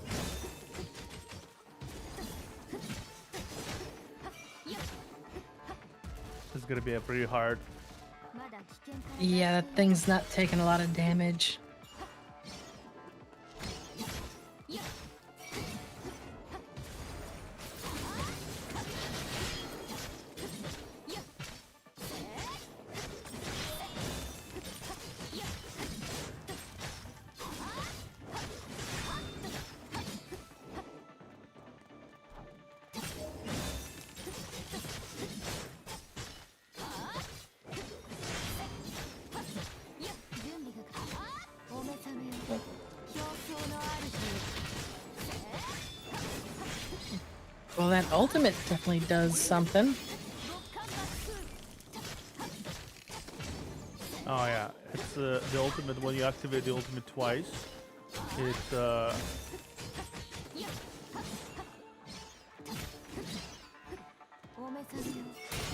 It's gonna be a pretty hard. Yeah, that thing's not taking a lot of damage. Well, that ultimate definitely does something. Oh yeah, it's the ultimate. When you activate the ultimate twice, it's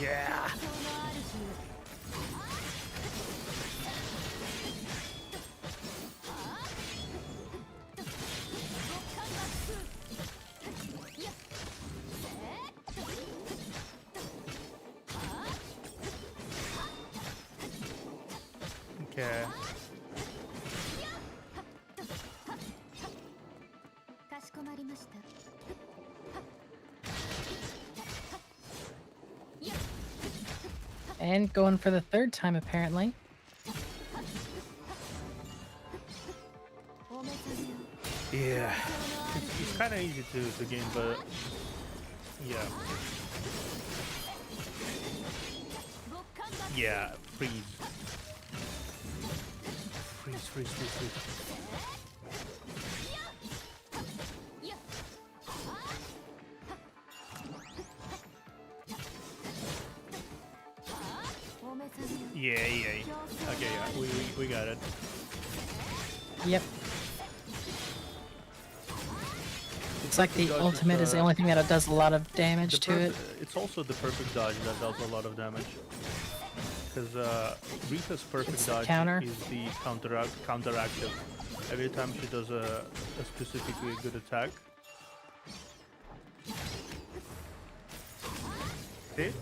yeah. Okay. And going for the third time, apparently. Yeah, it's kind of easy to game, but yeah. Yeah, freeze. Freeze. Yeah. Okay, yeah, we got it. Yep. It's like the ultimate is the only thing that does a lot of damage to it. It's also the perfect dodge that does a lot of damage. Because Rita's perfect dodge counter. is the counteractive. Every time she does a specifically good attack. See?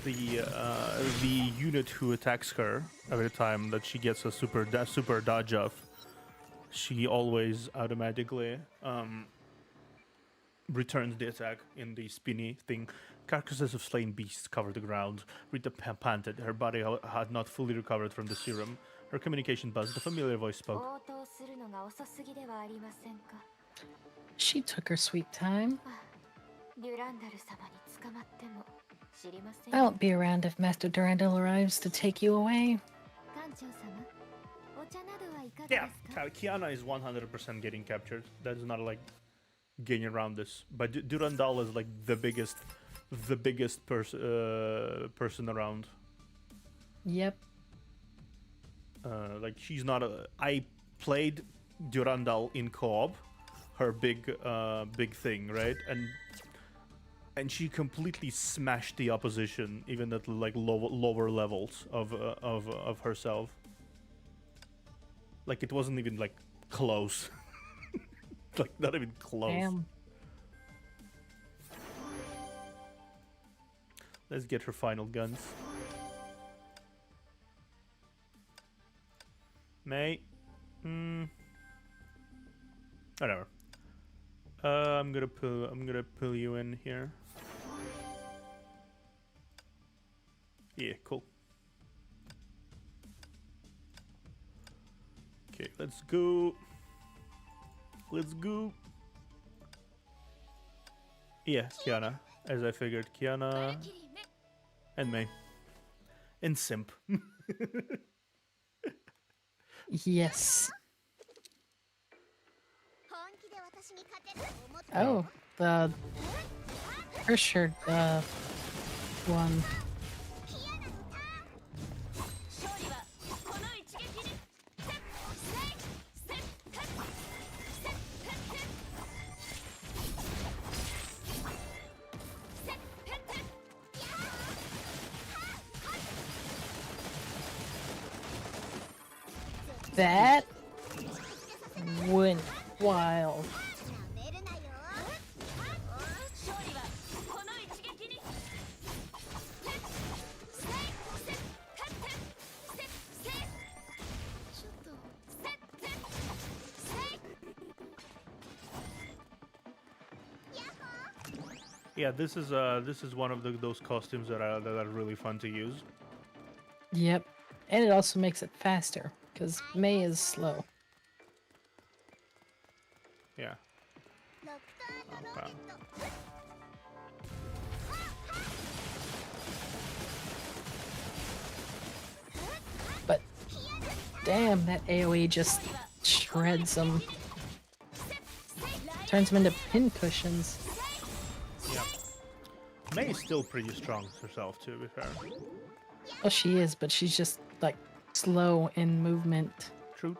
The unit who attacks her every time that she gets a super dodge off, she always automatically returns the attack in the spinny thing. Carcasses of slain beasts covered the ground. Rita panted. Her body had not fully recovered from the serum. Her communication buzzed. A familiar voice spoke. She took her sweet time. I won't be around if Master Durandal arrives to take you away. Yeah, Kiana is 100% getting captured. That is not like getting around this. But Durandal is like the biggest person around. Yep. Like she's not a. I played Durandal in co-op, her big thing, right? And she completely smashed the opposition, even at like lower levels of herself. Like it wasn't even like close. Like not even close. Damn. Let's get her final guns. May. Whatever. I'm gonna pull you in here. Yeah, cool. Okay, let's go. Let's go. Yeah, Kiana. As I figured, Kiana and May. And Simp. Yes. Oh, the pressured one. That went wild. Yeah, this is one of those costumes that are really fun to use. Yep. And it also makes it faster, because May is slow. Yeah. Okay. But damn, that AoE just shreds them. Turns them into pincushions. Yeah. May is still pretty strong herself, to be fair. Well, she is, but she's just, like, slow in movement. True.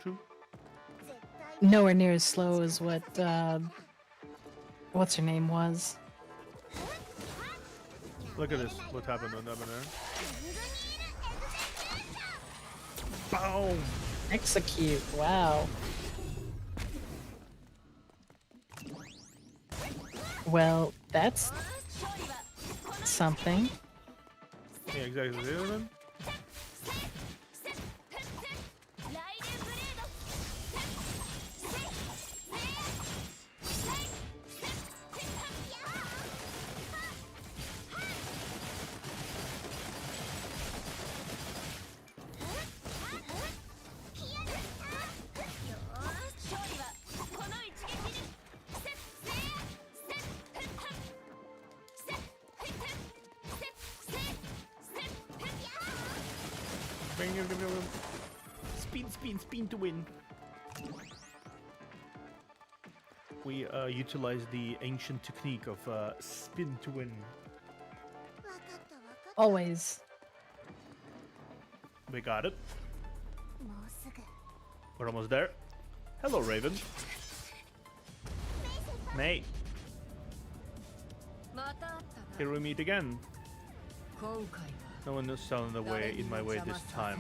Nowhere near as slow as what, what's her name was. Look at this. What happened on that one there? Boom! Execute, wow. Well, that's something. Yeah, exactly. See what I mean? Spin to win. We utilize the ancient technique of spin to win. Always. We got it. もうすぐ We're almost there. Hello, Raven. May. またあったな Here we meet again. 今回は No one is standing in the way in my way this time.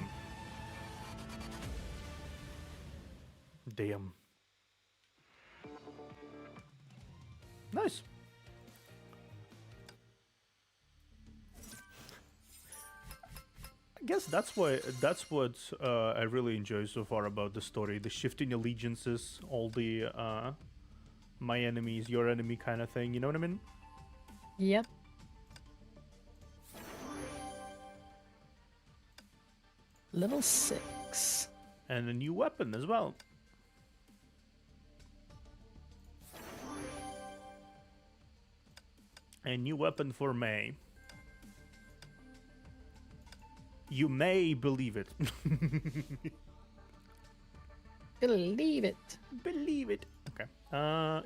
Damn. Nice. I guess that's what I really enjoy so far about the story: the shifting allegiances, all the my enemies, your enemy kind of thing. You know what I mean? Yep. Level 6. And a new weapon as well. A new weapon for May. You may believe it. Believe it. Believe it. Okay.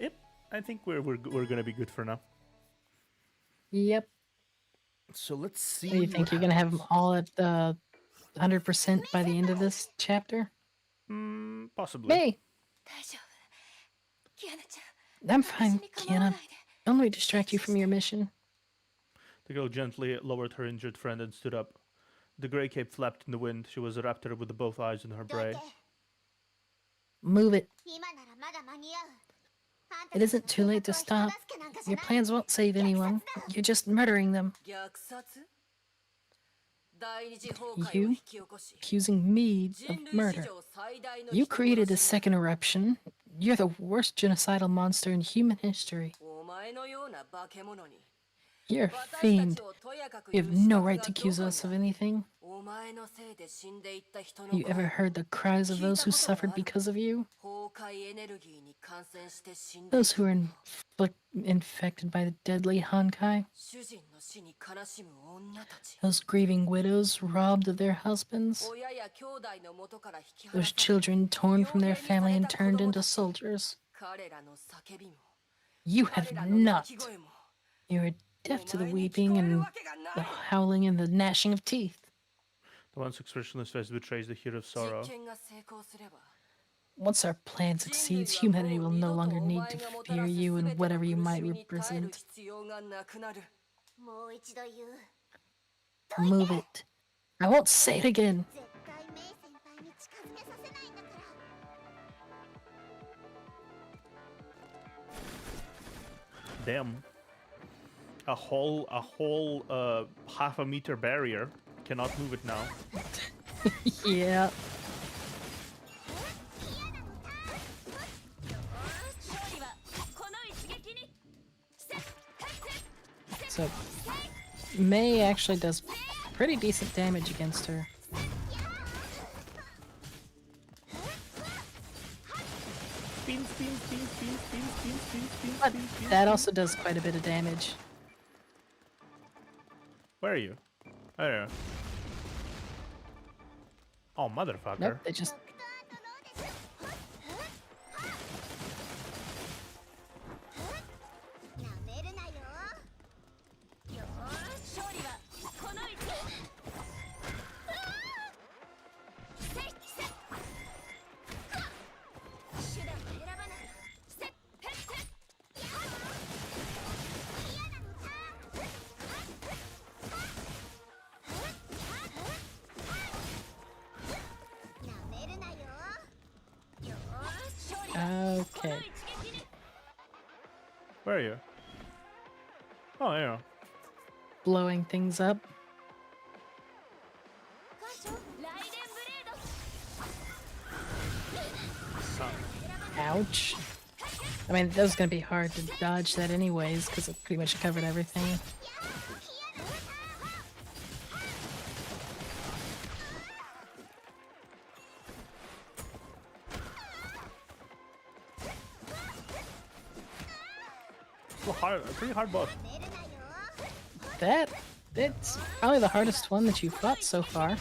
Yep. I think we're gonna be good for now. Yep. So let's see. Do you think you're gonna have them all at 100% by the end of this chapter? Possibly. May. 大丈夫キアナちゃん I'm fine, Kiana. Don't let me distract you from your mission. The girl gently lowered her injured friend and stood up. The gray cape flapped in the wind. She was a raptor with both eyes in her bray. Move it. 今ならまだ間に合う It isn't too late to stop. Your plans won't save anyone. You're just murdering them. 虐殺第二次崩壊を You 引き起こし accusing me 人 of 類史 murder. 上最大の You 人 created a 殺し second eruption. You're the worst genocidal monster in human history. お前のような化け物に You're a 私た fiend. ちをとやかく You 言 have う資 no 格 right が to ど accuse こに us あ of る anything. お前のせいで死んでいった人の You ever 声 heard the cries of those who suffered because of you? 崩壊エネルギーに感染して死んでい Those た who are infected by the deadly Honkai? 主人の死に悲しむ女たち Those grieving widows robbed of their husbands? 親や兄弟の元から引き離 Those され children torn from their family and turned into soldiers? 彼らの叫びも You 彼 have らの泣 not. き声も You are deaf to the weeping and the howling and the gnashing of teeth. The one's expressionless face betrays the heat of sorrow. 実験が成功すれば Once our plan succeeds, humanity will no longer need to fear you and whatever you might represent. 必要がなくなるもう一度言う Move it. I won't say it again. 絶対メイ先輩に近づけさせないんだから Damn. A whole half a meter barrier. Cannot move it now. Yeah. 勝利はこの一撃に So, May actually does pretty decent damage against her. Spin, spin, spin, spin, spin, spin, spin, spin, But spin, spin. that also does quite a bit of damage. Where are you? There. Oh, motherfucker. Nope, they just なめるなよ勝利はこの一撃手段を選ばないせっへっへっなめるなよ okay. Where are you? Oh, yeah. Blowing things up. ライデンブレード Ouch. I mean, that was gonna be hard to dodge that anyways, because it pretty much covered everything. A pretty hard boss. It's probably the hardest one that you've fought so far.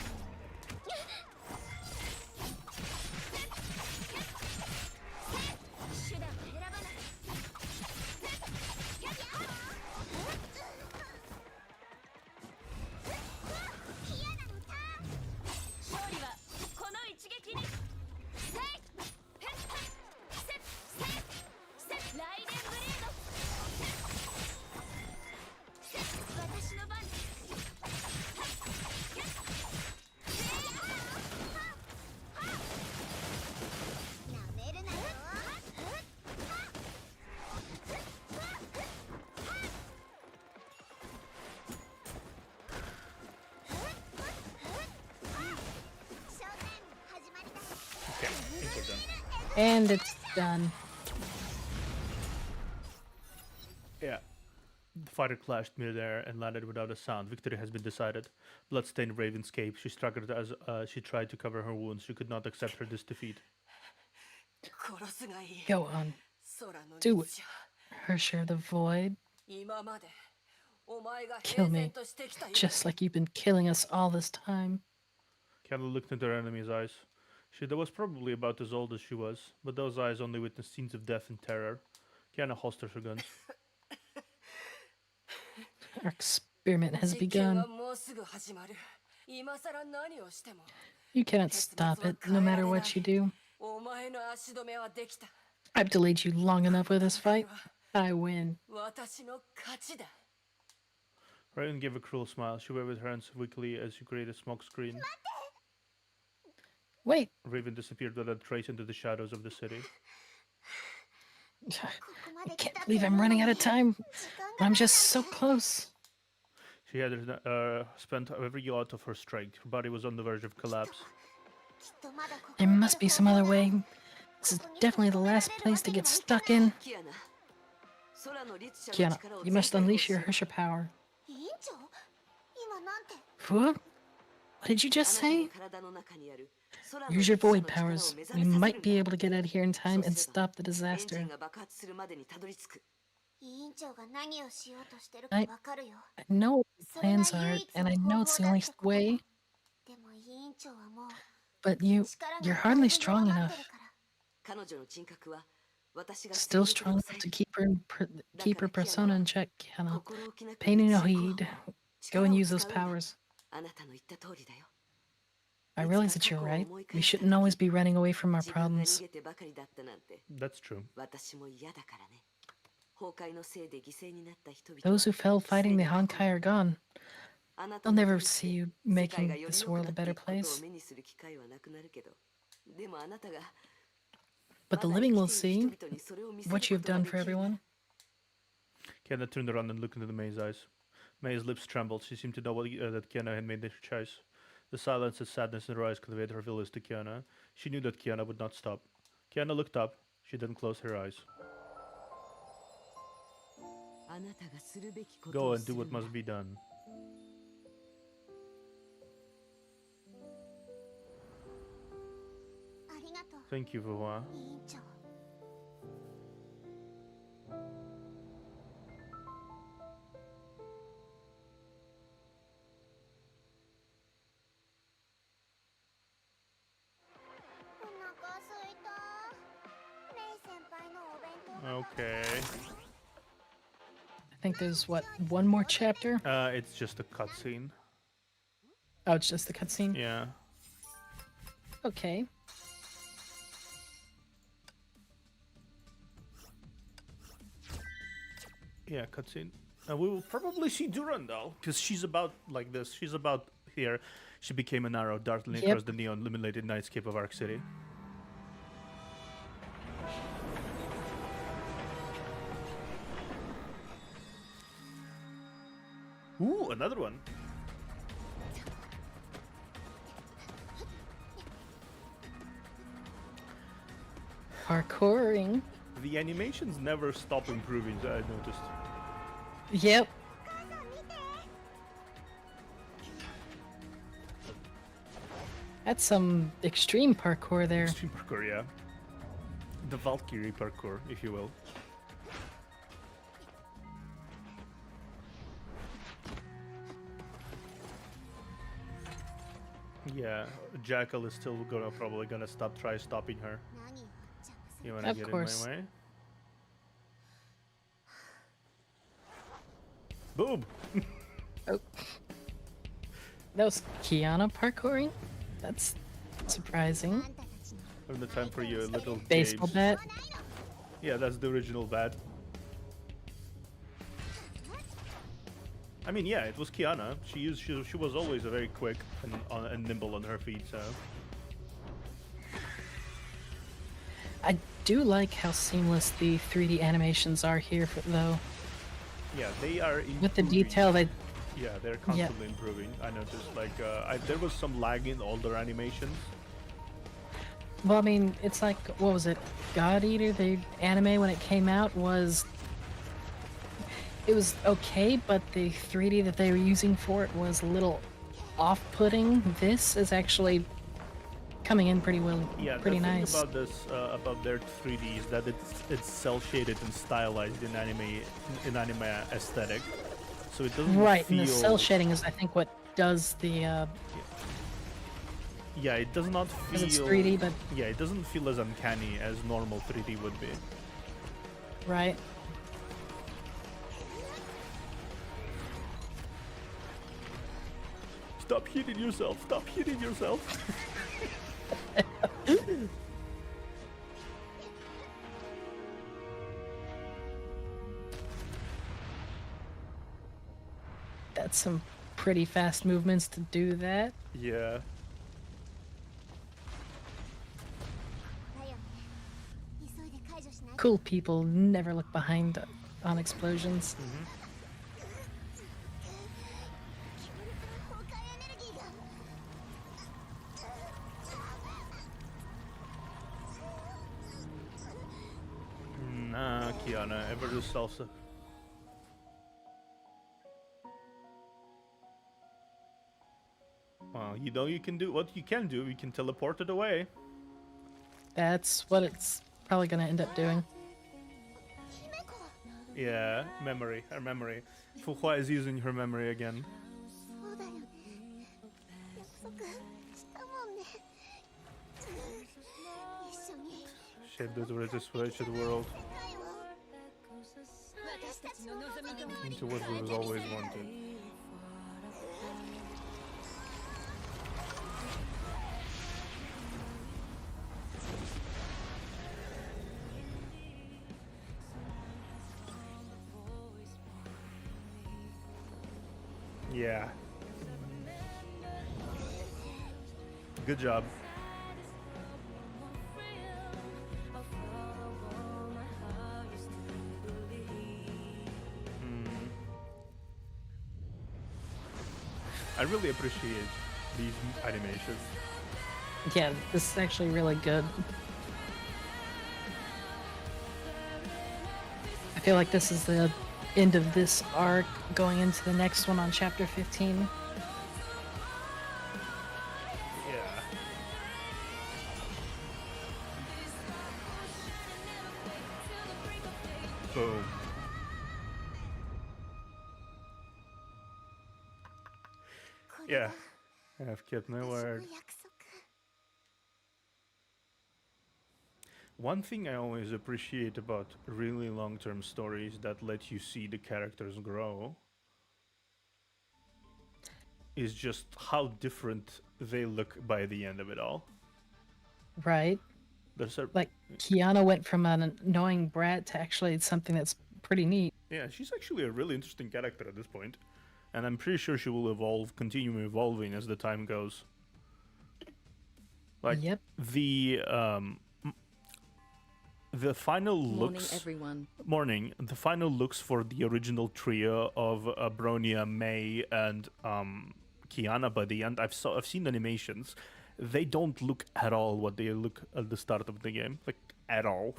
And it's done. Yeah. The fighter clashed midair and landed without a sound. Victory has been decided. Bloodstained Raven escaped. She struggled as she tried to cover her wounds. She could not accept her this defeat. Go on. Do it. Her share the void. Kill me. Just like you've been killing us all this time. Kiana looked into her enemy's eyes. She was probably about as old as she was, but those eyes only witnessed scenes of death and terror. Kiana holstered her guns. Our experiment has begun. You cannot stop it, no matter what you do. I've delayed you long enough with this fight. I win. Raven gave a cruel smile. She waved her hands weakly as she created a smoke screen. Wait. Raven disappeared without a trace into the shadows of the city. I can't believe I'm running out of time. I'm just so close. She had spent every yacht of her strength. Her body was on the verge of collapse. There must be some other way. This is definitely the last place to get stuck in. Kiana, you must unleash your Hersha power. What? What did you just say? Use your void powers. We might be able to get out of here in time and stop the disaster. I know what your plans are, and I know it's the only way. But you're hardly strong enough. Still strong enough to keep her persona in check, Kiana. Pay no heed. Go and use those powers. I realize that you're right. We shouldn't always be running away from our problems. That's true. Those who fell fighting the Honkai are gone. They'll never see you making this world a better place. But the living will see what you have done for everyone. Kiana turned around and looked into the May's eyes. May's lips trembled. She seemed to know that Kiana had made the choice. The silence and sadness in her eyes conveyed her feelings to Kiana. She knew that Kiana would not stop. Kiana looked up. She didn't close her eyes. Go and do what must be done. Thank you, Vua. Okay. I think there's, what, one more chapter? It's just a cutscene. Oh, it's just the cutscene? Yeah. Okay. Yeah, cutscene. We will probably see Durandal, because she's about like this. She's about here. She became an arrow darting across the neon-illuminated nightscape of Arc City. Ooh, another one. Parkouring. The animations never stop improving, I noticed. Yep. That's some extreme parkour there. Extreme parkour, yeah. The Valkyrie parkour, if you will. Yeah, Jackal is still probably gonna try stopping her. You wanna get in my way? Boom! Oh. That was Kiana parkouring? That's surprising. From the time for your little baseball bat? Yeah, that's the original bat. I mean, yeah, it was Kiana. She was always very quick and nimble on her feet, so... I do like how seamless the 3D animations are here, though. Yeah, they are improving. With the detail, they... Yeah, they're constantly improving. I noticed, like, there was some lag in older animations. Well, I mean, it's like, what was it? God Eater, the anime when it came out was... It was okay, but the 3D that they were using for it was a little off-putting. This is actually coming in pretty well, Yeah, pretty the thing nice. about this, about their 3D is that it's cell shaded and stylized in anime aesthetic, so it doesn't Right, feel. and the cell shading is, I think, what does the... Yeah, it does not feel. Because it's 3D, but... Yeah, it doesn't feel as uncanny as normal 3D would be. Right. Stop hitting yourself! Stop hitting yourself! That's some pretty fast movements to do that. Yeah. Cool people never look behind on explosions. Nah, Kiana, ever do salsa. Well, you know you can do what you can do. You can teleport it away. That's what it's probably going to end up doing. Yeah, memory. Her memory. Fuhua is using her memory again. Shape the wretched world into what we've always wanted. Yeah. Good job. I really appreciate these animations. Yeah, this is actually really good. I feel like this is the end of this arc, going into the next one on chapter 15. Yeah. Boom. Yeah, I've kept my word. One thing I always appreciate about really long-term stories that let you see the characters grow is just how different they look by the end of it all. Right. There's a, Like, Kiana went from an annoying brat to actually something that's pretty neat. yeah, she's actually a really interesting character at this point, and I'm pretty sure she will evolve, continue evolving as the time goes. Like, Yep. The final Morning, looks. everyone. Morning. The final looks for the original trio of Bronia, May, and Kiana by the end. I've seen animations. They don't look at all what they look at the start of the game, like at all,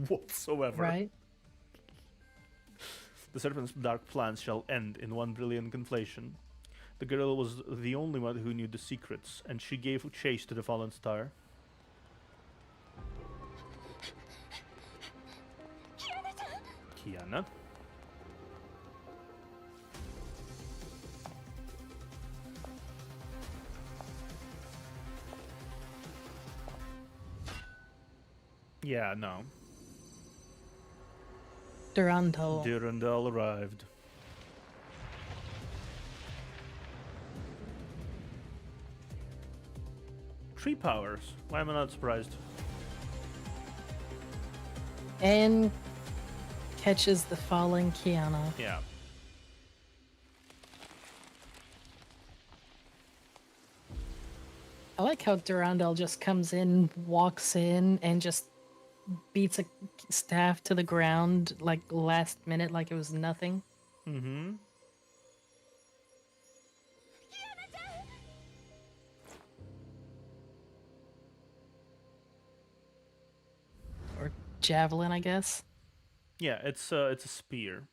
whatsoever. Right. The serpent's dark plans shall end in one brilliant conflation. The girl was the only one who knew the secrets, and she gave chase to the fallen star. Kiana. Yeah, no. Durandal. Durandal arrived. Tree powers. Why am I not surprised? And catches the falling Kiana. Yeah. I like how Durandal just comes in, walks in, and just beats a staff to the ground like last minute, like it was nothing. Mm-hmm. javelin, I guess. Yeah, it's a spear.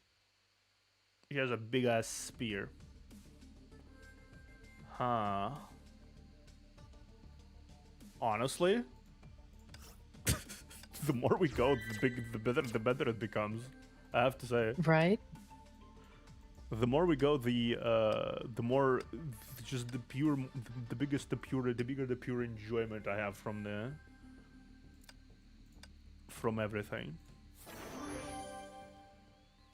She has a big ass spear. Huh. Honestly, the more we go, the better it becomes. I have to say. Right? The more we go, the more just the bigger the pure enjoyment I have from everything.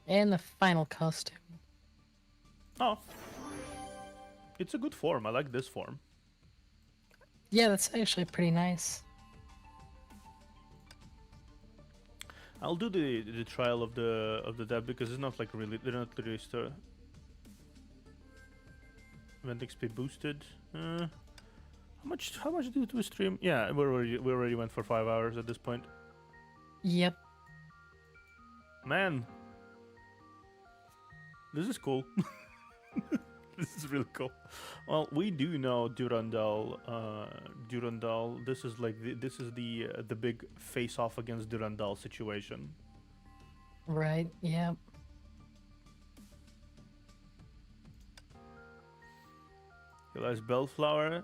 And the final costume. Oh, it's a good form. I like this form. Yeah, that's actually pretty nice. I'll do the trial of the dev because it's not like really, they're not really event XP boosted. How much did we stream? Yeah, we already went for 5 hours at this point. Yep. Man, this is cool. This is really cool. Well, we do know Durandal. This is like the big face-off against Durandal situation. Right, yep. Realize Bellflower,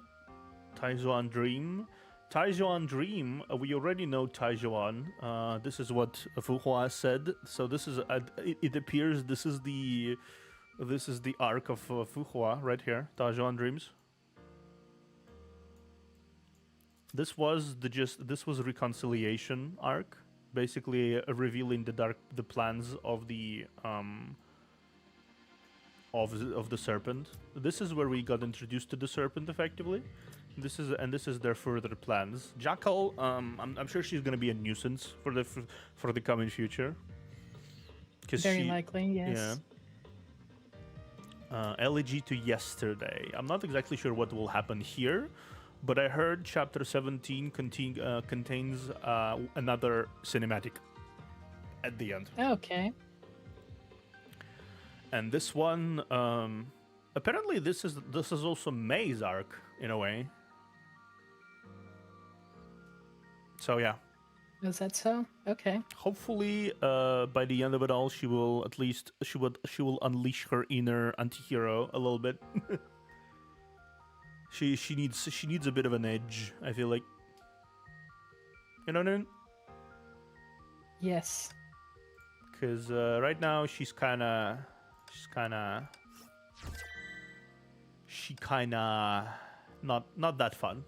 Taijuan Dream. Taijuan Dream, we already know Taijuan. This is what Fuhua said. So this is, it appears this is the arc of Fuhua right here, Taijuan Dreams. This was reconciliation arc, basically revealing the plans of the serpent. This is where we got introduced to the serpent effectively. This is their further plans. Jackal, I'm sure she's gonna be a nuisance for the coming future. Very likely, yes. Yeah. Elegy to Yesterday. I'm not exactly sure what will happen here, but I heard Chapter 17 contains another cinematic at the end. Okay. And this one, apparently this is also May's arc in a way. So yeah. Is that so? Okay. Hopefully, by the end of it all, she will unleash her inner anti-hero a little bit. She needs a bit of an edge, I feel like. You know what I mean? Yes. Because right now she's kind of not that fun.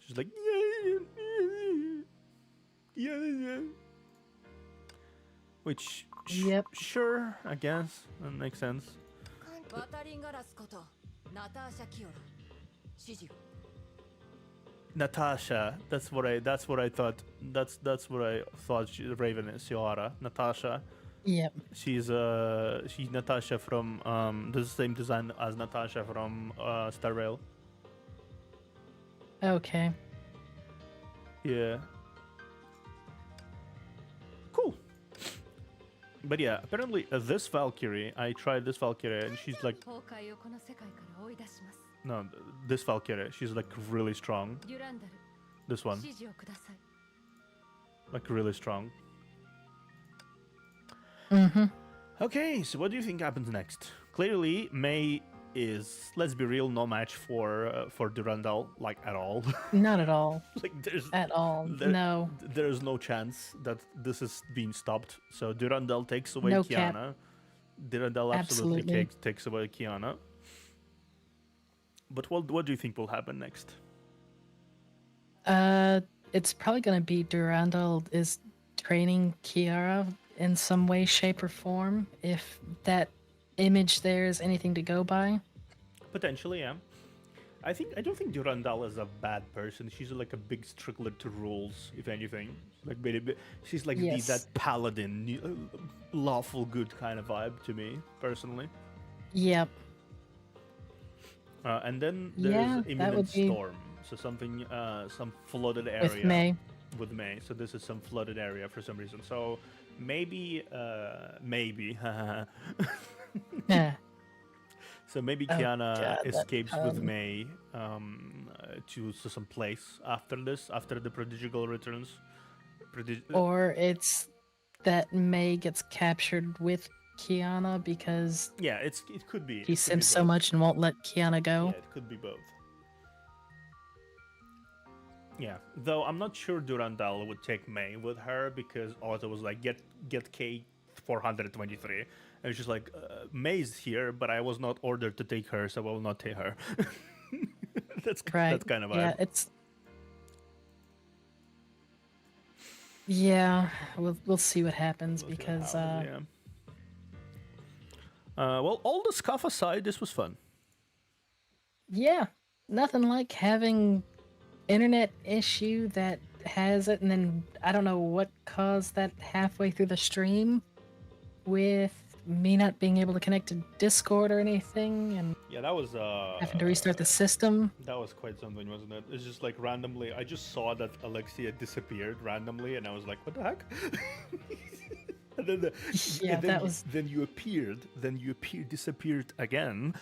She's like yeah. Which yep. Sure, I guess that makes sense. Natasha, that's what I thought. That's what I thought. Raven is Yoara. Natasha. Yep. She's Natasha from the same design as Natasha from Star Rail. Okay. Yeah. Cool. But yeah, apparently this Valkyrie, I tried this Valkyrie and she's like, no, this Valkyrie, she's like really strong. This one. Like really strong. Mm-hmm. Okay, so what do you think happens next? Clearly, May is, let's be real, no match for Durandal, like at all. Not at all. Like there's at all. No. There's no chance that this is being stopped. So Durandal takes away no Kiana. Cap. Durandal absolutely takes away Kiana. But what do you think will happen next? It's probably gonna be Durandal is training Kiara in some way, shape, or form. If that image there is anything to go by. Potentially, yeah. I don't think Durandal is a bad person. She's like a big stickler to rules, if anything. Like she's like that paladin, lawful good kind of vibe to me, personally. Yep. And then there's imminent storm. So something, some flooded area with May. So this is some flooded area for some reason. So maybe. Yeah. So maybe Kiana escapes with May. to some place after this, after the prodigal returns. Or it's that May gets captured with Kiana because Yeah, it could be. he simps so much and won't let Kiana go. Yeah, it could be both. Yeah, though I'm not sure Durandal would take May with her because Otto was like, get K 423. And it's just like, May's here, but I was not ordered to take her, so I will not take her. That's kind of vibe. Yeah, Yeah, we'll see what happens because well, all the scuff aside, this was fun. Yeah, nothing like having internet issue that has it, and then I don't know what caused that halfway through the stream with me not being able to connect to Discord or anything, and yeah, that was having to restart the system. That was quite something, wasn't it? It's just like randomly, I just saw that Alexia disappeared randomly, and I was like, what the heck? And then then you appeared, disappeared again.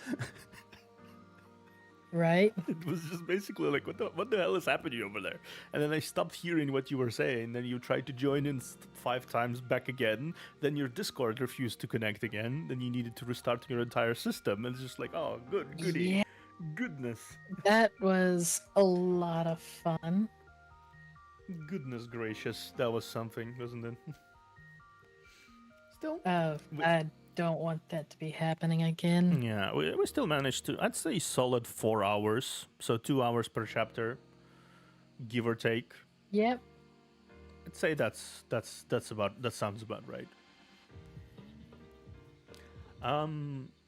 Right? It was just basically like, what the hell is happening over there? And then I stopped hearing what you were saying. Then you tried to join in 5 times back again. Then your Discord refused to connect again. Then you needed to restart your entire system. And it's just like, oh, goody. Yeah. Goodness. That was a lot of fun. Goodness gracious, that was something, wasn't it? Still. I don't want that to be happening again. Yeah, we still managed to, I'd say, solid 4 hours. So 2 hours per chapter, give or take. Yep. I'd say that sounds about right.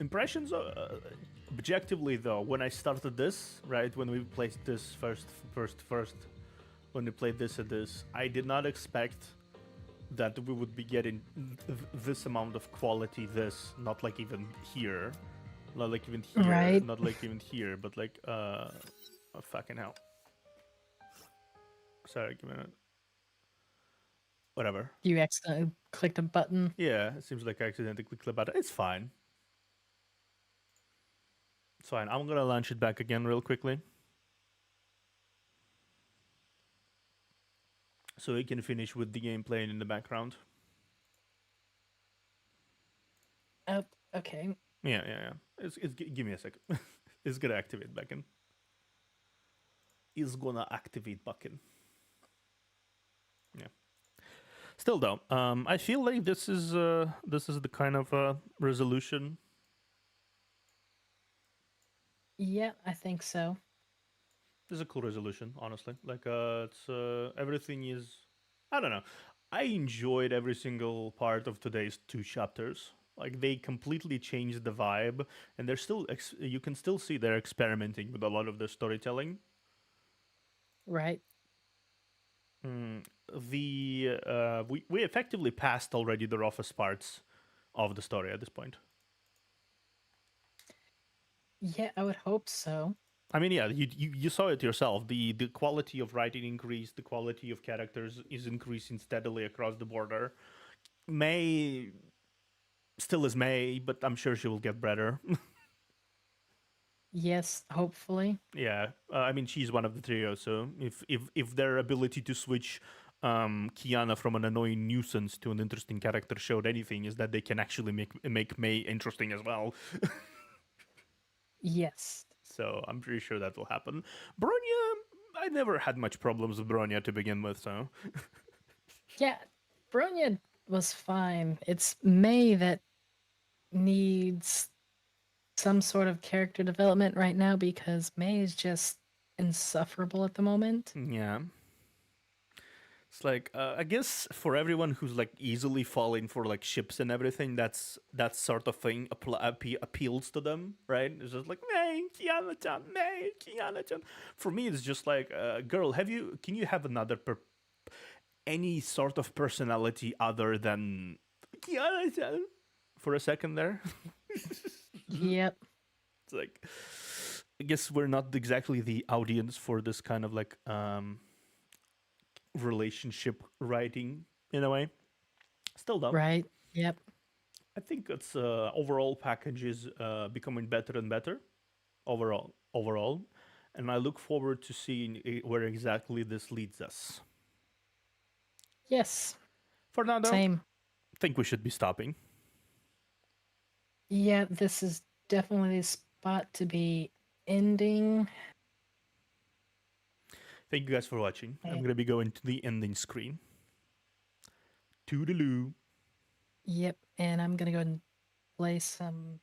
Impressions, objectively though, when I started this, right, when we played this first, when we played this and this, I did not expect that we would be getting this amount of quality, not like even here, not like even here, right. Not like even here, but like, oh, fucking hell. Sorry, give me a minute. Whatever. You accidentally clicked a button. Yeah, it seems like I accidentally clicked the button. It's fine. It's fine. I'm gonna launch it back again real quickly. So we can finish with the game playing in the background. Oh, okay. Yeah. Give me a second. It's gonna activate back in. It's gonna activate back in. Yeah. Still though, I feel like this is the kind of resolution. Yeah, I think so. This is a cool resolution, honestly. Like, it's everything is. I don't know. I enjoyed every single part of today's 2 chapters. Like, they completely changed the vibe, and they're still. You can still see they're experimenting with a lot of the storytelling. Right. We effectively passed already the roughest parts of the story at this point. Yeah, I would hope so. I mean, yeah, you saw it yourself. The quality of writing increased. The quality of characters is increasing steadily across the border. May still is May, but I'm sure she will get better. Yes, hopefully. Yeah, I mean, she's one of the trio. So if their ability to switch Kiana from an annoying nuisance to an interesting character showed anything, is that they can actually make May interesting as well. Yes. So I'm pretty sure that will happen. Bronya, I never had much problems with Bronya to begin with, so. Yeah, Bronya was fine. It's May that needs some sort of character development right now because May is just insufferable at the moment. Yeah. It's like, I guess for everyone who's like easily falling for like ships and everything, that sort of thing appeals to them, right? It's just like, May, Kiana-chan, May, Kiana-chan. For me, it's just like, girl, can you have another, any sort of personality other than Kiana-chan for a second there? Yep. It's like, I guess we're not exactly the audience for this kind of like, relationship writing in a way. Still though. Right. Yep. I think it's overall package is becoming better and better overall. and I look forward to seeing where exactly this leads us. Yes. For now, though, Same. I think we should be stopping. Yeah, this is definitely the spot to be ending. Thank you guys for watching. I'm Yeah. going to be going to the ending screen. Toodaloo. Yep, and I'm gonna go and play some